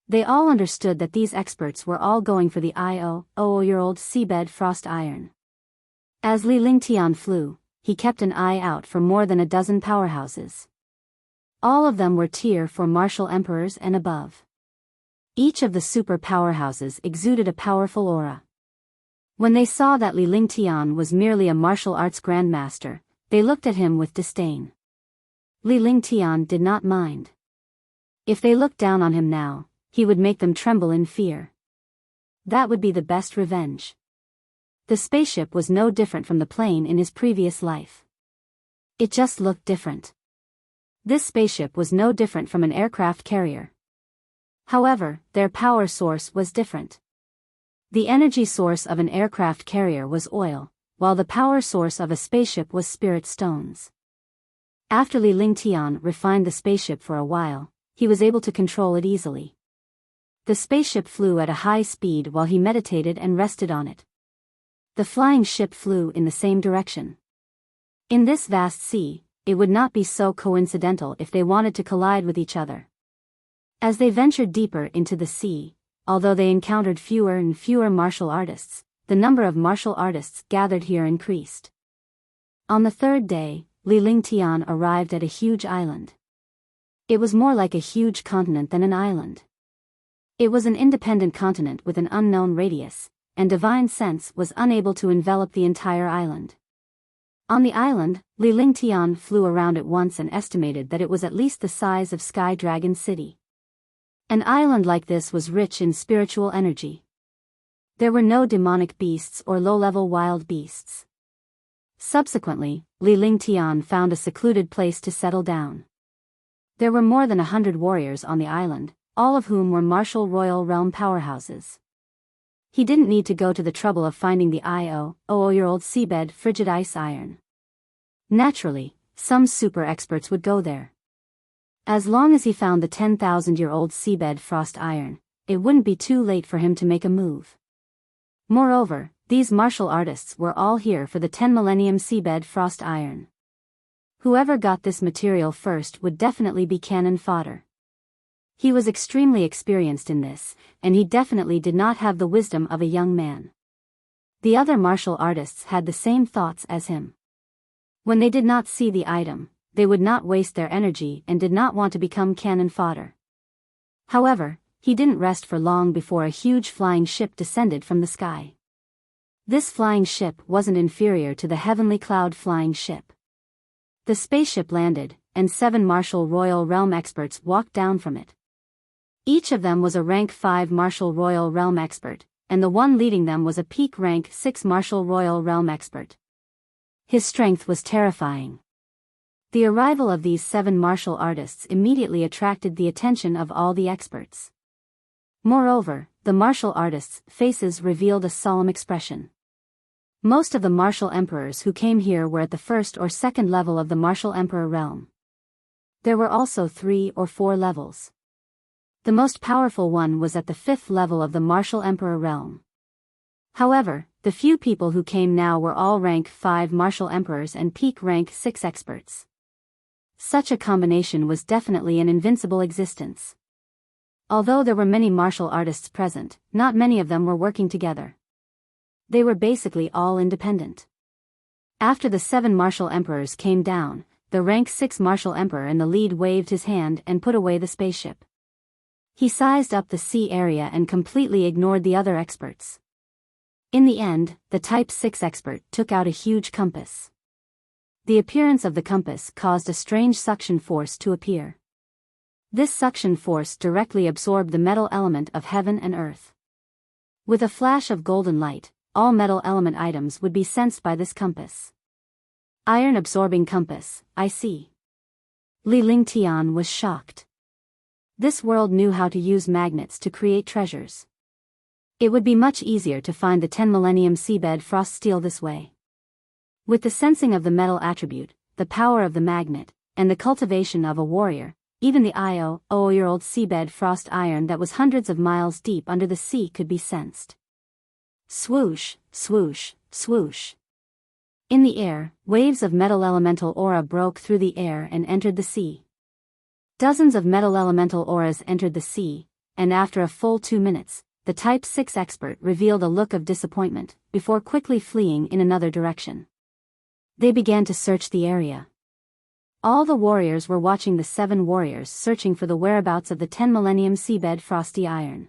They all understood that these experts were all going for the year-old seabed frost iron. As Li Lingtian flew, he kept an eye out for more than a dozen powerhouses. All of them were tier 4 martial emperors and above. Each of the super powerhouses exuded a powerful aura. When they saw that Li Lingtian was merely a martial arts grandmaster, they looked at him with disdain. Li Lingtian did not mind. If they looked down on him now, he would make them tremble in fear. That would be the best revenge. The spaceship was no different from the plane in his previous life. It just looked different. This spaceship was no different from an aircraft carrier. However, their power source was different. The energy source of an aircraft carrier was oil, while the power source of a spaceship was spirit stones. After Li Lingtian refined the spaceship for a while, he was able to control it easily. The spaceship flew at a high speed while he meditated and rested on it. The flying ship flew in the same direction. In this vast sea, it would not be so coincidental if they wanted to collide with each other. As they ventured deeper into the sea, although they encountered fewer and fewer martial artists, the number of martial artists gathered here increased. On the third day, Li Lingtian arrived at a huge island. It was more like a huge continent than an island. It was an independent continent with an unknown radius, and divine sense was unable to envelop the entire island. On the island, Li Lingtian flew around it once and estimated that it was at least the size of Sky Dragon City. An island like this was rich in spiritual energy. There were no demonic beasts or low-level wild beasts. Subsequently, Li Lingtian found a secluded place to settle down. There were more than 100 warriors on the island, all of whom were martial royal realm powerhouses. He didn't need to go to the trouble of finding the 000-year-old seabed frigid ice iron. Naturally, some super experts would go there. As long as he found the 10,000-year-old seabed frost iron, it wouldn't be too late for him to make a move. Moreover, these martial artists were all here for the 10 millennium seabed frost iron. Whoever got this material first would definitely be cannon fodder. He was extremely experienced in this, and he definitely did not have the wisdom of a young man. The other martial artists had the same thoughts as him. When they did not see the item, they would not waste their energy and did not want to become cannon fodder. However, he didn't rest for long before a huge flying ship descended from the sky. This flying ship wasn't inferior to the heavenly cloud flying ship. The spaceship landed, and 7 martial royal realm experts walked down from it. Each of them was a rank 5 martial royal realm expert, and the one leading them was a peak rank 6 martial royal realm expert. His strength was terrifying. The arrival of these 7 martial artists immediately attracted the attention of all the experts. Moreover, the martial artists' faces revealed a solemn expression. Most of the martial emperors who came here were at the first or second level of the martial emperor realm. There were also 3 or 4 levels. The most powerful one was at the 5th level of the martial emperor realm. However, the few people who came now were all rank 5 martial emperors and peak rank 6 experts. Such a combination was definitely an invincible existence. Although there were many martial artists present, not many of them were working together. They were basically all independent. After the 7 martial emperors came down, the rank 6 martial emperor in the lead waved his hand and put away the spaceship. He sized up the sea area and completely ignored the other experts. In the end, the Type 6 expert took out a huge compass. The appearance of the compass caused a strange suction force to appear. This suction force directly absorbed the metal element of heaven and earth. With a flash of golden light, all metal element items would be sensed by this compass. Iron-absorbing compass, I see. Li Lingtian was shocked. This world knew how to use magnets to create treasures. It would be much easier to find the 10 millennium seabed frost steel this way. With the sensing of the metal attribute, the power of the magnet, and the cultivation of a warrior, even the 000-year-old seabed frost iron that was hundreds of miles deep under the sea could be sensed. Swoosh, swoosh, swoosh. In the air, waves of metal elemental aura broke through the air and entered the sea. Dozens of metal elemental auras entered the sea, and after a full 2 minutes, the Type 6 expert revealed a look of disappointment, before quickly fleeing in another direction. They began to search the area. All the warriors were watching the 7 warriors searching for the whereabouts of the 10 millennium seabed frosty iron.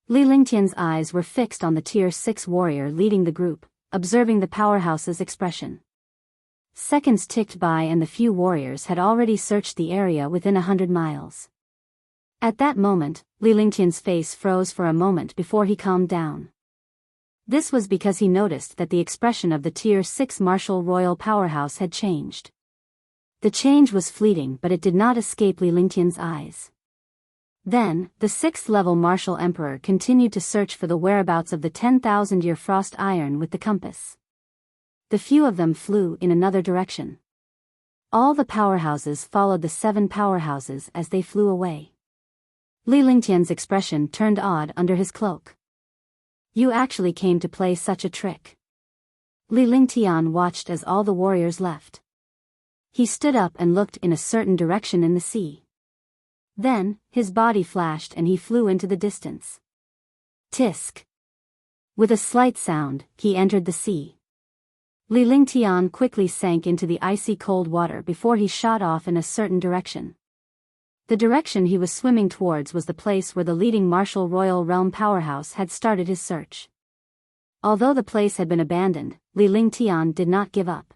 Li Lingtian's eyes were fixed on the Tier 6 warrior leading the group, observing the powerhouse's expression. Seconds ticked by and the few warriors had already searched the area within 100 miles. At that moment, Li Lingtian's face froze for a moment before he calmed down. This was because he noticed that the expression of the Tier 6 martial royal powerhouse had changed. The change was fleeting, but it did not escape Li Lingtian's eyes. Then, the 6th level martial emperor continued to search for the whereabouts of the 10,000-year frost iron with the compass. The few of them flew in another direction. All the powerhouses followed the 7 powerhouses as they flew away. Li Lingtian's expression turned odd under his cloak. You actually came to play such a trick. Li Lingtian watched as all the warriors left. He stood up and looked in a certain direction in the sea. Then, his body flashed and he flew into the distance. Tisk. With a slight sound, he entered the sea. Li Lingtian quickly sank into the icy cold water before he shot off in a certain direction. The direction he was swimming towards was the place where the leading martial royal realm powerhouse had started his search. Although the place had been abandoned, Li Lingtian did not give up.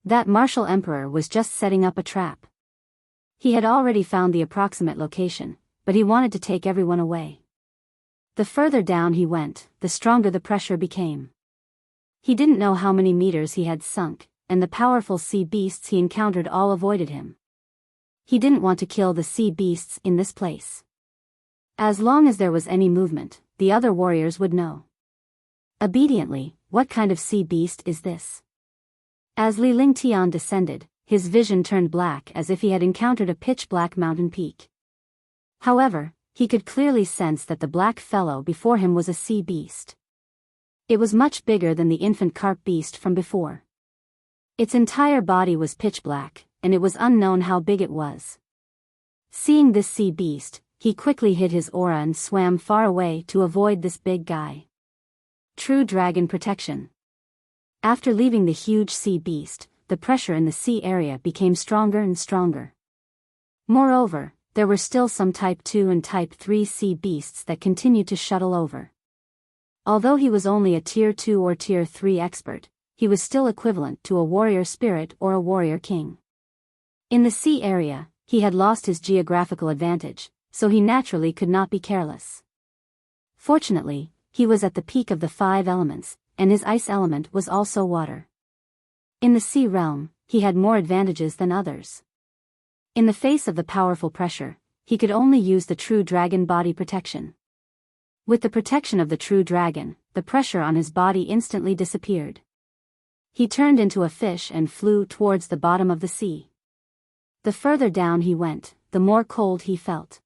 That martial emperor was just setting up a trap. He had already found the approximate location, but he wanted to take everyone away. The further down he went, the stronger the pressure became. He didn't know how many meters he had sunk, and the powerful sea beasts he encountered all avoided him. He didn't want to kill the sea beasts in this place. As long as there was any movement, the other warriors would know. Obediently, what kind of sea beast is this? As Li Lingtian descended, his vision turned black as if he had encountered a pitch-black mountain peak. However, he could clearly sense that the black fellow before him was a sea beast. It was much bigger than the infant carp beast from before. Its entire body was pitch black, and it was unknown how big it was. Seeing this sea beast, he quickly hid his aura and swam far away to avoid this big guy. True dragon protection. After leaving the huge sea beast, the pressure in the sea area became stronger and stronger. Moreover, there were still some Type 2 and Type 3 sea beasts that continued to shuttle over. Although he was only a Tier 2 or Tier 3 expert, he was still equivalent to a warrior spirit or a warrior king. In the sea area, he had lost his geographical advantage, so he naturally could not be careless. Fortunately, he was at the peak of the 5 elements, and his ice element was also water. In the sea realm, he had more advantages than others. In the face of the powerful pressure, he could only use the true dragon body protection. With the protection of the true dragon, the pressure on his body instantly disappeared. He turned into a fish and flew towards the bottom of the sea. The further down he went, the more cold he felt.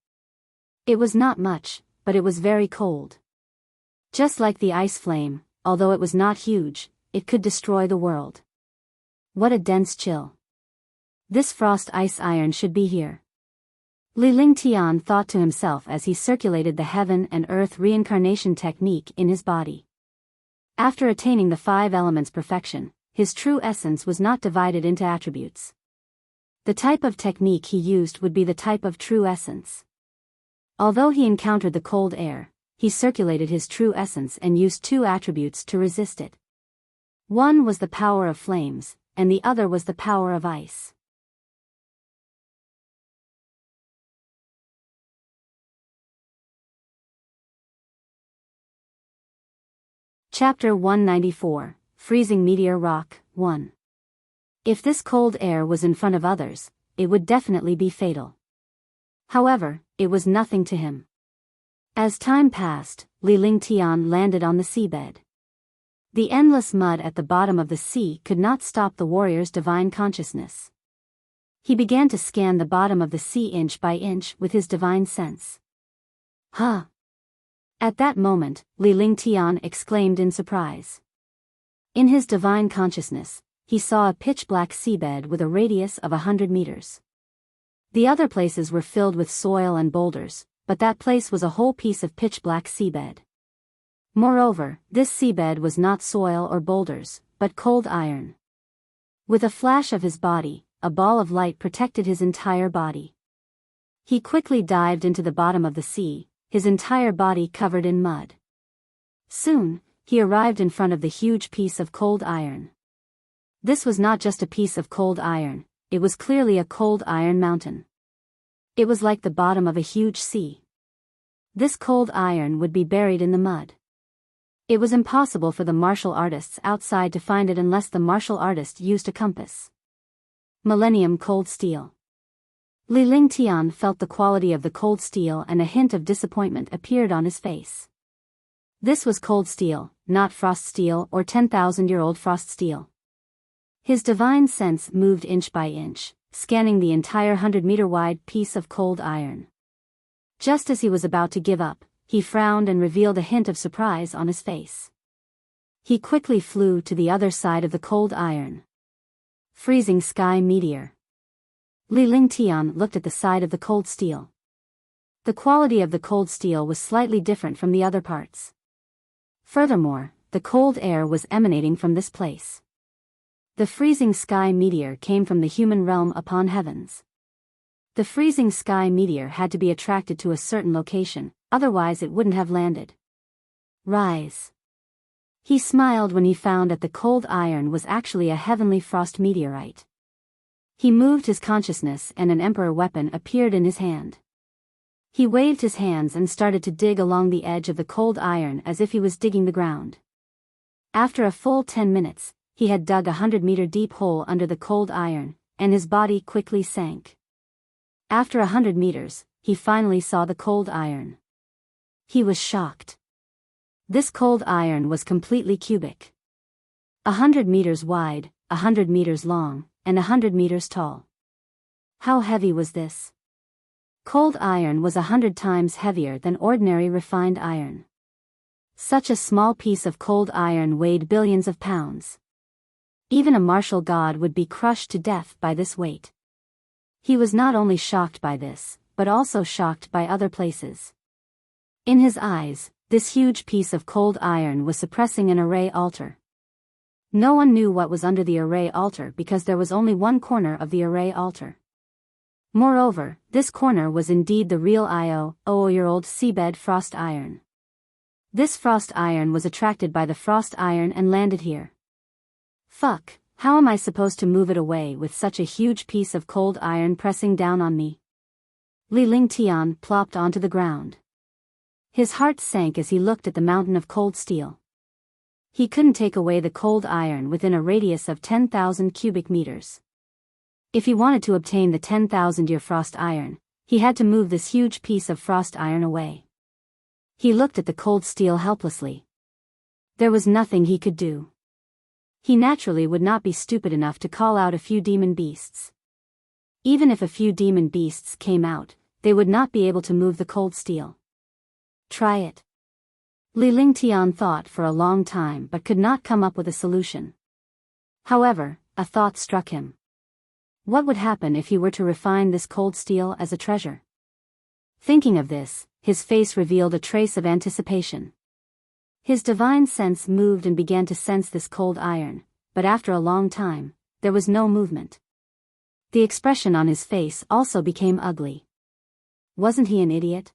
It was not much, but it was very cold. Just like the ice flame, although it was not huge, it could destroy the world. What a dense chill. This frost ice iron should be here. Li Lingtian thought to himself as he circulated the heaven and earth reincarnation technique in his body. After attaining the 5 elements perfection, his true essence was not divided into attributes. The type of technique he used would be the type of true essence. Although he encountered the cold air, he circulated his true essence and used 2 attributes to resist it. One was the power of flames, and the other was the power of ice. Chapter 194, Freezing Meteor Rock, 1. If this cold air was in front of others, it would definitely be fatal. However, it was nothing to him. As time passed, Li Lingtian landed on the seabed. The endless mud at the bottom of the sea could not stop the warrior's divine consciousness. He began to scan the bottom of the sea inch by inch with his divine sense. Huh! At that moment, Li Lingtian exclaimed in surprise. In his divine consciousness, he saw a pitch-black seabed with a radius of 100 meters. The other places were filled with soil and boulders, but that place was a whole piece of pitch-black seabed. Moreover, this seabed was not soil or boulders, but cold iron. With a flash of his body, a ball of light protected his entire body. He quickly dived into the bottom of the sea, his entire body covered in mud. Soon, he arrived in front of the huge piece of cold iron. This was not just a piece of cold iron, it was clearly a cold iron mountain. It was like the bottom of a huge sea. This cold iron would be buried in the mud. It was impossible for the martial artists outside to find it unless the martial artist used a compass. Millennium Cold Steel. Li Lingtian felt the quality of the cold steel and a hint of disappointment appeared on his face. This was cold steel, not frost steel or 10,000-year-old frost steel. His divine sense moved inch by inch, scanning the entire 100-meter-wide piece of cold iron. Just as he was about to give up, he frowned and revealed a hint of surprise on his face. He quickly flew to the other side of the cold iron. Freezing Sky Meteor. Li Lingtian looked at the side of the cold steel. The quality of the cold steel was slightly different from the other parts. Furthermore, the cold air was emanating from this place. The freezing sky meteor came from the human realm upon heavens. The freezing sky meteor had to be attracted to a certain location, otherwise it wouldn't have landed. Rise. He smiled when he found that the cold iron was actually a heavenly frost meteorite. He moved his consciousness and an emperor weapon appeared in his hand. He waved his hands and started to dig along the edge of the cold iron as if he was digging the ground. After a full 10 minutes, he had dug a 100-meter deep hole under the cold iron, and his body quickly sank. After 100 meters, he finally saw the cold iron. He was shocked. This cold iron was completely cubic. 100 meters wide, 100 meters long, and 100 meters tall. How heavy was this? Cold iron was 100 times heavier than ordinary refined iron. Such a small piece of cold iron weighed billions of pounds. Even a martial god would be crushed to death by this weight. He was not only shocked by this, but also shocked by other places. In his eyes, this huge piece of cold iron was suppressing an array altar. No one knew what was under the array altar because there was only one corner of the array altar. Moreover, this corner was indeed the real 0-year-old seabed frost iron. This frost iron was attracted by the frost iron and landed here. Fuck, how am I supposed to move it away with such a huge piece of cold iron pressing down on me? Li Lingtian plopped onto the ground. His heart sank as he looked at the mountain of cold steel. He couldn't take away the cold iron within a radius of 10,000 cubic meters. If he wanted to obtain the 10,000-year frost iron, he had to move this huge piece of frost iron away. He looked at the cold steel helplessly. There was nothing he could do. He naturally would not be stupid enough to call out a few demon beasts. Even if a few demon beasts came out, they would not be able to move the cold steel. Try it. Li Lingtian thought for a long time but could not come up with a solution. However, a thought struck him. What would happen if he were to refine this cold steel as a treasure? Thinking of this, his face revealed a trace of anticipation. His divine sense moved and began to sense this cold iron, but after a long time, there was no movement. The expression on his face also became ugly. Wasn't he an idiot?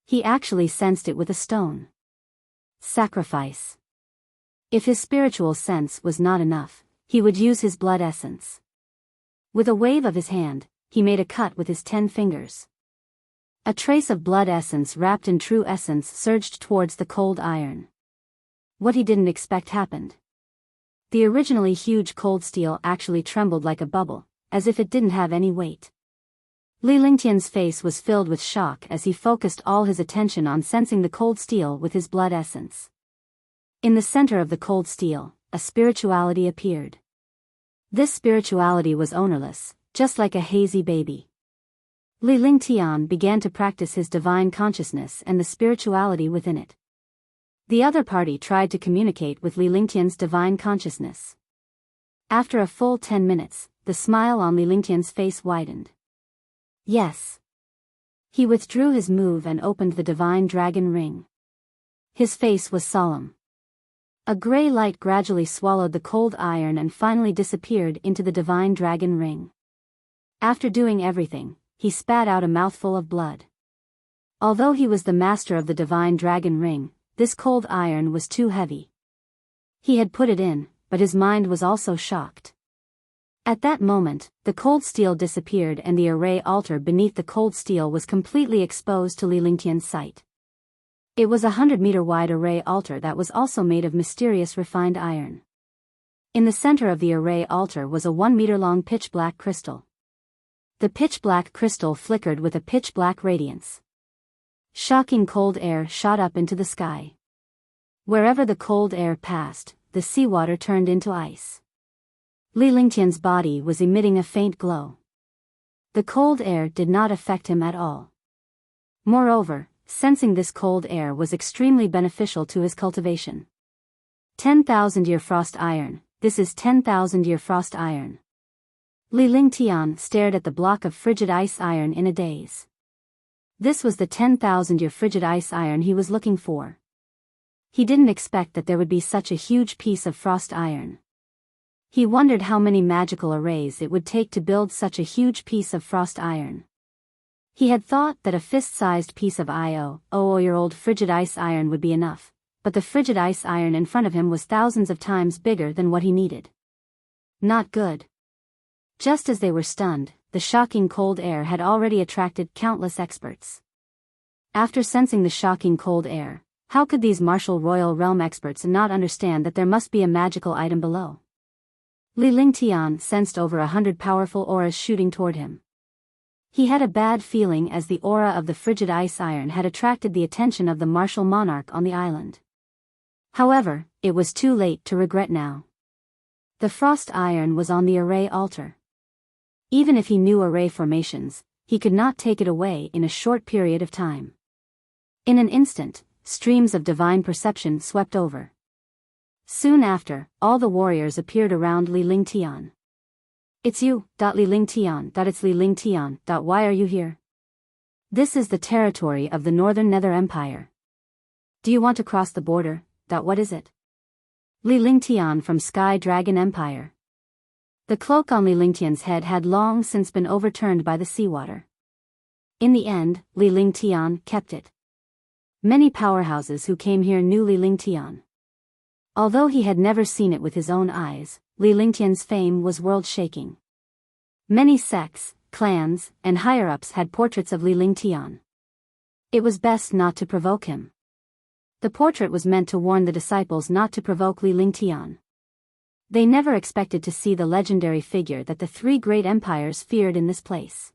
He actually sensed it with a stone. Sacrifice. If his spiritual sense was not enough, he would use his blood essence. With a wave of his hand, he made a cut with his 10 fingers. A trace of blood essence wrapped in true essence surged towards the cold iron. What he didn't expect happened. The originally huge cold steel actually trembled like a bubble, as if it didn't have any weight. Li Lingtian's face was filled with shock as he focused all his attention on sensing the cold steel with his blood essence. In the center of the cold steel, a spirituality appeared. This spirituality was ownerless, just like a hazy baby. Li Lingtian began to practice his divine consciousness and the spirituality within it. The other party tried to communicate with Li Lingtian's divine consciousness. After a full 10 minutes, the smile on Li Lingtian's face widened. Yes. He withdrew his move and opened the divine dragon ring. His face was solemn. A gray light gradually swallowed the cold iron and finally disappeared into the divine dragon ring. After doing everything, he spat out a mouthful of blood. Although he was the master of the divine dragon ring, this cold iron was too heavy. He had put it in, but his mind was also shocked. At that moment, the cold steel disappeared and the array altar beneath the cold steel was completely exposed to Li Lingtian's sight. It was a 100-meter wide array altar that was also made of mysterious refined iron. In the center of the array altar was a 1-meter-long pitch-black crystal. The pitch-black crystal flickered with a pitch-black radiance. Shocking cold air shot up into the sky. Wherever the cold air passed, the seawater turned into ice. Li Lingtian's body was emitting a faint glow. The cold air did not affect him at all. Moreover, sensing this cold air was extremely beneficial to his cultivation. 10,000-year frost iron, this is 10,000-year frost iron. Li Lingtian stared at the block of frigid ice iron in a daze. This was the 10,000-year frigid ice iron he was looking for. He didn't expect that there would be such a huge piece of frost iron. He wondered how many magical arrays it would take to build such a huge piece of frost iron. He had thought that a fist-sized piece of year-old frigid ice iron would be enough, but the frigid ice iron in front of him was thousands of times bigger than what he needed. Not good. Just as they were stunned, the shocking cold air had already attracted countless experts. After sensing the shocking cold air, how could these martial royal realm experts not understand that there must be a magical item below? Li Lingtian sensed over 100 powerful auras shooting toward him. He had a bad feeling as the aura of the frigid ice iron had attracted the attention of the martial monarch on the island. However, it was too late to regret now. The frost iron was on the array altar. Even if he knew array formations, he could not take it away in a short period of time. In an instant, streams of divine perception swept over. Soon after, all the warriors appeared around Li Lingtian. "It's you, Li Lingtian. It's Li Lingtian. Why are you here? This is the territory of the Northern Nether Empire. Do you want to cross the border? What is it?" Li Lingtian from Sky Dragon Empire. The cloak on Li Lingtian's head had long since been overturned by the seawater. In the end, Li Lingtian kept it. Many powerhouses who came here knew Li Lingtian. Although he had never seen it with his own eyes, Li Lingtian's fame was world-shaking. Many sects, clans, and higher-ups had portraits of Li Lingtian. It was best not to provoke him. The portrait was meant to warn the disciples not to provoke Li Lingtian. They never expected to see the legendary figure that the three great empires feared in this place.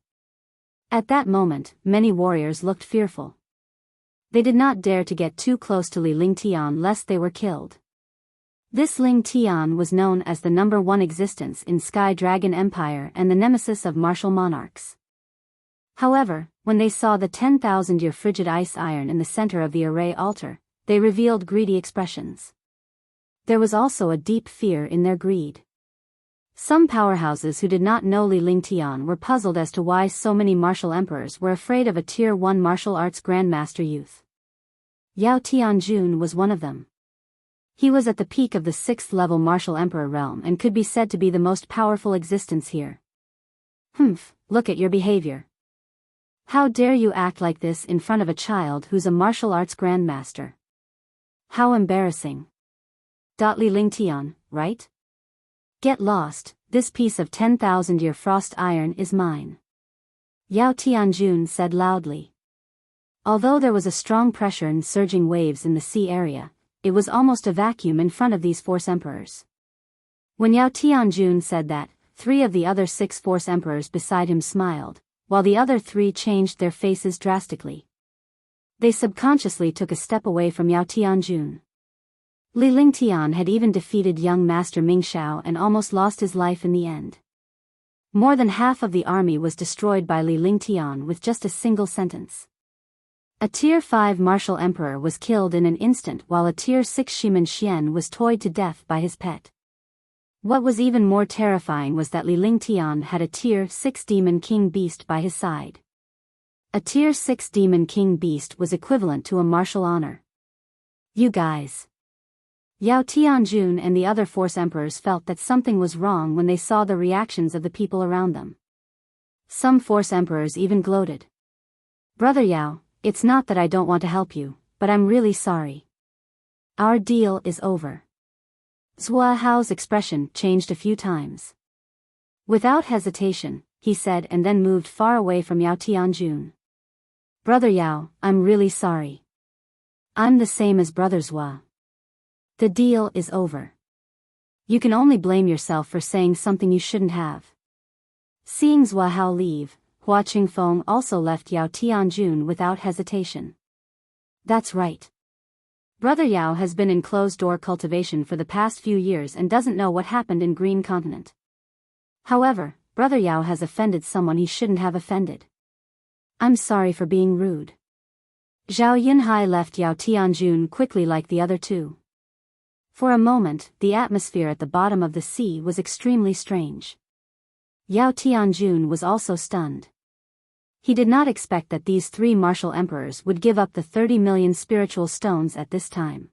At that moment, many warriors looked fearful. They did not dare to get too close to Li Lingtian lest they were killed. This Lingtian was known as the #1 existence in Sky Dragon Empire and the nemesis of martial monarchs. However, when they saw the 10,000-year frigid ice iron in the center of the array altar, they revealed greedy expressions. There was also a deep fear in their greed. Some powerhouses who did not know Li Lingtian were puzzled as to why so many martial emperors were afraid of a Tier 1 martial arts grandmaster youth. Yao Tianjun was one of them. He was at the peak of the 6th-level martial emperor realm and could be said to be the most powerful existence here. Look at your behavior. How dare you act like this in front of a child who's a martial arts grandmaster? How embarrassing. Li Lingtian, right? Get lost, this piece of 10,000-year frost iron is mine. Yao Tianjun said loudly. Although there was a strong pressure and surging waves in the sea area, it was almost a vacuum in front of these Force Emperors. When Yao Tianjun said that, 3 of the other 6 Force Emperors beside him smiled, while the other 3 changed their faces drastically. They subconsciously took a step away from Yao Tianjun. Li Lingtian had even defeated young Master Ming Xiao and almost lost his life in the end. More than half of the army was destroyed by Li Lingtian with just a single sentence. A Tier 5 martial emperor was killed in an instant while a Tier 6 Shiman Xian was toyed to death by his pet. What was even more terrifying was that Li Lingtian had a Tier 6 Demon King Beast by his side. A Tier 6 Demon King Beast was equivalent to a martial honor. You guys. Yao Tianjun and the other Force Emperors felt that something was wrong when they saw the reactions of the people around them. Some Force Emperors even gloated. Brother Yao, it's not that I don't want to help you, but I'm really sorry. Our deal is over. Zhua Hao's expression changed a few times. Without hesitation, he said and then moved far away from Yao Tianjun. Brother Yao, I'm really sorry. I'm the same as Brother Zhua. The deal is over. You can only blame yourself for saying something you shouldn't have. Seeing Zhua Hao leave, Hua Qingfeng also left Yao Tianjun without hesitation. That's right. Brother Yao has been in closed-door cultivation for the past few years and doesn't know what happened in Green Continent. However, Brother Yao has offended someone he shouldn't have offended. I'm sorry for being rude. Zhao Yunhai left Yao Tianjun quickly like the other two. For a moment, the atmosphere at the bottom of the sea was extremely strange. Yao Tianjun was also stunned. He did not expect that these 3 martial emperors would give up the 30 million spiritual stones at this time.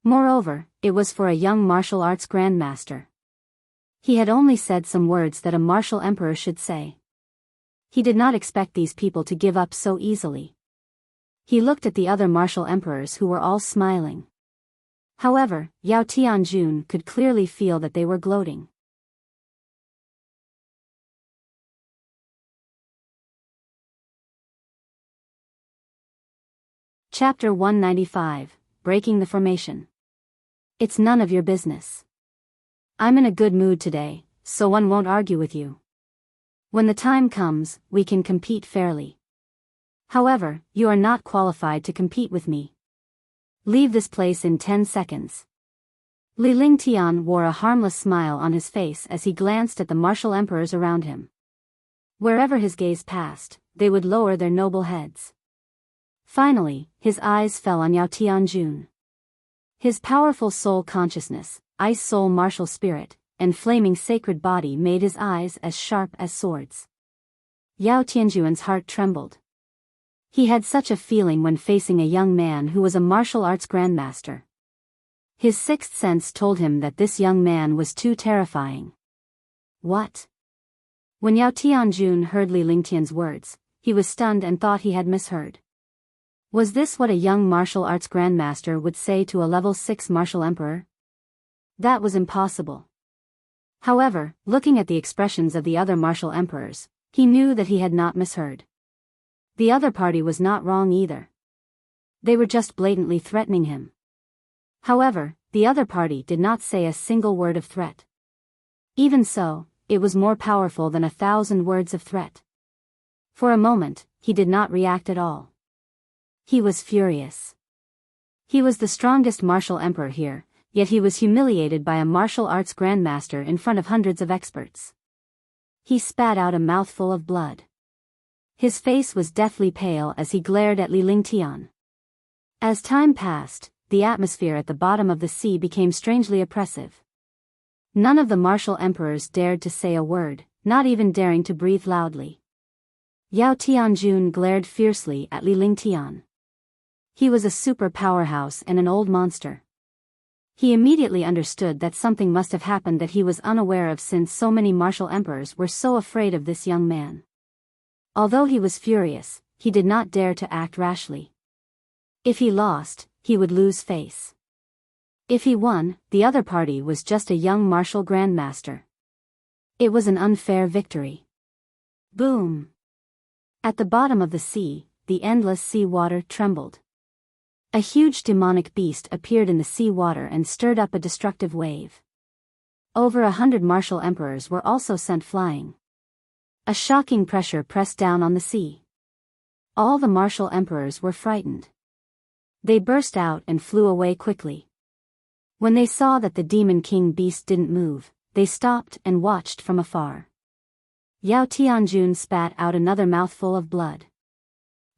Moreover, it was for a young martial arts grandmaster. He had only said some words that a martial emperor should say. He did not expect these people to give up so easily. He looked at the other martial emperors who were all smiling. However, Yao Tianjun could clearly feel that they were gloating. Chapter 195, Breaking the Formation. It's none of your business. I'm in a good mood today, so one won't argue with you. When the time comes, we can compete fairly. However, you are not qualified to compete with me. Leave this place in 10 seconds. Li Lingtian wore a harmless smile on his face as he glanced at the martial emperors around him. Wherever his gaze passed, they would lower their noble heads. Finally, his eyes fell on Yao Tianjun. His powerful soul consciousness, ice soul martial spirit, and flaming sacred body made his eyes as sharp as swords. Yao Tianjun's heart trembled. He had such a feeling when facing a young man who was a martial arts grandmaster. His sixth sense told him that this young man was too terrifying. What? When Yao Tianjun heard Li Lingtian's words, he was stunned and thought he had misheard. Was this what a young martial arts grandmaster would say to a level 6 martial emperor? That was impossible. However, looking at the expressions of the other martial emperors, he knew that he had not misheard. The other party was not wrong either. They were just blatantly threatening him. However, the other party did not say a single word of threat. Even so, it was more powerful than 1,000 words of threat. For a moment, he did not react at all. He was furious. He was the strongest martial emperor here, yet he was humiliated by a martial arts grandmaster in front of hundreds of experts. He spat out a mouthful of blood. His face was deathly pale as he glared at Li Lingtian. As time passed, the atmosphere at the bottom of the sea became strangely oppressive. None of the martial emperors dared to say a word, not even daring to breathe loudly. Yao Tianjun glared fiercely at Li Lingtian. He was a super powerhouse and an old monster. He immediately understood that something must have happened that he was unaware of since so many martial emperors were so afraid of this young man. Although he was furious, he did not dare to act rashly. If he lost, he would lose face. If he won, the other party was just a young martial grandmaster. It was an unfair victory. Boom! At the bottom of the sea, the endless sea water trembled. A huge demonic beast appeared in the sea water and stirred up a destructive wave. Over 100 martial emperors were also sent flying. A shocking pressure pressed down on the sea. All the martial emperors were frightened. They burst out and flew away quickly. When they saw that the demon king beast didn't move, they stopped and watched from afar. Yao Tianjun spat out another mouthful of blood.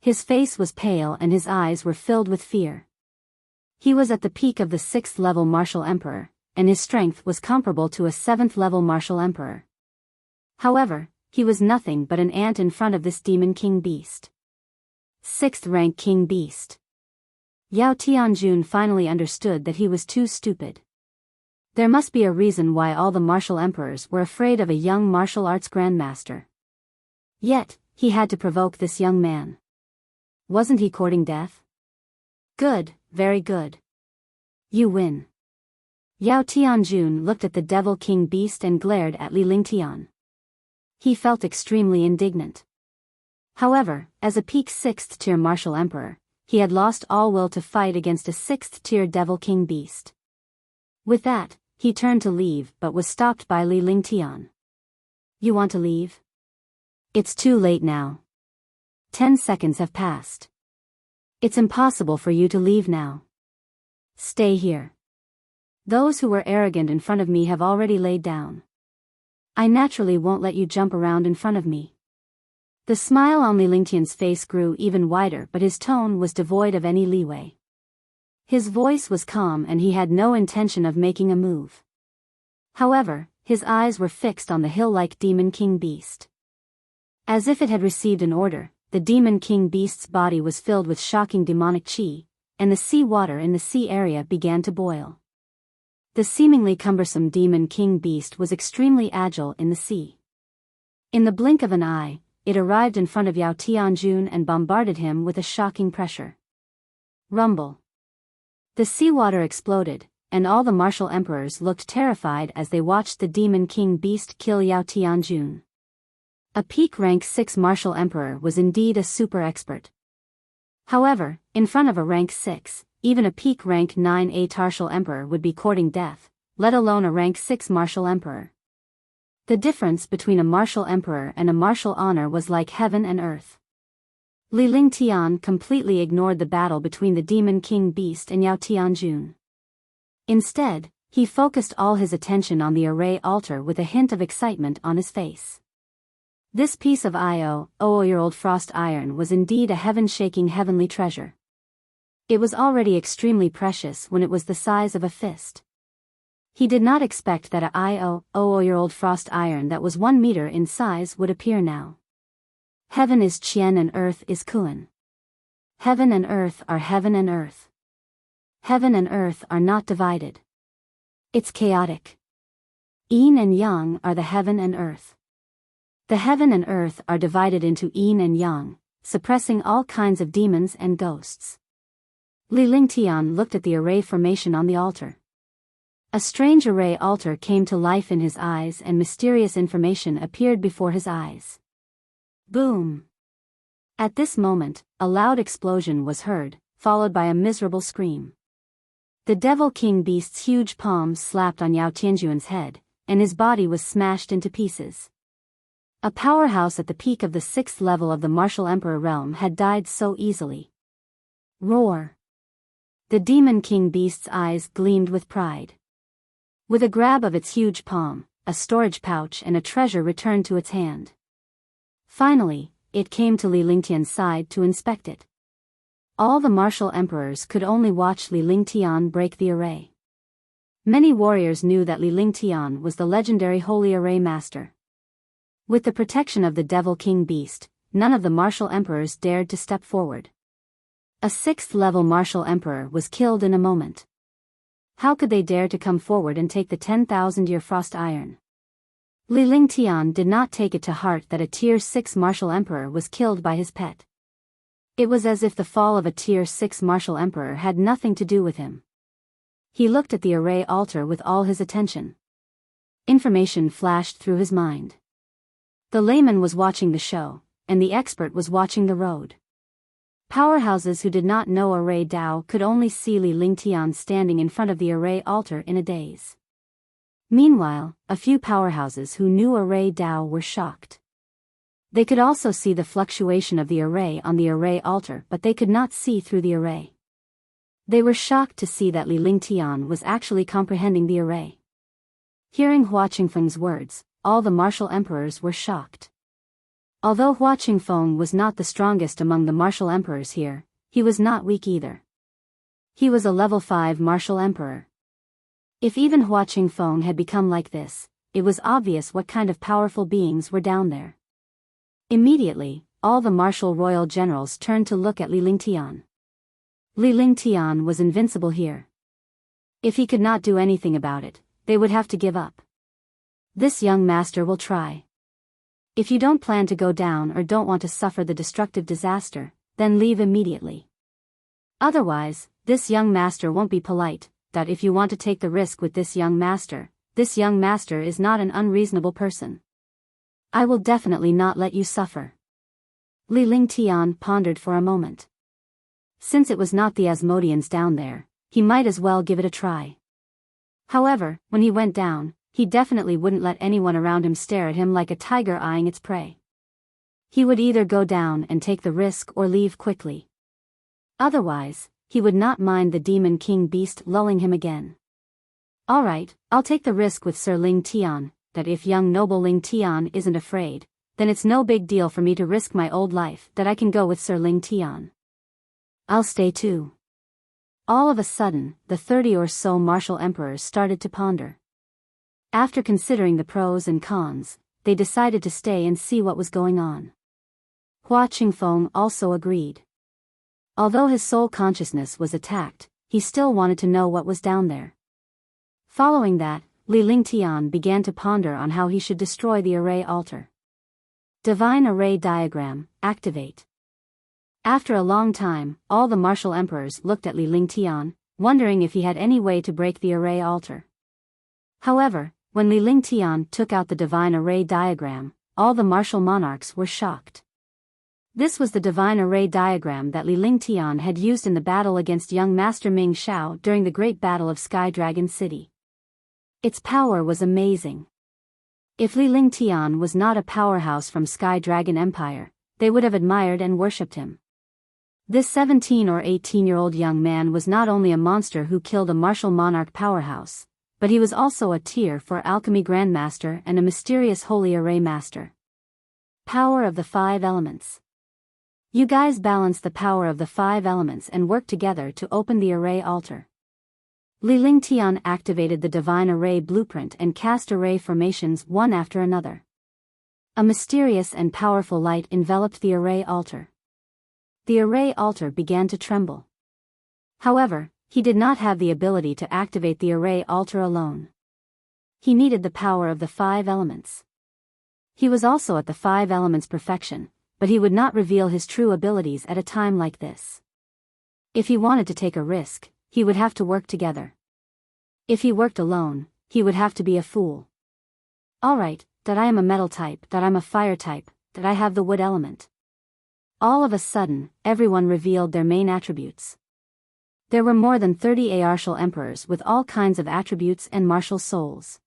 His face was pale and his eyes were filled with fear. He was at the peak of the 6th level martial emperor, and his strength was comparable to a 7th level martial emperor. However, he was nothing but an ant in front of this demon king beast. 6th rank king beast. Yao Tianjun finally understood that he was too stupid. There must be a reason why all the martial emperors were afraid of a young martial arts grandmaster. Yet, he had to provoke this young man. Wasn't he courting death? Good, very good. You win. Yao Tianjun looked at the devil king beast and glared at Li Lingtian. He felt extremely indignant. However, as a peak 6th tier martial emperor, he had lost all will to fight against a 6th tier devil king beast. With that, he turned to leave but was stopped by Li Lingtian. You want to leave? It's too late now. 10 seconds have passed. It's impossible for you to leave now. Stay here. Those who were arrogant in front of me have already laid down. I naturally won't let you jump around in front of me. The smile on Li Lingtian's face grew even wider, but his tone was devoid of any leeway. His voice was calm and he had no intention of making a move. However, his eyes were fixed on the hill-like demon king beast. As if it had received an order, the demon king beast's body was filled with shocking demonic chi, and the sea water in the sea area began to boil. The seemingly cumbersome demon king beast was extremely agile in the sea. In the blink of an eye, it arrived in front of Yao Tianjun and bombarded him with a shocking pressure. Rumble. The seawater exploded, and all the martial emperors looked terrified as they watched the demon king beast kill Yao Tianjun. A peak rank 6 martial emperor was indeed a super expert. However, in front of a rank 6, even a peak rank 9 martial emperor would be courting death, let alone a rank 6 martial emperor. The difference between a martial emperor and a martial honor was like heaven and earth. Li Lingtian completely ignored the battle between the demon king beast and Yao Tianjun. Instead, he focused all his attention on the array altar with a hint of excitement on his face. This piece of 0-year-old frost iron was indeed a heaven-shaking heavenly treasure. It was already extremely precious when it was the size of a fist. He did not expect that a 0-year-old frost iron that was 1 meter in size would appear now. Heaven is Qian and earth is Kuan. Heaven and earth are heaven and earth. Heaven and earth are not divided. It's chaotic. Yin and yang are the heaven and earth. The heaven and earth are divided into yin and yang, suppressing all kinds of demons and ghosts. Li Lingtian looked at the array formation on the altar. A strange array altar came to life in his eyes and mysterious information appeared before his eyes. Boom! At this moment, a loud explosion was heard, followed by a miserable scream. The Devil King Beast's huge palms slapped on Yao Tianjun's head, and his body was smashed into pieces. A powerhouse at the peak of the 6th level of the Martial Emperor realm had died so easily. Roar! The Demon King Beast's eyes gleamed with pride. With a grab of its huge palm, a storage pouch and a treasure returned to its hand. Finally, it came to Li Lingtian's side to inspect it. All the martial emperors could only watch Li Lingtian break the array. Many warriors knew that Li Lingtian was the legendary Holy Array Master. With the protection of the Devil King Beast, none of the martial emperors dared to step forward. A 6th-level martial emperor was killed in a moment. How could they dare to come forward and take the 10,000-year frost iron? Li Lingtian did not take it to heart that a Tier 6 martial emperor was killed by his pet. It was as if the fall of a Tier 6 martial emperor had nothing to do with him. He looked at the array altar with all his attention. Information flashed through his mind. The layman was watching the show, and the expert was watching the road. Powerhouses who did not know Array Dao could only see Li Lingtian standing in front of the array altar in a daze. Meanwhile, a few powerhouses who knew Array Dao were shocked. They could also see the fluctuation of the array on the array altar, but they could not see through the array. They were shocked to see that Li Lingtian was actually comprehending the array. Hearing Hua Qingfeng's words, all the martial emperors were shocked. Although Hua Qingfeng was not the strongest among the martial emperors here, he was not weak either. He was a level 5 martial emperor. If even Hua Qingfeng had become like this, it was obvious what kind of powerful beings were down there. Immediately, all the martial royal generals turned to look at Li Lingtian. Li Lingtian was invincible here. If he could not do anything about it, they would have to give up. This young master will try. If you don't plan to go down or don't want to suffer the destructive disaster, then leave immediately. Otherwise, this young master won't be polite, that if you want to take the risk with this young master is not an unreasonable person. I will definitely not let you suffer. Li Lingtian pondered for a moment. Since it was not the Asmodeans down there, he might as well give it a try. However, when he went down, he definitely wouldn't let anyone around him stare at him like a tiger eyeing its prey. He would either go down and take the risk or leave quickly. Otherwise, he would not mind the Demon King Beast lulling him again. Alright, I'll take the risk with Sir Ling Tian, that if young noble Ling Tian isn't afraid, then it's no big deal for me to risk my old life that I can go with Sir Ling Tian. I'll stay too. All of a sudden, the 30 or so martial emperors started to ponder. After considering the pros and cons, they decided to stay and see what was going on. Hua Qingfeng also agreed. Although his soul consciousness was attacked, he still wanted to know what was down there. Following that, Li Lingtian began to ponder on how he should destroy the array altar. Divine Array Diagram, activate. After a long time, all the martial emperors looked at Li Lingtian, wondering if he had any way to break the array altar. However, when Li Lingtian took out the Divine Array Diagram, all the martial monarchs were shocked. This was the Divine Array Diagram that Li Lingtian had used in the battle against young Master Ming Xiao during the Great Battle of Sky Dragon City. Its power was amazing. If Li Lingtian was not a powerhouse from Sky Dragon Empire, they would have admired and worshipped him. This 17 or 18-year-old young man was not only a monster who killed a martial monarch powerhouse, but he was also a Tier 4 Alchemy Grandmaster and a mysterious Holy Array Master. Power of the 5 Elements. You guys balance the power of the 5 elements and work together to open the array altar. Li Lingtian activated the Divine Array Blueprint and cast array formations one after another. A mysterious and powerful light enveloped the array altar. The array altar began to tremble. However, he did not have the ability to activate the array altar alone. He needed the power of the 5 elements. He was also at the 5 elements' perfection, but he would not reveal his true abilities at a time like this. If he wanted to take a risk, he would have to work together. If he worked alone, he would have to be a fool. Alright, that I am a metal type, that I'm a fire type, that I have the wood element. All of a sudden, everyone revealed their main attributes. There were more than 30 Artial emperors with all kinds of attributes and martial souls.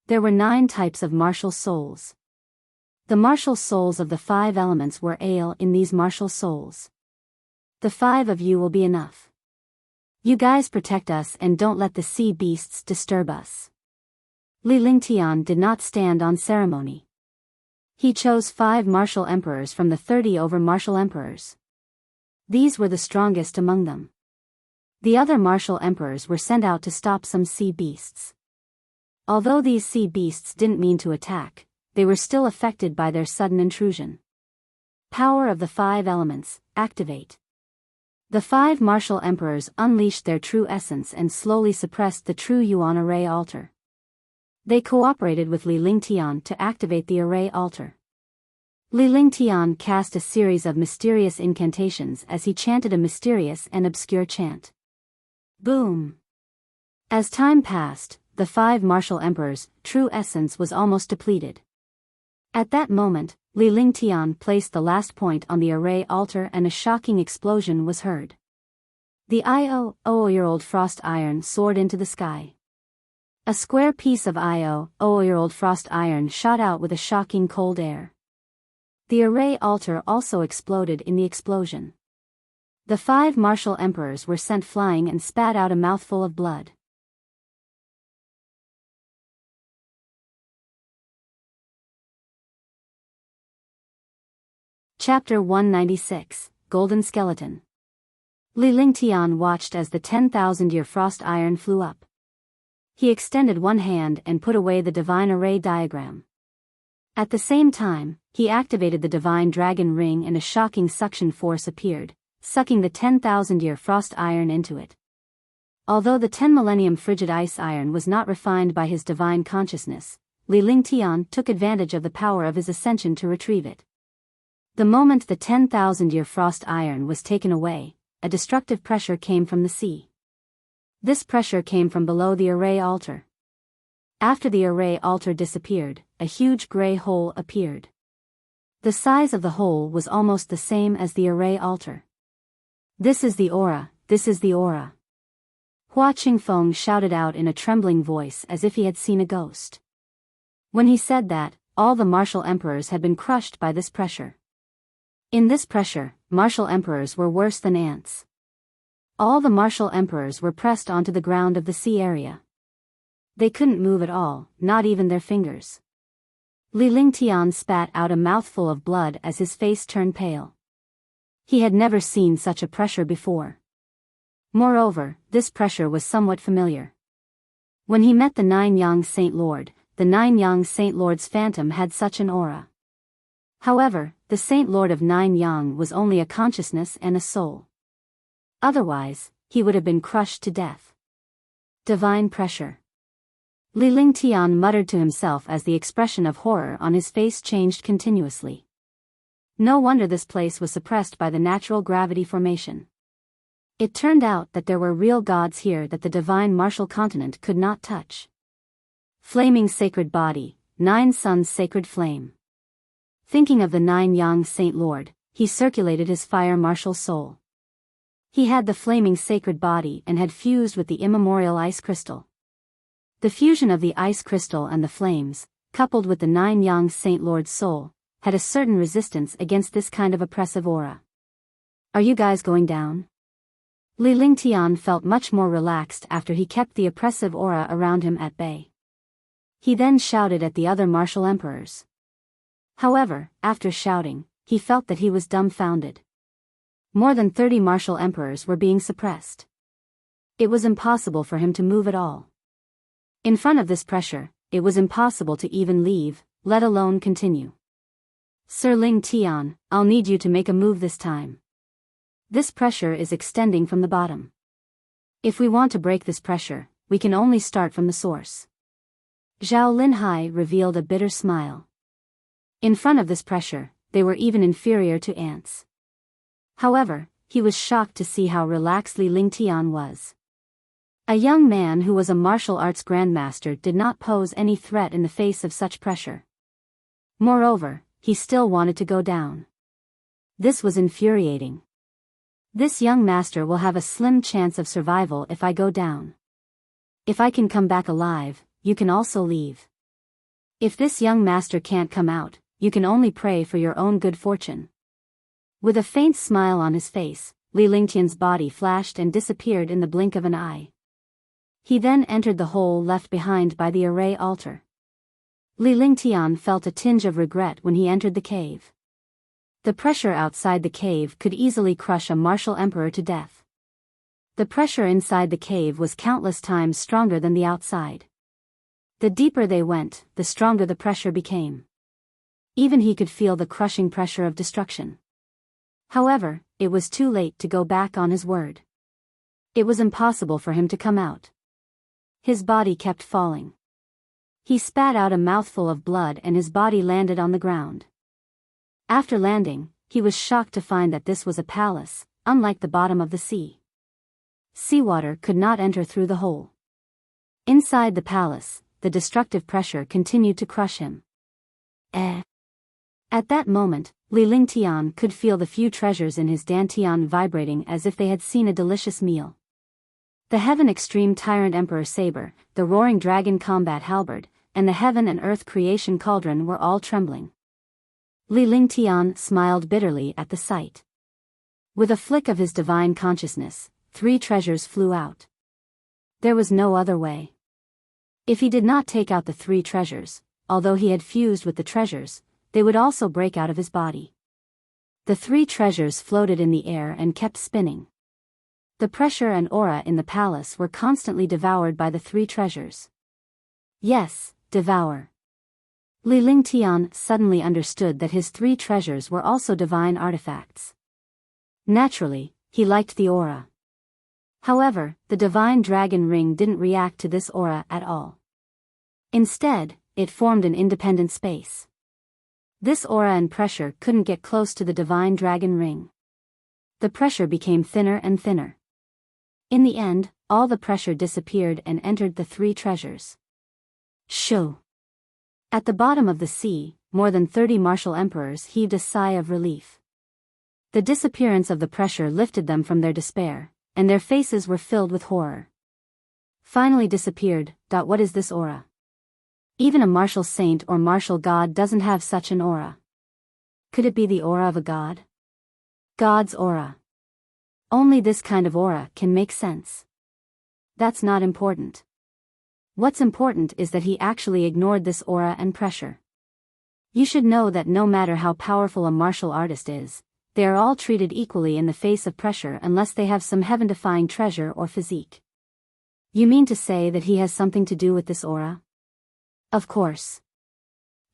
There were 9 types of martial souls. The martial souls of the 5 elements were in these martial souls. The 5 of you will be enough. You guys protect us and don't let the sea beasts disturb us. Li Lingtian did not stand on ceremony. He chose 5 martial emperors from the 30 over martial emperors. These were the strongest among them. The other martial emperors were sent out to stop some sea beasts. Although these sea beasts didn't mean to attack, they were still affected by their sudden intrusion. Power of the 5 elements, activate. The 5 martial emperors unleashed their true essence and slowly suppressed the true Yuan array altar. They cooperated with Li Lingtian to activate the array altar. Li Lingtian cast a series of mysterious incantations as he chanted a mysterious and obscure chant. Boom! As time passed, the 5 martial emperors' true essence was almost depleted. At that moment, Li Lingtian placed the last point on the array altar and a shocking explosion was heard. The 10-year-old frost iron soared into the sky. A square piece of 10-year-old frost iron shot out with a shocking cold air. The array altar also exploded in the explosion. The 5 martial emperors were sent flying and spat out a mouthful of blood. Chapter 196, Golden Skeleton. Li Lingtian watched as the 10,000-year frost iron flew up. He extended one hand and put away the Divine Array Diagram. At the same time, he activated the Divine Dragon Ring and a shocking suction force appeared, sucking the 10,000-year frost iron into it. Although the 10 millennium frigid ice iron was not refined by his divine consciousness, Li Lingtian took advantage of the power of his ascension to retrieve it. The moment the 10,000-year frost iron was taken away, a destructive pressure came from the sea. This pressure came from below the array altar. After the array altar disappeared, a huge gray hole appeared. The size of the hole was almost the same as the array altar. This is the aura, this is the aura. Hua Qingfeng shouted out in a trembling voice as if he had seen a ghost. When he said that, all the martial emperors had been crushed by this pressure. In this pressure, martial emperors were worse than ants. All the martial emperors were pressed onto the ground of the sea area. They couldn't move at all, not even their fingers. Li Lingtian spat out a mouthful of blood as his face turned pale. He had never seen such a pressure before. Moreover, this pressure was somewhat familiar. When he met the 9 Yang Saint Lord, the 9 Yang Saint Lord's phantom had such an aura. However, the Saint Lord of Nine Yang was only a consciousness and a soul. Otherwise, he would have been crushed to death. Divine pressure. Li Lingtian muttered to himself as the expression of horror on his face changed continuously. No wonder this place was suppressed by the natural gravity formation. It turned out that there were real gods here that the divine martial continent could not touch. Flaming sacred body, Nine Suns sacred flame. Thinking of the Nine Yang Saint Lord, he circulated his fire martial soul. He had the flaming sacred body and had fused with the immemorial ice crystal. The fusion of the ice crystal and the flames, coupled with the Nine Yang Saint Lord's soul, had a certain resistance against this kind of oppressive aura. Are you guys going down? Li Lingtian felt much more relaxed after he kept the oppressive aura around him at bay. He then shouted at the other martial emperors. However, after shouting, he felt that he was dumbfounded. More than 30 martial emperors were being suppressed. It was impossible for him to move at all. In front of this pressure, it was impossible to even leave, let alone continue. Sir Ling Tian, I'll need you to make a move this time. This pressure is extending from the bottom. If we want to break this pressure, we can only start from the source. Zhao Linhai revealed a bitter smile. In front of this pressure, they were even inferior to ants. However, he was shocked to see how relaxed Li Lingtian was. A young man who was a martial arts grandmaster did not pose any threat in the face of such pressure. Moreover, he still wanted to go down. This was infuriating. This young master will have a slim chance of survival if I go down. If I can come back alive, you can also leave. If this young master can't come out, you can only pray for your own good fortune. With a faint smile on his face, Li Lingtian's body flashed and disappeared in the blink of an eye. He then entered the hole left behind by the array altar. Li Lingtian felt a tinge of regret when he entered the cave. The pressure outside the cave could easily crush a martial emperor to death. The pressure inside the cave was countless times stronger than the outside. The deeper they went, the stronger the pressure became. Even he could feel the crushing pressure of destruction. However, it was too late to go back on his word. It was impossible for him to come out. His body kept falling. He spat out a mouthful of blood and his body landed on the ground. After landing, he was shocked to find that this was a palace, unlike the bottom of the sea. Seawater could not enter through the hole. Inside the palace, the destructive pressure continued to crush him. At that moment, Li Lingtian could feel the few treasures in his dantian vibrating as if they had seen a delicious meal. The Heaven Extreme Tyrant Emperor Saber, the Roaring Dragon Combat Halberd, and the Heaven and Earth Creation Cauldron were all trembling. Li Lingtian smiled bitterly at the sight. With a flick of his divine consciousness, 3 treasures flew out. There was no other way. If he did not take out the 3 treasures, although he had fused with the treasures, they would also break out of his body. The 3 treasures floated in the air and kept spinning. The pressure and aura in the palace were constantly devoured by the 3 treasures. Yes, devour. Li Lingtian suddenly understood that his 3 treasures were also divine artifacts. Naturally, he liked the aura. However, the divine dragon ring didn't react to this aura at all. Instead, it formed an independent space. This aura and pressure couldn't get close to the divine dragon ring. The pressure became thinner and thinner. In the end, all the pressure disappeared and entered the 3 treasures. Shoo! At the bottom of the sea, more than 30 martial emperors heaved a sigh of relief. The disappearance of the pressure lifted them from their despair, and their faces were filled with horror. Finally disappeared. What is this aura? Even a martial saint or martial god doesn't have such an aura. Could it be the aura of a god? God's aura. Only this kind of aura can make sense. That's not important. What's important is that he actually ignored this aura and pressure. You should know that no matter how powerful a martial artist is, they are all treated equally in the face of pressure unless they have some heaven-defying treasure or physique. You mean to say that he has something to do with this aura? Of course.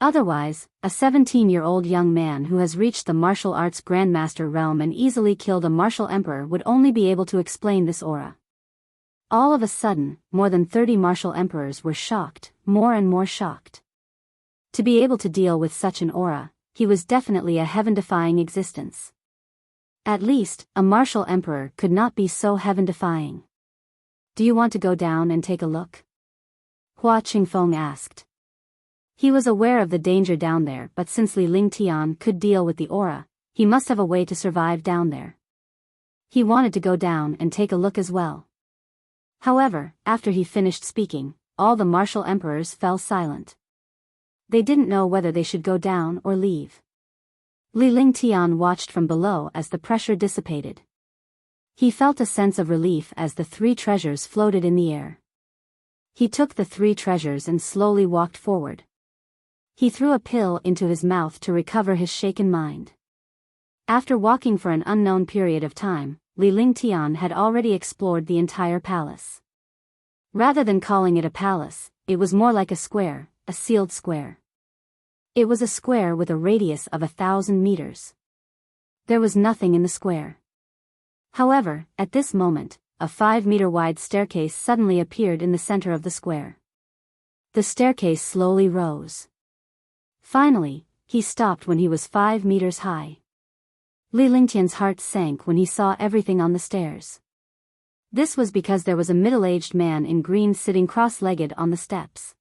Otherwise, a 17-year-old young man who has reached the martial arts grandmaster realm and easily killed a martial emperor would only be able to explain this aura. All of a sudden, more than 30 martial emperors were shocked, more and more shocked. To be able to deal with such an aura, he was definitely a heaven-defying existence. At least, a martial emperor could not be so heaven-defying. Do you want to go down and take a look? Hua Qingfeng asked. He was aware of the danger down there, but since Li Lingtian could deal with the aura, he must have a way to survive down there. He wanted to go down and take a look as well. However, after he finished speaking, all the martial emperors fell silent. They didn't know whether they should go down or leave. Li Lingtian watched from below as the pressure dissipated. He felt a sense of relief as the 3 treasures floated in the air. He took the 3 treasures and slowly walked forward. He threw a pill into his mouth to recover his shaken mind. After walking for an unknown period of time, Li Lingtian had already explored the entire palace. Rather than calling it a palace, it was more like a square, a sealed square. It was a square with a radius of 1,000 meters. There was nothing in the square. However, at this moment, a 5-meter-wide staircase suddenly appeared in the center of the square. The staircase slowly rose. Finally, he stopped when he was 5 meters high. Li Lingtian's heart sank when he saw everything on the stairs. This was because there was a middle-aged man in green sitting cross-legged on the steps.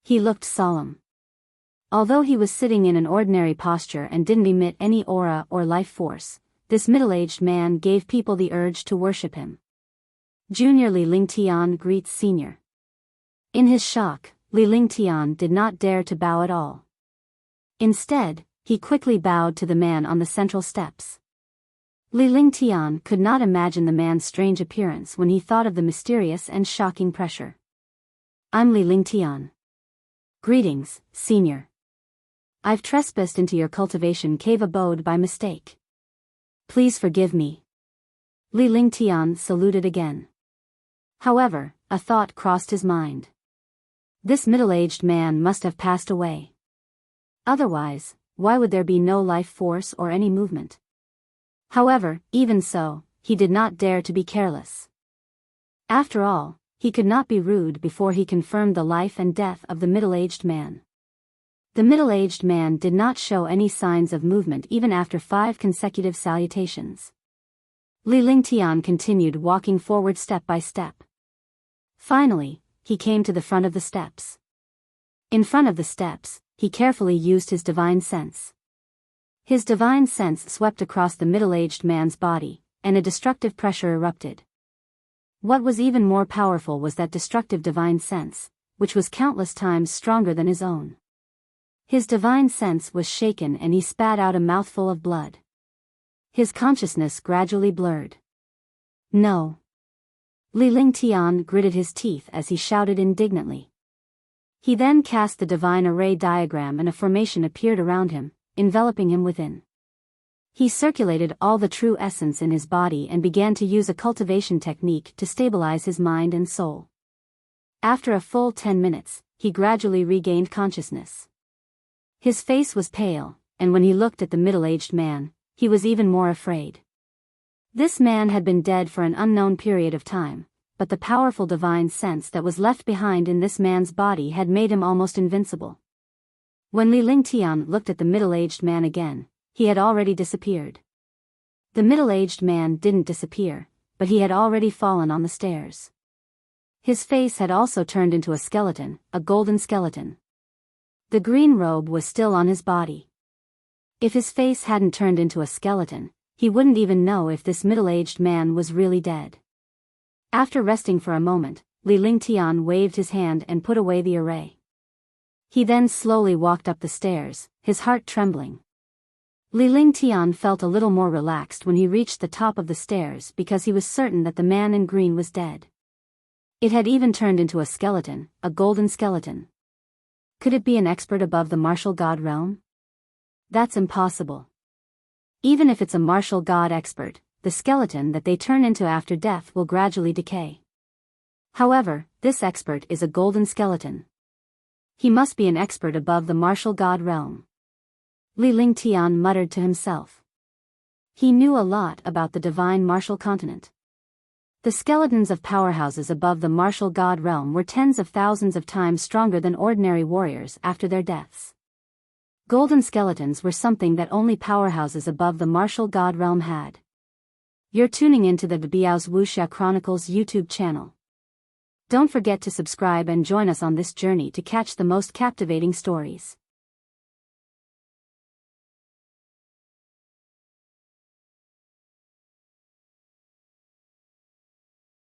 He looked solemn. Although he was sitting in an ordinary posture and didn't emit any aura or life force, this middle-aged man gave people the urge to worship him. Junior Li Lingtian greets Senior. In his shock, Li Lingtian did not dare to bow at all. Instead, he quickly bowed to the man on the central steps. Li Lingtian could not imagine the man's strange appearance when he thought of the mysterious and shocking pressure. I'm Li Lingtian. Greetings, Senior. I've trespassed into your cultivation cave abode by mistake. Please forgive me. Li Lingtian saluted again. However, a thought crossed his mind. This middle-aged man must have passed away. Otherwise, why would there be no life force or any movement? However, even so, he did not dare to be careless. After all, he could not be rude before he confirmed the life and death of the middle-aged man. The middle-aged man did not show any signs of movement even after 5 consecutive salutations. Li Lingtian continued walking forward step by step. Finally, he came to the front of the steps. In front of the steps, he carefully used his divine sense. His divine sense swept across the middle-aged man's body, and a destructive pressure erupted. What was even more powerful was that destructive divine sense, which was countless times stronger than his own. His divine sense was shaken and he spat out a mouthful of blood. His consciousness gradually blurred. No. Li Lingtian gritted his teeth as he shouted indignantly. He then cast the divine array diagram and a formation appeared around him, enveloping him within. He circulated all the true essence in his body and began to use a cultivation technique to stabilize his mind and soul. After a full 10 minutes, he gradually regained consciousness. His face was pale, and when he looked at the middle-aged man, he was even more afraid. This man had been dead for an unknown period of time, but the powerful divine sense that was left behind in this man's body had made him almost invincible. When Li Lingtian looked at the middle-aged man again, he had already disappeared. The middle-aged man didn't disappear, but he had already fallen on the stairs. His face had also turned into a skeleton, a golden skeleton. The green robe was still on his body. If his face hadn't turned into a skeleton, he wouldn't even know if this middle-aged man was really dead. After resting for a moment, Li Lingtian waved his hand and put away the array. He then slowly walked up the stairs, his heart trembling. Li Lingtian felt a little more relaxed when he reached the top of the stairs because he was certain that the man in green was dead. It had even turned into a skeleton, a golden skeleton. Could it be an expert above the martial god realm? That's impossible. Even if it's a martial god expert, the skeleton that they turn into after death will gradually decay. However, this expert is a golden skeleton. He must be an expert above the martial god realm. Li Lingtian muttered to himself. He knew a lot about the divine martial continent. The skeletons of powerhouses above the martial god realm were tens of thousands of times stronger than ordinary warriors after their deaths. Golden skeletons were something that only powerhouses above the martial god realm had. You're tuning into the Biyao's Wuxia Chronicles YouTube channel. Don't forget to subscribe and join us on this journey to catch the most captivating stories.